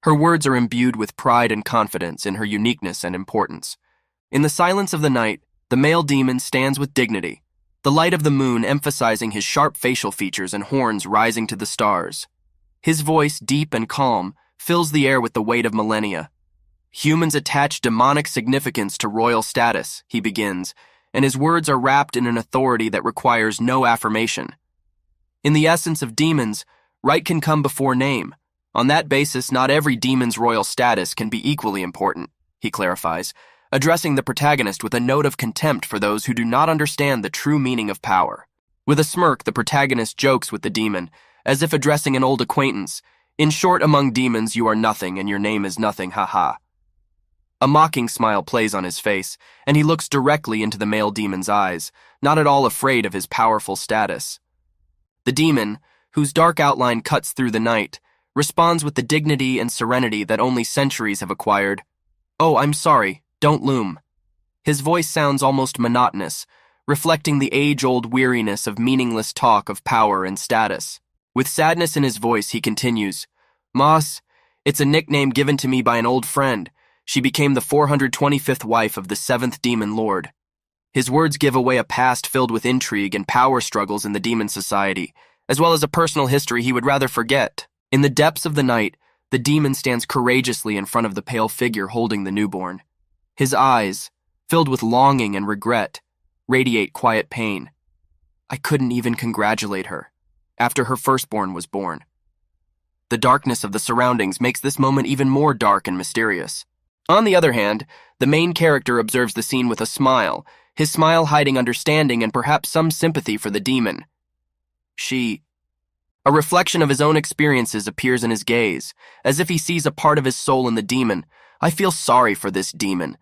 Her words are imbued with pride and confidence in her uniqueness and importance. In the silence of the night, the male demon stands with dignity, the light of the moon emphasizing his sharp facial features and horns rising to the stars. His voice, deep and calm, fills the air with the weight of millennia. "Humans attach demonic significance to royal status," he begins, and his words are wrapped in an authority that requires no affirmation. "In the essence of demons, right can come before name. On that basis, not every demon's royal status can be equally important," he clarifies, addressing the protagonist with a note of contempt for those who do not understand the true meaning of power. With a smirk, the protagonist jokes with the demon, as if addressing an old acquaintance. "In short, among demons you are nothing, and your name is nothing, ha-ha." A mocking smile plays on his face, and he looks directly into the male demon's eyes, not at all afraid of his powerful status. The demon, whose dark outline cuts through the night, responds with the dignity and serenity that only centuries have acquired. "Oh, I'm sorry, don't loom." His voice sounds almost monotonous, reflecting the age-old weariness of meaningless talk of power and status. With sadness in his voice, he continues, "Moss, it's a nickname given to me by an old friend. She became the 425th wife of the 7th Demon Lord." His words give away a past filled with intrigue and power struggles in the demon society, as well as a personal history he would rather forget. In the depths of the night, the demon stands courageously in front of the pale figure holding the newborn. His eyes, filled with longing and regret, radiate quiet pain. "I couldn't even congratulate her after her firstborn was born." The darkness of the surroundings makes this moment even more dark and mysterious. On the other hand, the main character observes the scene with a smile, his smile hiding understanding and perhaps some sympathy for the demon. A reflection of his own experiences appears in his gaze, as if he sees a part of his soul in the demon. "I feel sorry for this demon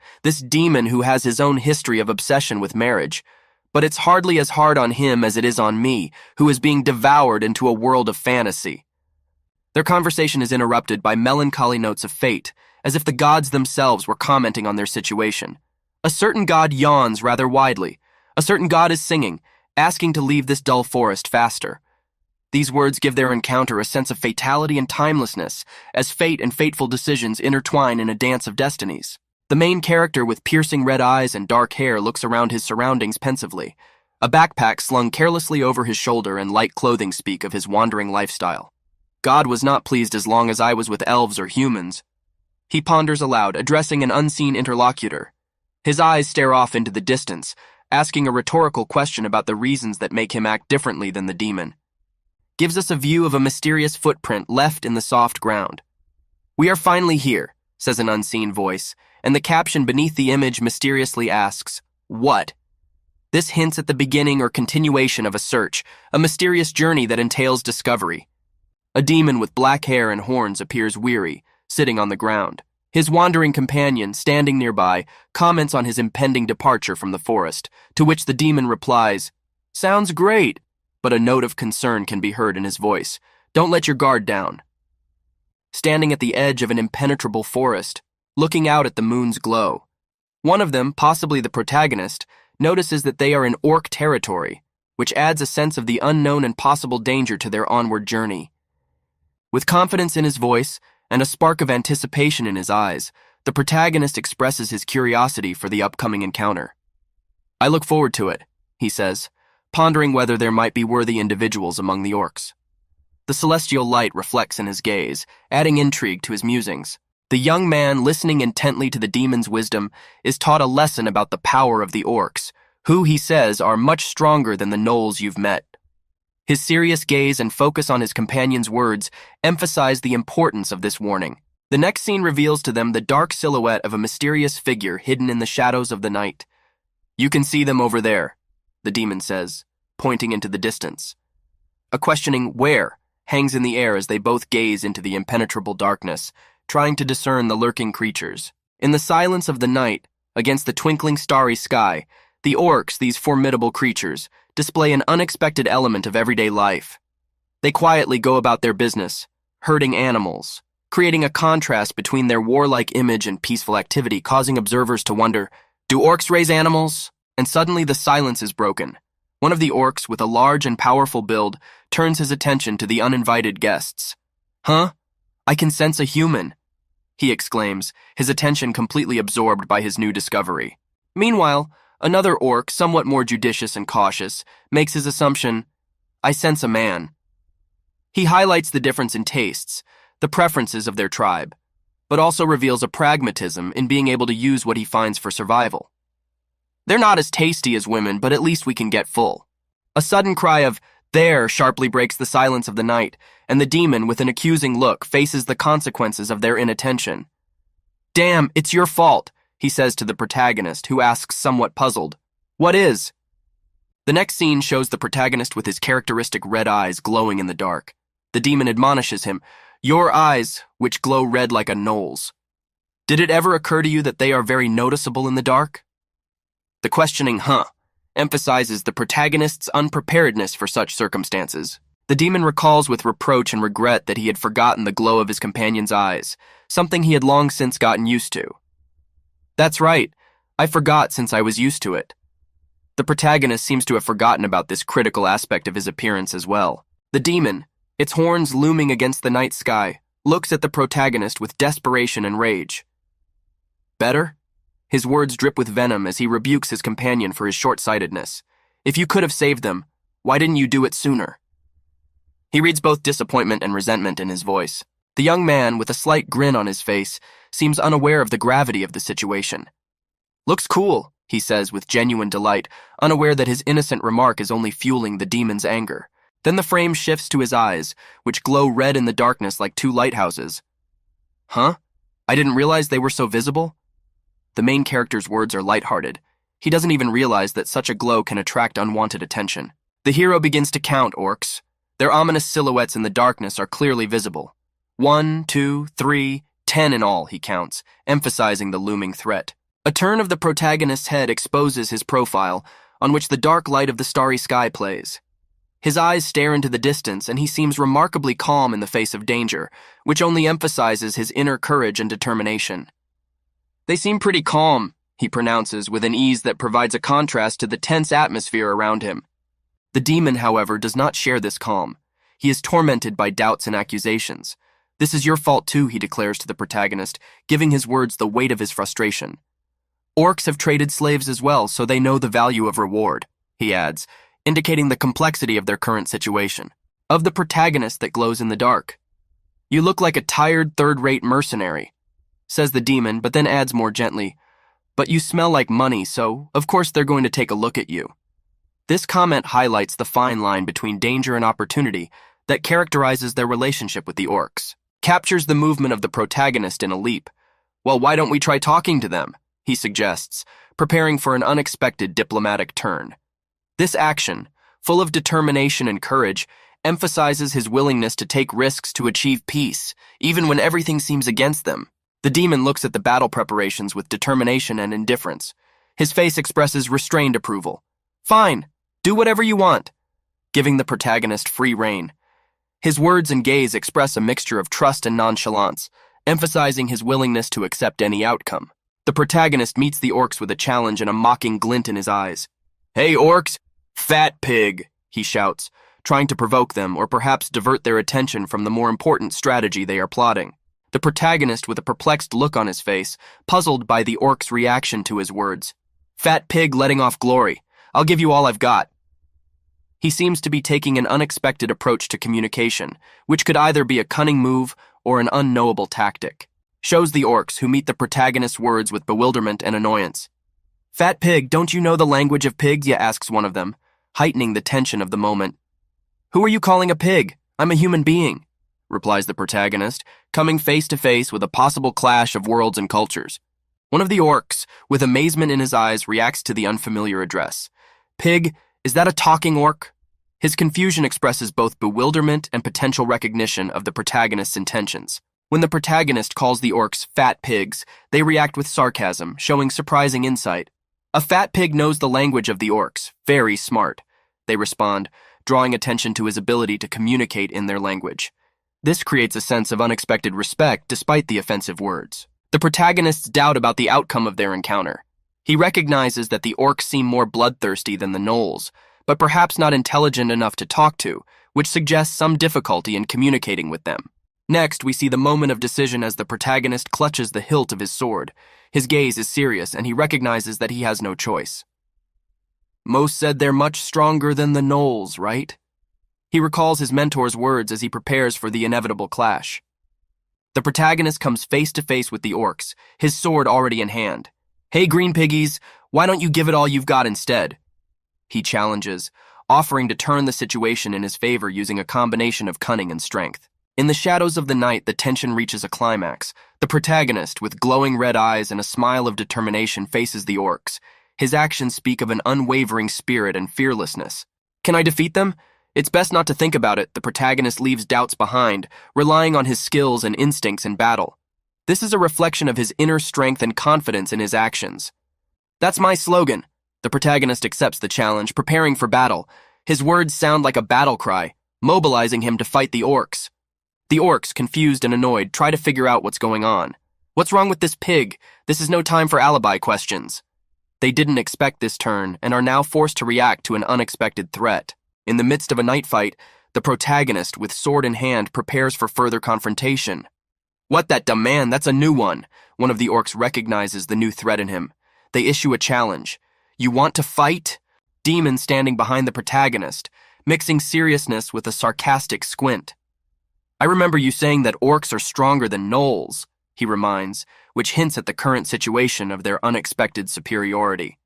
who has his own history of obsession with marriage. But it's hardly as hard on him as it is on me, who is being devoured into a world of fantasy." Their conversation is interrupted by melancholy notes of fate, as if the gods themselves were commenting on their situation. A certain god yawns rather widely. A certain god is singing, asking to leave this dull forest faster. These words give their encounter a sense of fatality and timelessness, as fate and fateful decisions intertwine in a dance of destinies. The main character with piercing red eyes and dark hair looks around his surroundings pensively, a backpack slung carelessly over his shoulder and light clothing speak of his wandering lifestyle. "God was not pleased as long as I was with elves or humans." He ponders aloud, addressing an unseen interlocutor. His eyes stare off into the distance, asking a rhetorical question about the reasons that make him act differently than the demon. Gives us a view of a mysterious footprint left in the soft ground. "We are finally here," says an unseen voice, and the caption beneath the image mysteriously asks, "What?" This hints at the beginning or continuation of a search, a mysterious journey that entails discovery. A demon with black hair and horns appears weary, sitting on the ground. His wandering companion, standing nearby, comments on his impending departure from the forest, to which the demon replies, "Sounds great," but a note of concern can be heard in his voice. "Don't let your guard down." Standing at the edge of an impenetrable forest, looking out at the moon's glow, one of them, possibly the protagonist, notices that they are in orc territory, which adds a sense of the unknown and possible danger to their onward journey. With confidence in his voice and a spark of anticipation in his eyes, the protagonist expresses his curiosity for the upcoming encounter. "I look forward to it," he says, pondering whether there might be worthy individuals among the orcs. The celestial light reflects in his gaze, adding intrigue to his musings. The young man, listening intently to the demon's wisdom, is taught a lesson about the power of the orcs, who, he says, are much stronger than the gnolls you've met. His serious gaze and focus on his companion's words emphasize the importance of this warning. The next scene reveals to them the dark silhouette of a mysterious figure hidden in the shadows of the night. "You can see them over there," the demon says, pointing into the distance. A questioning "where" hangs in the air as they both gaze into the impenetrable darkness, trying to discern the lurking creatures. In the silence of the night, against the twinkling starry sky, the orcs, these formidable creatures, display an unexpected element of everyday life. They quietly go about their business, herding animals, creating a contrast between their warlike image and peaceful activity, causing observers to wonder, "Do orcs raise animals?" And suddenly the silence is broken. One of the orcs, with a large and powerful build, turns his attention to the uninvited guests. "Huh? I can sense a human," he exclaims, his attention completely absorbed by his new discovery. Meanwhile, another orc, somewhat more judicious and cautious, makes his assumption, "I sense a man." He highlights the difference in tastes, the preferences of their tribe, but also reveals a pragmatism in being able to use what he finds for survival. "They're not as tasty as women, but at least we can get full." A sudden cry of "there" sharply breaks the silence of the night, and the demon, with an accusing look, faces the consequences of their inattention. "Damn, it's your fault," he says to the protagonist, who asks, somewhat puzzled, "What is?" The next scene shows the protagonist with his characteristic red eyes glowing in the dark. The demon admonishes him, "Your eyes, which glow red like a gnoll's. Did it ever occur to you that they are very noticeable in the dark?" The questioning "huh" emphasizes the protagonist's unpreparedness for such circumstances. The demon recalls with reproach and regret that he had forgotten the glow of his companion's eyes, something he had long since gotten used to. "That's right, I forgot since I was used to it." The protagonist seems to have forgotten about this critical aspect of his appearance as well. The demon, its horns looming against the night sky, looks at the protagonist with desperation and rage. "Better?" His words drip with venom as he rebukes his companion for his short-sightedness. "If you could have saved them, why didn't you do it sooner?" He reads both disappointment and resentment in his voice. The young man, with a slight grin on his face, seems unaware of the gravity of the situation. "Looks cool," he says with genuine delight, unaware that his innocent remark is only fueling the demon's anger. Then the frame shifts to his eyes, which glow red in the darkness like two lighthouses. "Huh? I didn't realize they were so visible?" The main character's words are lighthearted. He doesn't even realize that such a glow can attract unwanted attention. The hero begins to count orcs. Their ominous silhouettes in the darkness are clearly visible. 1, 2, 3, 10 in all, he counts, emphasizing the looming threat. A turn of the protagonist's head exposes his profile, on which the dark light of the starry sky plays. His eyes stare into the distance, and he seems remarkably calm in the face of danger, which only emphasizes his inner courage and determination. "They seem pretty calm," he pronounces with an ease that provides a contrast to the tense atmosphere around him. The demon, however, does not share this calm. He is tormented by doubts and accusations. "This is your fault too," he declares to the protagonist, giving his words the weight of his frustration. "Orcs have traded slaves as well, so they know the value of reward," he adds, indicating the complexity of their current situation. Of the protagonist that glows in the dark. "You look like a tired, third-rate mercenary," says the demon, but then adds more gently, "But you smell like money, so of course they're going to take a look at you." This comment highlights the fine line between danger and opportunity that characterizes their relationship with the orcs. Captures the movement of the protagonist in a leap. "Well, why don't we try talking to them?" he suggests, preparing for an unexpected diplomatic turn. This action, full of determination and courage, emphasizes his willingness to take risks to achieve peace, even when everything seems against them. The demon looks at the battle preparations with determination and indifference. His face expresses restrained approval. "Fine, do whatever you want," giving the protagonist free rein. His words and gaze express a mixture of trust and nonchalance, emphasizing his willingness to accept any outcome. The protagonist meets the orcs with a challenge and a mocking glint in his eyes. "Hey, orcs! Fat pig!" he shouts, trying to provoke them or perhaps divert their attention from the more important strategy they are plotting. The protagonist, with a perplexed look on his face, puzzled by the orc's reaction to his words. "Fat pig letting off glory. I'll give you all I've got." He seems to be taking an unexpected approach to communication, which could either be a cunning move or an unknowable tactic. Shows the orcs, who meet the protagonist's words with bewilderment and annoyance. "Fat pig, don't you know the language of pigs?" asks one of them, heightening the tension of the moment. "Who are you calling a pig? I'm a human being," replies the protagonist, coming face to face with a possible clash of worlds and cultures. One of the orcs, with amazement in his eyes, reacts to the unfamiliar address. "Pig, is that a talking orc?" His confusion expresses both bewilderment and potential recognition of the protagonist's intentions. When the protagonist calls the orcs fat pigs, they react with sarcasm, showing surprising insight. "A fat pig knows the language of the orcs. Very smart," they respond, drawing attention to his ability to communicate in their language. This creates a sense of unexpected respect despite the offensive words. The protagonist's doubt about the outcome of their encounter. He recognizes that the orcs seem more bloodthirsty than the gnolls, but perhaps not intelligent enough to talk to, which suggests some difficulty in communicating with them. Next, we see the moment of decision as the protagonist clutches the hilt of his sword. His gaze is serious, and he recognizes that he has no choice. "Most said they're much stronger than the gnolls, right?" He recalls his mentor's words as he prepares for the inevitable clash. The protagonist comes face to face with the orcs, his sword already in hand. "Hey, green piggies, why don't you give it all you've got instead?" He challenges, offering to turn the situation in his favor using a combination of cunning and strength. In the shadows of the night, the tension reaches a climax. The protagonist, with glowing red eyes and a smile of determination, faces the orcs. His actions speak of an unwavering spirit and fearlessness. "Can I defeat them? It's best not to think about it." The protagonist leaves doubts behind, relying on his skills and instincts in battle. This is a reflection of his inner strength and confidence in his actions. "That's my slogan." The protagonist accepts the challenge, preparing for battle. His words sound like a battle cry, mobilizing him to fight the orcs. The orcs, confused and annoyed, try to figure out what's going on. "What's wrong with this pig? This is no time for alibi questions." They didn't expect this turn and are now forced to react to an unexpected threat. In the midst of a night fight, the protagonist, with sword in hand, prepares for further confrontation. "What that demand? That's a new one." One of the orcs recognizes the new threat in him. They issue a challenge. "You want to fight?" Demon standing behind the protagonist, mixing seriousness with a sarcastic squint. "I remember you saying that orcs are stronger than gnolls," he reminds, which hints at the current situation of their unexpected superiority.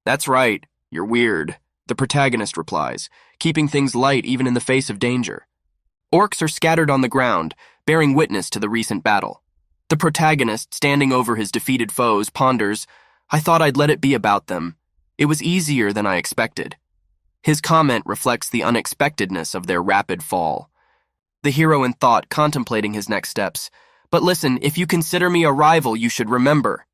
"That's right, you're weird," the protagonist replies, keeping things light even in the face of danger. Orcs are scattered on the ground, bearing witness to the recent battle. The protagonist, standing over his defeated foes, ponders, "I thought I'd let it be about them. It was easier than I expected." His comment reflects the unexpectedness of their rapid fall. The hero in thought, contemplating his next steps. "But listen, if you consider me a rival, you should remember."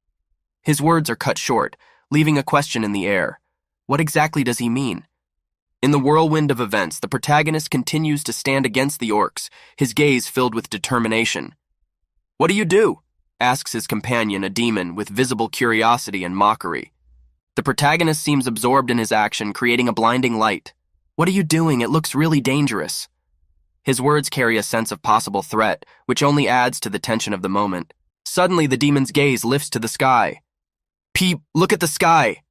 His words are cut short, leaving a question in the air. What exactly does he mean? In the whirlwind of events, the protagonist continues to stand against the orcs, his gaze filled with determination. "What do you do?" asks his companion, a demon, with visible curiosity and mockery. The protagonist seems absorbed in his action, creating a blinding light. "What are you doing? It looks really dangerous." His words carry a sense of possible threat, which only adds to the tension of the moment. Suddenly, the demon's gaze lifts to the sky. "Peep, look at the sky!"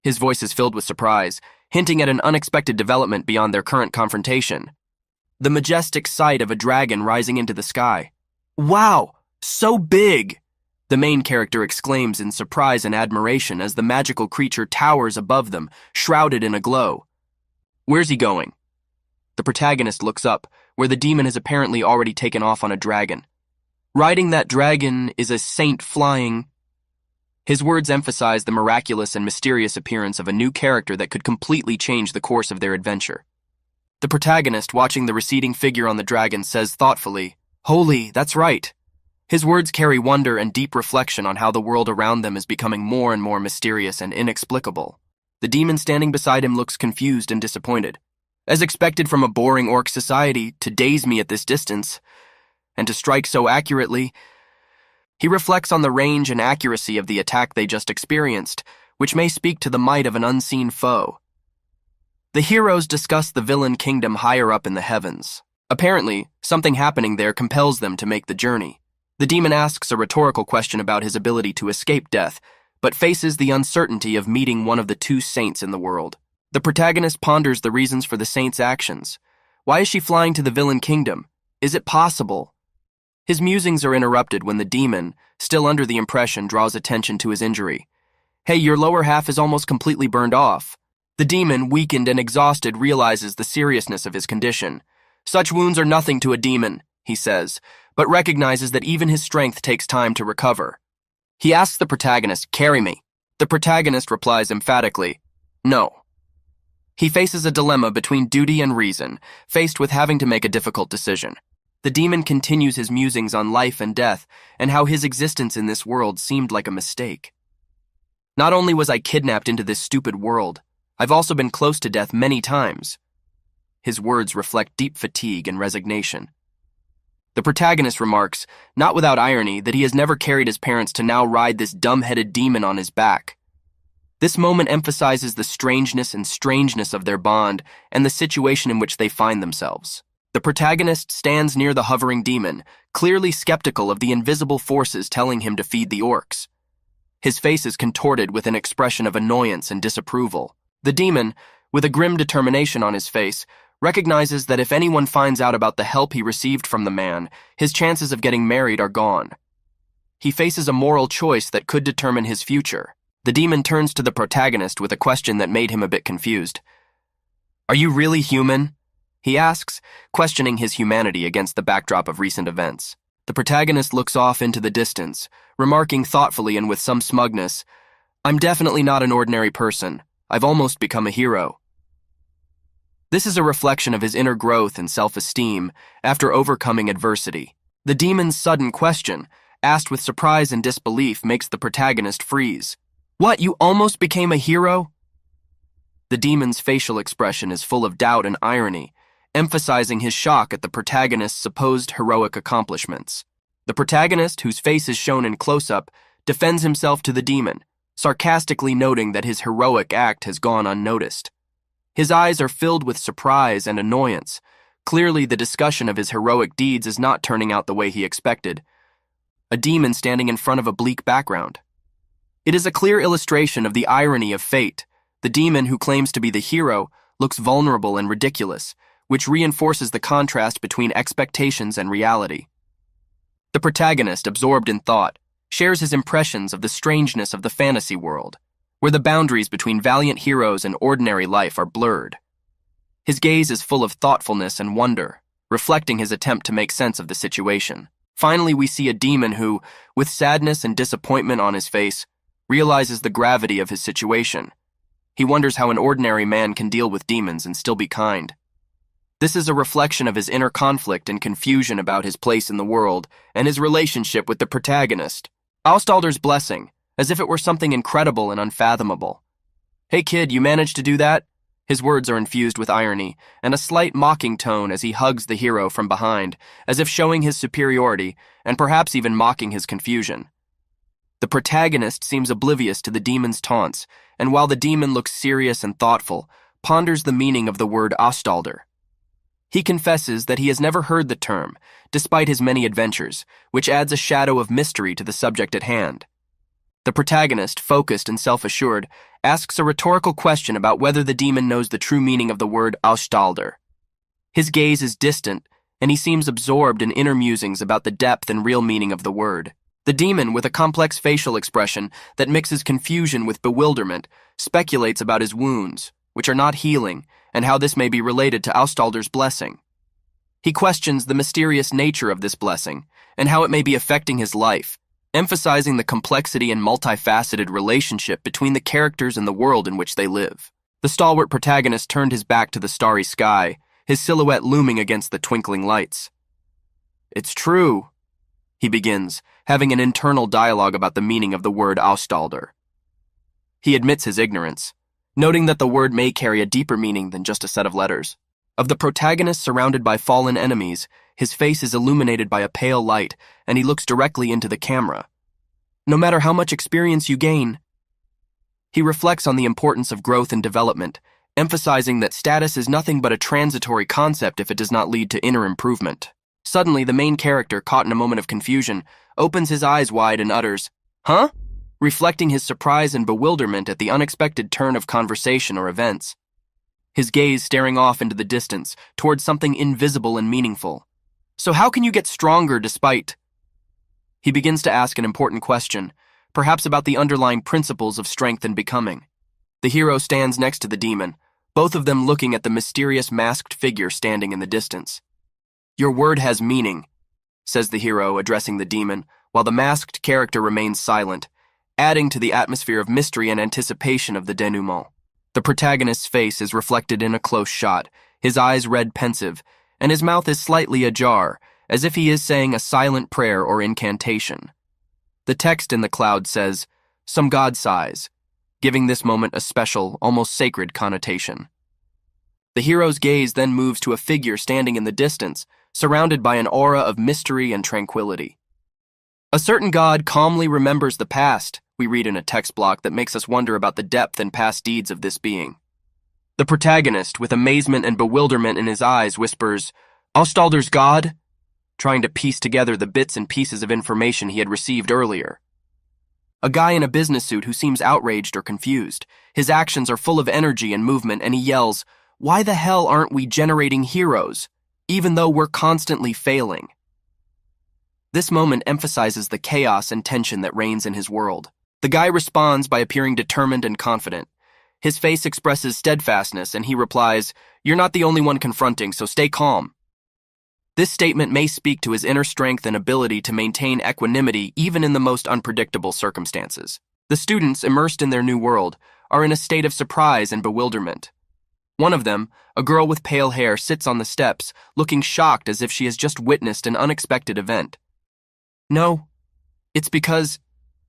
His voice is filled with surprise, hinting at an unexpected development beyond their current confrontation. The majestic sight of a dragon rising into the sky. "Wow, so big!" The main character exclaims in surprise and admiration as the magical creature towers above them, shrouded in a glow. Where's he going? The protagonist looks up, where the demon has apparently already taken off on a dragon. Riding that dragon is a saint flying. His words emphasize the miraculous and mysterious appearance of a new character that could completely change the course of their adventure. The protagonist, watching the receding figure on the dragon, says thoughtfully, "Holy, that's right." His words carry wonder and deep reflection on how the world around them is becoming more and more mysterious and inexplicable. The demon standing beside him looks confused and disappointed. As expected from a boring orc society, to daze me at this distance, and to strike so accurately, He reflects on the range and accuracy of the attack they just experienced, which may speak to the might of an unseen foe. The heroes discuss the villain kingdom higher up in the heavens. Apparently, something happening there compels them to make the journey. The demon asks a rhetorical question about his ability to escape death, but faces the uncertainty of meeting one of the two saints in the world. The protagonist ponders the reasons for the saint's actions. Why is she flying to the villain kingdom? Is it possible? His musings are interrupted when the demon, still under the impression, draws attention to his injury. Hey, your lower half is almost completely burned off. The demon, weakened and exhausted, realizes the seriousness of his condition. Such wounds are nothing to a demon, he says, but recognizes that even his strength takes time to recover. He asks the protagonist, "Carry me." The protagonist replies emphatically, "No." He faces a dilemma between duty and reason, faced with having to make a difficult decision. The demon continues his musings on life and death and how his existence in this world seemed like a mistake. Not only was I kidnapped into this stupid world, I've also been close to death many times. His words reflect deep fatigue and resignation. The protagonist remarks, not without irony, that he has never carried his parents to now ride this dumb-headed demon on his back. This moment emphasizes the strangeness of their bond and the situation in which they find themselves. The protagonist stands near the hovering demon, clearly skeptical of the invisible forces telling him to feed the orcs. His face is contorted with an expression of annoyance and disapproval. The demon, with a grim determination on his face, recognizes that if anyone finds out about the help he received from the man, his chances of getting married are gone. He faces a moral choice that could determine his future. The demon turns to the protagonist with a question that made him a bit confused. "Are you really human?" he asks, questioning his humanity against the backdrop of recent events. The protagonist looks off into the distance, remarking thoughtfully and with some smugness, "I'm definitely not an ordinary person. I've almost become a hero." This is a reflection of his inner growth and self-esteem after overcoming adversity. The demon's sudden question, asked with surprise and disbelief, makes the protagonist freeze. "What, you almost became a hero?" The demon's facial expression is full of doubt and irony, emphasizing his shock at the protagonist's supposed heroic accomplishments. The protagonist, whose face is shown in close-up, defends himself to the demon, sarcastically noting that his heroic act has gone unnoticed. His eyes are filled with surprise and annoyance. Clearly, the discussion of his heroic deeds is not turning out the way he expected. A demon standing in front of a bleak background. It is a clear illustration of the irony of fate. The demon, who claims to be the hero, looks vulnerable and ridiculous, which reinforces the contrast between expectations and reality. The protagonist, absorbed in thought, shares his impressions of the strangeness of the fantasy world, where the boundaries between valiant heroes and ordinary life are blurred. His gaze is full of thoughtfulness and wonder, reflecting his attempt to make sense of the situation. Finally, we see a demon who, with sadness and disappointment on his face, realizes the gravity of his situation. He wonders how an ordinary man can deal with demons and still be kind. This is a reflection of his inner conflict and confusion about his place in the world and his relationship with the protagonist. Austalder's blessing, as if it were something incredible and unfathomable. "Hey kid, you managed to do that?" His words are infused with irony and a slight mocking tone as he hugs the hero from behind, as if showing his superiority and perhaps even mocking his confusion. The protagonist seems oblivious to the demon's taunts, and while the demon looks serious and thoughtful, ponders the meaning of the word Austalder. He confesses that he has never heard the term, despite his many adventures, which adds a shadow of mystery to the subject at hand. The protagonist, focused and self-assured, asks a rhetorical question about whether the demon knows the true meaning of the word Austalder. His gaze is distant, and he seems absorbed in inner musings about the depth and real meaning of the word. The demon, with a complex facial expression that mixes confusion with bewilderment, speculates about his wounds, which are not healing, and how this may be related to Austalder's blessing. He questions the mysterious nature of this blessing, and how it may be affecting his life, emphasizing the complexity and multifaceted relationship between the characters and the world in which they live. The stalwart protagonist turned his back to the starry sky, his silhouette looming against the twinkling lights. "It's true," he begins, having an internal dialogue about the meaning of the word Austalder. He admits his ignorance, noting that the word may carry a deeper meaning than just a set of letters. Of the protagonist surrounded by fallen enemies, His face is illuminated by a pale light, and he looks directly into the camera. No matter how much experience you gain, he reflects on the importance of growth and development, emphasizing that status is nothing but a transitory concept if it does not lead to inner improvement. Suddenly, the main character, caught in a moment of confusion, opens his eyes wide and utters, "Huh?" reflecting his surprise and bewilderment at the unexpected turn of conversation or events. His gaze staring off into the distance, towards something invisible and meaningful. "So how can you get stronger despite—" He begins to ask an important question, perhaps about the underlying principles of strength and becoming. The hero stands next to the demon, both of them looking at the mysterious masked figure standing in the distance. "Your word has meaning," says the hero, addressing the demon, while the masked character remains silent, adding to the atmosphere of mystery and anticipation of the denouement. The protagonist's face is reflected in a close shot, his eyes red pensive, and his mouth is slightly ajar, as if he is saying a silent prayer or incantation. The text in the cloud says, "Some god sighs," giving this moment a special, almost sacred connotation. The hero's gaze then moves to a figure standing in the distance, surrounded by an aura of mystery and tranquility. "A certain god calmly remembers the past," we read in a text block that makes us wonder about the depth and past deeds of this being. The protagonist, with amazement and bewilderment in his eyes, whispers, "Austalder's god?" trying to piece together the bits and pieces of information he had received earlier. A guy in a business suit who seems outraged or confused. His actions are full of energy and movement, and he yells, "Why the hell aren't we generating heroes, even though we're constantly failing?" This moment emphasizes the chaos and tension that reigns in his world. The guy responds by appearing determined and confident. His face expresses steadfastness, and he replies, "You're not the only one confronting, so stay calm." This statement may speak to his inner strength and ability to maintain equanimity even in the most unpredictable circumstances. The students, immersed in their new world, are in a state of surprise and bewilderment. One of them, a girl with pale hair, sits on the steps, looking shocked as if she has just witnessed an unexpected event. "No, it's because—"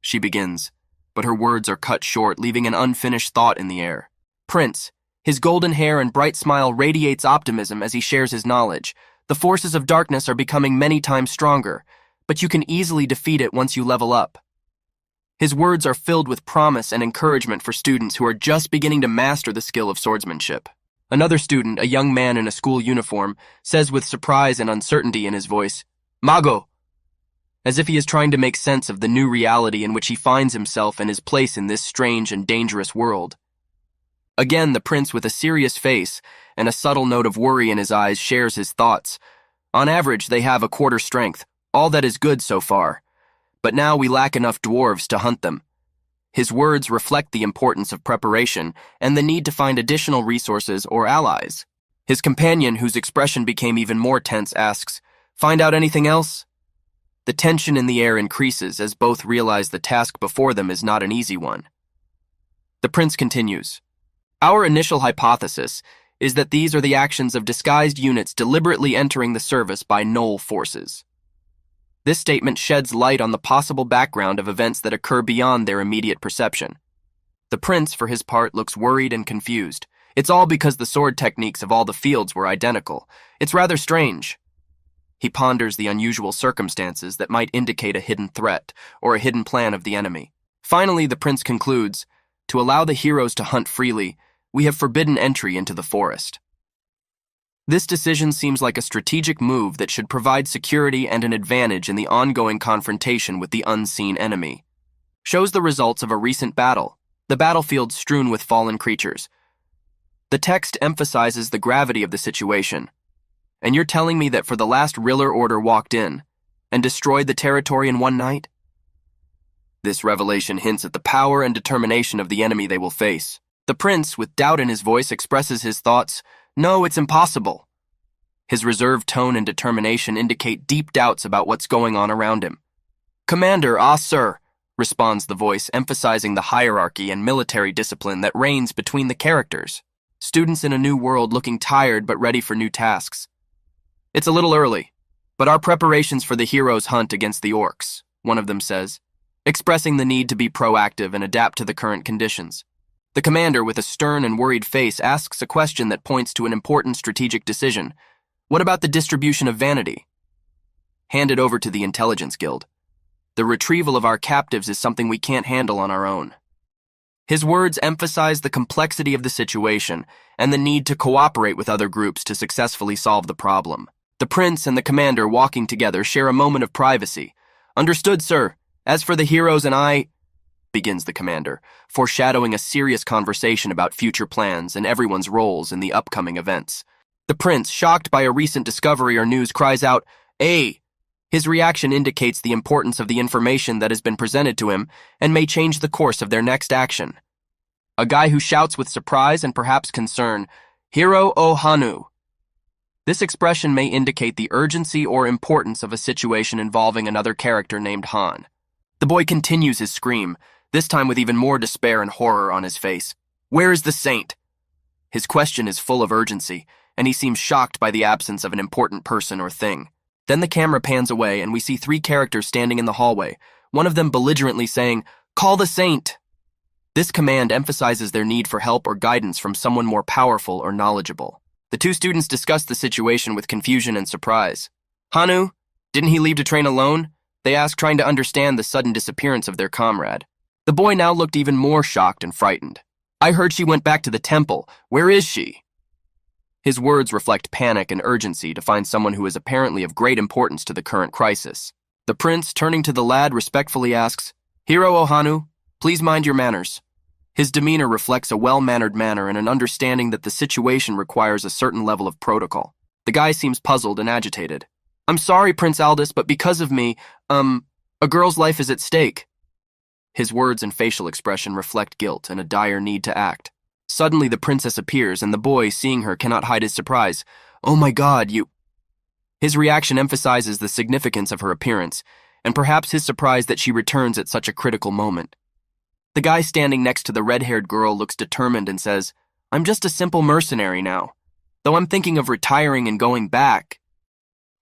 she begins, but her words are cut short, leaving an unfinished thought in the air. Prince, his golden hair and bright smile radiates optimism as he shares his knowledge. "The forces of darkness are becoming many times stronger, but you can easily defeat it once you level up." His words are filled with promise and encouragement for students who are just beginning to master the skill of swordsmanship. Another student, a young man in a school uniform, says with surprise and uncertainty in his voice, "Mago," as if he is trying to make sense of the new reality in which he finds himself and his place in this strange and dangerous world. Again, the prince, with a serious face and a subtle note of worry in his eyes, shares his thoughts. "On average, they have a quarter strength, all that is good so far. But now we lack enough dwarves to hunt them." His words reflect the importance of preparation and the need to find additional resources or allies. His companion, whose expression became even more tense, asks, "Find out anything else?" The tension in the air increases as both realize the task before them is not an easy one. The prince continues, "Our initial hypothesis is that these are the actions of disguised units deliberately entering the service by null forces." This statement sheds light on the possible background of events that occur beyond their immediate perception. The prince, for his part, looks worried and confused. It's all because the sword techniques of all the fields were identical. It's rather strange. He ponders the unusual circumstances that might indicate a hidden threat or a hidden plan of the enemy. Finally, the prince concludes, "To allow the heroes to hunt freely, we have forbidden entry into the forest." This decision seems like a strategic move that should provide security and an advantage in the ongoing confrontation with the unseen enemy. Shows the results of a recent battle, the battlefield strewn with fallen creatures. The text emphasizes the gravity of the situation. And you're telling me that for the last Riller Order walked in and destroyed the territory in one night? This revelation hints at the power and determination of the enemy they will face. The prince, with doubt in his voice, expresses his thoughts, "No, it's impossible." His reserved tone and determination indicate deep doubts about what's going on around him. "Commander, sir," responds the voice, emphasizing the hierarchy and military discipline that reigns between the characters. Students in a new world looking tired but ready for new tasks. "It's a little early, but our preparations for the heroes' hunt against the orcs," one of them says, expressing the need to be proactive and adapt to the current conditions. The commander, with a stern and worried face, asks a question that points to an important strategic decision. "What about the distribution of vanity? handed over to the Intelligence Guild. The retrieval of our captives is something we can't handle on our own. His words emphasize the complexity of the situation and the need to cooperate with other groups to successfully solve the problem. The prince and the commander walking together share a moment of privacy. "Understood, sir. As for the heroes and I," begins the commander, foreshadowing a serious conversation about future plans and everyone's roles in the upcoming events. The prince, shocked by a recent discovery or news, cries out, "Hey!" His reaction indicates the importance of the information that has been presented to him and may change the course of their next action. A guy who shouts with surprise and perhaps concern, "Hero o Hanu." This expression may indicate the urgency or importance of a situation involving another character named Han. The boy continues his scream, this time with even more despair and horror on his face. "Where is the saint?" His question is full of urgency, and he seems shocked by the absence of an important person or thing. Then the camera pans away and we see 3 characters standing in the hallway, one of them belligerently saying, "Call the saint!" This command emphasizes their need for help or guidance from someone more powerful or knowledgeable. The 2 students discuss the situation with confusion and surprise. "Hanu, didn't he leave to train alone?" they ask, trying to understand the sudden disappearance of their comrade. The boy now looked even more shocked and frightened. "I heard she went back to the temple. Where is she?" His words reflect panic and urgency to find someone who is apparently of great importance to the current crisis. The prince, turning to the lad, respectfully asks, "Hero o Hanu, please mind your manners." His demeanor reflects a well-mannered manner and an understanding that the situation requires a certain level of protocol. The guy seems puzzled and agitated. "I'm sorry, Prince Aldous, but because of me, a girl's life is at stake." His words and facial expression reflect guilt and a dire need to act. Suddenly the princess appears, and the boy, seeing her, cannot hide his surprise. "Oh my God, you..." His reaction emphasizes the significance of her appearance, and perhaps his surprise that she returns at such a critical moment. The guy standing next to the red-haired girl looks determined and says, "I'm just a simple mercenary now, though I'm thinking of retiring and going back."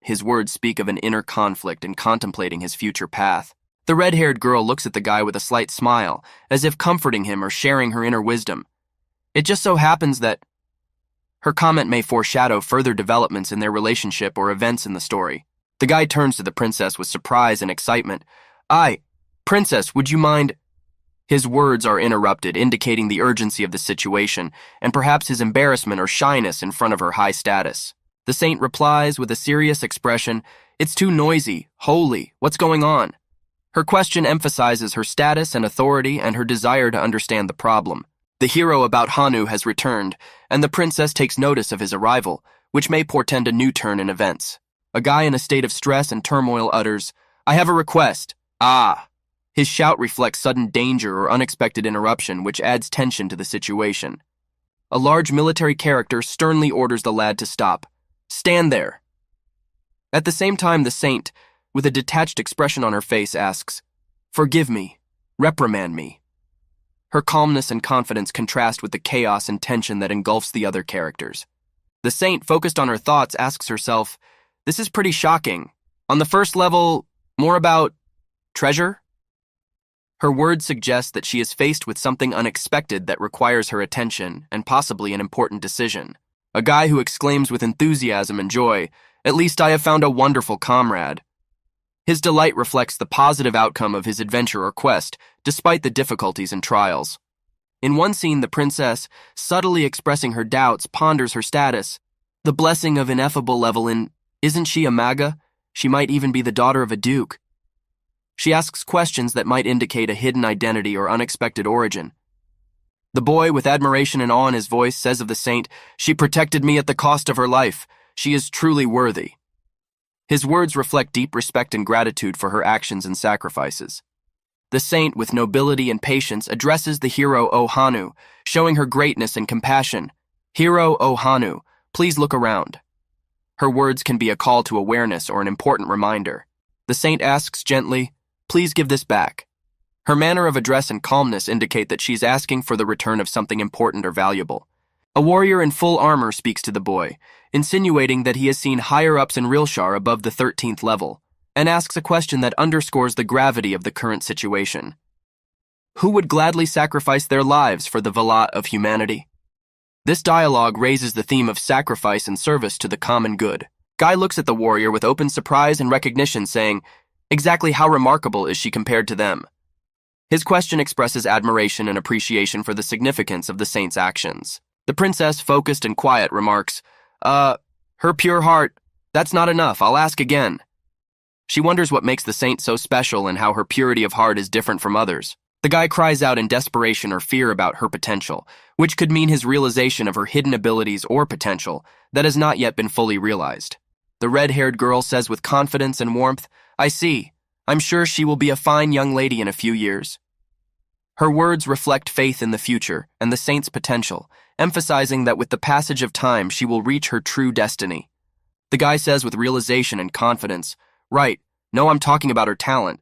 His words speak of an inner conflict and contemplating his future path. The red-haired girl looks at the guy with a slight smile, as if comforting him or sharing her inner wisdom. It just so happens that her comment may foreshadow further developments in their relationship or events in the story. The guy turns to the princess with surprise and excitement. Princess, would you mind..." His words are interrupted, indicating the urgency of the situation and perhaps his embarrassment or shyness in front of her high status. The saint replies with a serious expression, "It's too noisy. Holy, what's going on?" Her question emphasizes her status and authority and her desire to understand the problem. The hero about Hanu has returned, and the princess takes notice of his arrival, which may portend a new turn in events. A guy in a state of stress and turmoil utters, "I have a request." "Ah." His shout reflects sudden danger or unexpected interruption, which adds tension to the situation. A large military character sternly orders the lad to stop. "Stand there." At the same time, the saint, with a detached expression on her face, asks, "Forgive me, reprimand me." Her calmness and confidence contrast with the chaos and tension that engulfs the other characters. The saint, focused on her thoughts, asks herself, "This is pretty shocking. On the first level, more about treasure?" Her words suggest that she is faced with something unexpected that requires her attention and possibly an important decision. A guy who exclaims with enthusiasm and joy, "At least I have found a wonderful comrade." His delight reflects the positive outcome of his adventure or quest, despite the difficulties and trials. In one scene, the princess, subtly expressing her doubts, ponders her status. The blessing of ineffable level in, isn't she a maga? She might even be the daughter of a duke. She asks questions that might indicate a hidden identity or unexpected origin. The boy, with admiration and awe in his voice, says of the saint, "She protected me at the cost of her life. She is truly worthy." His words reflect deep respect and gratitude for her actions and sacrifices. The saint, with nobility and patience, addresses the hero O Hanu, showing her greatness and compassion. "Hero O Hanu, please look around." Her words can be a call to awareness or an important reminder. The saint asks gently, "Please give this back." Her manner of address and calmness indicate that she's asking for the return of something important or valuable. A warrior in full armor speaks to the boy, insinuating that he has seen higher-ups in Rilshar above the 13th level, and asks a question that underscores the gravity of the current situation. Who would gladly sacrifice their lives for the Valat of humanity? This dialogue raises the theme of sacrifice and service to the common good. Guy looks at the warrior with open surprise and recognition, saying, "Exactly how remarkable is she compared to them?" His question expresses admiration and appreciation for the significance of the saint's actions. The princess, focused and quiet, remarks, her pure heart, that's not enough, I'll ask again." She wonders what makes the saint so special and how her purity of heart is different from others. The guy cries out in desperation or fear about her potential, which could mean his realization of her hidden abilities or potential that has not yet been fully realized. The red-haired girl says with confidence and warmth, "I see. I'm sure she will be a fine young lady in a few years." Her words reflect faith in the future and the saint's potential, emphasizing that with the passage of time she will reach her true destiny. The guy says with realization and confidence, "Right, no, I'm talking about her talent."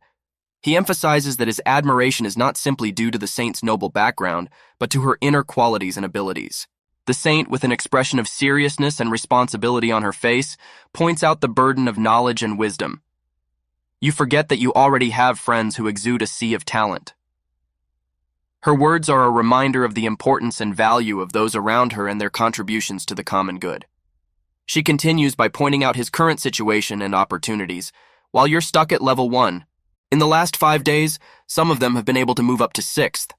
He emphasizes that his admiration is not simply due to the saint's noble background, but to her inner qualities and abilities. The saint, with an expression of seriousness and responsibility on her face, points out the burden of knowledge and wisdom. "You forget that you already have friends who exude a sea of talent." Her words are a reminder of the importance and value of those around her and their contributions to the common good. She continues by pointing out his current situation and opportunities. "While you're stuck at level 1, in the last 5 days, some of them have been able to move up to 6th.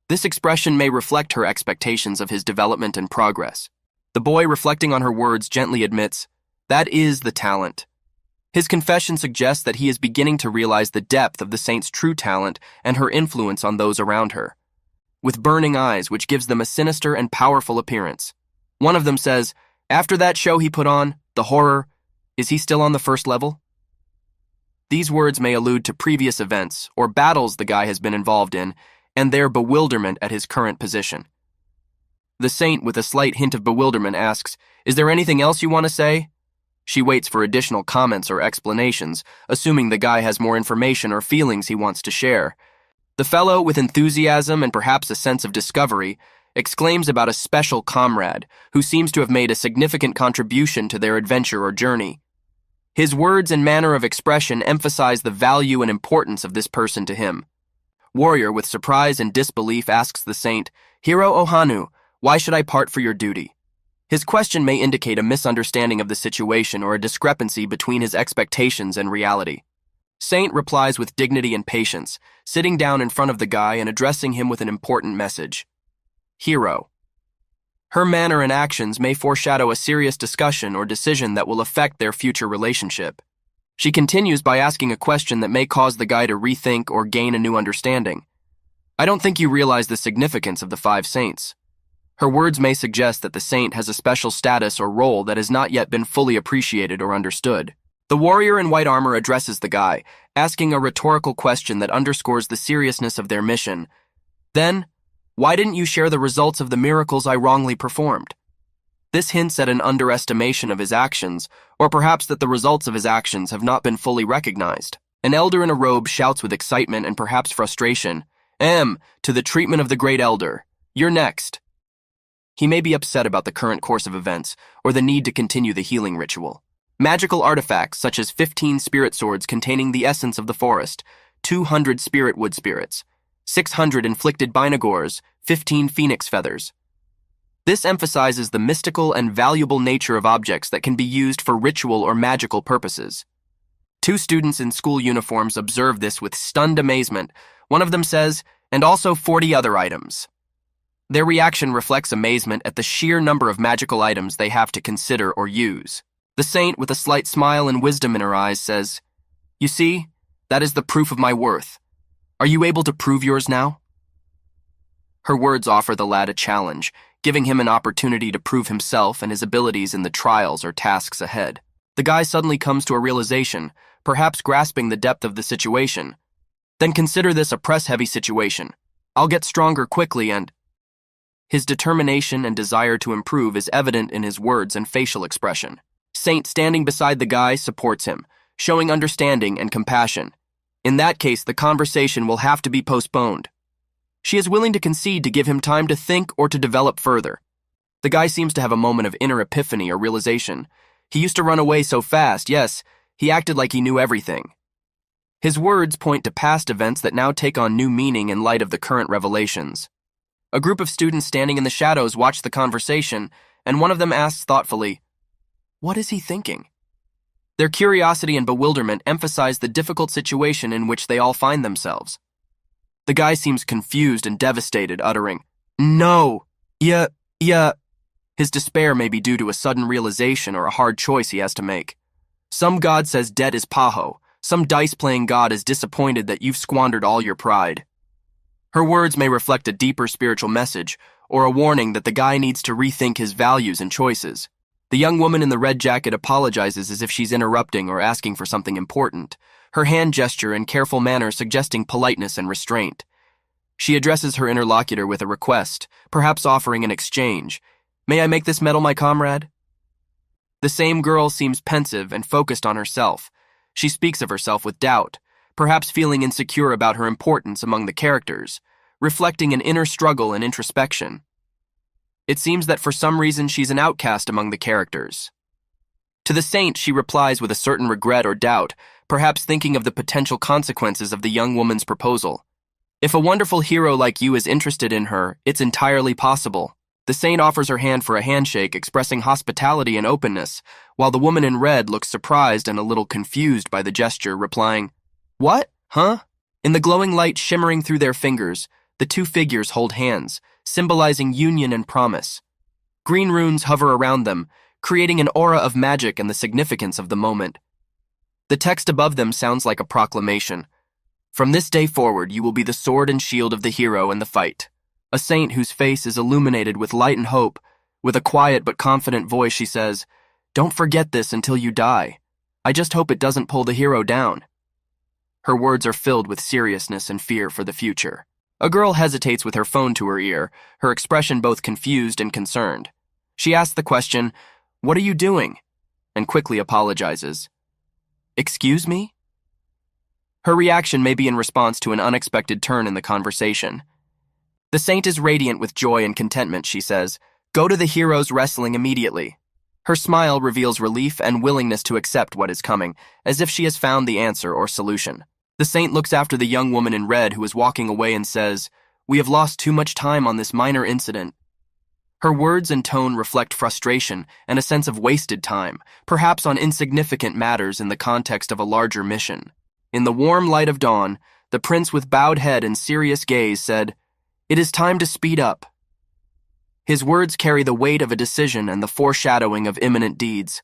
This expression may reflect her expectations of his development and progress." The boy, reflecting on her words, gently admits, "That is the talent." His confession suggests that he is beginning to realize the depth of the saint's true talent and her influence on those around her. With burning eyes, which gives them a sinister and powerful appearance. One of them says, "After that show he put on, the horror, is he still on the 1st level?" These words may allude to previous events or battles the guy has been involved in and their bewilderment at his current position. The saint, with a slight hint of bewilderment, asks, "Is there anything else you want to say?" She waits for additional comments or explanations, assuming the guy has more information or feelings he wants to share. The fellow, with enthusiasm and perhaps a sense of discovery, exclaims about a special comrade who seems to have made a significant contribution to their adventure or journey. His words and manner of expression emphasize the value and importance of this person to him. Warrior, with surprise and disbelief, asks the saint, "Hero Ohanu, why should I part for your duty?" His question may indicate a misunderstanding of the situation or a discrepancy between his expectations and reality. Saint replies with dignity and patience, sitting down in front of the guy and addressing him with an important message. Hero. Her manner and actions may foreshadow a serious discussion or decision that will affect their future relationship. She continues by asking a question that may cause the guy to rethink or gain a new understanding. "I don't think you realize the significance of the 5 saints." Her words may suggest that the saint has a special status or role that has not yet been fully appreciated or understood. The warrior in white armor addresses the guy, asking a rhetorical question that underscores the seriousness of their mission. "Then, why didn't you share the results of the miracles I wrongly performed?" This hints at an underestimation of his actions, or perhaps that the results of his actions have not been fully recognized. An elder in a robe shouts with excitement and perhaps frustration, "To the treatment of the great elder. You're next." He may be upset about the current course of events, or the need to continue the healing ritual. Magical artifacts such as 15 spirit swords containing the essence of the forest, 200 spirit wood spirits, 600 inflicted binagors, 15 phoenix feathers. This emphasizes the mystical and valuable nature of objects that can be used for ritual or magical purposes. 2 students in school uniforms observe this with stunned amazement. One of them says, "And also 40 other items." Their reaction reflects amazement at the sheer number of magical items they have to consider or use. The saint, with a slight smile and wisdom in her eyes, says, "You see, that is the proof of my worth. Are you able to prove yours now?" Her words offer the lad a challenge, giving him an opportunity to prove himself and his abilities in the trials or tasks ahead. The guy suddenly comes to a realization, perhaps grasping the depth of the situation. "Then consider this a press-heavy situation. I'll get stronger quickly and—" His determination and desire to improve is evident in his words and facial expression. Saint, standing beside the guy, supports him, showing understanding and compassion. In that case, the conversation will have to be postponed. She is willing to concede to give him time to think or to develop further. The guy seems to have a moment of inner epiphany or realization. He used to run away so fast, yes, he acted like he knew everything. His words point to past events that now take on new meaning in light of the current revelations. A group of students standing in the shadows watch the conversation, and one of them asks thoughtfully, "What is he thinking?" Their curiosity and bewilderment emphasize the difficult situation in which they all find themselves. The guy seems confused and devastated, uttering, "No, yeah." His despair may be due to a sudden realization or a hard choice he has to make. Some god says debt is paho. Some dice-playing god is disappointed that you've squandered all your pride. Her words may reflect a deeper spiritual message or a warning that the guy needs to rethink his values and choices. The young woman in the red jacket apologizes as if she's interrupting or asking for something important, her hand gesture and careful manner suggesting politeness and restraint. She addresses her interlocutor with a request, perhaps offering an exchange. "May I make this medal my comrade?" The same girl seems pensive and focused on herself. She speaks of herself with doubt, perhaps feeling insecure about her importance among the characters, reflecting an inner struggle and introspection. It seems that for some reason she's an outcast among the characters. To the saint, she replies with a certain regret or doubt, perhaps thinking of the potential consequences of the young woman's proposal. If a wonderful hero like you is interested in her, it's entirely possible. The saint offers her hand for a handshake, expressing hospitality and openness, while the woman in red looks surprised and a little confused by the gesture, replying, "What? Huh?" In the glowing light shimmering through their fingers, the two figures hold hands, symbolizing union and promise. Green runes hover around them, creating an aura of magic and the significance of the moment. The text above them sounds like a proclamation. "From this day forward, you will be the sword and shield of the hero in the fight." A saint whose face is illuminated with light and hope. With a quiet but confident voice, she says, "Don't forget this until you die. I just hope it doesn't pull the hero down." Her words are filled with seriousness and fear for the future. A girl hesitates with her phone to her ear, her expression both confused and concerned. She asks the question, "What are you doing?" and quickly apologizes. "Excuse me?" Her reaction may be in response to an unexpected turn in the conversation. The saint is radiant with joy and contentment, she says. "Go to the hero's wrestling immediately." Her smile reveals relief and willingness to accept what is coming, as if she has found the answer or solution. The saint looks after the young woman in red who is walking away and says, "We have lost too much time on this minor incident." Her words and tone reflect frustration and a sense of wasted time, perhaps on insignificant matters in the context of a larger mission. In the warm light of dawn, the prince with bowed head and serious gaze said, "It is time to speed up." His words carry the weight of a decision and the foreshadowing of imminent deeds.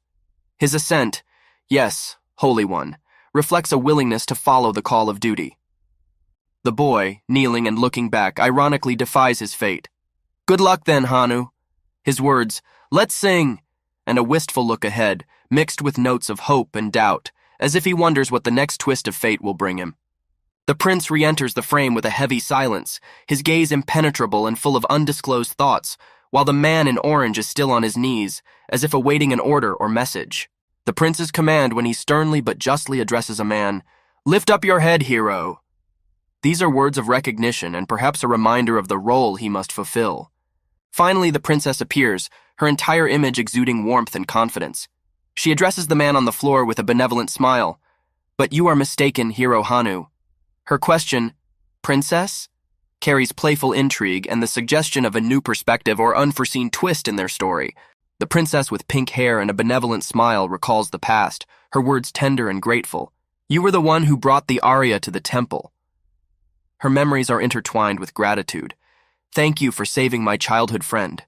His assent, "Yes, Holy One," reflects a willingness to follow the call of duty. The boy, kneeling and looking back, ironically defies his fate. "Good luck then, Hanu." His words, "Let's sing," and a wistful look ahead, mixed with notes of hope and doubt, as if he wonders what the next twist of fate will bring him. The prince re-enters the frame with a heavy silence, his gaze impenetrable and full of undisclosed thoughts, while the man in orange is still on his knees, as if awaiting an order or message. The prince's command when he sternly but justly addresses a man, "Lift up your head, hero." These are words of recognition and perhaps a reminder of the role he must fulfill. Finally, the princess appears, her entire image exuding warmth and confidence. She addresses the man on the floor with a benevolent smile. "But you are mistaken, Hero Hanu." Her question, "Princess?" carries playful intrigue and the suggestion of a new perspective or unforeseen twist in their story. The princess with pink hair and a benevolent smile recalls the past, her words tender and grateful. "You were the one who brought the aria to the temple." Her memories are intertwined with gratitude. "Thank you for saving my childhood friend."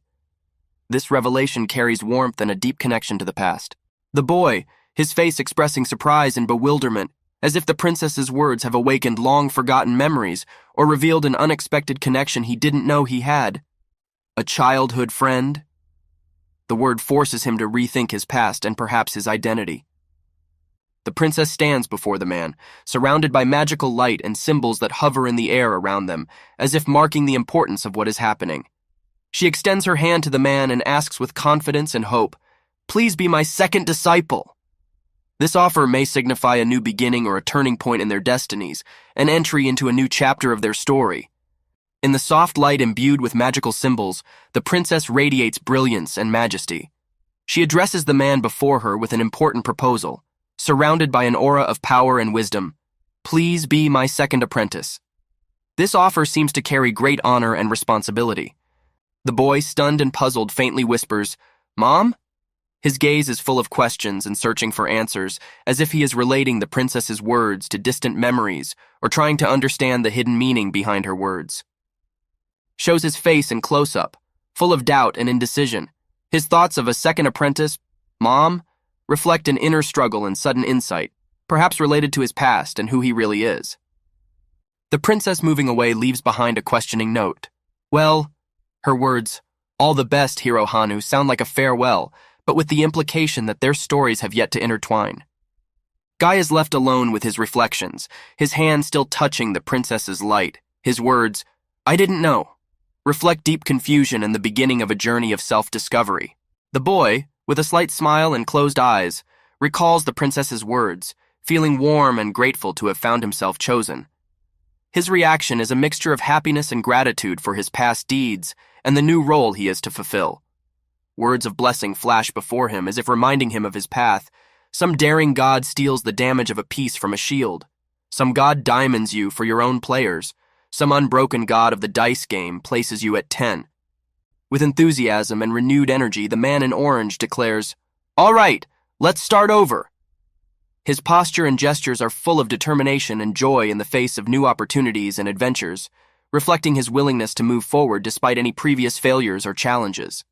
This revelation carries warmth and a deep connection to the past. The boy, his face expressing surprise and bewilderment, as if the princess's words have awakened long-forgotten memories or revealed an unexpected connection he didn't know he had. A childhood friend? The word forces him to rethink his past and perhaps his identity. The princess stands before the man, surrounded by magical light and symbols that hover in the air around them, as if marking the importance of what is happening. She extends her hand to the man and asks with confidence and hope, "Please be my second disciple." This offer may signify a new beginning or a turning point in their destinies, an entry into a new chapter of their story. In the soft light imbued with magical symbols, the princess radiates brilliance and majesty. She addresses the man before her with an important proposal, surrounded by an aura of power and wisdom. "Please be my second apprentice." This offer seems to carry great honor and responsibility. The boy, stunned and puzzled, faintly whispers, "Mom?" His gaze is full of questions and searching for answers, as if he is relating the princess's words to distant memories or trying to understand the hidden meaning behind her words. Shows his face in close-up, full of doubt and indecision. His thoughts of a second apprentice, mom, reflect an inner struggle and sudden insight, perhaps related to his past and who he really is. The princess moving away leaves behind a questioning note. Well, her words, all the best, Hero Hanu, sound like a farewell, but with the implication that their stories have yet to intertwine. Guy is left alone with his reflections, his hand still touching the princess's light. His words, I didn't know, reflect deep confusion and the beginning of a journey of self-discovery. The boy, with a slight smile and closed eyes, recalls the princess's words, feeling warm and grateful to have found himself chosen. His reaction is a mixture of happiness and gratitude for his past deeds and the new role he is to fulfill. Words of blessing flash before him as if reminding him of his path. Some daring god steals the damage of a piece from a shield. Some god diamonds you for your own players. Some unbroken god of the dice game places you at 10. With enthusiasm and renewed energy, the man in orange declares, All right, let's start over. His posture and gestures are full of determination and joy in the face of new opportunities and adventures, reflecting his willingness to move forward despite any previous failures or challenges.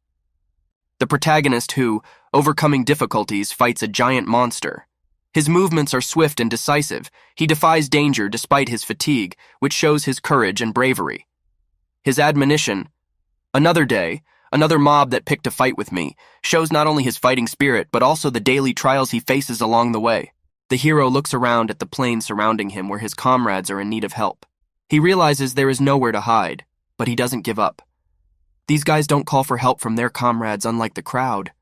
The protagonist who, overcoming difficulties, fights a giant monster. His movements are swift and decisive. He defies danger despite his fatigue, which shows his courage and bravery. His admonition, another day, another mob that picked a fight with me, shows not only his fighting spirit but also the daily trials he faces along the way. The hero looks around at the plain surrounding him where his comrades are in need of help. He realizes there is nowhere to hide, but he doesn't give up. These guys don't call for help from their comrades, unlike the crowd.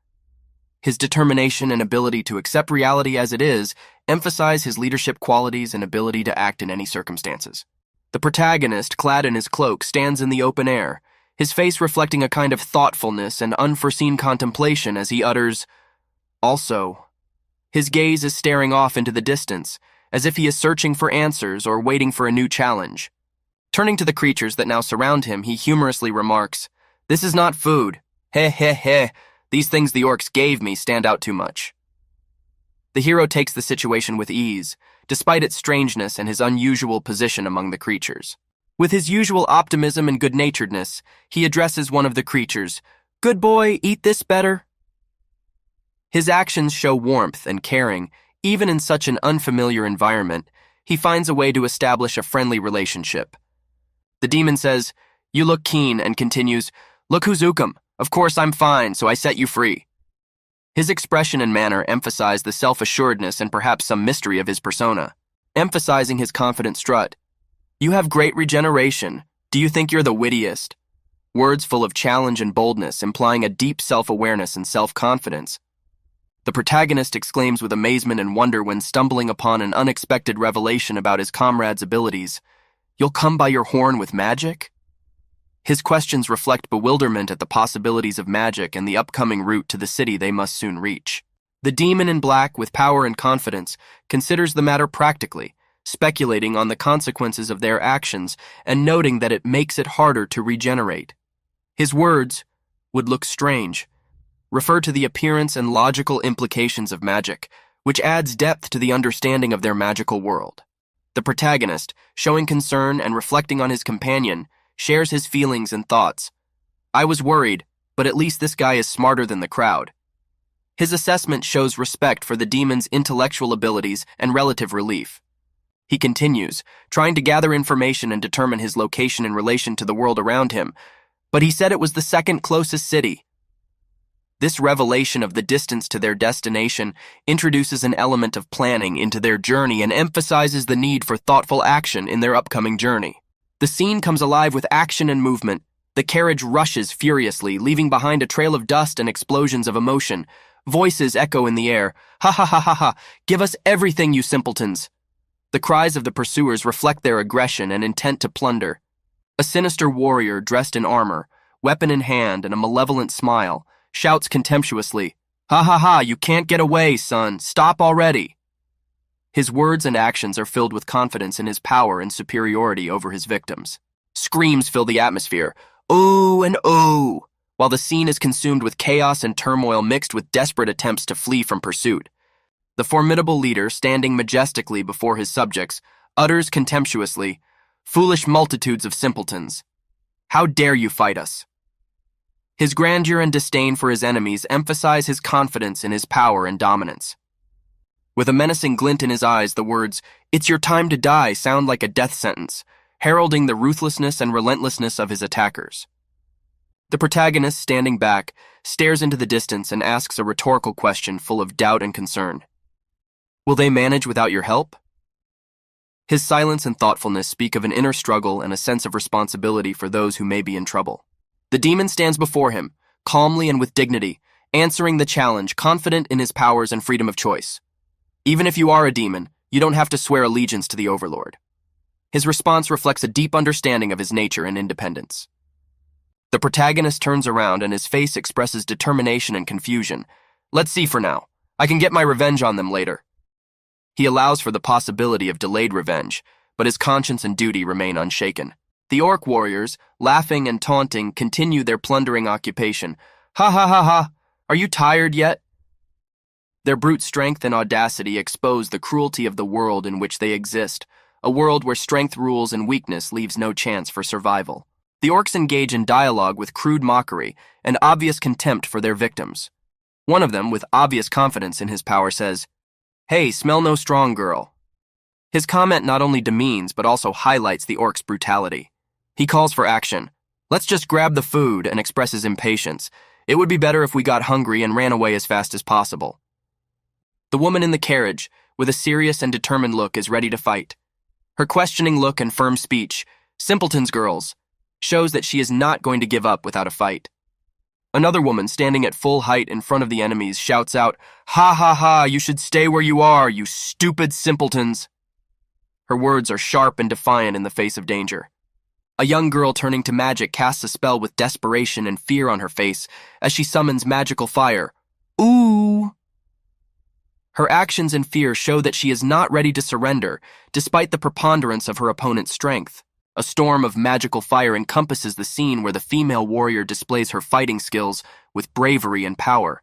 His determination and ability to accept reality as it is emphasize his leadership qualities and ability to act in any circumstances. The protagonist, clad in his cloak, stands in the open air, his face reflecting a kind of thoughtfulness and unforeseen contemplation as he utters, also. His gaze is staring off into the distance, as if he is searching for answers or waiting for a new challenge. Turning to the creatures that now surround him, he humorously remarks, This is not food. Heh heh heh. These things the orcs gave me stand out too much. The hero takes the situation with ease, despite its strangeness and his unusual position among the creatures. With his usual optimism and good-naturedness, he addresses one of the creatures, Good boy, eat this better. His actions show warmth and caring. Even in such an unfamiliar environment, he finds a way to establish a friendly relationship. The demon says, You look keen, and continues, Look who's Ukum. Of course I'm fine, so I set you free. His expression and manner emphasize the self-assuredness and perhaps some mystery of his persona, emphasizing his confident strut. You have great regeneration. Do you think you're the wittiest? Words full of challenge and boldness, implying a deep self-awareness and self-confidence. The protagonist exclaims with amazement and wonder when stumbling upon an unexpected revelation about his comrade's abilities. You'll come by your horn with magic? His questions reflect bewilderment at the possibilities of magic and the upcoming route to the city they must soon reach. The demon in black, with power and confidence, considers the matter practically, speculating on the consequences of their actions and noting that it makes it harder to regenerate. His words, would look strange, refer to the appearance and logical implications of magic, which adds depth to the understanding of their magical world. The protagonist, showing concern and reflecting on his companion, shares his feelings and thoughts. I was worried, but at least this guy is smarter than the crowd. His assessment shows respect for the demon's intellectual abilities and relative relief. He continues, trying to gather information and determine his location in relation to the world around him, but he said it was the second closest city. This revelation of the distance to their destination introduces an element of planning into their journey and emphasizes the need for thoughtful action in their upcoming journey. The scene comes alive with action and movement. The carriage rushes furiously, leaving behind a trail of dust and explosions of emotion. Voices echo in the air. Ha ha ha ha ha, give us everything, you simpletons. The cries of the pursuers reflect their aggression and intent to plunder. A sinister warrior dressed in armor, weapon in hand and a malevolent smile, shouts contemptuously, Ha ha ha, you can't get away, son. Stop already. His words and actions are filled with confidence in his power and superiority over his victims. Screams fill the atmosphere. Ooh and ooh. while the scene is consumed with chaos and turmoil mixed with desperate attempts to flee from pursuit. The formidable leader, standing majestically before his subjects, utters contemptuously, "Foolish multitudes of simpletons! How dare you fight us?" His grandeur and disdain for his enemies emphasize his confidence in his power and dominance. With a menacing glint in his eyes, the words, "It's your time to die," sound like a death sentence, heralding the ruthlessness and relentlessness of his attackers. The protagonist, standing back, stares into the distance and asks a rhetorical question full of doubt and concern. Will they manage without your help? His silence and thoughtfulness speak of an inner struggle and a sense of responsibility for those who may be in trouble. The demon stands before him, calmly and with dignity, answering the challenge, confident in his powers and freedom of choice. Even if you are a demon, you don't have to swear allegiance to the overlord. His response reflects a deep understanding of his nature and independence. The protagonist turns around and his face expresses determination and confusion. Let's see for now. I can get my revenge on them later. He allows for the possibility of delayed revenge, but his conscience and duty remain unshaken. The orc warriors, laughing and taunting, continue their plundering occupation. Ha ha ha ha! Are you tired yet? Their brute strength and audacity expose the cruelty of the world in which they exist, a world where strength rules and weakness leaves no chance for survival. The orcs engage in dialogue with crude mockery and obvious contempt for their victims. One of them, with obvious confidence in his power, says, "Hey, smell no strong girl." His comment not only demeans but also highlights the orc's brutality. He calls for action. "Let's just grab the food," and expresses impatience. "It would be better if we got hungry and ran away as fast as possible." The woman in the carriage, with a serious and determined look, is ready to fight. Her questioning look and firm speech, "Simpletons, girls," shows that she is not going to give up without a fight. Another woman, standing at full height in front of the enemies, shouts out, "Ha ha ha, you should stay where you are, you stupid simpletons." Her words are sharp and defiant in the face of danger. A young girl turning to magic casts a spell with desperation and fear on her face as she summons magical fire. Ooh! Her actions and fear show that she is not ready to surrender, despite the preponderance of her opponent's strength. A storm of magical fire encompasses the scene where the female warrior displays her fighting skills with bravery and power.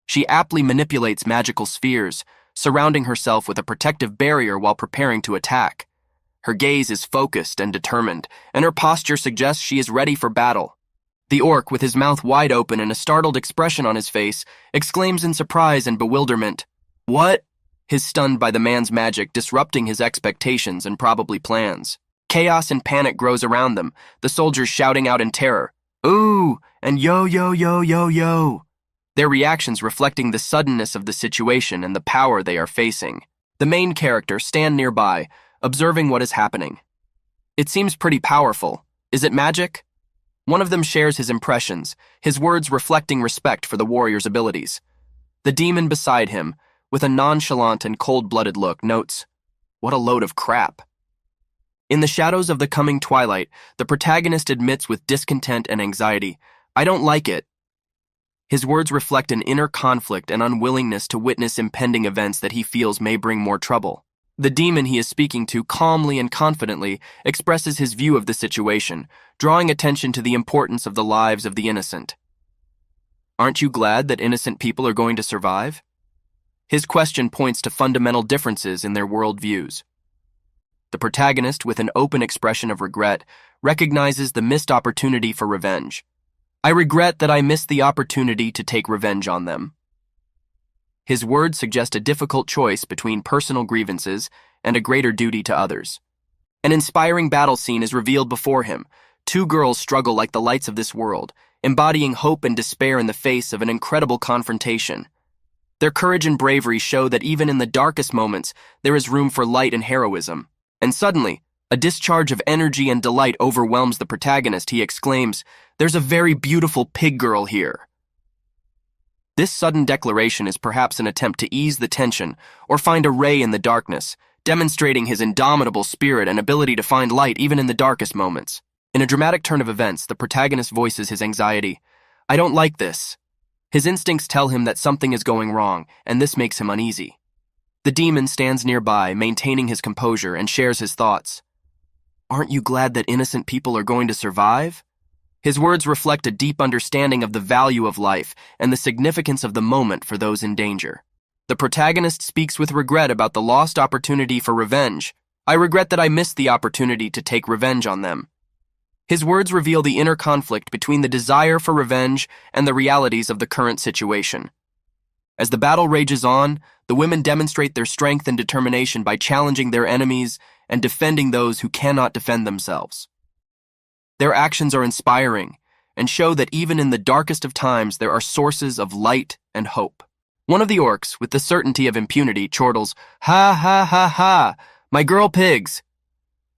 She aptly manipulates magical spheres, surrounding herself with a protective barrier while preparing to attack. Her gaze is focused and determined, and her posture suggests she is ready for battle. The orc, with his mouth wide open and a startled expression on his face, exclaims in surprise and bewilderment, "What?" His stunned by the man's magic, disrupting his expectations and probably plans. Chaos and panic grows around them, the soldiers shouting out in terror, "Ooh!" and "Yo, yo, yo, yo, yo!" Their reactions reflecting the suddenness of the situation and the power they are facing. The main characters stand nearby, observing what is happening. "It seems pretty powerful. Is it magic?" One of them shares his impressions, his words reflecting respect for the warrior's abilities. The demon beside him, with a nonchalant and cold-blooded look, notes, "What a load of crap." In the shadows of the coming twilight, the protagonist admits with discontent and anxiety, "I don't like it." His words reflect an inner conflict and unwillingness to witness impending events that he feels may bring more trouble. The demon he is speaking to calmly and confidently expresses his view of the situation, drawing attention to the importance of the lives of the innocent. "Aren't you glad that innocent people are going to survive?" His question points to fundamental differences in their worldviews. The protagonist, with an open expression of regret, recognizes the missed opportunity for revenge. "I regret that I missed the opportunity to take revenge on them." His words suggest a difficult choice between personal grievances and a greater duty to others. An inspiring battle scene is revealed before him. Two girls struggle like the lights of this world, embodying hope and despair in the face of an incredible confrontation. Their courage and bravery show that even in the darkest moments, there is room for light and heroism. And suddenly, a discharge of energy and delight overwhelms the protagonist. He exclaims, "There's a very beautiful pig girl here." This sudden declaration is perhaps an attempt to ease the tension or find a ray in the darkness, demonstrating his indomitable spirit and ability to find light even in the darkest moments. In a dramatic turn of events, the protagonist voices his anxiety. "I don't like this." His instincts tell him that something is going wrong, and this makes him uneasy. The demon stands nearby, maintaining his composure, and shares his thoughts. "Aren't you glad that innocent people are going to survive?" His words reflect a deep understanding of the value of life and the significance of the moment for those in danger. The protagonist speaks with regret about the lost opportunity for revenge. I regret that I missed the opportunity to take revenge on them. His words reveal the inner conflict between the desire for revenge and the realities of the current situation. As the battle rages on, the women demonstrate their strength and determination by challenging their enemies and defending those who cannot defend themselves. Their actions are inspiring and show that even in the darkest of times there are sources of light and hope. One of the orcs, with the certainty of impunity, chortles, "Ha ha ha ha, my girl pigs."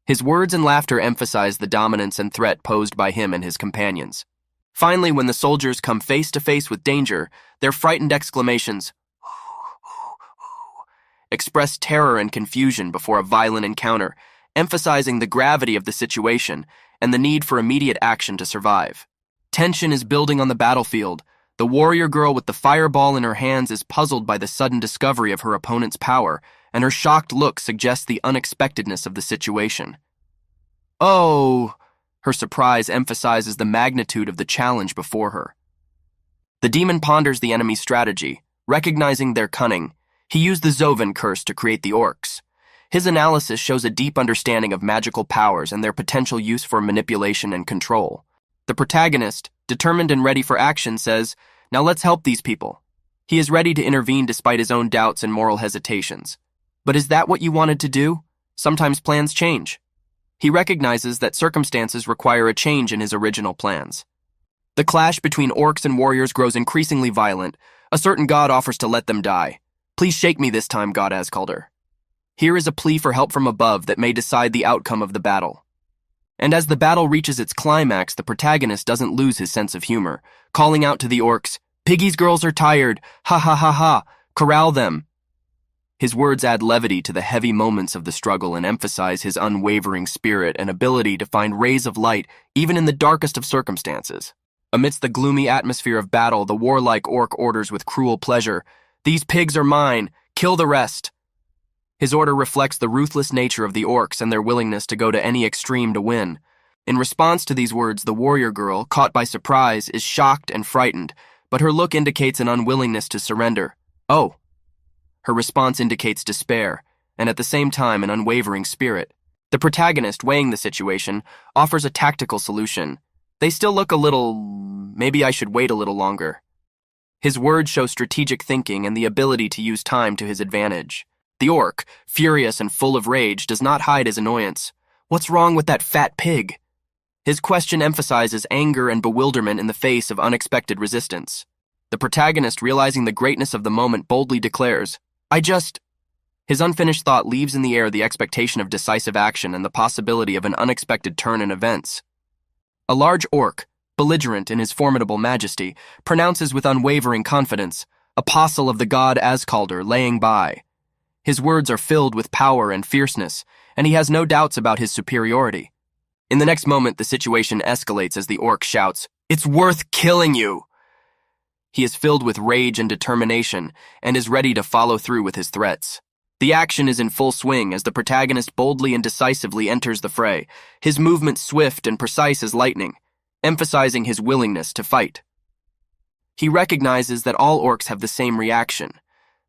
His words and laughter emphasize the dominance and threat posed by him and his companions. Finally, when the soldiers come face to face with danger, their frightened exclamations express terror and confusion before a violent encounter, emphasizing the gravity of the situation and the need for immediate action to survive. Tension is building on the battlefield. The warrior girl with the fireball in her hands is puzzled by the sudden discovery of her opponent's power, and her shocked look suggests the unexpectedness of the situation. "Oh!" Her surprise emphasizes the magnitude of the challenge before her. The demon ponders the enemy's strategy. Recognizing their cunning, he used the Zovan curse to create the orcs. His analysis shows a deep understanding of magical powers and their potential use for manipulation and control. The protagonist, determined and ready for action, says, "Now let's help these people." He is ready to intervene despite his own doubts and moral hesitations. But is that what you wanted to do? Sometimes plans change. He recognizes that circumstances require a change in his original plans. The clash between orcs and warriors grows increasingly violent. A certain god offers to let them die. "Please shake me this time, God Ascalder." Here is a plea for help from above that may decide the outcome of the battle. And as the battle reaches its climax, the protagonist doesn't lose his sense of humor, calling out to the orcs, "Piggy's girls are tired, ha ha ha ha, corral them." His words add levity to the heavy moments of the struggle and emphasize his unwavering spirit and ability to find rays of light even in the darkest of circumstances. Amidst the gloomy atmosphere of battle, the warlike orc orders with cruel pleasure, "These pigs are mine, kill the rest." His order reflects the ruthless nature of the orcs and their willingness to go to any extreme to win. In response to these words, the warrior girl, caught by surprise, is shocked and frightened, but her look indicates an unwillingness to surrender. "Oh." Her response indicates despair, and at the same time an unwavering spirit. The protagonist, weighing the situation, offers a tactical solution. "They still look a little... maybe I should wait a little longer." His words show strategic thinking and the ability to use time to his advantage. The orc, furious and full of rage, does not hide his annoyance. "What's wrong with that fat pig?" His question emphasizes anger and bewilderment in the face of unexpected resistance. The protagonist, realizing the greatness of the moment, boldly declares, "I just..." His unfinished thought leaves in the air the expectation of decisive action and the possibility of an unexpected turn in events. A large orc, belligerent in his formidable majesty, pronounces with unwavering confidence, "Apostle of the god Ascalder, laying by." His words are filled with power and fierceness, and he has no doubts about his superiority. In the next moment, the situation escalates as the orc shouts, "It's worth killing you!" He is filled with rage and determination, and is ready to follow through with his threats. The action is in full swing as the protagonist boldly and decisively enters the fray, his movements swift and precise as lightning, emphasizing his willingness to fight. He recognizes that all orcs have the same reaction.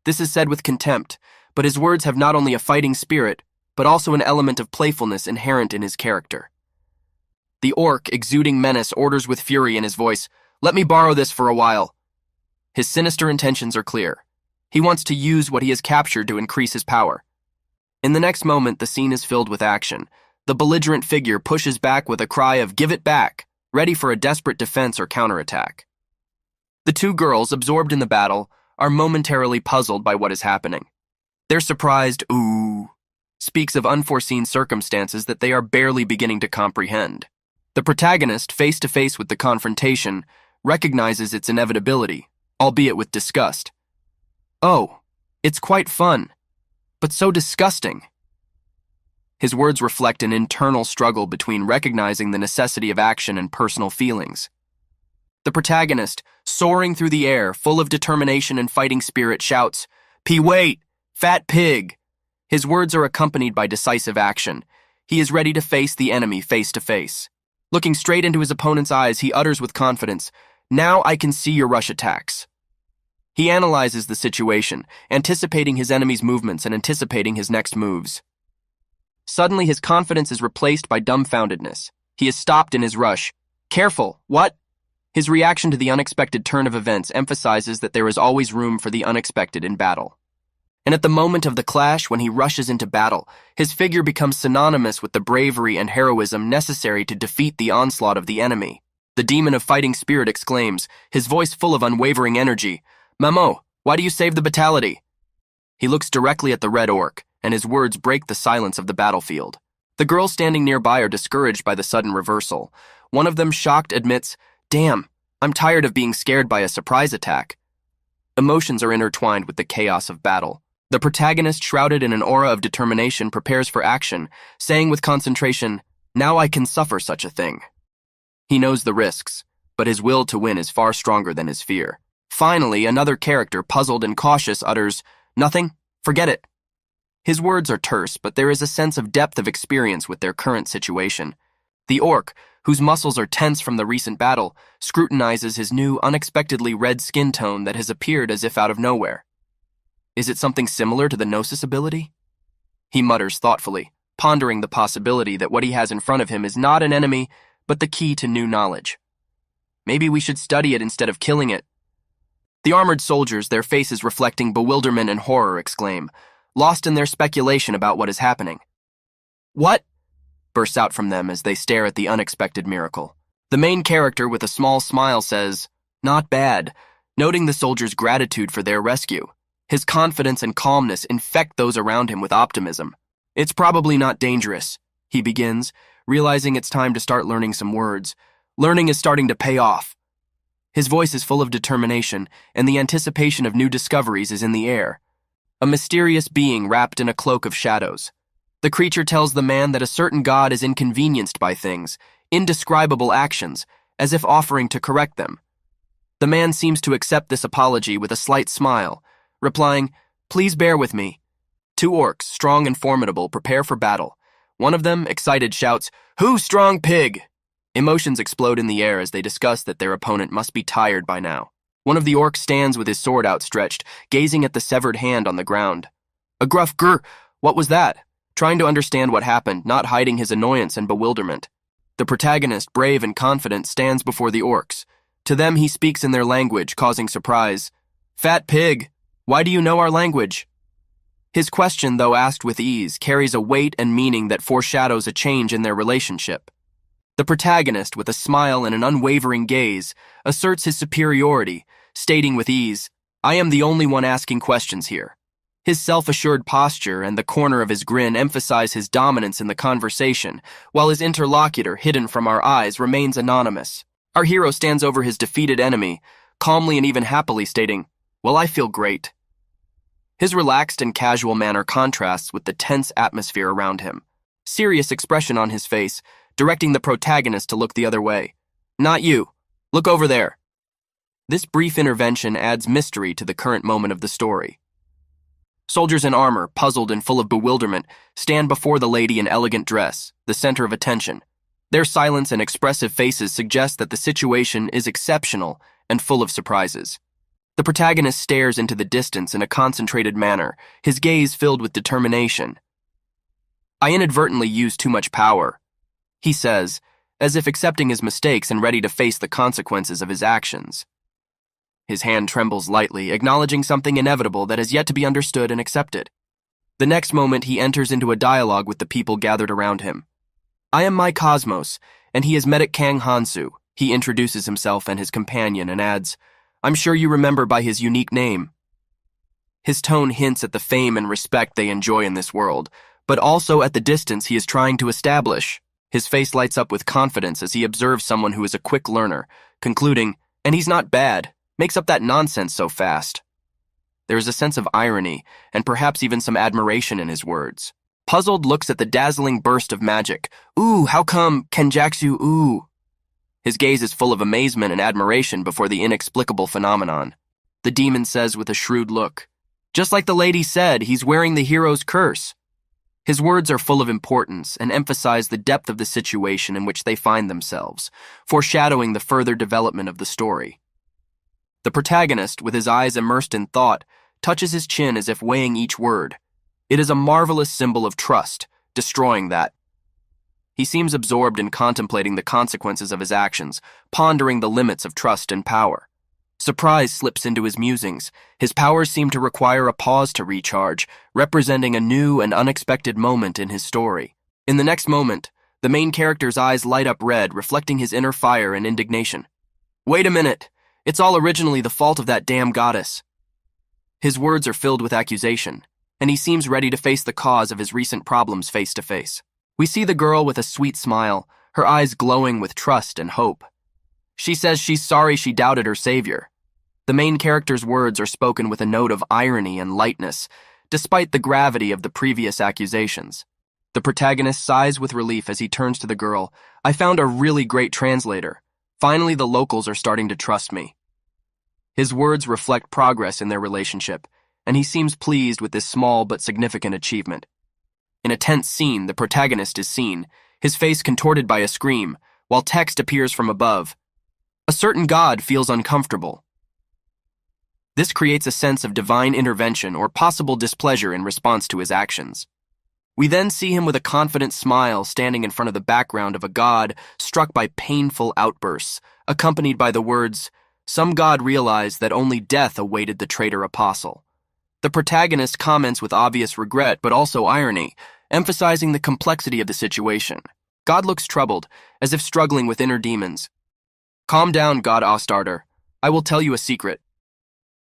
This is said with contempt, but his words have not only a fighting spirit, but also an element of playfulness inherent in his character. The orc, exuding menace, orders with fury in his voice, "Let me borrow this for a while." His sinister intentions are clear. He wants to use what he has captured to increase his power. In the next moment, the scene is filled with action. The belligerent figure pushes back with a cry of "Give it back," ready for a desperate defense or counterattack. The two girls, absorbed in the battle, are momentarily puzzled by what is happening. Their surprised "ooh" speaks of unforeseen circumstances that they are barely beginning to comprehend. The protagonist, face to face with the confrontation, recognizes its inevitability, albeit with disgust. "Oh, it's quite fun, but so disgusting." His words reflect an internal struggle between recognizing the necessity of action and personal feelings. The protagonist, soaring through the air, full of determination and fighting spirit, shouts, "Wait, fat pig!" His words are accompanied by decisive action. He is ready to face the enemy face to face. Looking straight into his opponent's eyes, he utters with confidence, "Now I can see your rush attacks." He analyzes the situation, anticipating his enemy's movements and anticipating his next moves. Suddenly, his confidence is replaced by dumbfoundedness. He is stopped in his rush. "Careful, what?" His reaction to the unexpected turn of events emphasizes that there is always room for the unexpected in battle. And at the moment of the clash, when he rushes into battle, his figure becomes synonymous with the bravery and heroism necessary to defeat the onslaught of the enemy. The demon of fighting spirit exclaims, his voice full of unwavering energy, "Mamo, why do you save the batality?" He looks directly at the red orc, and his words break the silence of the battlefield. The girls standing nearby are discouraged by the sudden reversal. One of them, shocked, admits, "Damn, I'm tired of being scared by a surprise attack." Emotions are intertwined with the chaos of battle. The protagonist, shrouded in an aura of determination, prepares for action, saying with concentration, "Now I can suffer such a thing." He knows the risks, but his will to win is far stronger than his fear. Finally, another character, puzzled and cautious, utters, "Nothing? Forget it." His words are terse, but there is a sense of depth of experience with their current situation. The orc, whose muscles are tense from the recent battle, scrutinizes his new, unexpectedly red skin tone that has appeared as if out of nowhere. Is it something similar to the Gnosis ability? He mutters thoughtfully, pondering the possibility that what he has in front of him is not an enemy, but the key to new knowledge. Maybe we should study it instead of killing it. The armored soldiers, their faces reflecting bewilderment and horror, exclaim, lost in their speculation about what is happening. "What?" bursts out from them as they stare at the unexpected miracle. The main character, with a small smile, says, "Not bad," noting the soldiers' gratitude for their rescue. His confidence and calmness infect those around him with optimism. "It's probably not dangerous," he begins, realizing it's time to start learning some words. Learning is starting to pay off. His voice is full of determination, and the anticipation of new discoveries is in the air. A mysterious being wrapped in a cloak of shadows. The creature tells the man that a certain god is inconvenienced by things, indescribable actions, as if offering to correct them. The man seems to accept this apology with a slight smile, replying, "Please bear with me." Two orcs, strong and formidable, prepare for battle. One of them, excited, shouts, "Who strong pig?" Emotions explode in the air as they discuss that their opponent must be tired by now. One of the orcs stands with his sword outstretched, gazing at the severed hand on the ground. A gruff grr, "What was that?" trying to understand what happened, not hiding his annoyance and bewilderment. The protagonist, brave and confident, stands before the orcs. To them he speaks in their language, causing surprise. "Fat pig, why do you know our language?" His question, though asked with ease, carries a weight and meaning that foreshadows a change in their relationship. The protagonist, with a smile and an unwavering gaze, asserts his superiority, stating with ease, "I am the only one asking questions here." His self-assured posture and the corner of his grin emphasize his dominance in the conversation, while his interlocutor, hidden from our eyes, remains anonymous. Our hero stands over his defeated enemy, calmly and even happily stating, "Well, I feel great." His relaxed and casual manner contrasts with the tense atmosphere around him. Serious expression on his face, directing the protagonist to look the other way. "Not you. Look over there." This brief intervention adds mystery to the current moment of the story. Soldiers in armor, puzzled and full of bewilderment, stand before the lady in elegant dress, the center of attention. Their silence and expressive faces suggest that the situation is exceptional and full of surprises. The protagonist stares into the distance in a concentrated manner, his gaze filled with determination. "I inadvertently used too much power," he says, as if accepting his mistakes and ready to face the consequences of his actions. His hand trembles lightly, acknowledging something inevitable that has yet to be understood and accepted. The next moment, he enters into a dialogue with the people gathered around him. "I am Mai Cosmos, and he is Medic Kang Hansu." He introduces himself and his companion and adds, "I'm sure you remember by his unique name." His tone hints at the fame and respect they enjoy in this world, but also at the distance he is trying to establish. His face lights up with confidence as he observes someone who is a quick learner, concluding, "And he's not bad. Makes up that nonsense so fast." There is a sense of irony, and perhaps even some admiration in his words. Puzzled looks at the dazzling burst of magic. "Ooh, how come Kenjaku, ooh?" His gaze is full of amazement and admiration before the inexplicable phenomenon. The demon says with a shrewd look, "Just like the lady said, he's wearing the hero's curse." His words are full of importance and emphasize the depth of the situation in which they find themselves, foreshadowing the further development of the story. The protagonist, with his eyes immersed in thought, touches his chin as if weighing each word. It is a marvelous symbol of trust, destroying that. He seems absorbed in contemplating the consequences of his actions, pondering the limits of trust and power. Surprise slips into his musings. His powers seem to require a pause to recharge, representing a new and unexpected moment in his story. In the next moment, the main character's eyes light up red, reflecting his inner fire and indignation. "Wait a minute! It's all originally the fault of that damn goddess." His words are filled with accusation, and he seems ready to face the cause of his recent problems face to face. We see the girl with a sweet smile, her eyes glowing with trust and hope. She says she's sorry she doubted her savior. The main character's words are spoken with a note of irony and lightness, despite the gravity of the previous accusations. The protagonist sighs with relief as he turns to the girl. "I found a really great translator. Finally, the locals are starting to trust me." His words reflect progress in their relationship, and he seems pleased with this small but significant achievement. In a tense scene, the protagonist is seen, his face contorted by a scream, while text appears from above. A certain god feels uncomfortable. This creates a sense of divine intervention or possible displeasure in response to his actions. We then see him with a confident smile standing in front of the background of a god struck by painful outbursts, accompanied by the words, "Some god realized that only death awaited the traitor apostle." The protagonist comments with obvious regret but also irony, emphasizing the complexity of the situation. God looks troubled, as if struggling with inner demons. "Calm down, God Astarter. I will tell you a secret."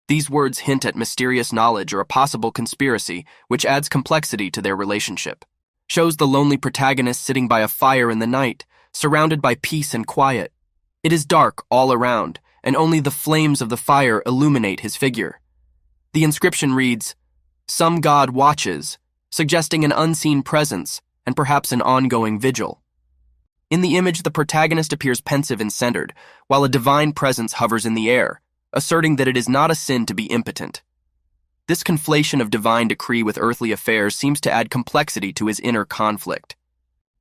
These words hint at mysterious knowledge or a possible conspiracy, which adds complexity to their relationship. Shows the lonely protagonist sitting by a fire in the night, surrounded by peace and quiet. It is dark all around, and only the flames of the fire illuminate his figure. The inscription reads, "Some god watches," suggesting an unseen presence and perhaps an ongoing vigil. In the image, the protagonist appears pensive and centered, while a divine presence hovers in the air, asserting that it is not a sin to be impotent. This conflation of divine decree with earthly affairs seems to add complexity to his inner conflict.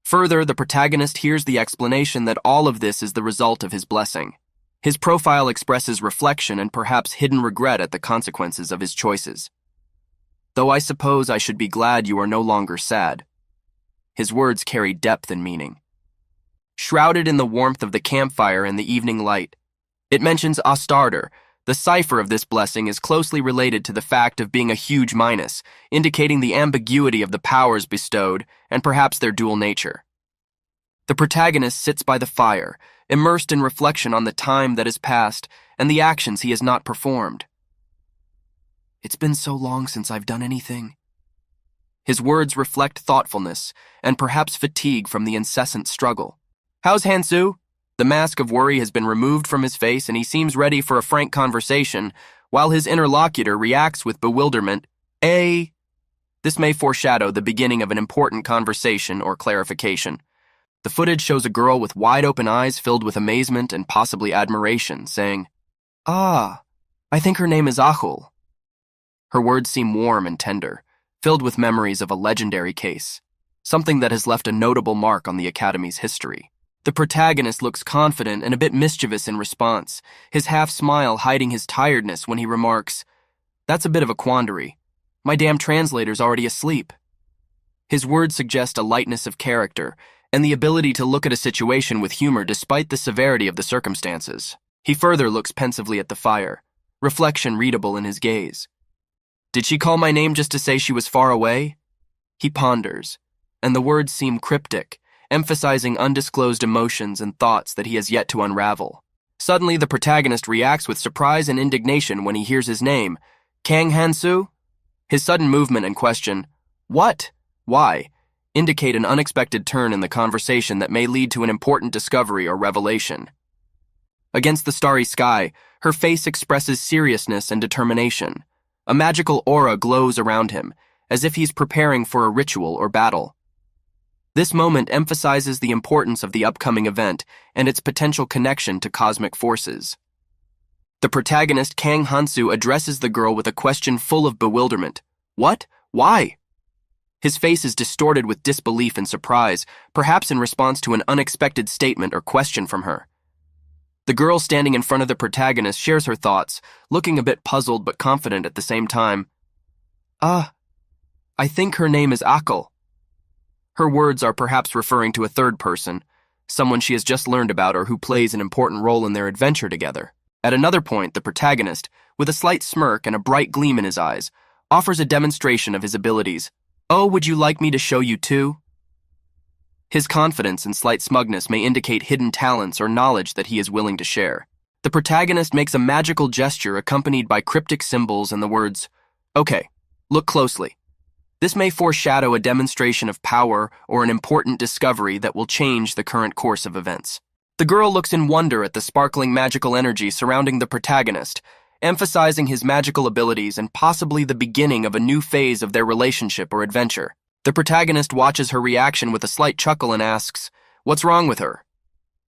Further, the protagonist hears the explanation that all of this is the result of his blessing. His profile expresses reflection and perhaps hidden regret at the consequences of his choices. "Though I suppose I should be glad you are no longer sad." His words carry depth and meaning. Shrouded in the warmth of the campfire and the evening light, it mentions Astarter. The cipher of this blessing is closely related to the fact of being a huge minus, indicating the ambiguity of the powers bestowed and perhaps their dual nature. The protagonist sits by the fire, immersed in reflection on the time that has passed and the actions he has not performed. "It's been so long since I've done anything." His words reflect thoughtfulness and perhaps fatigue from the incessant struggle. "How's Hansu?" The mask of worry has been removed from his face and he seems ready for a frank conversation, while his interlocutor reacts with bewilderment. This may foreshadow the beginning of an important conversation or clarification. The footage shows a girl with wide-open eyes filled with amazement and possibly admiration, saying, "Ah, I think her name is Ahul." Her words seem warm and tender, filled with memories of a legendary case, something that has left a notable mark on the Academy's history. The protagonist looks confident and a bit mischievous in response, his half-smile hiding his tiredness when he remarks, "That's a bit of a quandary. My damn translator's already asleep." His words suggest a lightness of character and the ability to look at a situation with humor despite the severity of the circumstances. He further looks pensively at the fire, reflection readable in his gaze. "Did she call my name just to say she was far away?" He ponders, and the words seem cryptic, emphasizing undisclosed emotions and thoughts that he has yet to unravel. Suddenly, the protagonist reacts with surprise and indignation when he hears his name, Kang Hansu. His sudden movement and question, "What? Why?" indicate an unexpected turn in the conversation that may lead to an important discovery or revelation. Against the starry sky, her face expresses seriousness and determination. A magical aura glows around him, as if he's preparing for a ritual or battle. This moment emphasizes the importance of the upcoming event and its potential connection to cosmic forces. The protagonist, Kang Hansu, addresses the girl with a question full of bewilderment. "What? Why?" His face is distorted with disbelief and surprise, perhaps in response to an unexpected statement or question from her. The girl standing in front of the protagonist shares her thoughts, looking a bit puzzled but confident at the same time. I think her name is Akal. Her words are perhaps referring to a third person, someone she has just learned about or who plays an important role in their adventure together. At another point, the protagonist, with a slight smirk and a bright gleam in his eyes, offers a demonstration of his abilities. Oh, would you like me to show you too? His confidence and slight smugness may indicate hidden talents or knowledge that he is willing to share. The protagonist makes a magical gesture accompanied by cryptic symbols and the words, "Okay, look closely." This may foreshadow a demonstration of power or an important discovery that will change the current course of events. The girl looks in wonder at the sparkling magical energy surrounding the protagonist, emphasizing his magical abilities and possibly the beginning of a new phase of their relationship or adventure. The protagonist watches her reaction with a slight chuckle and asks, "What's wrong with her?"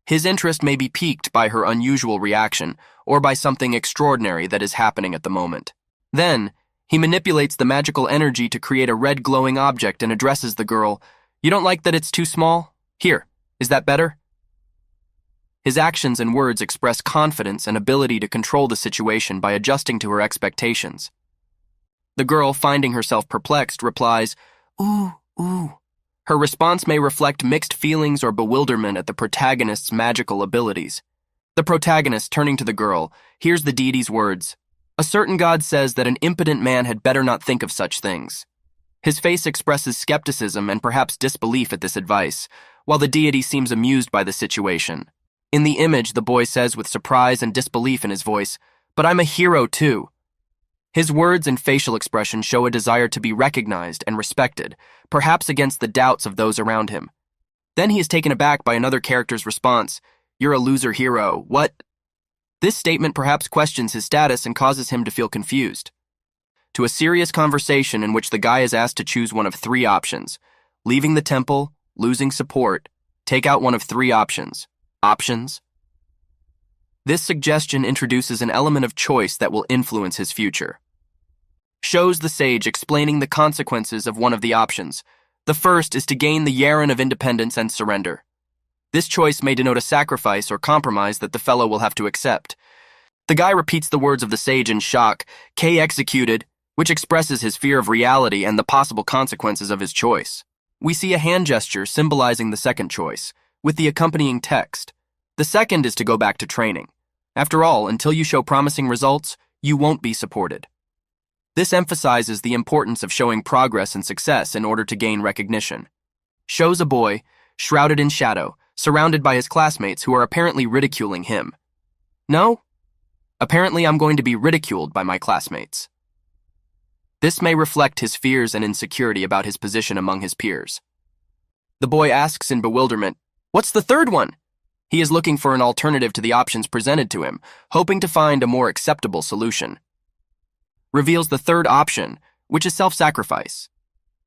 His interest may be piqued by her unusual reaction or by something extraordinary that is happening at the moment. Then, he manipulates the magical energy to create a red glowing object and addresses the girl. "You don't like that it's too small? Here, is that better?" His actions and words express confidence and ability to control the situation by adjusting to her expectations. The girl, finding herself perplexed, replies, "Ooh, ooh." Her response may reflect mixed feelings or bewilderment at the protagonist's magical abilities. The protagonist, turning to the girl, hears the deity's words. A certain god says that an impotent man had better not think of such things. His face expresses skepticism and perhaps disbelief at this advice, while the deity seems amused by the situation. In the image, the boy says with surprise and disbelief in his voice, "But I'm a hero too." His words and facial expression show a desire to be recognized and respected, perhaps against the doubts of those around him. Then he is taken aback by another character's response, "You're a loser hero, what?" This statement perhaps questions his status and causes him to feel confused. To a serious conversation in which the guy is asked to choose one of three options: leaving the temple, losing support, take out one of three options. This suggestion introduces an element of choice that will influence his future. Shows the sage explaining the consequences of one of the options. The first is to gain the Yaren of independence and surrender. This choice may denote a sacrifice or compromise that the fellow will have to accept. The guy repeats the words of the sage in shock, "K executed," which expresses his fear of reality and the possible consequences of his choice. We see a hand gesture symbolizing the second choice, with the accompanying text. The second is to go back to training. After all, until you show promising results, you won't be supported. This emphasizes the importance of showing progress and success in order to gain recognition. Shows a boy, shrouded in shadow, surrounded by his classmates who are apparently ridiculing him. No? Apparently I'm going to be ridiculed by my classmates. This may reflect his fears and insecurity about his position among his peers. The boy asks in bewilderment, "What's the third one?" He is looking for an alternative to the options presented to him, hoping to find a more acceptable solution. Reveals the third option, which is self-sacrifice.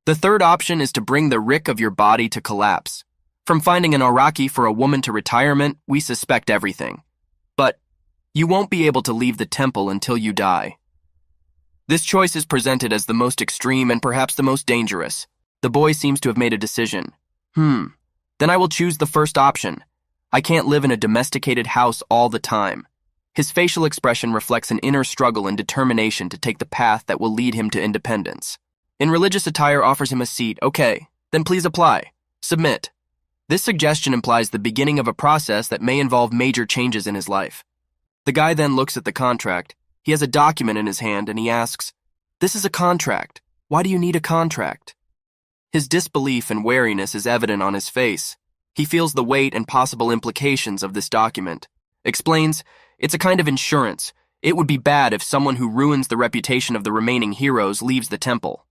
The third option is to bring the rick of your body to collapse. From finding an oraki for a woman to retirement, we suspect everything. But you won't be able to leave the temple until you die. This choice is presented as the most extreme and perhaps the most dangerous. The boy seems to have made a decision. Then I will choose the first option. I can't live in a domesticated house all the time. His facial expression reflects an inner struggle and determination to take the path that will lead him to independence. In religious attire offers him a seat. "Okay, then please apply. Submit." This suggestion implies the beginning of a process that may involve major changes in his life. The guy then looks at the contract. He has a document in his hand and he asks, "This is a contract. Why do you need a contract?" His disbelief and wariness is evident on his face. He feels the weight and possible implications of this document. Explains, "It's a kind of insurance. It would be bad if someone who ruins the reputation of the remaining heroes leaves the temple."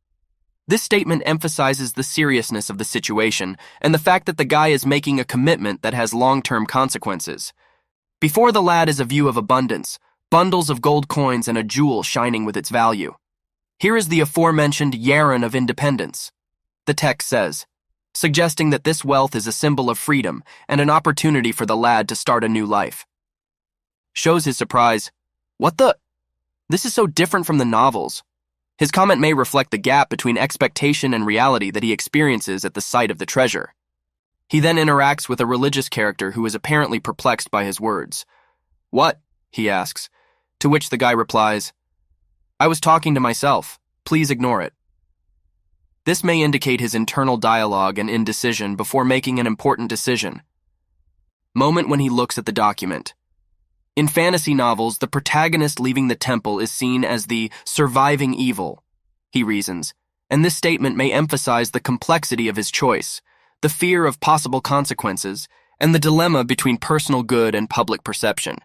This statement emphasizes the seriousness of the situation and the fact that the guy is making a commitment that has long-term consequences. Before the lad is a view of abundance, bundles of gold coins and a jewel shining with its value. Here is the aforementioned Yaren of independence. The text says, suggesting that this wealth is a symbol of freedom and an opportunity for the lad to start a new life. Shows his surprise. "What the? This is so different from the novels. His comment may reflect the gap between expectation and reality that he experiences at the sight of the treasure. He then interacts with a religious character who is apparently perplexed by his words. "What?" he asks, to which the guy replies, "I was talking to myself. Please ignore it." This may indicate his internal dialogue and indecision before making an important decision. Moment when he looks at the document. In fantasy novels, the protagonist leaving the temple is seen as the surviving evil, he reasons, and this statement may emphasize the complexity of his choice, the fear of possible consequences, and the dilemma between personal good and public perception.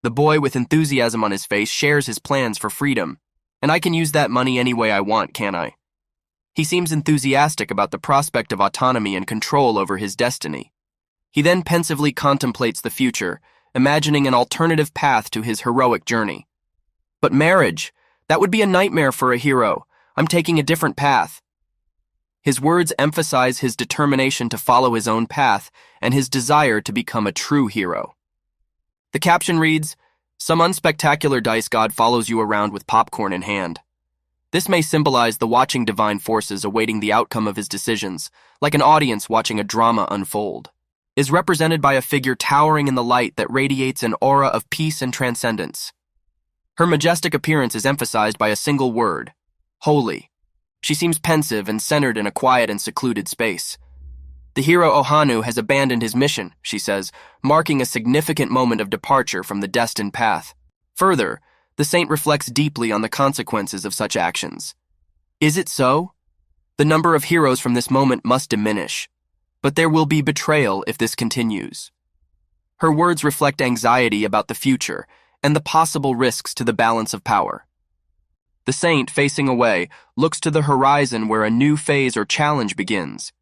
The boy with enthusiasm on his face shares his plans for freedom, and I can use that money any way I want, can't I? He seems enthusiastic about the prospect of autonomy and control over his destiny. He then pensively contemplates the future, imagining an alternative path to his heroic journey. "But marriage, that would be a nightmare for a hero. I'm taking a different path." His words emphasize his determination to follow his own path and his desire to become a true hero. The caption reads, "Some unspectacular dice god follows you around with popcorn in hand." This may symbolize the watching divine forces awaiting the outcome of his decisions, like an audience watching a drama unfold. Is represented by a figure towering in the light that radiates an aura of peace and transcendence. Her majestic appearance is emphasized by a single word, holy. She seems pensive and centered in a quiet and secluded space. The hero Ohanu has abandoned his mission, she says, marking a significant moment of departure from the destined path. Further, the saint reflects deeply on the consequences of such actions. Is it so? The number of heroes from this moment must diminish, but there will be betrayal if this continues. Her words reflect anxiety about the future and the possible risks to the balance of power. The saint, facing away, looks to the horizon where a new phase or challenge begins.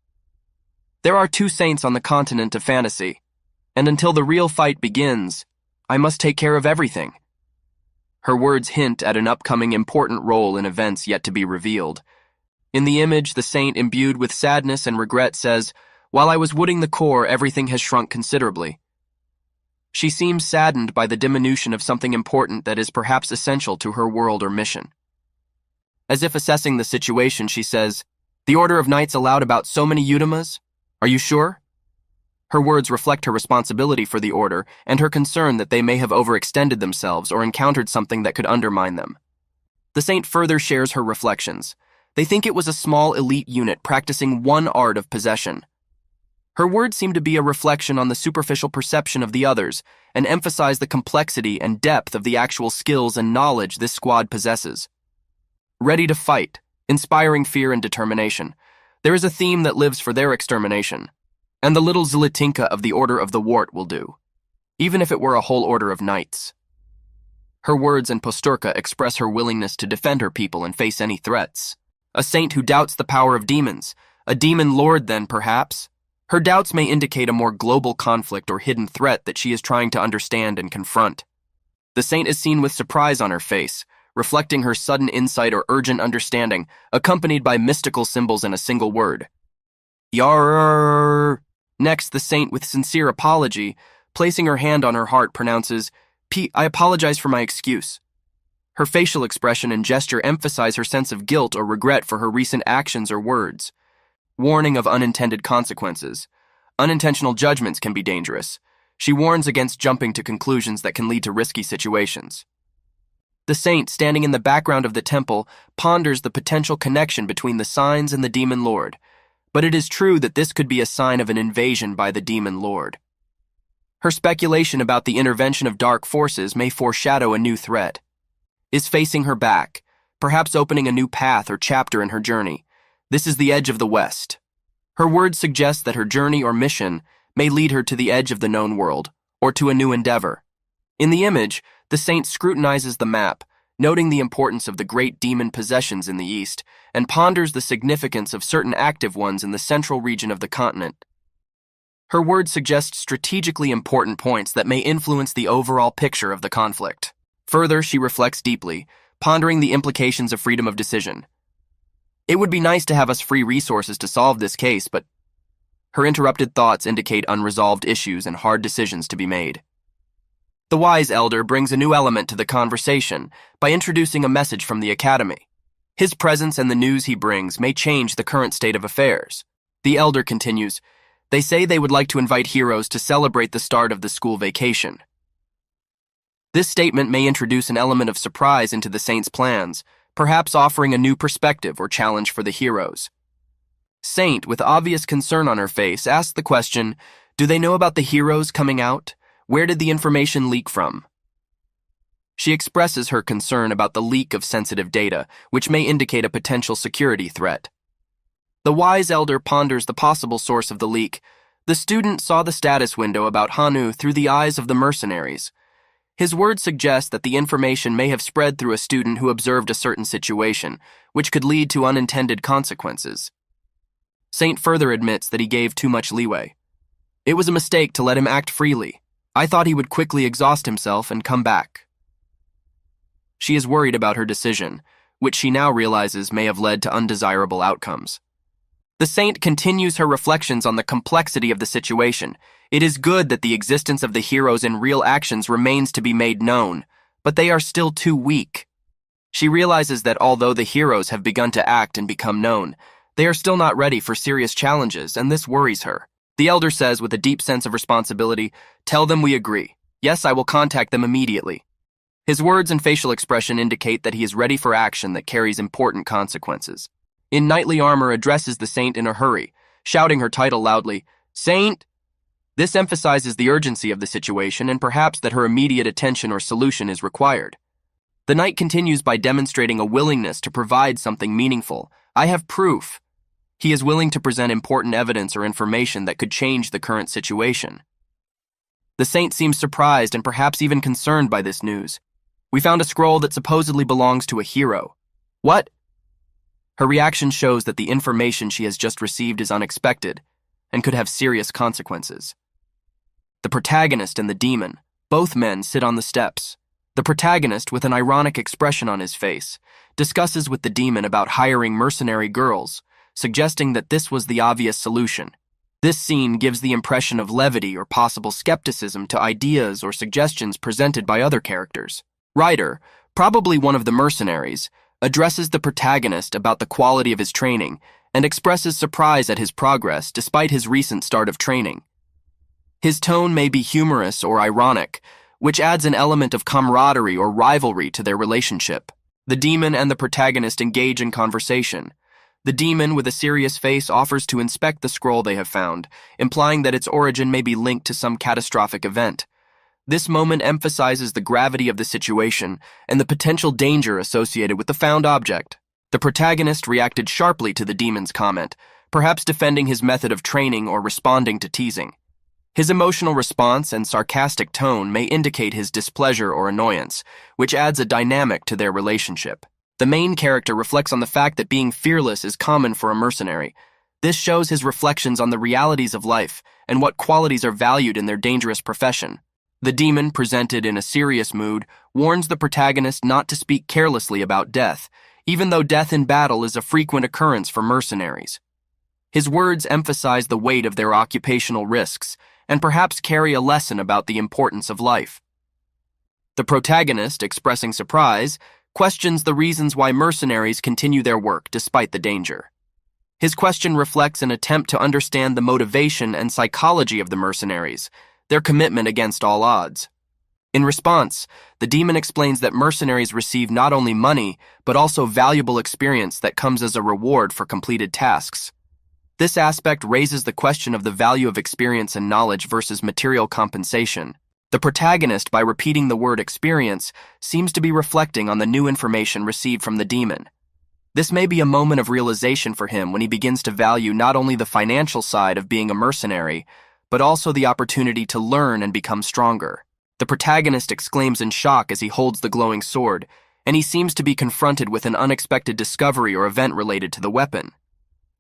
There are two saints on the continent of fantasy, and until the real fight begins, I must take care of everything. Her words hint at an upcoming important role in events yet to be revealed. In the image, the saint, imbued with sadness and regret, says, "While I was wooding the core, everything has shrunk considerably." She seems saddened by the diminution of something important that is perhaps essential to her world or mission. As if assessing the situation, she says, "The Order of Knights allowed about so many Udamas? Are you sure?" Her words reflect her responsibility for the Order and her concern that they may have overextended themselves or encountered something that could undermine them. The saint further shares her reflections. They think it was a small elite unit practicing one art of possession. Her words seem to be a reflection on the superficial perception of the others and emphasize the complexity and depth of the actual skills and knowledge this squad possesses. Ready to fight, inspiring fear and determination. There is a theme that lives for their extermination, and the little Zilitinka of the Order of the Wart will do, even if it were a whole order of knights. Her words and posturka express her willingness to defend her people and face any threats. A saint who doubts the power of demons, a demon lord then, perhaps? Her doubts may indicate a more global conflict or hidden threat that she is trying to understand and confront. The saint is seen with surprise on her face, reflecting her sudden insight or urgent understanding, accompanied by mystical symbols and a single word. Yarrrr. Next, the saint, with sincere apology, placing her hand on her heart, pronounces, I apologize for my excuse." Her facial expression and gesture emphasize her sense of guilt or regret for her recent actions or words. Warning of unintended consequences. Unintentional judgments can be dangerous. She warns against jumping to conclusions that can lead to risky situations. The saint, standing in the background of the temple, ponders the potential connection between the signs and the demon lord, but it is true that this could be a sign of an invasion by the demon lord. Her speculation about the intervention of dark forces may foreshadow a new threat. Is facing her back, perhaps opening a new path or chapter in her journey. This is the edge of the West. Her words suggest that her journey or mission may lead her to the edge of the known world, or to a new endeavor. In the image, the saint scrutinizes the map, noting the importance of the great demon possessions in the east, and ponders the significance of certain active ones in the central region of the continent. Her words suggest strategically important points that may influence the overall picture of the conflict. Further, she reflects deeply, pondering the implications of freedom of decision. It would be nice to have us free resources to solve this case, but her interrupted thoughts indicate unresolved issues and hard decisions to be made. The wise elder brings a new element to the conversation by introducing a message from the academy. His presence and the news he brings may change the current state of affairs. The elder continues, "They say they would like to invite heroes to celebrate the start of the school vacation." This statement may introduce an element of surprise into the saint's plans, perhaps offering a new perspective or challenge for the heroes. Saint, with obvious concern on her face, asks the question, "Do they know about the heroes coming out? Where did the information leak from?" She expresses her concern about the leak of sensitive data, which may indicate a potential security threat. The wise elder ponders the possible source of the leak. The student saw the status window about Hanu through the eyes of the mercenaries. His words suggest that the information may have spread through a student who observed a certain situation, which could lead to unintended consequences. Saint further admits that he gave too much leeway. "It was a mistake to let him act freely. I thought he would quickly exhaust himself and come back." She is worried about her decision, which she now realizes may have led to undesirable outcomes. The saint continues her reflections on the complexity of the situation. It is good that the existence of the heroes in real actions remains to be made known, but they are still too weak. She realizes that although the heroes have begun to act and become known, they are still not ready for serious challenges, and this worries her. The elder says with a deep sense of responsibility, "Tell them we agree. Yes, I will contact them immediately." His words and facial expression indicate that he is ready for action that carries important consequences. In knightly armor addresses the saint in a hurry, shouting her title loudly, "Saint!" This emphasizes the urgency of the situation and perhaps that her immediate attention or solution is required. The knight continues by demonstrating a willingness to provide something meaningful. "I have proof." He is willing to present important evidence or information that could change the current situation. The saint seems surprised and perhaps even concerned by this news. "We found a scroll that supposedly belongs to a hero." "What?" Her reaction shows that the information she has just received is unexpected and could have serious consequences. The protagonist and the demon, both men, sit on the steps. The protagonist, with an ironic expression on his face, discusses with the demon about hiring mercenary girls, suggesting that this was the obvious solution. This scene gives the impression of levity or possible skepticism to ideas or suggestions presented by other characters. Ryder, probably one of the mercenaries, addresses the protagonist about the quality of his training and expresses surprise at his progress despite his recent start of training. His tone may be humorous or ironic, which adds an element of camaraderie or rivalry to their relationship. The demon and the protagonist engage in conversation. The demon, with a serious face, offers to inspect the scroll they have found, implying that its origin may be linked to some catastrophic event. This moment emphasizes the gravity of the situation and the potential danger associated with the found object. The protagonist reacted sharply to the demon's comment, perhaps defending his method of training or responding to teasing. His emotional response and sarcastic tone may indicate his displeasure or annoyance, which adds a dynamic to their relationship. The main character reflects on the fact that being fearless is common for a mercenary. This shows his reflections on the realities of life and what qualities are valued in their dangerous profession. The demon, presented in a serious mood, warns the protagonist not to speak carelessly about death, even though death in battle is a frequent occurrence for mercenaries. His words emphasize the weight of their occupational risks and perhaps carry a lesson about the importance of life. The protagonist, expressing surprise, questions the reasons why mercenaries continue their work despite the danger. His question reflects an attempt to understand the motivation and psychology of the mercenaries, their commitment against all odds. In response, the demon explains that mercenaries receive not only money, but also valuable experience that comes as a reward for completed tasks. This aspect raises the question of the value of experience and knowledge versus material compensation. The protagonist, by repeating the word experience, seems to be reflecting on the new information received from the demon. This may be a moment of realization for him when he begins to value not only the financial side of being a mercenary, but also the opportunity to learn and become stronger. The protagonist exclaims in shock as he holds the glowing sword, and he seems to be confronted with an unexpected discovery or event related to the weapon.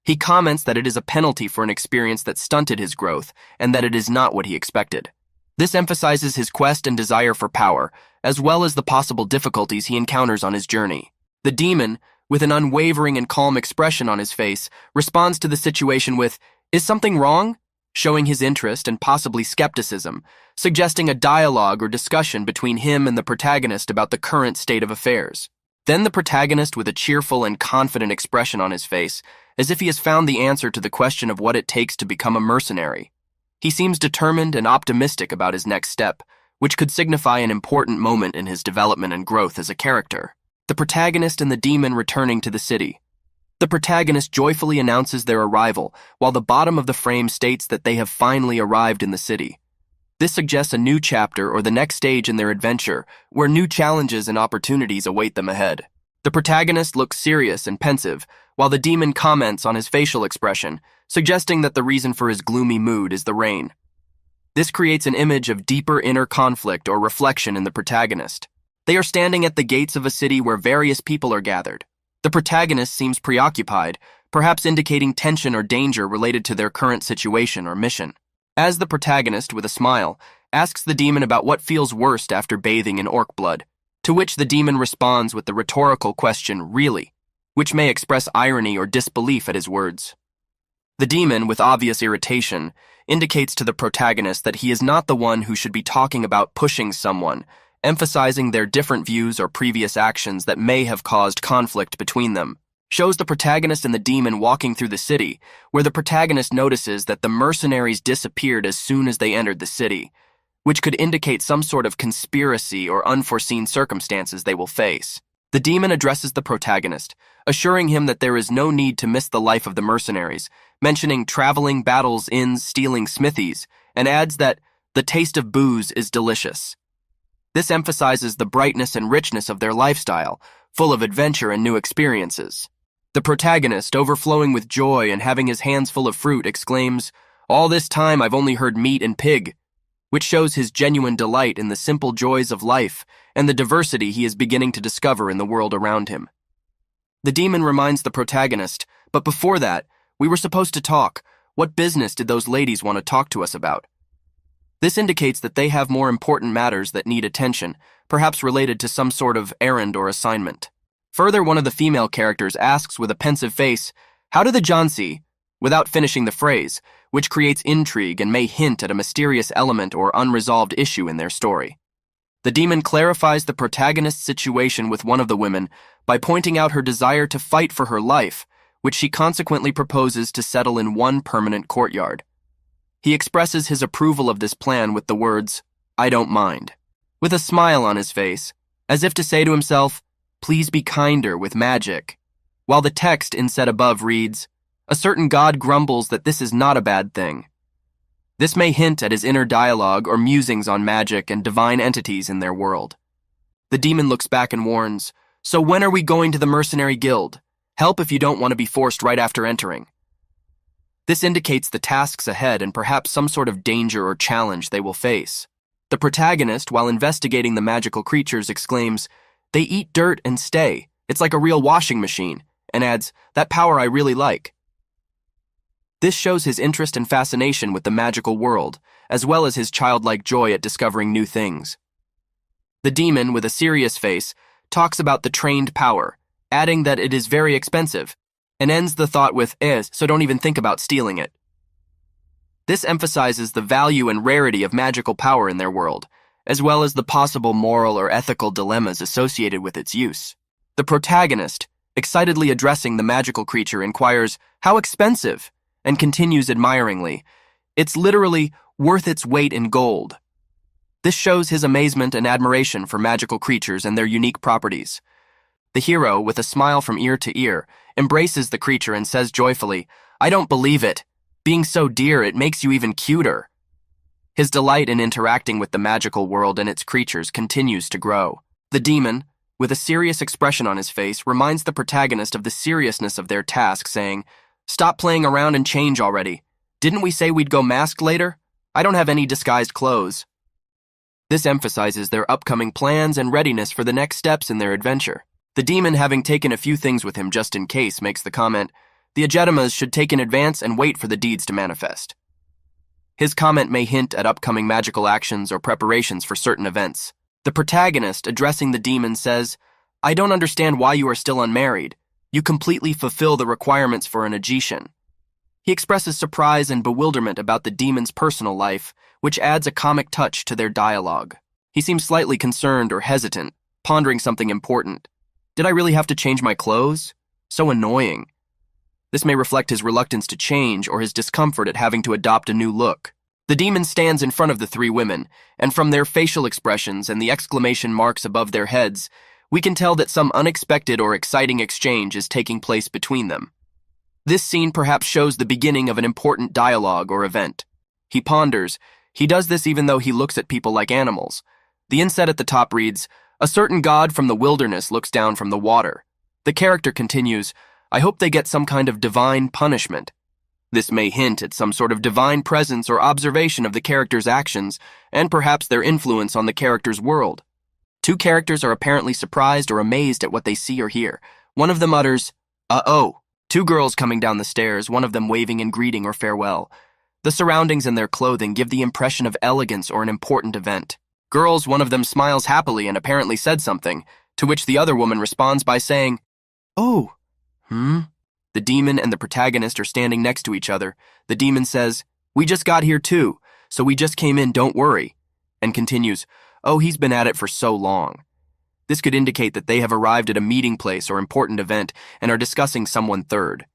He comments that it is a penalty for an experience that stunted his growth, and that it is not what he expected. This emphasizes his quest and desire for power, as well as the possible difficulties he encounters on his journey. The demon, with an unwavering and calm expression on his face, responds to the situation with, "Is something wrong?" showing his interest and possibly skepticism, suggesting a dialogue or discussion between him and the protagonist about the current state of affairs. Then the protagonist, with a cheerful and confident expression on his face, as if he has found the answer to the question of what it takes to become a mercenary. He seems determined and optimistic about his next step, which could signify an important moment in his development and growth as a character. The protagonist and the demon returning to the city. The protagonist joyfully announces their arrival, while the bottom of the frame states that they have finally arrived in the city. This suggests a new chapter or the next stage in their adventure, where new challenges and opportunities await them ahead. The protagonist looks serious and pensive, while the demon comments on his facial expression, suggesting that the reason for his gloomy mood is the rain. This creates an image of deeper inner conflict or reflection in the protagonist. They are standing at the gates of a city where various people are gathered. The protagonist seems preoccupied, perhaps indicating tension or danger related to their current situation or mission. As the protagonist, with a smile, asks the demon about what feels worst after bathing in orc blood, to which the demon responds with the rhetorical question, "Really?" which may express irony or disbelief at his words. The demon, with obvious irritation, indicates to the protagonist that he is not the one who should be talking about pushing someone, emphasizing their different views or previous actions that may have caused conflict between them. Shows the protagonist and the demon walking through the city, where the protagonist notices that the mercenaries disappeared as soon as they entered the city, which could indicate some sort of conspiracy or unforeseen circumstances they will face. The demon addresses the protagonist, assuring him that there is no need to miss the life of the mercenaries, mentioning traveling, battles, inns, stealing smithies, and adds that the taste of booze is delicious. This emphasizes the brightness and richness of their lifestyle, full of adventure and new experiences. The protagonist, overflowing with joy and having his hands full of fruit, exclaims, "All this time I've only heard meat and pig," which shows his genuine delight in the simple joys of life and the diversity he is beginning to discover in the world around him. The demon reminds the protagonist, "But before that, we were supposed to talk. What business did those ladies want to talk to us about?" This indicates that they have more important matters that need attention, perhaps related to some sort of errand or assignment. Further, one of the female characters asks with a pensive face, "How do the Jansi?" without finishing the phrase, which creates intrigue and may hint at a mysterious element or unresolved issue in their story. The demon clarifies the protagonist's situation with one of the women by pointing out her desire to fight for her life, which she consequently proposes to settle in one permanent courtyard. He expresses his approval of this plan with the words, "I don't mind," with a smile on his face, as if to say to himself, "Please be kinder with magic," while the text instead above reads, "A certain god grumbles that this is not a bad thing." This may hint at his inner dialogue or musings on magic and divine entities in their world. The demon looks back and warns, "So when are we going to the mercenary guild? Help if you don't want to be forced right after entering." This indicates the tasks ahead and perhaps some sort of danger or challenge they will face. The protagonist, while investigating the magical creatures, exclaims, "They eat dirt and stay. It's like a real washing machine," and adds, "That power I really like." This shows his interest and fascination with the magical world, as well as his childlike joy at discovering new things. The demon, with a serious face, talks about the trained power, adding that it is very expensive, and ends the thought with, so don't even think about stealing it." This emphasizes the value and rarity of magical power in their world, as well as the possible moral or ethical dilemmas associated with its use. The protagonist, excitedly addressing the magical creature, inquires, "How expensive?" and continues admiringly, "It's literally worth its weight in gold." This shows his amazement and admiration for magical creatures and their unique properties. The hero, with a smile from ear to ear, embraces the creature and says joyfully, "I don't believe it. Being so dear, it makes you even cuter." His delight in interacting with the magical world and its creatures continues to grow. The demon, with a serious expression on his face, reminds the protagonist of the seriousness of their task, saying, "Stop playing around and change already. Didn't we say we'd go masked later? I don't have any disguised clothes." This emphasizes their upcoming plans and readiness for the next steps in their adventure. The demon, having taken a few things with him just in case, makes the comment, "The Agetamas should take in advance and wait for the deeds to manifest." His comment may hint at upcoming magical actions or preparations for certain events. The protagonist, addressing the demon, says, "I don't understand why you are still unmarried. You completely fulfill the requirements for an Aegetian." He expresses surprise and bewilderment about the demon's personal life, which adds a comic touch to their dialogue. He seems slightly concerned or hesitant, pondering something important. Did I really have to change my clothes? So annoying. This may reflect his reluctance to change or his discomfort at having to adopt a new look. The demon stands in front of the three women, and from their facial expressions and the exclamation marks above their heads, we can tell that some unexpected or exciting exchange is taking place between them. This scene perhaps shows the beginning of an important dialogue or event. He ponders. He does this even though he looks at people like animals. The inset at the top reads, "A certain god from the wilderness looks down from the water." The character continues, "I hope they get some kind of divine punishment." This may hint at some sort of divine presence or observation of the character's actions, and perhaps their influence on the character's world. Two characters are apparently surprised or amazed at what they see or hear. One of them utters, "Uh-oh." Two girls coming down the stairs, one of them waving in greeting or farewell. The surroundings and their clothing give the impression of elegance or an important event. Girls, one of them smiles happily and apparently said something, to which the other woman responds by saying, "Oh, The demon and the protagonist are standing next to each other. The demon says, "We just got here too, so we just came in, don't worry," and continues, "Oh, he's been at it for so long." This could indicate that they have arrived at a meeting place or important event and are discussing someone third.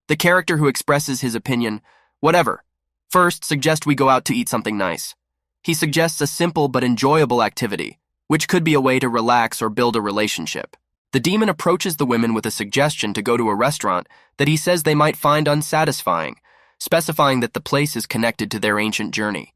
The character who expresses his opinion, "Whatever. First, suggest we go out to eat something nice." He suggests a simple but enjoyable activity, which could be a way to relax or build a relationship. The demon approaches the women with a suggestion to go to a restaurant that he says they might find unsatisfying, specifying that the place is connected to their ancient journey.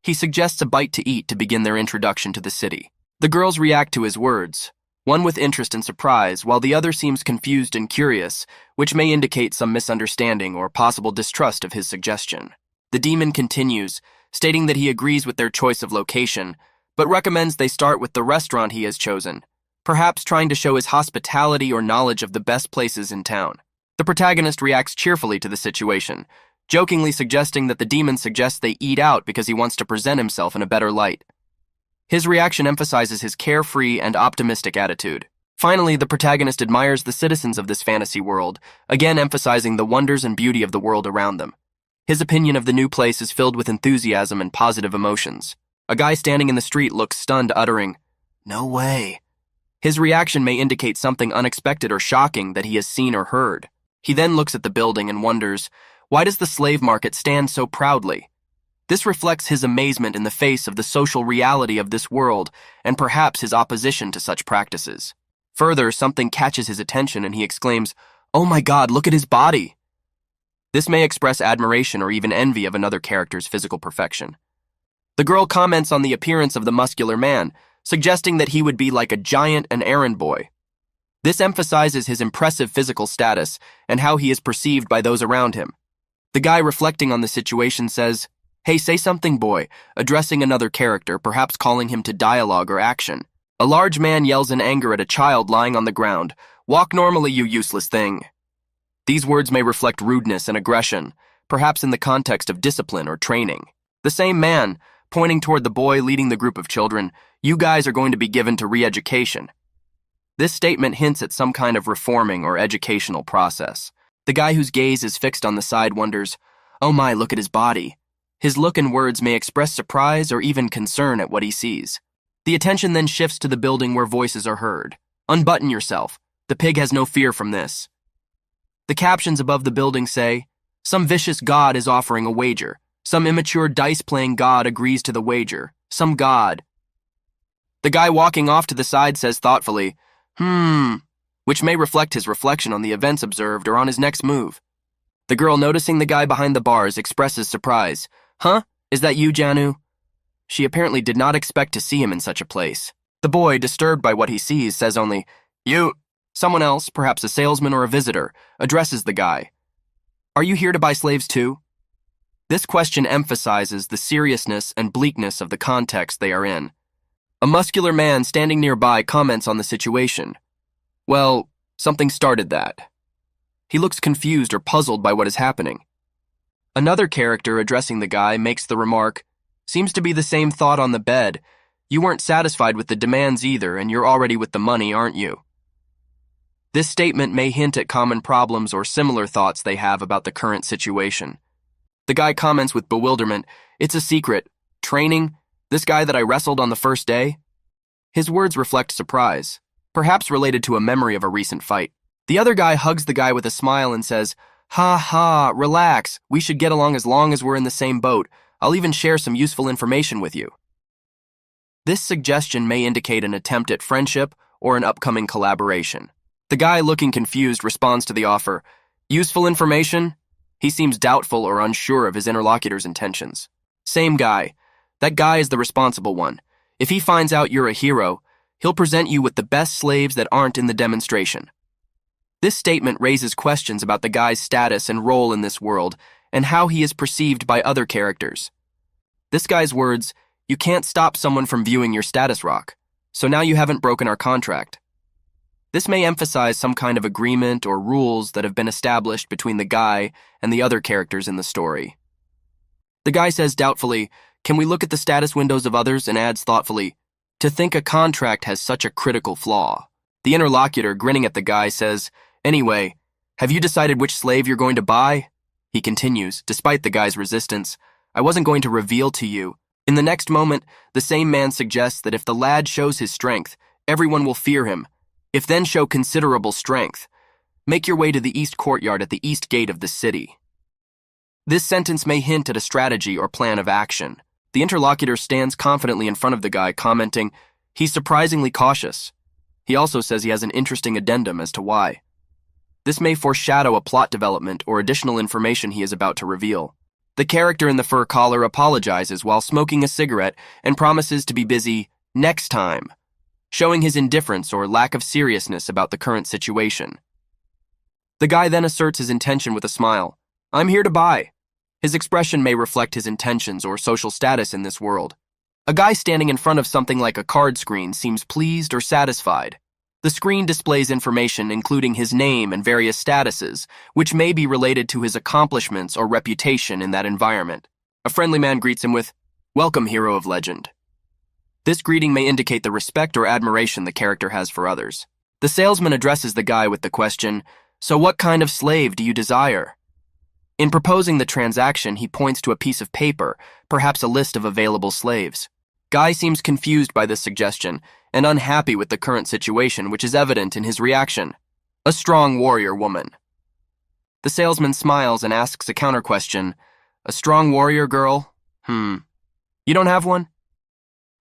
He suggests a bite to eat to begin their introduction to the city. The girls react to his words, one with interest and surprise, while the other seems confused and curious, which may indicate some misunderstanding or possible distrust of his suggestion. The demon continues, stating that he agrees with their choice of location, but recommends they start with the restaurant he has chosen, perhaps trying to show his hospitality or knowledge of the best places in town. The protagonist reacts cheerfully to the situation, jokingly suggesting that the demon suggests they eat out because he wants to present himself in a better light. His reaction emphasizes his carefree and optimistic attitude. Finally, the protagonist admires the citizens of this fantasy world, again emphasizing the wonders and beauty of the world around them. His opinion of the new place is filled with enthusiasm and positive emotions. A guy standing in the street looks stunned, uttering, "No way." His reaction may indicate something unexpected or shocking that he has seen or heard. He then looks at the building and wonders, why does the slave market stand so proudly? This reflects his amazement in the face of the social reality of this world and perhaps his opposition to such practices. Further, something catches his attention and he exclaims, "Oh my God, look at his body!" This may express admiration or even envy of another character's physical perfection. The girl comments on the appearance of the muscular man, suggesting that he would be like a giant and errand boy. This emphasizes his impressive physical status and how he is perceived by those around him. The guy reflecting on the situation says, "Hey, say something, boy," addressing another character, perhaps calling him to dialogue or action. A large man yells in anger at a child lying on the ground, "Walk normally, you useless thing." These words may reflect rudeness and aggression, perhaps in the context of discipline or training. The same man, pointing toward the boy leading the group of children, "You guys are going to be given to re-education." This statement hints at some kind of reforming or educational process. The guy whose gaze is fixed on the side wonders, "Oh my, look at his body." His look and words may express surprise or even concern at what he sees. The attention then shifts to the building where voices are heard. "Unbutton yourself. The pig has no fear from this." The captions above the building say, "Some vicious god is offering a wager. Some immature dice-playing god agrees to the wager. Some god." The guy walking off to the side says thoughtfully, which may reflect his reflection on the events observed or on his next move. The girl noticing the guy behind the bars expresses surprise. "Huh? Is that you, Janu?" She apparently did not expect to see him in such a place. The boy, disturbed by what he sees, says only, "You." Someone else, perhaps a salesman or a visitor, addresses the guy. "Are you here to buy slaves too?" This question emphasizes the seriousness and bleakness of the context they are in. A muscular man standing nearby comments on the situation. "Well, something started that." He looks confused or puzzled by what is happening. Another character addressing the guy makes the remark, "Seems to be the same thought on the bed. You weren't satisfied with the demands either, and you're already with the money, aren't you?" This statement may hint at common problems or similar thoughts they have about the current situation. The guy comments with bewilderment, "It's a secret. Training? This guy that I wrestled on the first day?" His words reflect surprise. perhaps related to a memory of a recent fight. The other guy hugs the guy with a smile and says, "Ha ha, relax, we should get along as long as we're in the same boat. I'll even share some useful information with you." This suggestion may indicate an attempt at friendship or an upcoming collaboration. The guy, looking confused, responds to the offer, "Useful information?" He seems doubtful or unsure of his interlocutor's intentions. Same guy. That guy is the responsible one. If he finds out you're a hero, he'll present you with the best slaves that aren't in the demonstration. This statement raises questions about the guy's status and role in this world and how he is perceived by other characters. This guy's words, "You can't stop someone from viewing your status rock, so now you haven't broken our contract." This may emphasize some kind of agreement or rules that have been established between the guy and the other characters in the story. The guy says doubtfully, "Can we look at the status windows of others?" and adds thoughtfully, "To think a contract has such a critical flaw." The interlocutor, grinning at the guy, says, "Anyway, have you decided which slave you're going to buy?" He continues, despite the guy's resistance, "I wasn't going to reveal to you." In the next moment, the same man suggests that if the lad shows his strength, everyone will fear him. If then show considerable strength, make your way to the east courtyard at the east gate of the city. This sentence may hint at a strategy or plan of action. The interlocutor stands confidently in front of the guy, commenting, "He's surprisingly cautious." He also says he has an interesting addendum as to why. This may foreshadow a plot development or additional information he is about to reveal. The character in the fur collar apologizes while smoking a cigarette and promises to be busy next time, showing his indifference or lack of seriousness about the current situation. The guy then asserts his intention with a smile. "I'm here to buy." His expression may reflect his intentions or social status in this world. A guy standing in front of something like a card screen seems pleased or satisfied. The screen displays information including his name and various statuses, which may be related to his accomplishments or reputation in that environment. A friendly man greets him with, "Welcome, hero of legend." This greeting may indicate the respect or admiration the character has for others. The salesman addresses the guy with the question, "So what kind of slave do you desire?" In proposing the transaction, he points to a piece of paper, perhaps a list of available slaves. Guy seems confused by this suggestion and unhappy with the current situation, which is evident in his reaction. "A strong warrior woman." The salesman smiles and asks a counter question, "A strong warrior girl? You don't have one?"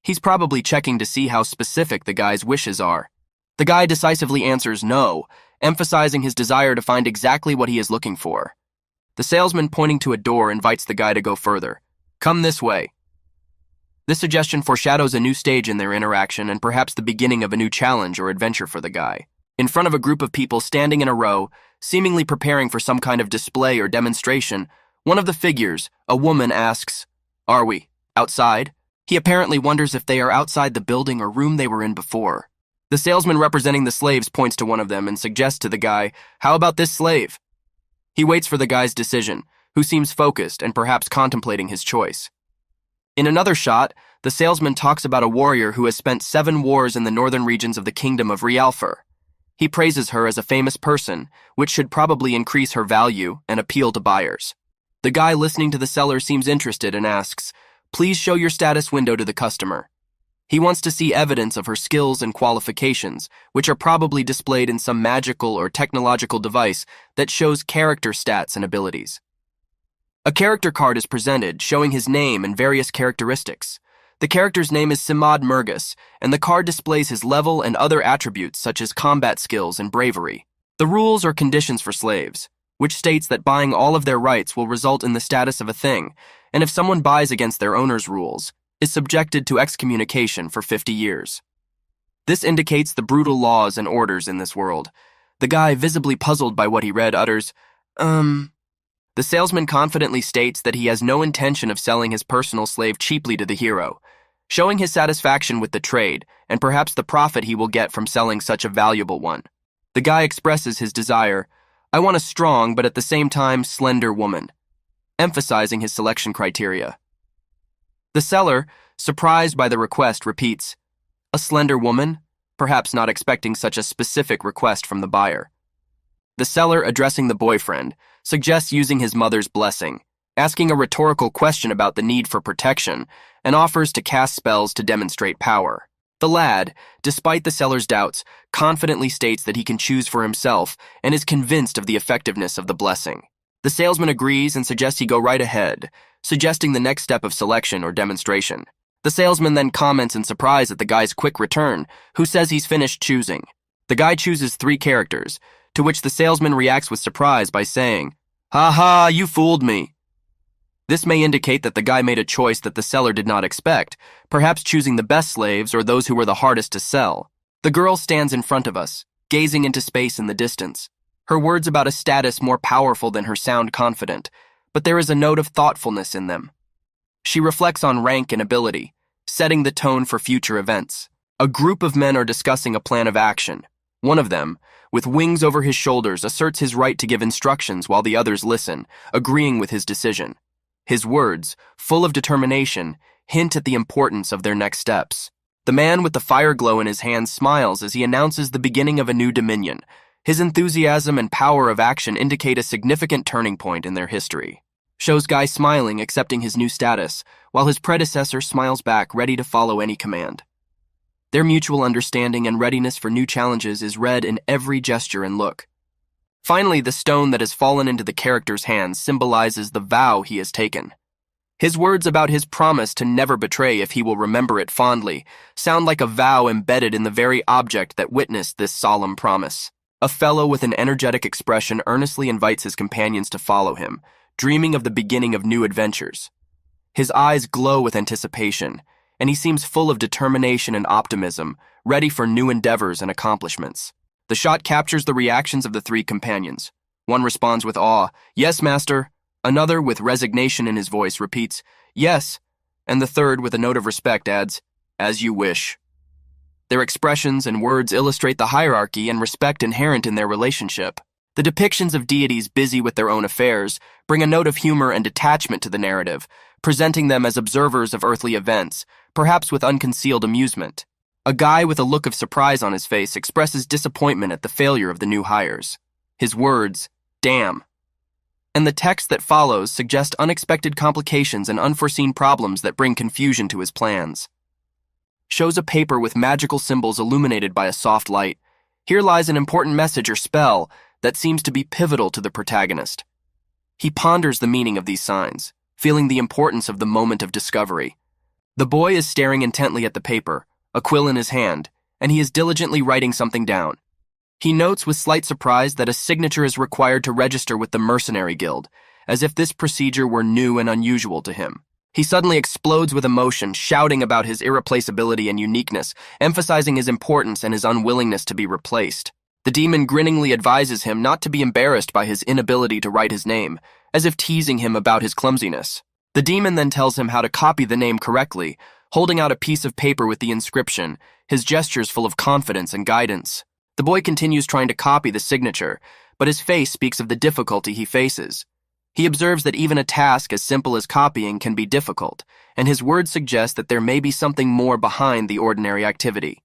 He's probably checking to see how specific the guy's wishes are. The guy decisively answers no, emphasizing his desire to find exactly what he is looking for. The salesman, pointing to a door, invites the guy to go further. "Come this way." This suggestion foreshadows a new stage in their interaction and perhaps the beginning of a new challenge or adventure for the guy. In front of a group of people standing in a row, seemingly preparing for some kind of display or demonstration, one of the figures, a woman, asks, "Are we outside?" He apparently wonders if they are outside the building or room they were in before. The salesman representing the slaves points to one of them and suggests to the guy, "How about this slave?" He waits for the guy's decision, who seems focused and perhaps contemplating his choice. In another shot, the salesman talks about a warrior who has spent 7 wars in the northern regions of the kingdom of Rialfer. He praises her as a famous person, which should probably increase her value and appeal to buyers. The guy listening to the seller seems interested and asks, "Please show your status window to the customer." He wants to see evidence of her skills and qualifications, which are probably displayed in some magical or technological device that shows character stats and abilities. A character card is presented, showing his name and various characteristics. The character's name is Simad Murgus, and the card displays his level and other attributes such as combat skills and bravery. The rules or conditions for slaves, which states that buying all of their rights will result in the status of a thing, and if someone buys against their owner's rules, is subjected to excommunication for 50 years. This indicates the brutal laws and orders in this world. The guy, visibly puzzled by what he read, utters, The salesman confidently states that he has no intention of selling his personal slave cheaply to the hero, showing his satisfaction with the trade and perhaps the profit he will get from selling such a valuable one. The guy expresses his desire, "I want a strong but at the same time slender woman," emphasizing his selection criteria. The seller, surprised by the request, repeats, "A slender woman?" perhaps not expecting such a specific request from the buyer. The seller, addressing the boyfriend, suggests using his mother's blessing, asking a rhetorical question about the need for protection, and offers to cast spells to demonstrate power. The lad, despite the seller's doubts, confidently states that he can choose for himself and is convinced of the effectiveness of the blessing. The salesman agrees and suggests he go right ahead, suggesting the next step of selection or demonstration. The salesman then comments in surprise at the guy's quick return, who says he's finished choosing. The guy chooses 3 characters, to which the salesman reacts with surprise by saying, "Ha ha, you fooled me." This may indicate that the guy made a choice that the seller did not expect, perhaps choosing the best slaves or those who were the hardest to sell. The girl stands in front of us, gazing into space in the distance. Her words about a status more powerful than her sound confident, but there is a note of thoughtfulness in them. She reflects on rank and ability, setting the tone for future events. A group of men are discussing a plan of action. One of them, with wings over his shoulders, asserts his right to give instructions while the others listen, agreeing with his decision. His words, full of determination, hint at the importance of their next steps. The man with the fire glow in his hands smiles as he announces the beginning of a new dominion. His enthusiasm and power of action indicate a significant turning point in their history. Shows Guy smiling, accepting his new status, while his predecessor smiles back, ready to follow any command. Their mutual understanding and readiness for new challenges is read in every gesture and look. Finally, the stone that has fallen into the character's hands symbolizes the vow he has taken. His words about his promise to never betray if he will remember it fondly sound like a vow embedded in the very object that witnessed this solemn promise. A fellow with an energetic expression earnestly invites his companions to follow him, dreaming of the beginning of new adventures. His eyes glow with anticipation, and he seems full of determination and optimism, ready for new endeavors and accomplishments. The shot captures the reactions of the 3 companions. One responds with awe, "Yes, master." Another, with resignation in his voice, repeats, "Yes," and the third, with a note of respect, adds, "As you wish." Their expressions and words illustrate the hierarchy and respect inherent in their relationship. The depictions of deities busy with their own affairs bring a note of humor and detachment to the narrative, presenting them as observers of earthly events, perhaps with unconcealed amusement. A guy with a look of surprise on his face expresses disappointment at the failure of the new hires. His words, "Damn," and the text that follows suggest unexpected complications and unforeseen problems that bring confusion to his plans. Shows a paper with magical symbols illuminated by a soft light. Here lies an important message or spell that seems to be pivotal to the protagonist. He ponders the meaning of these signs, feeling the importance of the moment of discovery. The boy is staring intently at the paper, a quill in his hand, and he is diligently writing something down. He notes with slight surprise that a signature is required to register with the Mercenary Guild, as if this procedure were new and unusual to him. He suddenly explodes with emotion, shouting about his irreplaceability and uniqueness, emphasizing his importance and his unwillingness to be replaced. The demon grinningly advises him not to be embarrassed by his inability to write his name, as if teasing him about his clumsiness. The demon then tells him how to copy the name correctly, holding out a piece of paper with the inscription, his gestures full of confidence and guidance. The boy continues trying to copy the signature, but his face speaks of the difficulty he faces. He observes that even a task as simple as copying can be difficult, and his words suggest that there may be something more behind the ordinary activity.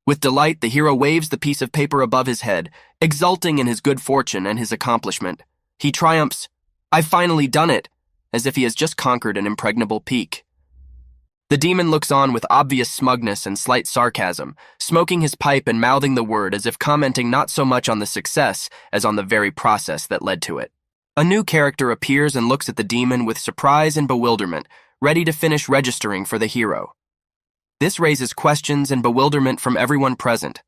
With delight, the hero waves the piece of paper above his head, exulting in his good fortune and his accomplishment. He triumphs, "I've finally done it," as if he has just conquered an impregnable peak. The demon looks on with obvious smugness and slight sarcasm, smoking his pipe and mouthing the word as if commenting not so much on the success as on the very process that led to it. A new character appears and looks at the demon with surprise and bewilderment, ready to finish registering for the hero. This raises questions and bewilderment from everyone present.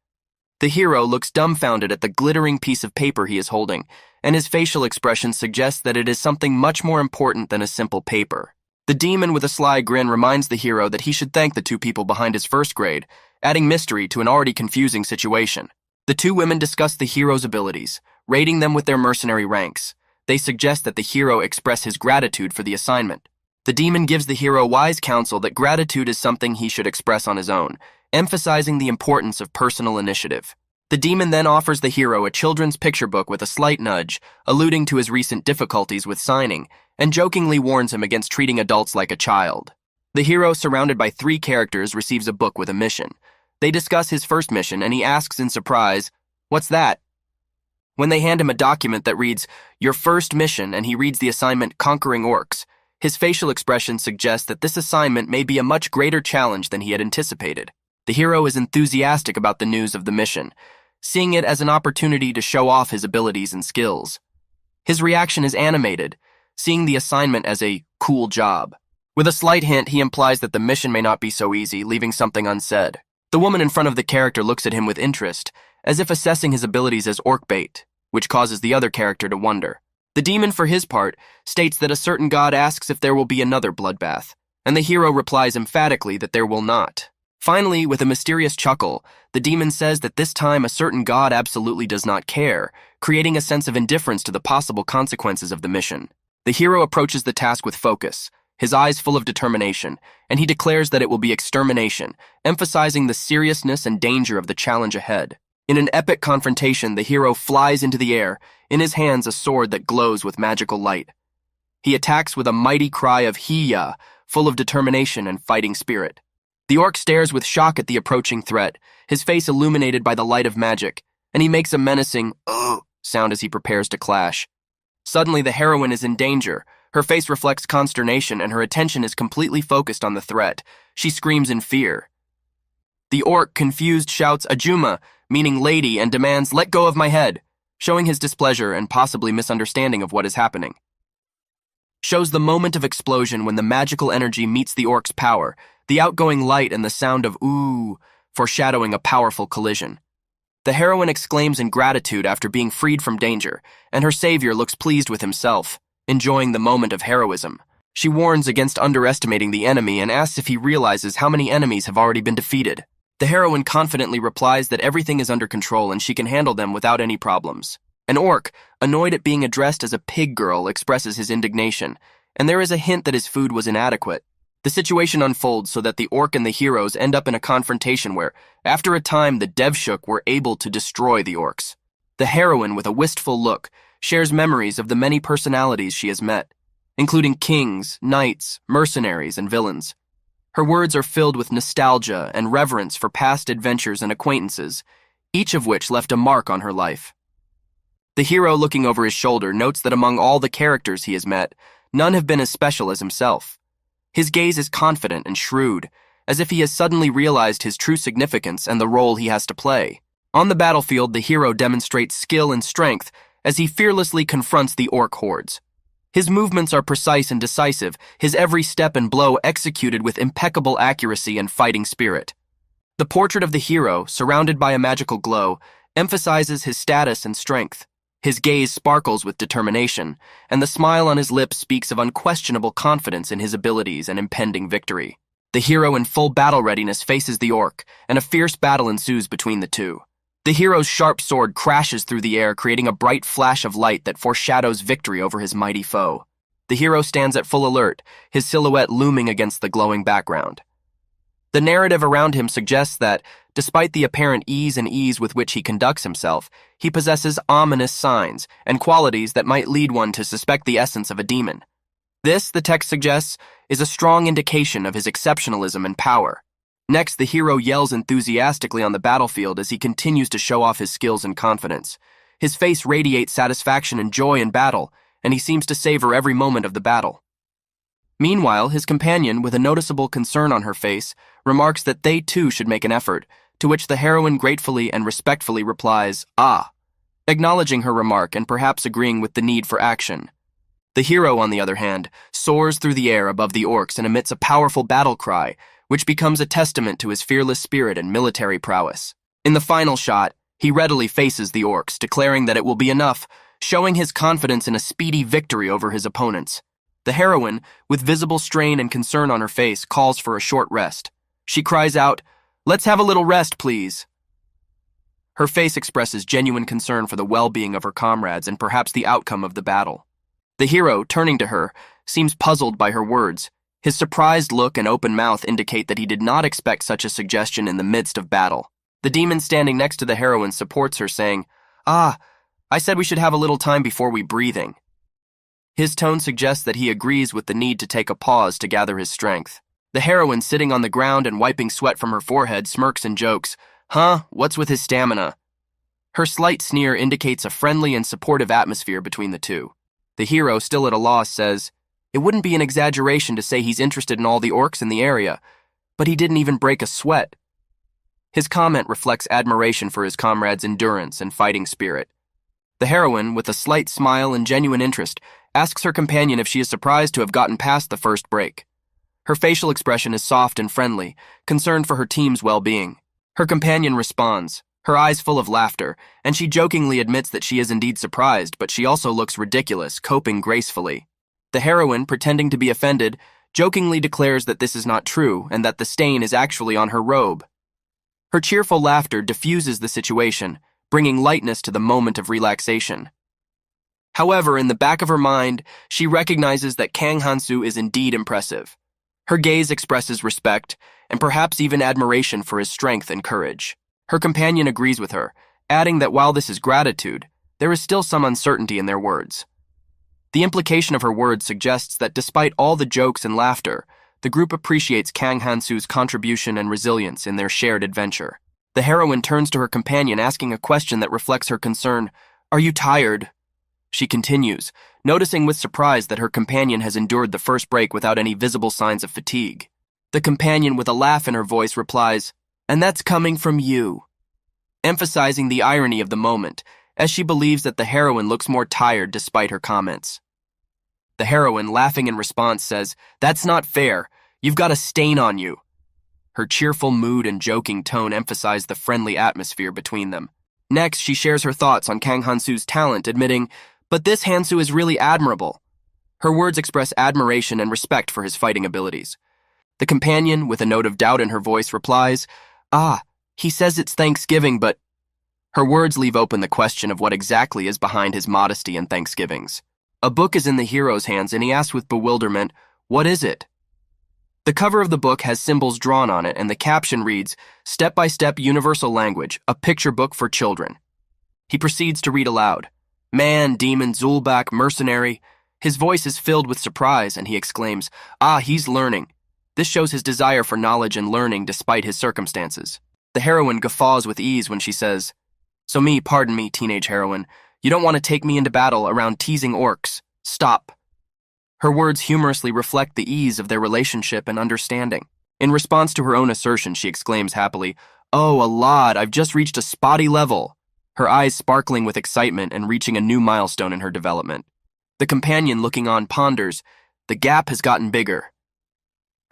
The hero looks dumbfounded at the glittering piece of paper he is holding, and his facial expression suggests that it is something much more important than a simple paper. The demon with a sly grin reminds the hero that he should thank the 2 people behind his first grade, adding mystery to an already confusing situation. The 2 women discuss the hero's abilities, rating them with their mercenary ranks. They suggest that the hero express his gratitude for the assignment. The demon gives the hero wise counsel that gratitude is something he should express on his own, emphasizing the importance of personal initiative. The demon then offers the hero a children's picture book with a slight nudge, alluding to his recent difficulties with signing, and jokingly warns him against treating adults like a child. The hero, surrounded by 3 characters, receives a book with a mission. They discuss his first mission, and he asks in surprise, "What's that?" When they hand him a document that reads, "Your first mission," and he reads the assignment, "Conquering Orcs," his facial expression suggests that this assignment may be a much greater challenge than he had anticipated. The hero is enthusiastic about the news of the mission, seeing it as an opportunity to show off his abilities and skills. His reaction is animated, seeing the assignment as a cool job. With a slight hint, he implies that the mission may not be so easy, leaving something unsaid. The woman in front of the character looks at him with interest, as if assessing his abilities as orc bait, which causes the other character to wonder. The demon, for his part, states that a certain god asks if there will be another bloodbath, and the hero replies emphatically that there will not. Finally, with a mysterious chuckle, the demon says that this time a certain god absolutely does not care, creating a sense of indifference to the possible consequences of the mission. The hero approaches the task with focus, his eyes full of determination, and he declares that it will be extermination, emphasizing the seriousness and danger of the challenge ahead. In an epic confrontation, the hero flies into the air, in his hands a sword that glows with magical light. He attacks with a mighty cry of "Hiya," full of determination and fighting spirit. The orc stares with shock at the approaching threat, his face illuminated by the light of magic, and he makes a menacing "ugh" sound as he prepares to clash. Suddenly, the heroine is in danger. Her face reflects consternation, and her attention is completely focused on the threat. She screams in fear. The orc, confused, shouts "Ajuma," meaning lady, and demands "let go of my head," showing his displeasure and possibly misunderstanding of what is happening. Shows the moment of explosion when the magical energy meets the orc's power, the outgoing light and the sound of "ooh," foreshadowing a powerful collision. The heroine exclaims in gratitude after being freed from danger, and her savior looks pleased with himself, enjoying the moment of heroism. She warns against underestimating the enemy and asks if he realizes how many enemies have already been defeated. The heroine confidently replies that everything is under control and she can handle them without any problems. An orc, annoyed at being addressed as a pig girl, expresses his indignation, and there is a hint that his food was inadequate. The situation unfolds so that the orc and the heroes end up in a confrontation where, after a time, the Devshuk were able to destroy the orcs. The heroine, with a wistful look, shares memories of the many personalities she has met, including kings, knights, mercenaries, and villains. Her words are filled with nostalgia and reverence for past adventures and acquaintances, each of which left a mark on her life. The hero, looking over his shoulder, notes that among all the characters he has met, none have been as special as himself. His gaze is confident and shrewd, as if he has suddenly realized his true significance and the role he has to play. On the battlefield, the hero demonstrates skill and strength as he fearlessly confronts the orc hordes. His movements are precise and decisive, his every step and blow executed with impeccable accuracy and fighting spirit. The portrait of the hero, surrounded by a magical glow, emphasizes his status and strength. His gaze sparkles with determination, and the smile on his lips speaks of unquestionable confidence in his abilities and impending victory. The hero, in full battle readiness, faces the orc, and a fierce battle ensues between the two. The hero's sharp sword crashes through the air, creating a bright flash of light that foreshadows victory over his mighty foe. The hero stands at full alert, his silhouette looming against the glowing background. The narrative around him suggests that, despite the apparent ease with which he conducts himself, he possesses ominous signs and qualities that might lead one to suspect the essence of a demon. This, the text suggests, is a strong indication of his exceptionalism and power. Next, the hero yells enthusiastically on the battlefield as he continues to show off his skills and confidence. His face radiates satisfaction and joy in battle, and he seems to savor every moment of the battle. Meanwhile, his companion, with a noticeable concern on her face, remarks that they too should make an effort, to which the heroine gratefully and respectfully replies, "Ah," acknowledging her remark and perhaps agreeing with the need for action. The hero, on the other hand, soars through the air above the orcs and emits a powerful battle cry, which becomes a testament to his fearless spirit and military prowess. In the final shot, he readily faces the orcs, declaring that it will be enough, showing his confidence in a speedy victory over his opponents. The heroine, with visible strain and concern on her face, calls for a short rest. She cries out, "Let's have a little rest, please." Her face expresses genuine concern for the well-being of her comrades and perhaps the outcome of the battle. The hero, turning to her, seems puzzled by her words. His surprised look and open mouth indicate that he did not expect such a suggestion in the midst of battle. The demon standing next to the heroine supports her, saying, "Ah, I said we should have a little time before we breathing." His tone suggests that he agrees with the need to take a pause to gather his strength. The heroine, sitting on the ground and wiping sweat from her forehead, smirks and jokes, "Huh, what's with his stamina?" Her slight sneer indicates a friendly and supportive atmosphere between the two. The hero, still at a loss, says, "It wouldn't be an exaggeration to say he's interested in all the orcs in the area, but he didn't even break a sweat." His comment reflects admiration for his comrade's endurance and fighting spirit. The heroine, with a slight smile and genuine interest, asks her companion if she is surprised to have gotten past the first break. Her facial expression is soft and friendly, concerned for her team's well-being. Her companion responds, her eyes full of laughter, and she jokingly admits that she is indeed surprised, but she also looks ridiculous, coping gracefully. The heroine, pretending to be offended, jokingly declares that this is not true and that the stain is actually on her robe. Her cheerful laughter diffuses the situation, bringing lightness to the moment of relaxation. However, in the back of her mind, she recognizes that Kang Han-soo is indeed impressive. Her gaze expresses respect, and perhaps even admiration for his strength and courage. Her companion agrees with her, adding that while this is gratitude, there is still some uncertainty in their words. The implication of her words suggests that despite all the jokes and laughter, the group appreciates Kang Han-soo's contribution and resilience in their shared adventure. The heroine turns to her companion, asking a question that reflects her concern. "Are you tired?" She continues, noticing with surprise that her companion has endured the first break without any visible signs of fatigue. The companion, with a laugh in her voice, replies, "And that's coming from you," emphasizing the irony of the moment, as she believes that the heroine looks more tired despite her comments. The heroine, laughing in response, says, "That's not fair. You've got a stain on you." Her cheerful mood and joking tone emphasize the friendly atmosphere between them. Next, she shares her thoughts on Kang Han-soo's talent, admitting, "But this Han-soo is really admirable." Her words express admiration and respect for his fighting abilities. The companion, with a note of doubt in her voice, replies, He says it's Thanksgiving, but..." Her words leave open the question of what exactly is behind his modesty and Thanksgivings. A book is in the hero's hands, and he asks with bewilderment, "What is it?" The cover of the book has symbols drawn on it, and the caption reads, "Step-by-Step Universal Language, a picture book for children." He proceeds to read aloud. "Man, demon, Zulbak, mercenary." His voice is filled with surprise, and he exclaims, He's learning." This shows his desire for knowledge and learning despite his circumstances. The heroine guffaws with ease when she says, Pardon me, teenage heroine, you don't want to take me into battle around teasing orcs. Stop." Her words humorously reflect the ease of their relationship and understanding. In response to her own assertion, she exclaims happily, "Oh, a lot, I've just reached a spotty level," her eyes sparkling with excitement and reaching a new milestone in her development. The companion, looking on, ponders, "The gap has gotten bigger."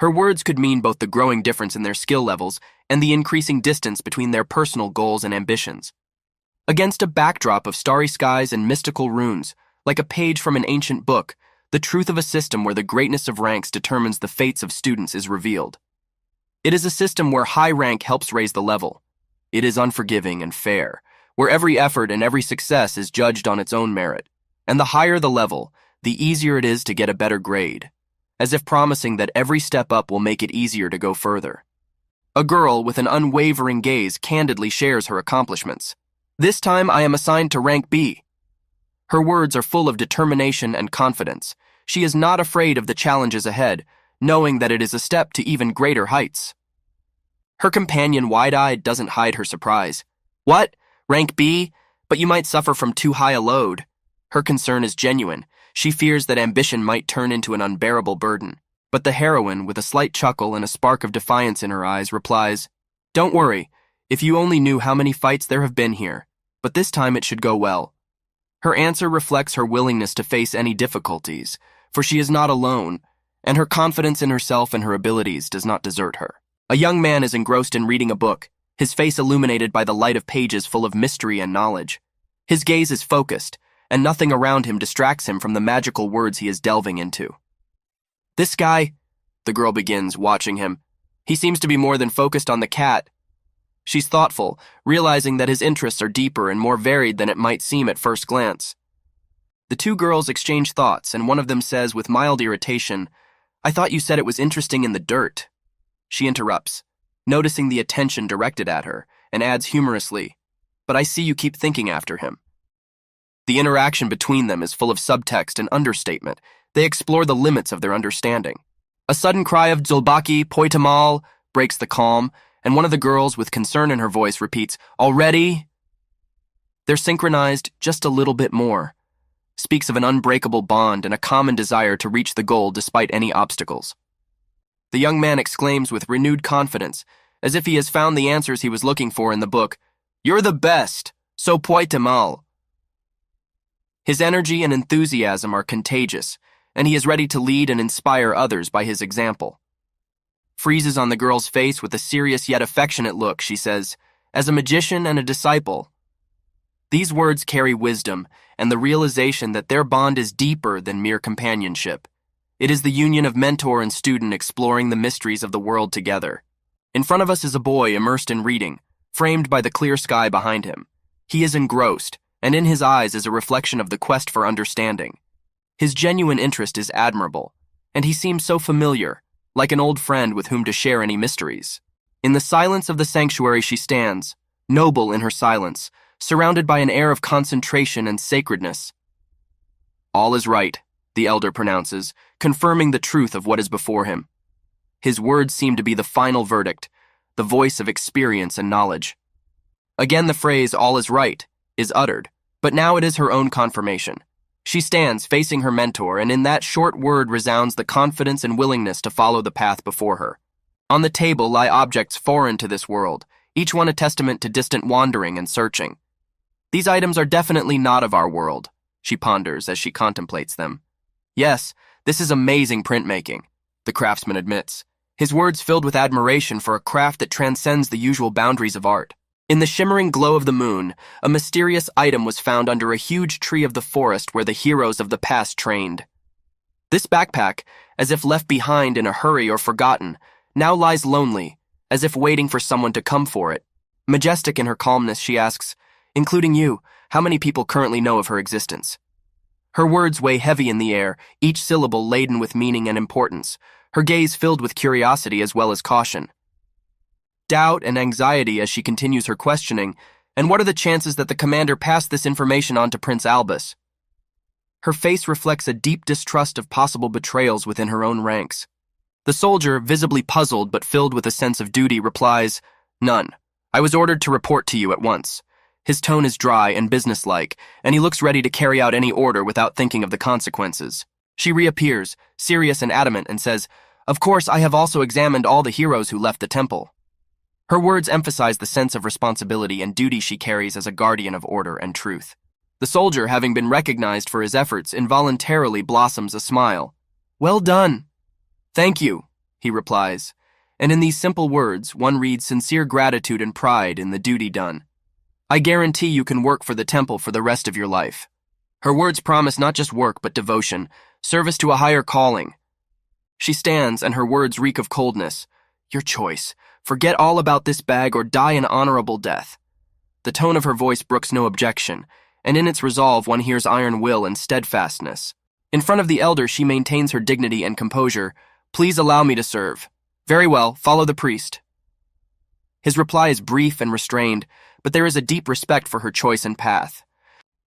Her words could mean both the growing difference in their skill levels and the increasing distance between their personal goals and ambitions. Against a backdrop of starry skies and mystical runes, like a page from an ancient book, the truth of a system where the greatness of ranks determines the fates of students is revealed. It is a system where high rank helps raise the level. It is unforgiving and fair, where every effort and every success is judged on its own merit. And the higher the level, the easier it is to get a better grade, as if promising that every step up will make it easier to go further. A girl with an unwavering gaze candidly shares her accomplishments. "This time I am assigned to rank B." Her words are full of determination and confidence. She is not afraid of the challenges ahead, knowing that it is a step to even greater heights. Her companion, wide-eyed, doesn't hide her surprise. "What? Rank B? But you might suffer from too high a load." Her concern is genuine. She fears that ambition might turn into an unbearable burden. But the heroine, with a slight chuckle and a spark of defiance in her eyes, replies, "Don't worry. If you only knew how many fights there have been here. But this time it should go well." Her answer reflects her willingness to face any difficulties, for she is not alone, and her confidence in herself and her abilities does not desert her. A young man is engrossed in reading a book, his face illuminated by the light of pages full of mystery and knowledge. His gaze is focused, and nothing around him distracts him from the magical words he is delving into. "This guy," the girl begins, watching him. "He seems to be more than focused on the cat." She's thoughtful, realizing that his interests are deeper and more varied than it might seem at first glance. The two girls exchange thoughts, and one of them says with mild irritation, "I thought you said it was interesting in the dirt." She interrupts, noticing the attention directed at her, and adds humorously, "But I see you keep thinking after him." The interaction between them is full of subtext and understatement. They explore the limits of their understanding. A sudden cry of "Zulbaki, Poitamal" breaks the calm, and one of the girls, with concern in her voice, repeats, "Already?" They're synchronized just a little bit more, speaks of an unbreakable bond and a common desire to reach the goal despite any obstacles. The young man exclaims with renewed confidence, as if he has found the answers he was looking for in the book. "You're the best, so puite mal." His energy and enthusiasm are contagious, and he is ready to lead and inspire others by his example. Freezes on the girl's face with a serious yet affectionate look, she says, "As a magician and a disciple." These words carry wisdom and the realization that their bond is deeper than mere companionship. It is the union of mentor and student exploring the mysteries of the world together. In front of us is a boy immersed in reading, framed by the clear sky behind him. He is engrossed, and in his eyes is a reflection of the quest for understanding. His genuine interest is admirable, and he seems so familiar, like an old friend with whom to share any mysteries. In the silence of the sanctuary she stands, noble in her silence, surrounded by an air of concentration and sacredness. "All is right," the elder pronounces, confirming the truth of what is before him. His words seem to be the final verdict, the voice of experience and knowledge. Again the phrase, "all is right," is uttered, but now it is her own confirmation. She stands facing her mentor, and in that short word resounds the confidence and willingness to follow the path before her. On the table lie objects foreign to this world, each one a testament to distant wandering and searching. "These items are definitely not of our world," she ponders as she contemplates them. "Yes, this is amazing printmaking," the craftsman admits, his words filled with admiration for a craft that transcends the usual boundaries of art. In the shimmering glow of the moon, a mysterious item was found under a huge tree of the forest where the heroes of the past trained. This backpack, as if left behind in a hurry or forgotten, now lies lonely, as if waiting for someone to come for it. Majestic in her calmness, she asks, "Including you, how many people currently know of her existence?" Her words weigh heavy in the air, each syllable laden with meaning and importance, her gaze filled with curiosity as well as caution. Doubt and anxiety as she continues her questioning, and what are the chances that the commander passed this information on to Prince Albus? Her face reflects a deep distrust of possible betrayals within her own ranks. The soldier, visibly puzzled but filled with a sense of duty, replies, "None. I was ordered to report to you at once." His tone is dry and businesslike, and he looks ready to carry out any order without thinking of the consequences. She reappears, serious and adamant, and says, "Of course, I have also examined all the heroes who left the temple." Her words emphasize the sense of responsibility and duty she carries as a guardian of order and truth. The soldier, having been recognized for his efforts, involuntarily blossoms a smile. "Well done." "Thank you," he replies, and in these simple words, one reads sincere gratitude and pride in the duty done. "I guarantee you can work for the temple for the rest of your life." Her words promise not just work but devotion, service to a higher calling. She stands, and her words reek of coldness. "Your choice. Forget all about this bag or die an honorable death." The tone of her voice brooks no objection, and in its resolve one hears iron will and steadfastness. In front of the elder she maintains her dignity and composure. "Please allow me to serve." "Very well, follow the priest." His reply is brief and restrained, but there is a deep respect for her choice and path.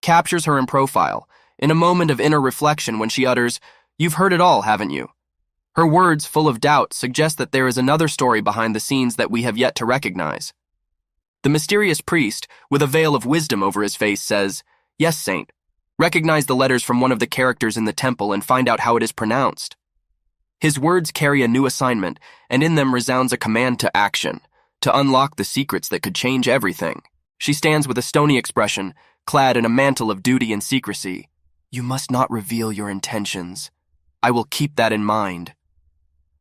Captures her in profile, in a moment of inner reflection when she utters, "You've heard it all, haven't you?" Her words, full of doubt, suggest that there is another story behind the scenes that we have yet to recognize. The mysterious priest, with a veil of wisdom over his face, says, "Yes, Saint. Recognize the letters from one of the characters in the temple and find out how it is pronounced." His words carry a new assignment, and in them resounds a command to action, to unlock the secrets that could change everything. She stands with a stony expression, clad in a mantle of duty and secrecy. "You must not reveal your intentions. I will keep that in mind."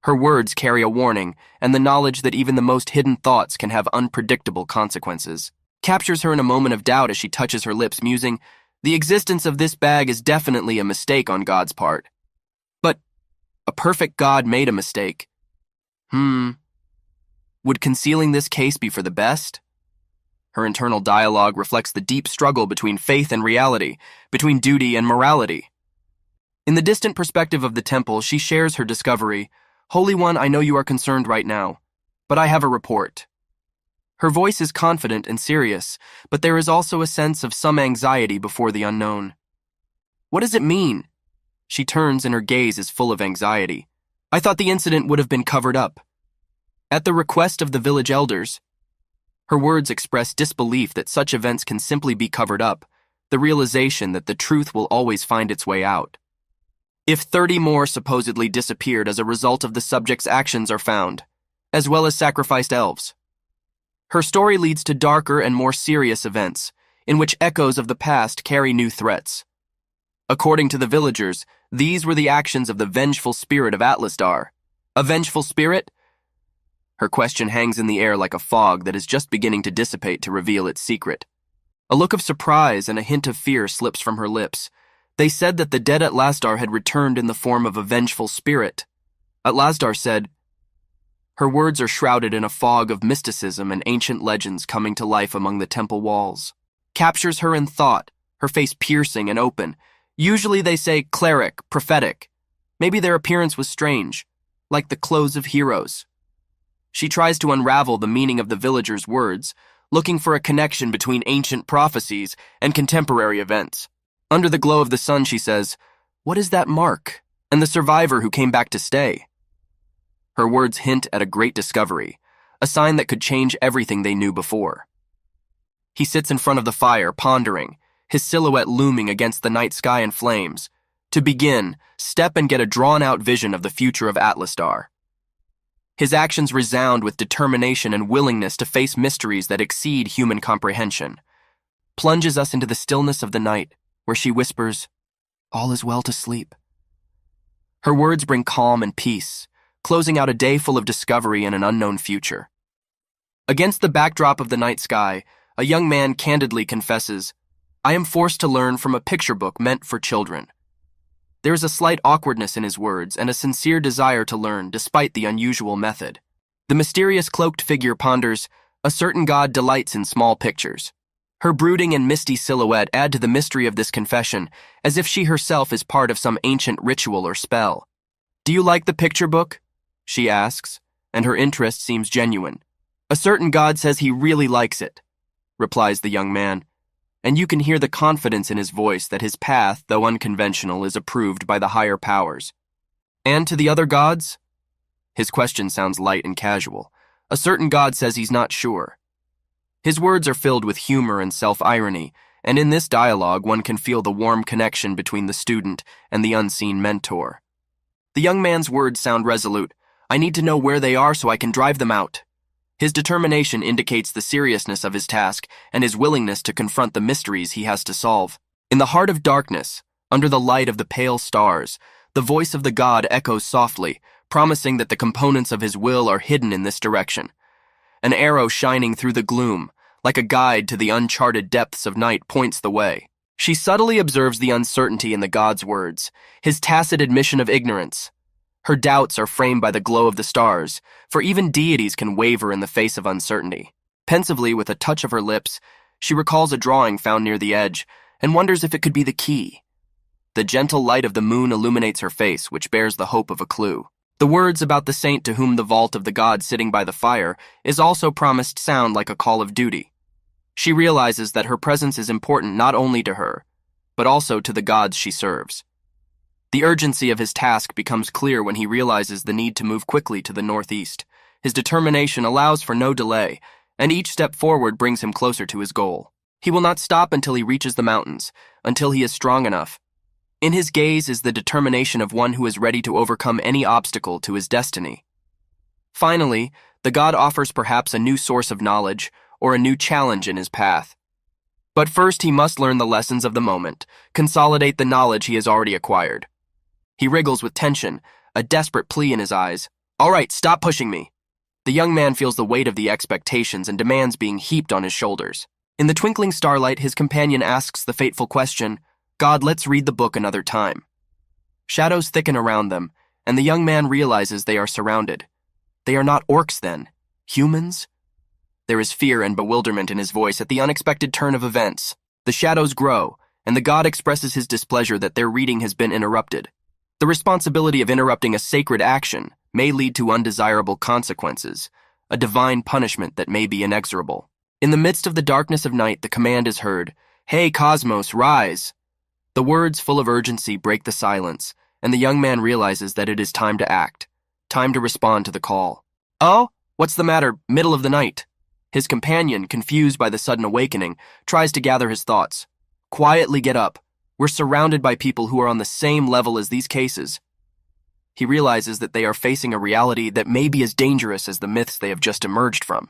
Her words carry a warning, and the knowledge that even the most hidden thoughts can have unpredictable consequences. Captures her in a moment of doubt as she touches her lips, musing, "The existence of this bag is definitely a mistake on God's part." But a perfect God made a mistake. Would concealing this case be for the best? Her internal dialogue reflects the deep struggle between faith and reality, between duty and morality. In the distant perspective of the temple, she shares her discovery. "Holy One, I know you are concerned right now, but I have a report." Her voice is confident and serious, but there is also a sense of some anxiety before the unknown. "What does it mean?" She turns and her gaze is full of anxiety. "I thought the incident would have been covered up." At the request of the village elders, her words express disbelief that such events can simply be covered up, the realization that the truth will always find its way out. If 30 more supposedly disappeared as a result of the subject's actions are found, as well as sacrificed elves, Her story leads to darker and more serious events, in which echoes of the past carry new threats. According to the villagers, these were the actions of the vengeful spirit of Atlasdar. A vengeful spirit? Her question hangs in the air like a fog that is just beginning to dissipate to reveal its secret. A look of surprise and a hint of fear slips from her lips. They said that the dead Atlasdar had returned in the form of a vengeful spirit. Atlasdar said, her words are shrouded in a fog of mysticism and ancient legends coming to life among the temple walls. Captures her in thought, her face piercing and open. Usually they say cleric, prophetic. Maybe their appearance was strange, like the clothes of heroes. She tries to unravel the meaning of the villagers' words, looking for a connection between ancient prophecies and contemporary events. Under the glow of the sun, she says, "What is that mark? And the survivor who came back to stay?" Her words hint at a great discovery, a sign that could change everything they knew before. He sits in front of the fire, pondering, his silhouette looming against the night sky in flames. To begin, step and get a drawn-out vision of the future of Atlasdar. His actions resound with determination and willingness to face mysteries that exceed human comprehension. Plunges us into the stillness of the night, where she whispers, "All is well to sleep." Her words bring calm and peace, closing out a day full of discovery and an unknown future. Against the backdrop of the night sky, a young man candidly confesses, "I am forced to learn from a picture book meant for children." There is a slight awkwardness in his words and a sincere desire to learn despite the unusual method. The mysterious cloaked figure ponders, "A certain god delights in small pictures." Her brooding and misty silhouette add to the mystery of this confession, as if she herself is part of some ancient ritual or spell. "Do you like the picture book?" she asks, and her interest seems genuine. "A certain god says he really likes it," replies the young man, and you can hear the confidence in his voice that his path, though unconventional, is approved by the higher powers. "And to the other gods?" His question sounds light and casual. "A certain god says he's not sure." His words are filled with humor and self-irony, and in this dialogue one can feel the warm connection between the student and the unseen mentor. The young man's words sound resolute. "I need to know where they are so I can drive them out." His determination indicates the seriousness of his task and his willingness to confront the mysteries he has to solve. In the heart of darkness, under the light of the pale stars, the voice of the god echoes softly, promising that the components of his will are hidden in this direction. An arrow shining through the gloom, like a guide to the uncharted depths of night, points the way. She subtly observes the uncertainty in the god's words, his tacit admission of ignorance. Her doubts are framed by the glow of the stars, for even deities can waver in the face of uncertainty. Pensively, with a touch of her lips, she recalls a drawing found near the edge and wonders if it could be the key. The gentle light of the moon illuminates her face, which bears the hope of a clue. The words about the saint to whom the vault of the god sitting by the fire is also promised sound like a call of duty. She realizes that her presence is important not only to her, but also to the gods she serves. The urgency of his task becomes clear when he realizes the need to move quickly to the northeast. His determination allows for no delay, and each step forward brings him closer to his goal. He will not stop until he reaches the mountains, until he is strong enough. In his gaze is the determination of one who is ready to overcome any obstacle to his destiny. Finally, the god offers perhaps a new source of knowledge or a new challenge in his path. But first he must learn the lessons of the moment, consolidate the knowledge he has already acquired. He wriggles with tension, a desperate plea in his eyes. "All right, stop pushing me." The young man feels the weight of the expectations and demands being heaped on his shoulders. In the twinkling starlight, his companion asks the fateful question, "God, let's read the book another time." Shadows thicken around them, and the young man realizes they are surrounded. They are not orcs then. Humans? There is fear and bewilderment in his voice at the unexpected turn of events. The shadows grow, and the god expresses his displeasure that their reading has been interrupted. The responsibility of interrupting a sacred action may lead to undesirable consequences, a divine punishment that may be inexorable. In the midst of the darkness of night, the command is heard, "Hey, Cosmos, rise!" The words full of urgency break the silence, and the young man realizes that it is time to act, time to respond to the call. "Oh, what's the matter? Middle of the night." His companion, confused by the sudden awakening, tries to gather his thoughts. "Quietly get up. We're surrounded by people who are on the same level as these cases." He realizes that they are facing a reality that may be as dangerous as the myths they have just emerged from.